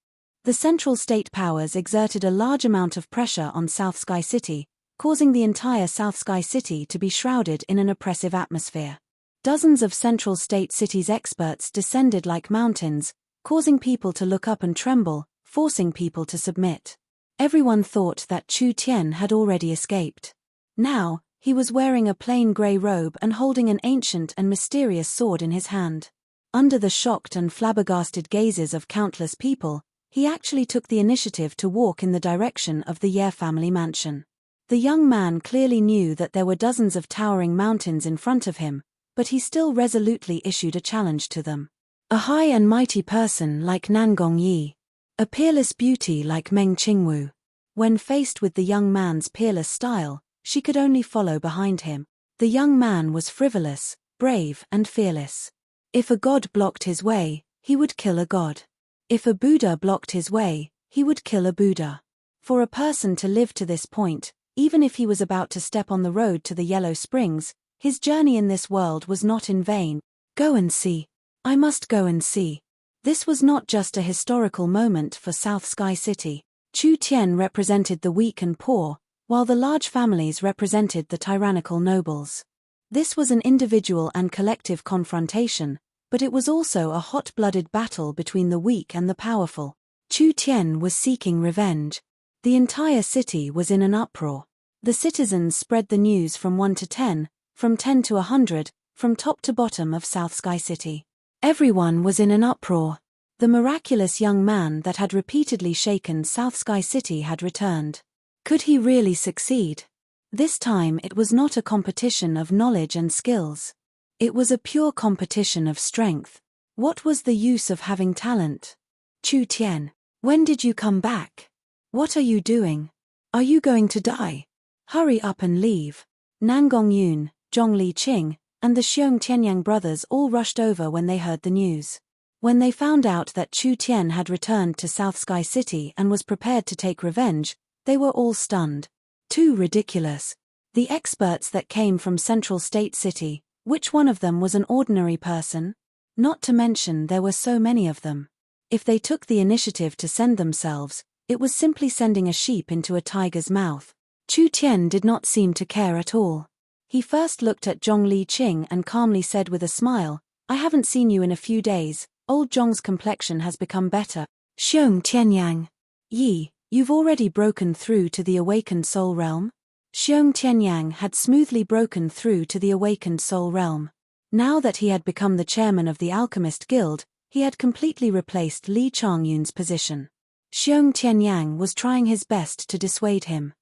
The central state powers exerted a large amount of pressure on South Sky City, causing the entire South Sky City to be shrouded in an oppressive atmosphere. Dozens of central state cities' experts descended like mountains, causing people to look up and tremble, forcing people to submit. Everyone thought that Chu Tian had already escaped. Now, he was wearing a plain grey robe and holding an ancient and mysterious sword in his hand. Under the shocked and flabbergasted gazes of countless people, he actually took the initiative to walk in the direction of the Ye family mansion. The young man clearly knew that there were dozens of towering mountains in front of him, but he still resolutely issued a challenge to them. A high and mighty person like Nangong Yi. A peerless beauty like Meng Qingwu. When faced with the young man's peerless style, she could only follow behind him. The young man was frivolous, brave, and fearless. If a god blocked his way, he would kill a god. If a Buddha blocked his way, he would kill a Buddha. For a person to live to this point, even if he was about to step on the road to the Yellow Springs, his journey in this world was not in vain. Go and see. I must go and see. This was not just a historical moment for South Sky City. Chu Tian represented the weak and poor, while the large families represented the tyrannical nobles. This was an individual and collective confrontation, but it was also a hot-blooded battle between the weak and the powerful. Chu Tian was seeking revenge. The entire city was in an uproar. The citizens spread the news from 1 to 10, from 10 to 100, from top to bottom of South Sky City. Everyone was in an uproar. The miraculous young man that had repeatedly shaken South Sky City had returned. Could he really succeed? This time it was not a competition of knowledge and skills. It was a pure competition of strength. What was the use of having talent? Chu Tian, when did you come back? What are you doing? Are you going to die? Hurry up and leave. Nangong Yun, Zhong Li Qing, and the Xiong Tianyang brothers all rushed over when they heard the news. When they found out that Chu Tian had returned to South Sky City and was prepared to take revenge, they were all stunned. Too ridiculous. The experts that came from Central State City, which one of them was an ordinary person? Not to mention there were so many of them. If they took the initiative to send themselves, it was simply sending a sheep into a tiger's mouth. Chu Tian did not seem to care at all. He first looked at Zhong Li Qing and calmly said with a smile, I haven't seen you in a few days, old Zhong's complexion has become better. Xiong Tianyang. Yi, you've already broken through to the awakened soul realm? Xiong Tianyang had smoothly broken through to the awakened soul realm. Now that he had become the chairman of the Alchemist Guild, he had completely replaced Li Changyun's position. Xiong Tianyang was trying his best to dissuade him.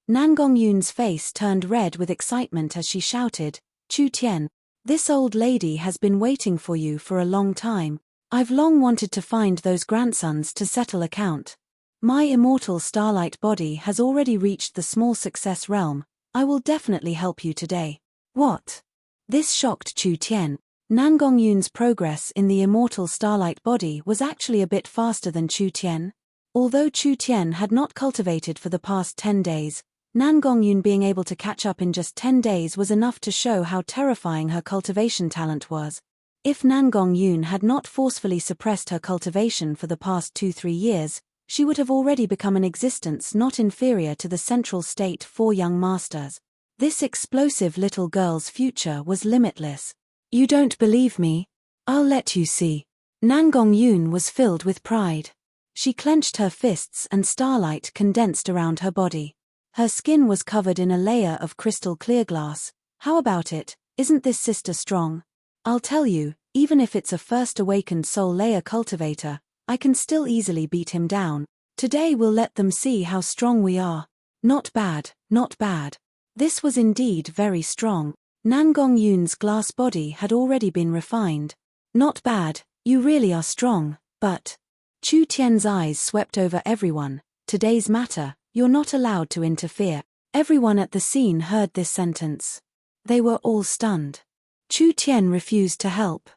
Nangong Yun's face turned red with excitement as she shouted, Chu Tian, this old lady has been waiting for you for a long time. I've long wanted to find those grandsons to settle account. My immortal starlight body has already reached the small success realm. I will definitely help you today. What? This shocked Chu Tian. Nangong Yun's progress in the immortal starlight body was actually a bit faster than Chu Tian. Although Chu Tian had not cultivated for the past 10 days, Nangong Yun being able to catch up in just 10 days was enough to show how terrifying her cultivation talent was. If Nangong Yun had not forcefully suppressed her cultivation for the past 2-3 years, she would have already become an existence not inferior to the central state 4 young masters. This explosive little girl's future was limitless. You don't believe me? I'll let you see. Nangong Yoon was filled with pride. She clenched her fists and starlight condensed around her body. Her skin was covered in a layer of crystal clear glass. How about it? Isn't this sister strong? I'll tell you, even if it's a first awakened soul layer cultivator, I can still easily beat him down. Today we'll let them see how strong we are. Not bad, not bad. This was indeed very strong. Nangong Yoon's glass body had already been refined. Not bad, you really are strong, but… Chu Tian's eyes swept over everyone. Today's matter, you're not allowed to interfere. Everyone at the scene heard this sentence. They were all stunned. Chu Tian refused to help.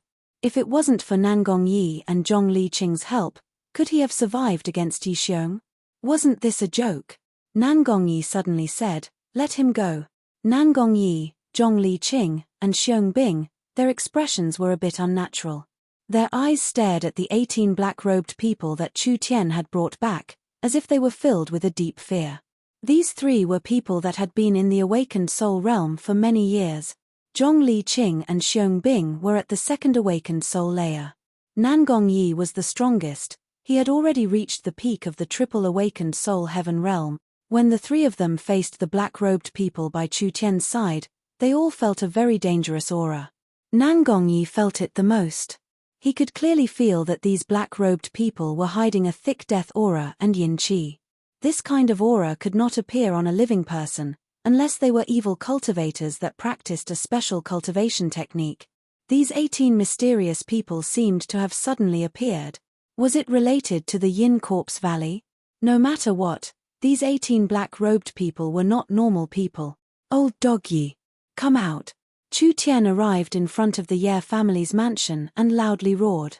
If it wasn't for Nangong Yi and Zhong Liqing's help, could he have survived against Yi Xiong? Wasn't this a joke? Nangong Yi suddenly said, let him go. Nangong Yi, Zhong Liqing, and Xiong Bing, their expressions were a bit unnatural. Their eyes stared at the 18 black-robed people that Chu Tian had brought back, as if they were filled with a deep fear. These 3 were people that had been in the awakened soul realm for many years. Zhong Liqing and Xiong Bing were at the second awakened soul layer. Nangong Yi was the strongest. He had already reached the peak of the triple awakened soul heaven realm. When the 3 of them faced the black-robed people by Chu Tian's side, they all felt a very dangerous aura. Nangong Yi felt it the most. He could clearly feel that these black-robed people were hiding a thick death aura and yin qi. This kind of aura could not appear on a living person, unless they were evil cultivators that practiced a special cultivation technique. These 18 mysterious people seemed to have suddenly appeared. Was it related to the Yin Corpse Valley? No matter what, these 18 black-robed people were not normal people. Old dog Yi, come out. Chu Tian arrived in front of the Ye family's mansion and loudly roared.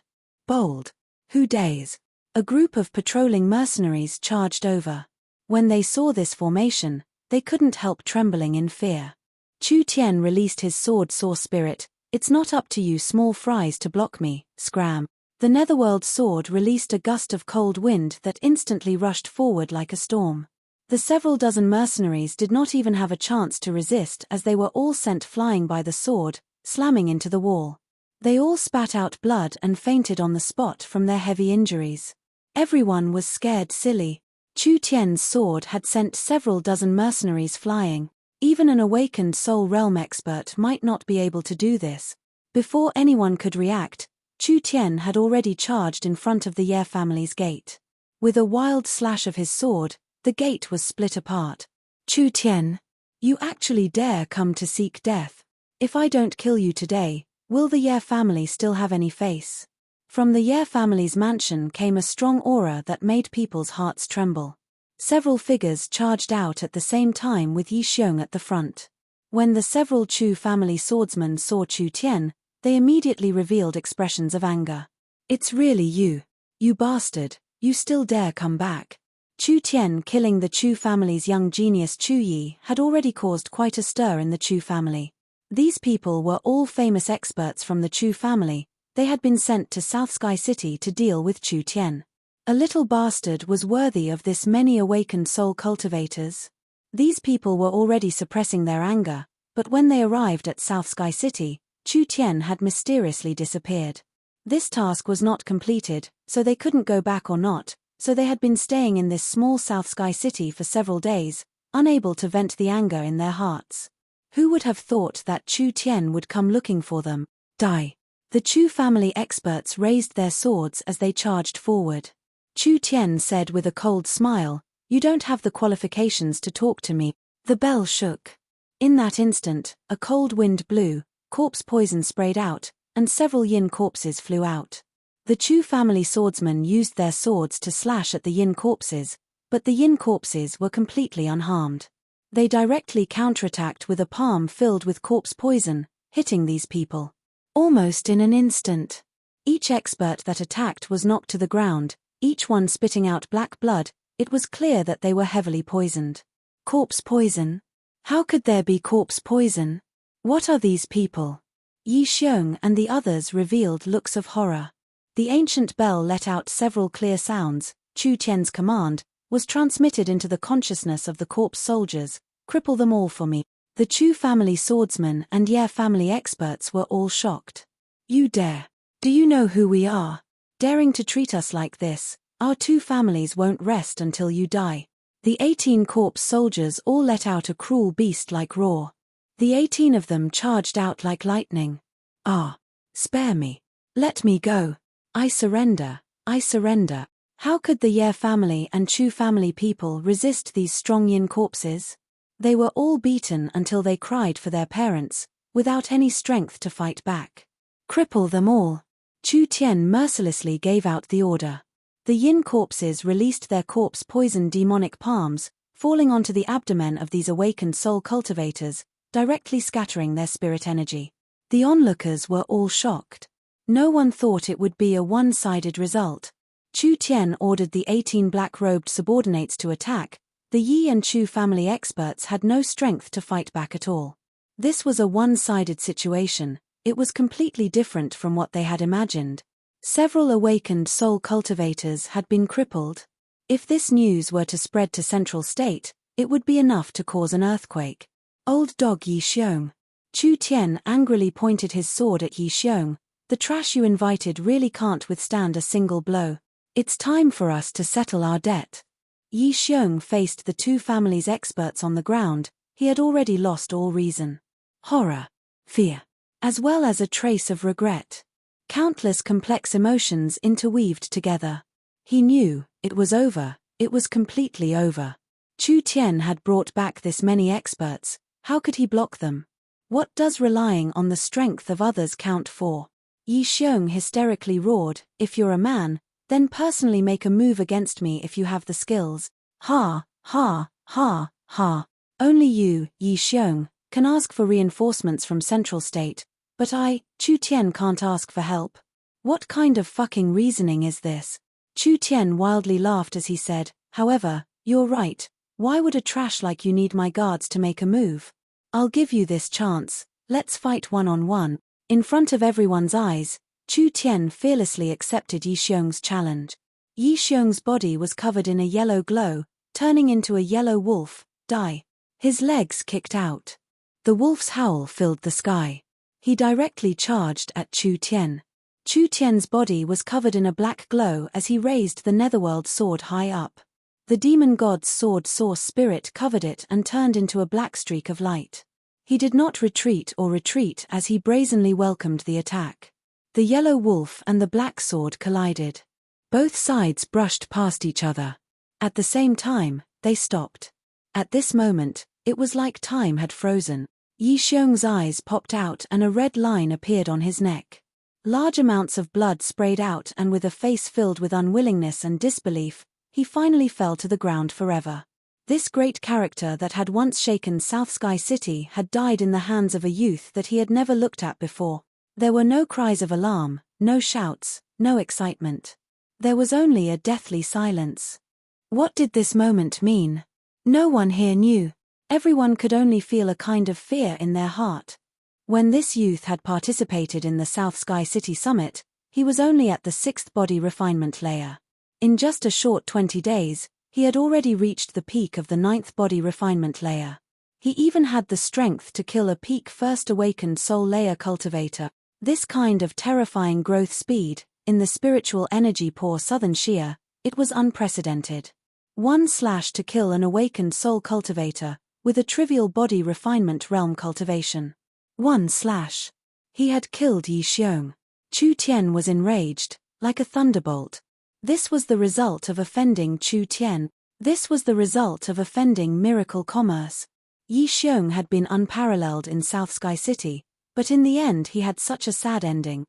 Bold. Who dares? A group of patrolling mercenaries charged over. When they saw this formation, they couldn't help trembling in fear. Chu Tian released his sword Saw Spirit. It's not up to you small fries to block me, scram. The Netherworld sword released a gust of cold wind that instantly rushed forward like a storm. The several dozen mercenaries did not even have a chance to resist as they were all sent flying by the sword, slamming into the wall. They all spat out blood and fainted on the spot from their heavy injuries. Everyone was scared silly. Chu Tian's sword had sent several dozen mercenaries flying. Even an awakened soul realm expert might not be able to do this. Before anyone could react, Chu Tian had already charged in front of the Ye family's gate. With a wild slash of his sword, the gate was split apart. Chu Tian, you actually dare come to seek death? If I don't kill you today, will the Ye family still have any face? From the Ye family's mansion came a strong aura that made people's hearts tremble. Several figures charged out at the same time with Yi Xiong at the front. When the several Chu family swordsmen saw Chu Tian, they immediately revealed expressions of anger. It's really you. You bastard, you still dare come back. Chu Tian killing the Chu family's young genius Chu Yi had already caused quite a stir in the Chu family. These people were all famous experts from the Chu family. They had been sent to South Sky City to deal with Chu Tian. A little bastard was worthy of this many awakened soul cultivators. These people were already suppressing their anger, but when they arrived at South Sky City, Chu Tian had mysteriously disappeared. This task was not completed, so they couldn't go back or not, so they had been staying in this small South Sky City for several days, unable to vent the anger in their hearts. Who would have thought that Chu Tian would come looking for them? Die. The Chu family experts raised their swords as they charged forward. Chu Tian said with a cold smile, "You don't have the qualifications to talk to me." The bell shook. In that instant, a cold wind blew, corpse poison sprayed out, and several yin corpses flew out. The Chu family swordsmen used their swords to slash at the yin corpses, but the yin corpses were completely unharmed. They directly counterattacked with a palm filled with corpse poison, hitting these people. Almost in an instant. Each expert that attacked was knocked to the ground, each one spitting out black blood. It was clear that they were heavily poisoned. Corpse poison? How could there be corpse poison? What are these people? Yi Xiong and the others revealed looks of horror. The ancient bell let out several clear sounds. Chu Tian's command, was transmitted into the consciousness of the corpse soldiers: cripple them all for me. The Chu family swordsmen and Ye family experts were all shocked. You dare? Do you know who we are? Daring to treat us like this? Our two families won't rest until you die. The 18 corpse soldiers all let out a cruel beast-like roar. The 18 of them charged out like lightning. Ah! Spare me. Let me go. I surrender. I surrender. How could the Ye family and Chu family people resist these strong yin corpses? They were all beaten until they cried for their parents, without any strength to fight back. Cripple them all. Chu Tian mercilessly gave out the order. The yin corpses released their corpse-poisoned demonic palms, falling onto the abdomen of these awakened soul cultivators, directly scattering their spirit energy. The onlookers were all shocked. No one thought it would be a one-sided result. Chu Tian ordered the 18 black-robed subordinates to attack. The Yi and Chu family experts had no strength to fight back at all. This was a one-sided situation. It was completely different from what they had imagined. Several awakened soul cultivators had been crippled. If this news were to spread to Central State, it would be enough to cause an earthquake. Old dog Yi Xiong. Chu Tian angrily pointed his sword at Yi Xiong. The trash you invited really can't withstand a single blow. It's time for us to settle our debt. Yi Xiong faced the two families' experts on the ground. He had already lost all reason. Horror, fear, as well as a trace of regret. Countless complex emotions interweaved together. He knew, it was over, it was completely over. Chu Tian had brought back this many experts. How could he block them? What does relying on the strength of others count for? Yi Xiong hysterically roared, if you're a man, then personally make a move against me if you have the skills. Ha, ha, ha, ha. Only you, Yi Xiong, can ask for reinforcements from Central State, but I, Chu Tian, can't ask for help. What kind of fucking reasoning is this? Chu Tian wildly laughed as he said, however, you're right. Why would a trash like you need my guards to make a move? I'll give you this chance. Let's fight one-on-one. In front of everyone's eyes, Chu Tian fearlessly accepted Yi Xiong's challenge. Yi Xiong's body was covered in a yellow glow, turning into a yellow wolf. Die. His legs kicked out. The wolf's howl filled the sky. He directly charged at Chu Tian. Chu Tian's body was covered in a black glow as he raised the netherworld sword high up. The demon god's sword source spirit covered it and turned into a black streak of light. He did not retreat as he brazenly welcomed the attack. The yellow wolf and the black sword collided. Both sides brushed past each other. At the same time, they stopped. At this moment, it was like time had frozen. Yi Xiong's eyes popped out and a red line appeared on his neck. Large amounts of blood sprayed out, and with a face filled with unwillingness and disbelief, he finally fell to the ground forever. This great character that had once shaken South Sky City had died in the hands of a youth that he had never looked at before. There were no cries of alarm, no shouts, no excitement. There was only a deathly silence. What did this moment mean? No one here knew. Everyone could only feel a kind of fear in their heart. When this youth had participated in the South Sky City Summit, he was only at the 6th body refinement layer. In just a short 20 days, he had already reached the peak of the 9th body refinement layer. He even had the strength to kill a peak first awakened soul layer cultivator. This kind of terrifying growth speed, in the spiritual energy poor southern Shia, it was unprecedented. One slash to kill an awakened soul cultivator, with a trivial body refinement realm cultivation. One slash. He had killed Yi Xiong. Chu Tian was enraged, like a thunderbolt. This was the result of offending Chu Tian. This was the result of offending miracle commerce. Yi Xiong had been unparalleled in South Sky City, but in the end he had such a sad ending.